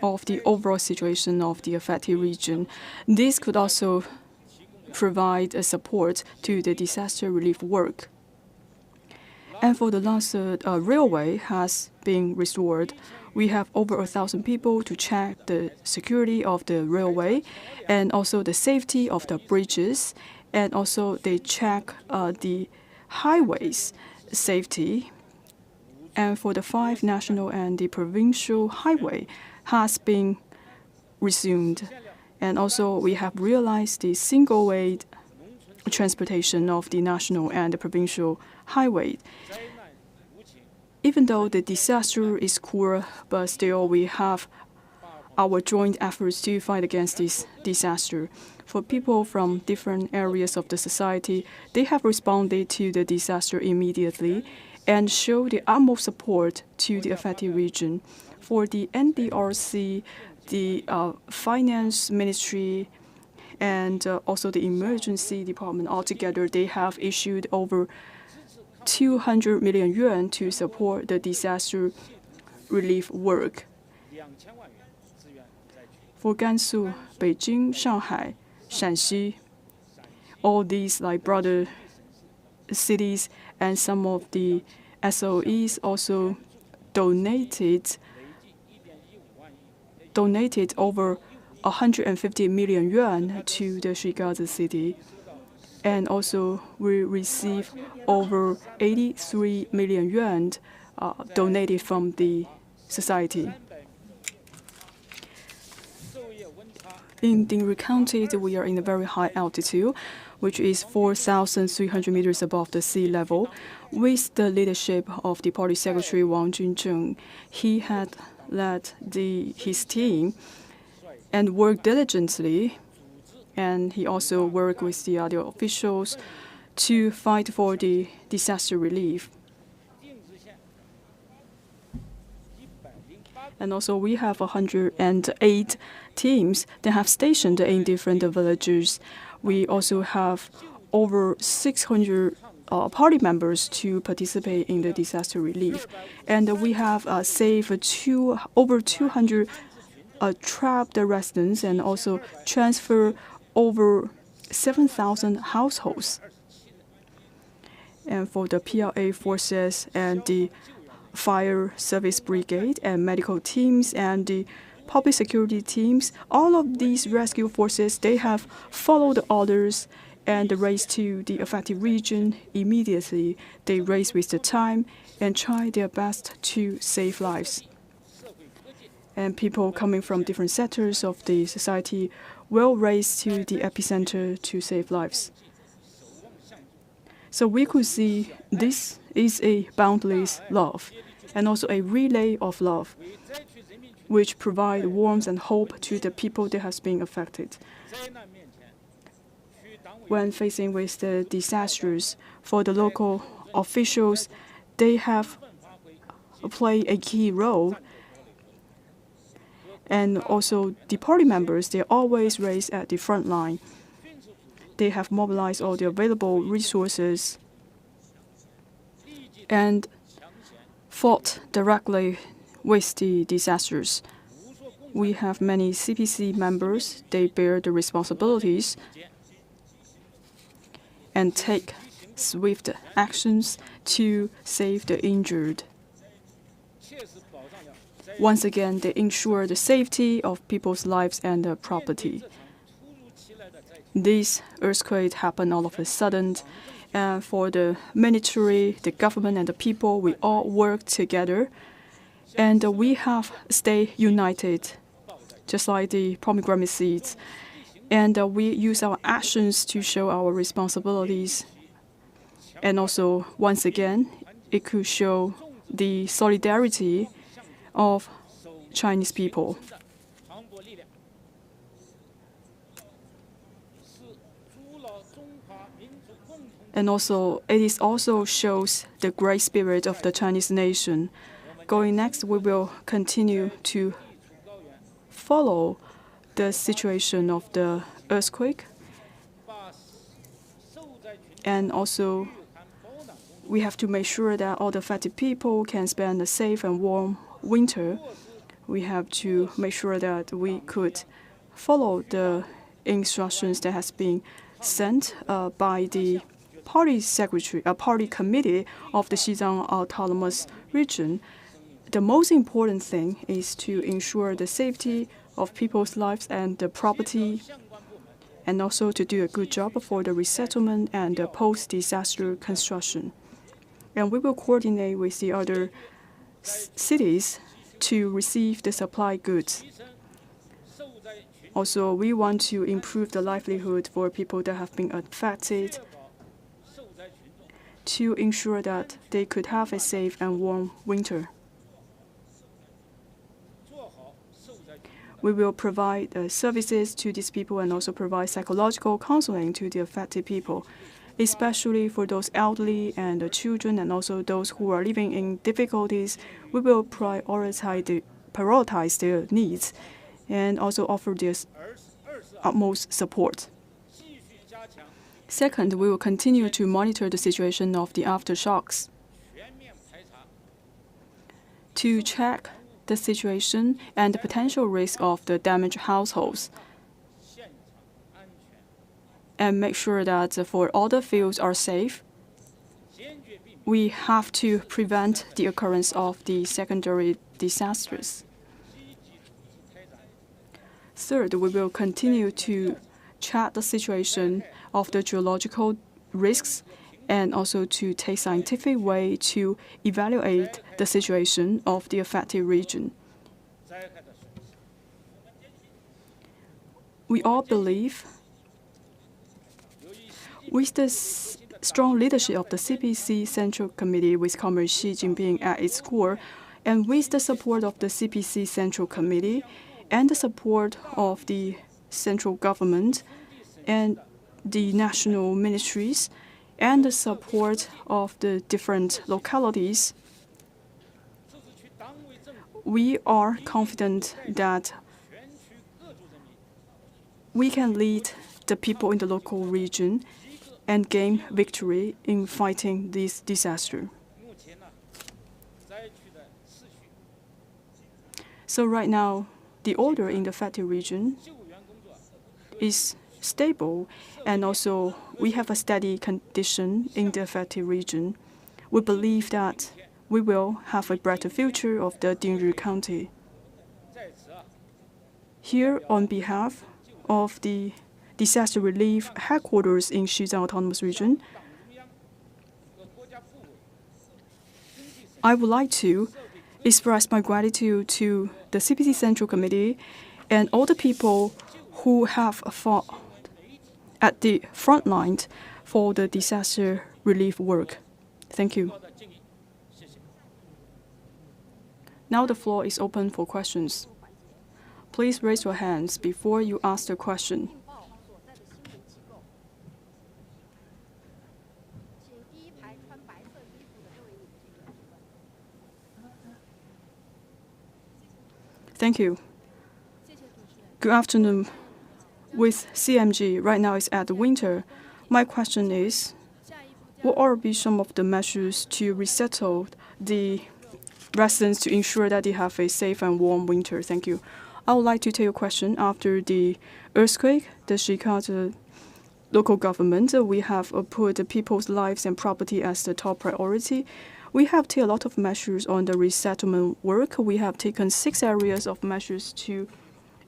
of the overall situation of the affected region. This could also provide support to the disaster relief work. And for the last railway has been restored. we have over 1,000 people to check the security of the railway and also the safety of the bridges, and also they check the highways safety. And for the 5 national and the provincial highway has been resumed. And also we have realized the single-way transportation of the national and the provincial highway. Even though the disaster is cruel, but still we have our joint efforts to fight against this disaster. For people from different areas of the society, they have responded to the disaster immediately and show the utmost support to the affected region. For the NDRC, the Finance Ministry, and also the Emergency Department altogether, they have issued over 200 million yuan to support the disaster relief work. For Gansu, Beijing, Shanghai, Shanxi, all these like brother cities and some of the SOEs also donated over 150 million yuan to the Shigazi city. And also we received over 83 million yuan donated from the society. In Dingri County, we are in a very high altitude, which is 4,300 meters above the sea level. With the leadership of the party secretary Wang Junzheng, he had led his team and worked diligently, and he also worked with the other officials to fight for the disaster relief. And also we have 108 teams that have stationed in different villages. We also have over 600 party members to participate in the disaster relief. And we have saved over 200 trapped residents and also transfer over 7,000 households. And for the PLA forces and the fire service brigade and medical teams and the public security teams, all of these rescue forces, they have followed orders and raced to the affected region immediately. They race with the time and try their best to save lives. And people coming from different sectors of the society will race to the epicenter to save lives. So we could see this is a boundless love and also a relay of love, which provide warmth and hope to the people that has been affected. When facing with the disasters, for the local officials, they have played a key role. And also the party members, they always race at the front line. They have mobilized all the available resources and fought directly with the disasters. We have many CPC members. They bear the responsibilities and take swift actions to save the injured. Once again, they ensure the safety of people's lives and their property. This earthquake happened all of a sudden, and for the military, the government, and the people, we all work together, and we have stayed united, just like the pomegranate seeds. And we use our actions to show our responsibilities. And also, once again, it could show the solidarity of Chinese people. And also, it also shows the great spirit of the Chinese nation. Going next, we will continue to follow the situation of the earthquake. And also, we have to make sure that all the affected people can spend a safe and warm winter. We have to make sure that we could follow the instructions that has been sent by the party secretary, party committee of the Xizang Autonomous Region. the most important thing is to ensure the safety of people's lives and the property, and also to do a good job for the resettlement and the post-disaster construction. And we will coordinate with the other cities to receive the supply goods. Also, we want to improve the livelihood for people that have been affected to ensure that they could have a safe and warm winter. We will provide services to these people and also provide psychological counseling to the affected people, especially for those elderly and the children and also those who are living in difficulties. We will prioritize their needs and also offer their utmost support. Second, we will continue to monitor the situation of the aftershocks to check the situation and the potential risk of the damaged households, and make sure that for all the fields are safe. We have to prevent the occurrence of the secondary disasters. Third, we will continue to check the situation of the geological risks and also to take scientific way to evaluate the situation of the affected region. We all believe with the strong leadership of the CPC Central Committee with Comrade Xi Jinping at its core, and with the support of the CPC Central Committee and the support of the central government and the national ministries, and the support of the different localities, we are confident that we can lead the people in the local region and gain victory in fighting this disaster. So right now, the order in the affected region is stable, and also we have a steady condition in the affected region. We believe that we will have a brighter future of the Dingri County. Here, on behalf of the Disaster Relief Headquarters in Xizang Autonomous Region, I would like to express my gratitude to the CPC Central Committee and all the people who have fought at the front line for the disaster relief work. Thank you. Now the floor is open for questions. Please raise your hands before you ask the question. Thank you. Good afternoon. With CMG, right now it's at the winter. My question is, what will be some of the measures to resettle the residents to ensure that they have a safe and warm winter? Thank you. I would like to take a question. After the earthquake, the Xizang local government, we have put the people's lives and property as the top priority. We have taken a lot of measures on the resettlement work. We have taken 6 areas of measures to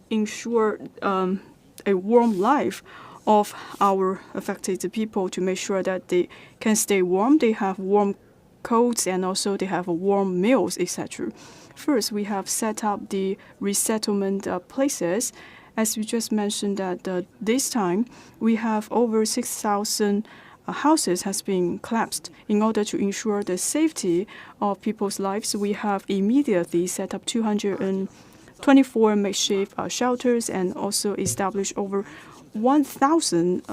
ensure a warm life of our affected people, to make sure that they can stay warm, they have warm coats, and also they have warm meals, etc. First, we have set up the resettlement places. As we just mentioned that this time, we have over 6,000 houses has been collapsed. In order to ensure the safety of people's lives, we have immediately set up 224 makeshift shelters and also established over 1,000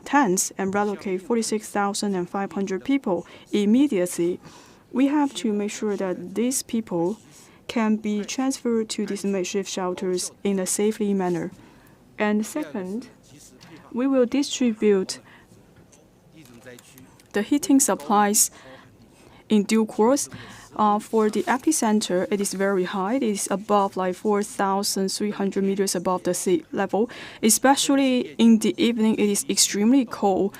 tents and relocate 46,500 people immediately. We have to make sure that these people can be transferred to these makeshift shelters in a safely manner. And second, we will distribute the heating supplies in due course. For the epicenter, it is very high. It is above 4,300 meters above the sea level. Especially in the evening, it is extremely cold.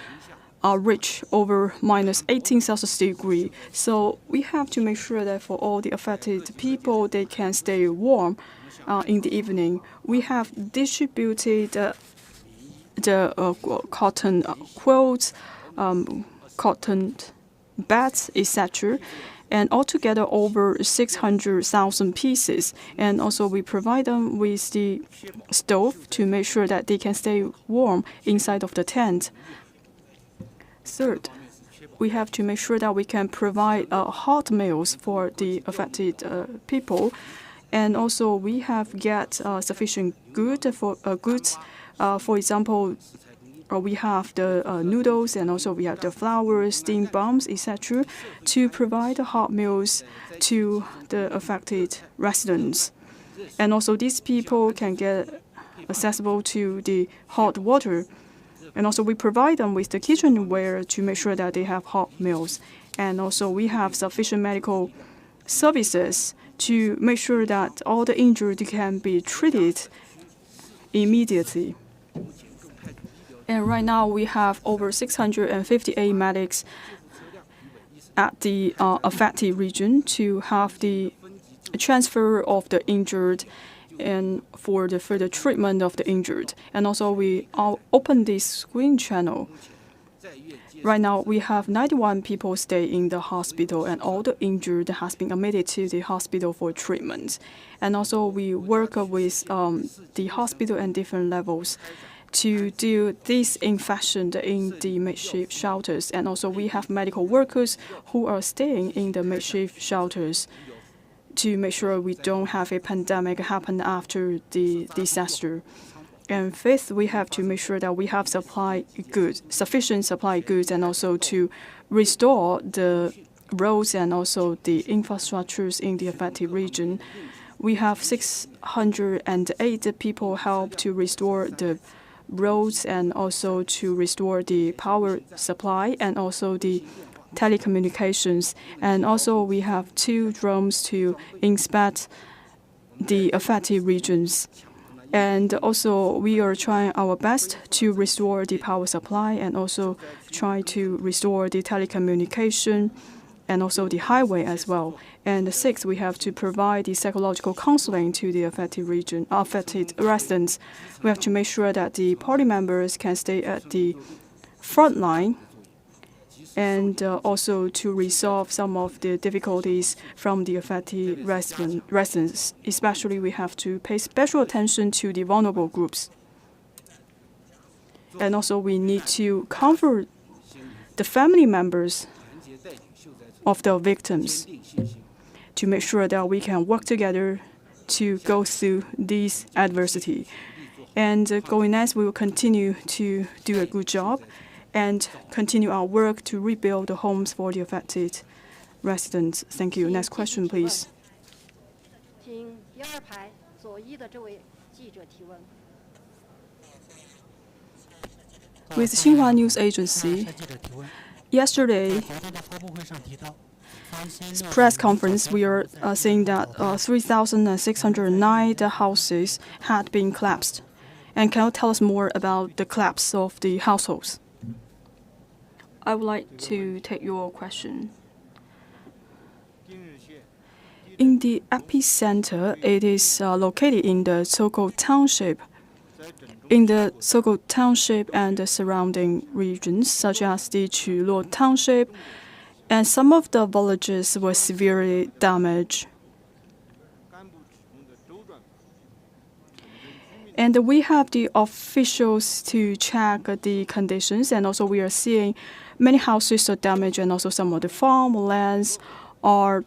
reach over -18 celsius. So we have to make sure that for all the affected people, they can stay warm in the evening. We have distributed the cotton quilts, cotton beds, etc. And altogether over 600,000 pieces. And also we provide them with the stove to make sure that they can stay warm inside of the tent. Third, we have to make sure that we can provide hot meals for the affected people. And also we have get sufficient goods. For example, we have the noodles, and also we have the flour, steam bombs, etc., to provide hot meals to the affected residents. And also these people can get accessible to the hot water. And also we provide them with the kitchenware to make sure that they have hot meals. And also we have sufficient medical services to make sure that all the injured can be treated immediately. And right now we have over 658 medics at the affected region to have the transfer of the injured and for the further treatment of the injured. And also we open this screen channel. Right now we have 91 people stay in the hospital, and all the injured has been admitted to the hospital for treatment. And also we work with the hospital and different levels to do disinfection in the makeshift shelters. And also we have medical workers who are staying in the makeshift shelters to make sure we don't have a pandemic happen after the disaster. And fifth, we have to make sure that we have sufficient supply goods, and also to restore the roads and also the infrastructures in the affected region. We have 608 people help to restore the roads and also to restore the power supply and also the telecommunications. And also we have 2 drones to inspect the affected regions. And also we are trying our best to restore the power supply and also try to restore the telecommunication and also the highway as well. And sixth, we have to provide the psychological counseling to the affected residents. We have to make sure that the party members can stay at the front line and also to resolve some of the difficulties from the affected residents. Especially, we have to pay special attention to the vulnerable groups. And also, we need to comfort the family members of the victims to make sure that we can work together to go through this adversity. And going next, we will continue to do a good job and continue our work to rebuild the homes for the affected residents. Thank you. Next question, please. With Xinhua News Agency, yesterday, press conference, we are saying that 3,609 houses had been collapsed. And can you tell us more about the collapse of the households? I would like to take your question. In the epicenter, it is located in the Sokou Township. In the Sokou Township and the surrounding regions, such as the Qulo Township, and some of the villages were severely damaged. And we have the officials to check the conditions, and also we are seeing many houses are damaged, and also some of the farmlands are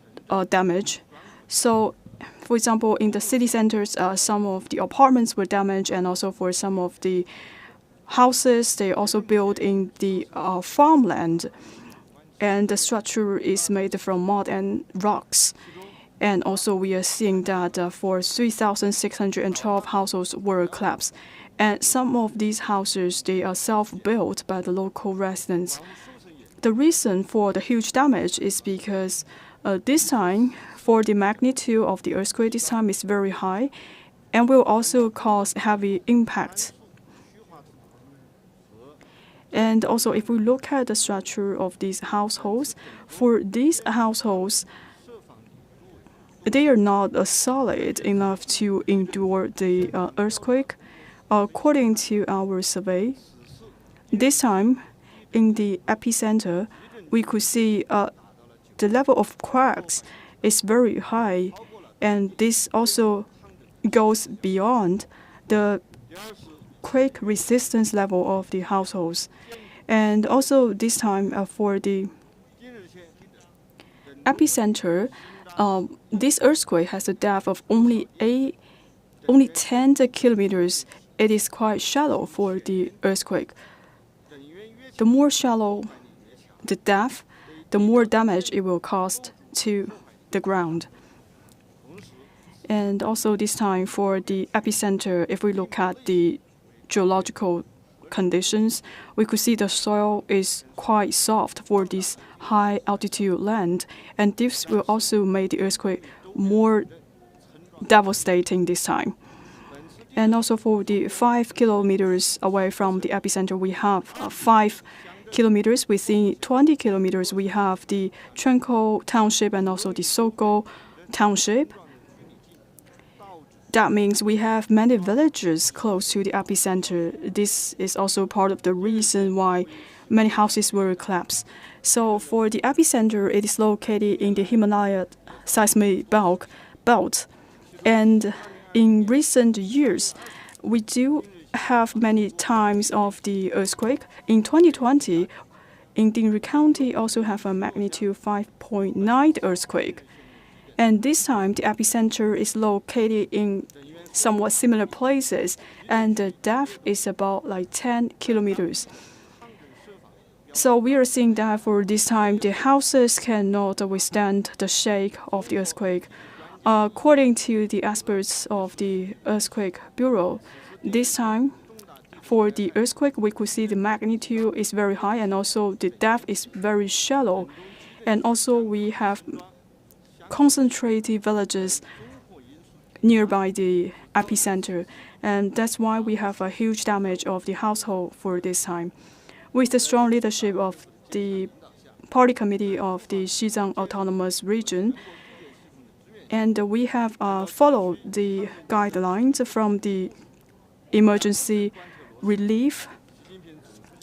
damaged. So, for example, in the city centers, some of the apartments were damaged, and also for some of the houses, they also built in the farmland. And the structure is made from mud and rocks. And also we are seeing that for 3,612 households were collapsed. And some of these houses, they are self-built by the local residents. The reason for the huge damage is because this time, for the magnitude of the earthquake this time is very high and will also cause heavy impact. And also, if we look at the structure of these households, for these households, they are not solid enough to endure the earthquake. According to our survey, this time in the epicenter, we could see the level of cracks is very high, and this also goes beyond the quake resistance level of the households. And also this time for the epicenter, this earthquake has a depth of only 10 kilometers. It is quite shallow for the earthquake. The more shallow the depth, the more damage it will cause to the ground. And also this time for the epicenter, if we look at the geological conditions, we could see the soil is quite soft for this high altitude land, and this will also make the earthquake more devastating this time. And also for the 5 kilometers away from the epicenter, we have 5 kilometers. Within 20 kilometers, we have the Trenco Township and also the Soko Township. That means we have many villages close to the epicenter. This is also part of the reason why many houses were collapsed. So for the epicenter, it is located in the Himalaya seismic belt. And in recent years, we do have many times of the earthquake. In 2020, in Dingri County also have a magnitude 5.9 earthquake. And this time, the epicenter is located in somewhat similar places, and the depth is about like 10 kilometers. So we are seeing that for this time, the houses cannot withstand the shake of the earthquake. According to the experts of the Earthquake Bureau, this time, for the earthquake, we could see the magnitude is very high, and also the depth is very shallow. And also we have concentrated villages nearby the epicenter, and that's why we have a huge damage of the household for this time. With the strong leadership of the party committee of the Xizang Autonomous Region, and we have followed the guidelines from the emergency relief,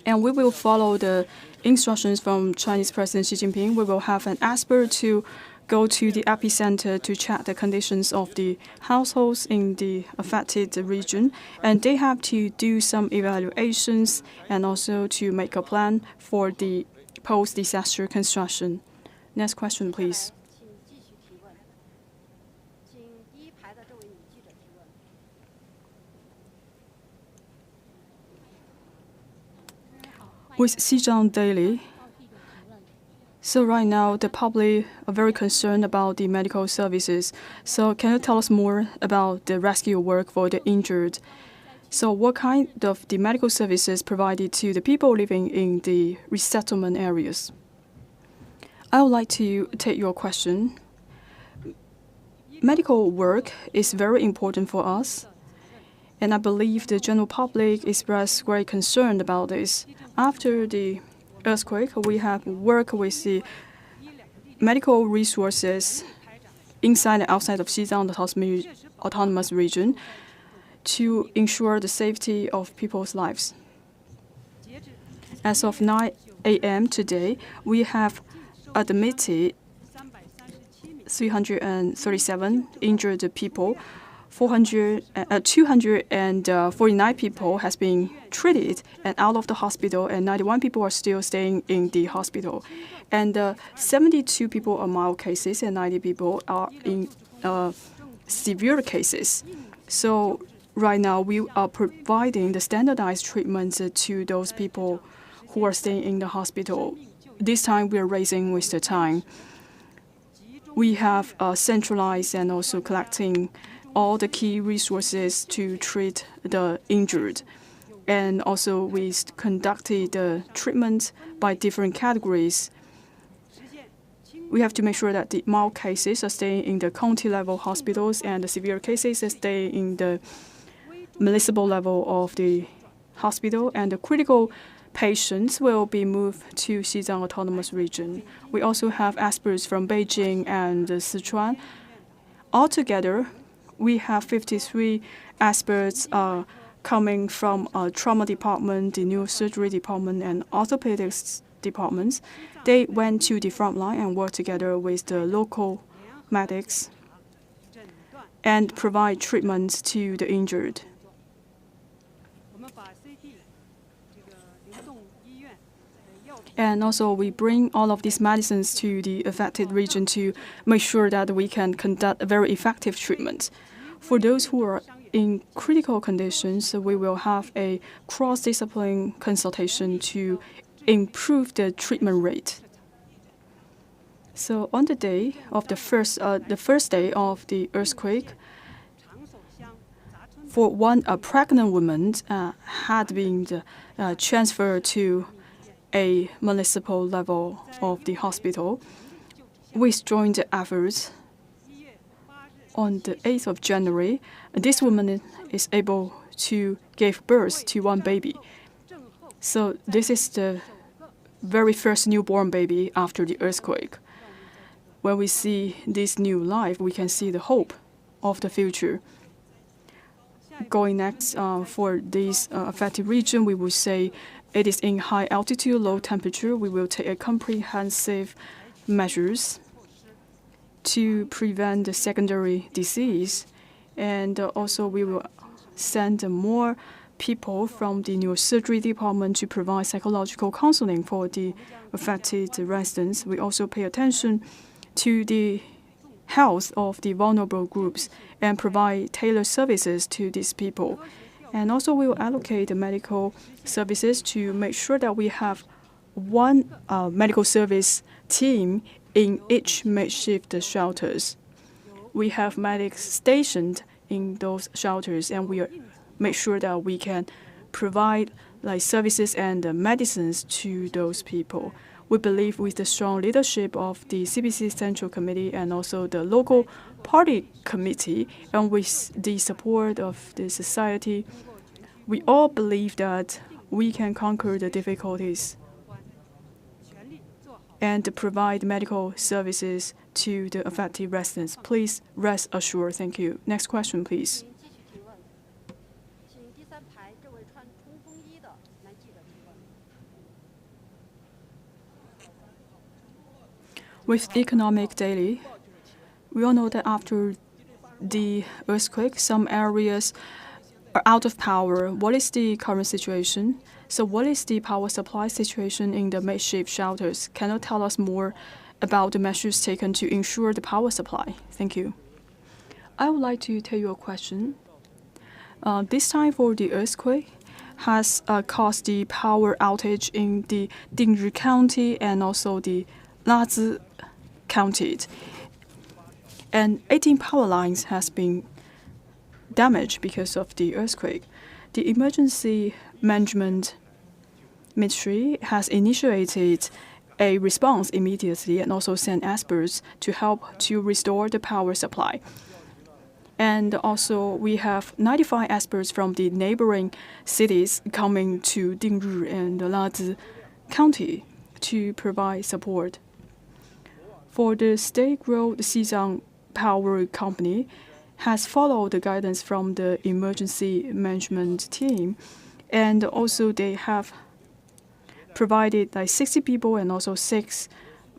and we will follow the instructions from Chinese President Xi Jinping. We will have an expert to go to the epicenter to check the conditions of the households in the affected region, and they have to do some evaluations and also to make a plan for the post-disaster construction. Next question, please. With Xizang Daily, so right now the public are very concerned about the medical services. So can you tell us more about the rescue work for the injured? So what kind of the medical services provided to the people living in the resettlement areas? I would like to take your question. Medical work is very important for us, and I believe the general public expressed great concern about this. After the earthquake, we have worked with the medical resources inside and outside of Xizang Autonomous Region to ensure the safety of people's lives. As of 9 a.m. today, we have admitted 337 injured people. 249 people has been treated and out of the hospital, and 91 people are still staying in the hospital. And 72 people are mild cases, and 90 people are in severe cases. So right now we are providing the standardized treatments to those people who are staying in the hospital. This time we are racing with the time. We have centralized and also collecting all the key resources to treat the injured. And also we conducted the treatment by different categories. We have to make sure that the mild cases are staying in the county-level hospitals, and the severe cases are staying in the municipal level of the hospital, and the critical patients will be moved to Xizang Autonomous Region. We also have experts from Beijing and Sichuan. Altogether, we have 53 experts coming from trauma department, the neurosurgery department, and orthopedics departments. They went to the front line and worked together with the local medics and provide treatments to the injured. And also, we bring all of these medicines to the affected region to make sure that we can conduct a very effective treatment. For those who are in critical conditions, we will have a cross-discipline consultation to improve the treatment rate. So on the day of the first day of the earthquake, for one, a pregnant woman had been transferred to a municipal level of the hospital. With joint efforts, on the 8th of January, this woman is able to give birth to one baby. So this is the very first newborn baby after the earthquake. When we see this new life, we can see the hope of the future. Going next, for this affected region, we will say it is in high altitude, low temperature. We will take a comprehensive measures to prevent the secondary disease. And also we will send more people from the neurosurgery department to provide psychological counseling for the affected residents. We also pay attention to the health of the vulnerable groups and provide tailored services to these people. And also we will allocate the medical services to make sure that we have one medical service team in each makeshift shelters. We have medics stationed in those shelters, and we make sure that we can provide services and medicines to those people. We believe with the strong leadership of the CPC Central Committee and also the local party committee, and with the support of the society, we all believe that we can conquer the difficulties and provide medical services to the affected residents. Please rest assured. Thank you. Next question, please. With Economic Daily, we all know that after the earthquake, some areas are out of power. What is the current situation? So what is the power supply situation in the makeshift shelters? Can you tell us more about the measures taken to ensure the power supply? Thank you. I would like to tell you a question. This time for the earthquake has caused the power outage in the Dingri County and also the Lazi County. And 18 power lines has been damaged because of the earthquake. The Emergency Management Ministry has initiated a response immediately and also sent experts to help to restore the power supply. And also we have 95 experts from the neighboring cities coming to Dingri and Lazi County to provide support. For the state-run Xizang Power Company has followed the guidance from the emergency management team, and also they have provided 60 people and also 6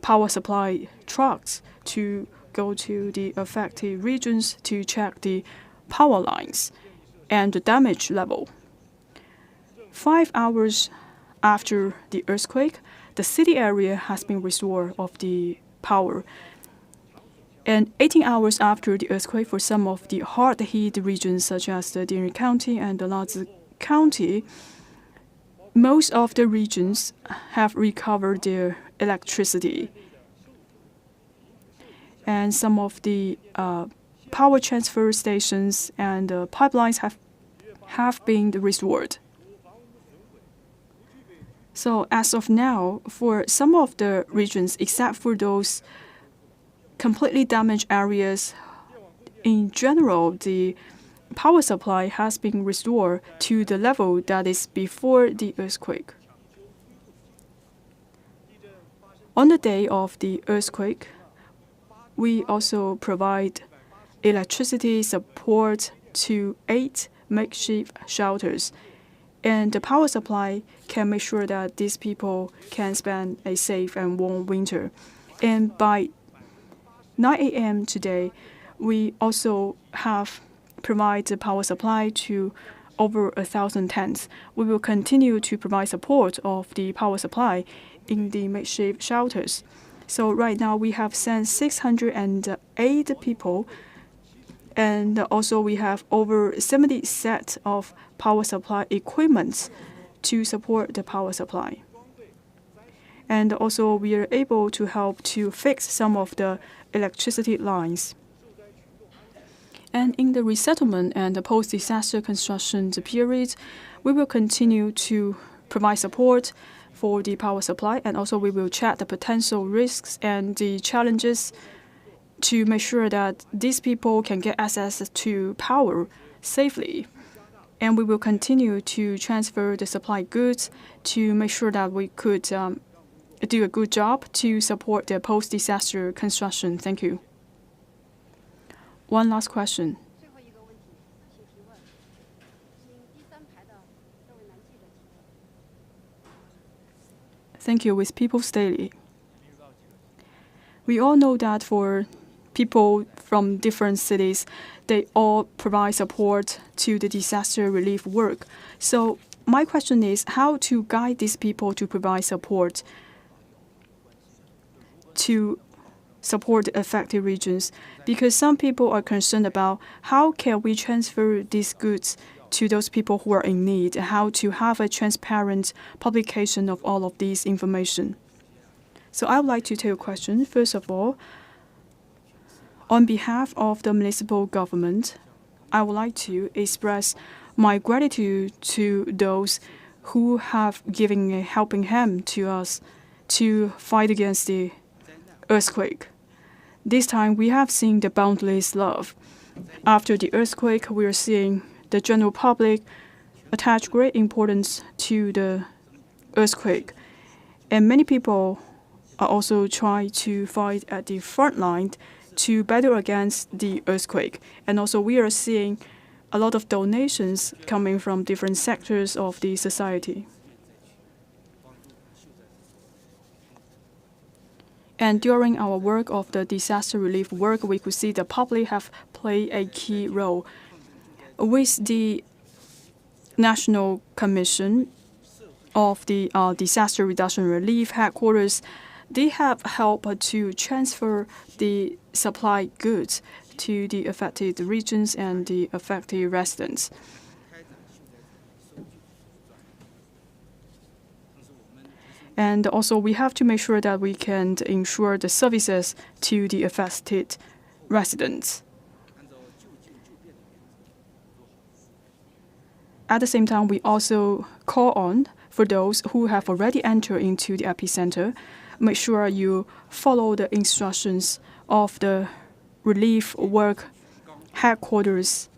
power supply trucks to go to the affected regions to check the power lines and the damage level. 5 hours after the earthquake, the city area has been restored of the power. And 18 hours after the earthquake, for some of the hard-hit regions such as the Dingri County and the Lazi County, most of the regions have recovered their electricity. And some of the power transfer stations and pipelines have been restored. So as of now, for some of the regions, except for those completely damaged areas, in general, the power supply has been restored to the level that is before the earthquake. On the day of the earthquake, we also provide electricity support to 8 makeshift shelters, and the power supply can make sure that these people can spend a safe and warm winter. And by 9 a.m. today, we also have provided the power supply to over 1,000 tents. We will continue to provide support of the power supply in the makeshift shelters. So right now we have sent 608 people, and also we have over 70 sets of power supply equipment to support the power supply. And also we are able to help to fix some of the electricity lines. And in the resettlement and the post-disaster construction period, we will continue to provide support for the power supply, and also we will check the potential risks and the challenges to make sure that these people can get access to power safely. And we will continue to transfer the supply goods to make sure that we could do a good job to support the post-disaster construction. Thank you. One last question. Thank you. With People's Daily. We all know that for people from different cities, they all provide support to the disaster relief work. So my question is how to guide these people to provide support to support the affected regions, because some people are concerned about how can we transfer these goods to those people who are in need, how to have a transparent publication of all of these information. So I would like to take a question. First of all, on behalf of the municipal government, I would like to express my gratitude to those who have given a helping hand to us to fight against the earthquake. This time we have seen the boundless love. After the earthquake, we are seeing the general public attach great importance to the earthquake. And many people are also trying to fight at the front line to battle against the earthquake. And also we are seeing a lot of donations coming from different sectors of the society. And during our work of the disaster relief work, we could see the public have played a key role. With the National Commission of the Disaster Reduction Relief Headquarters, they have helped to transfer the supply goods to the affected regions and the affected residents. And also we have to make sure that we can ensure the services to the affected residents. At the same time, we also call on for those who have already entered into the epicenter, make sure you follow the instructions of the relief work headquarters,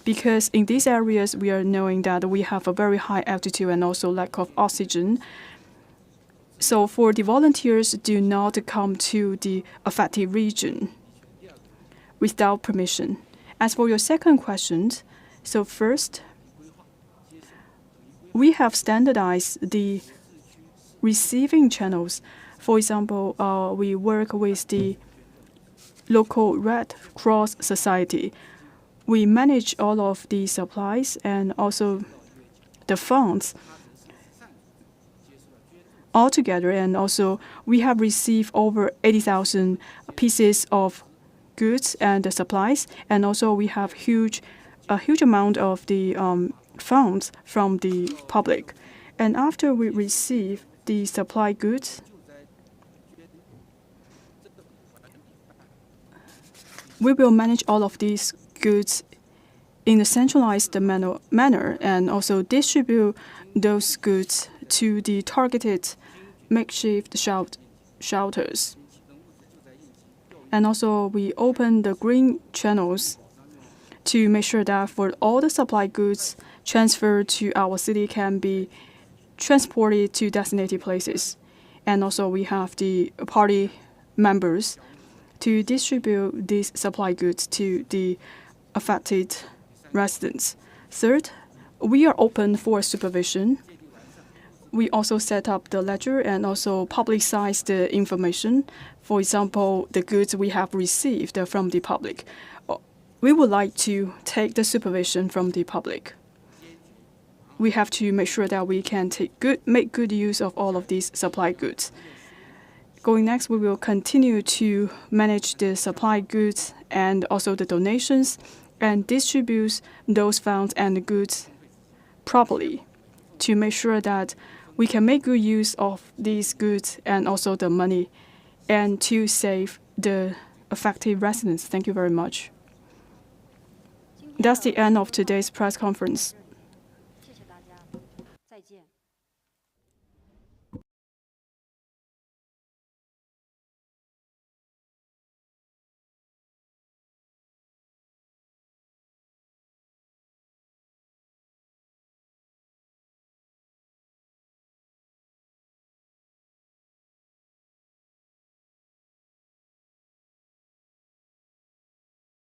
because in these areas we are knowing that we have a very high altitude and also lack of oxygen. So for the volunteers, do not come to the affected region without permission. As for your second question, so first, we have standardized the receiving channels. For example, we work with the local Red Cross Society. We manage all of the supplies and also the funds all together, and also we have received over 80,000 pieces of goods and supplies, and also we have a huge amount of the funds from the public. And after we receive the supply goods, we will manage all of these goods in a centralized manner and also distribute those goods to the targeted makeshift shelters. And also we open the green channels to make sure that for all the supply goods transferred to our city can be transported to designated places. and also we have the party members to distribute these supply goods to the affected residents. Third, we are open for supervision. We also set up the ledger and also publicize the information. For example, the goods we have received from the public. We would like to take the supervision from the public. We have to make sure that we can make good use of all of these supply goods. Going next, we will continue to manage the supply goods and also the donations and distribute those funds and the goods properly to make sure that we can make good use of these goods and also the money and to save the affected residents. Thank you very much. That's the end of today's press conference.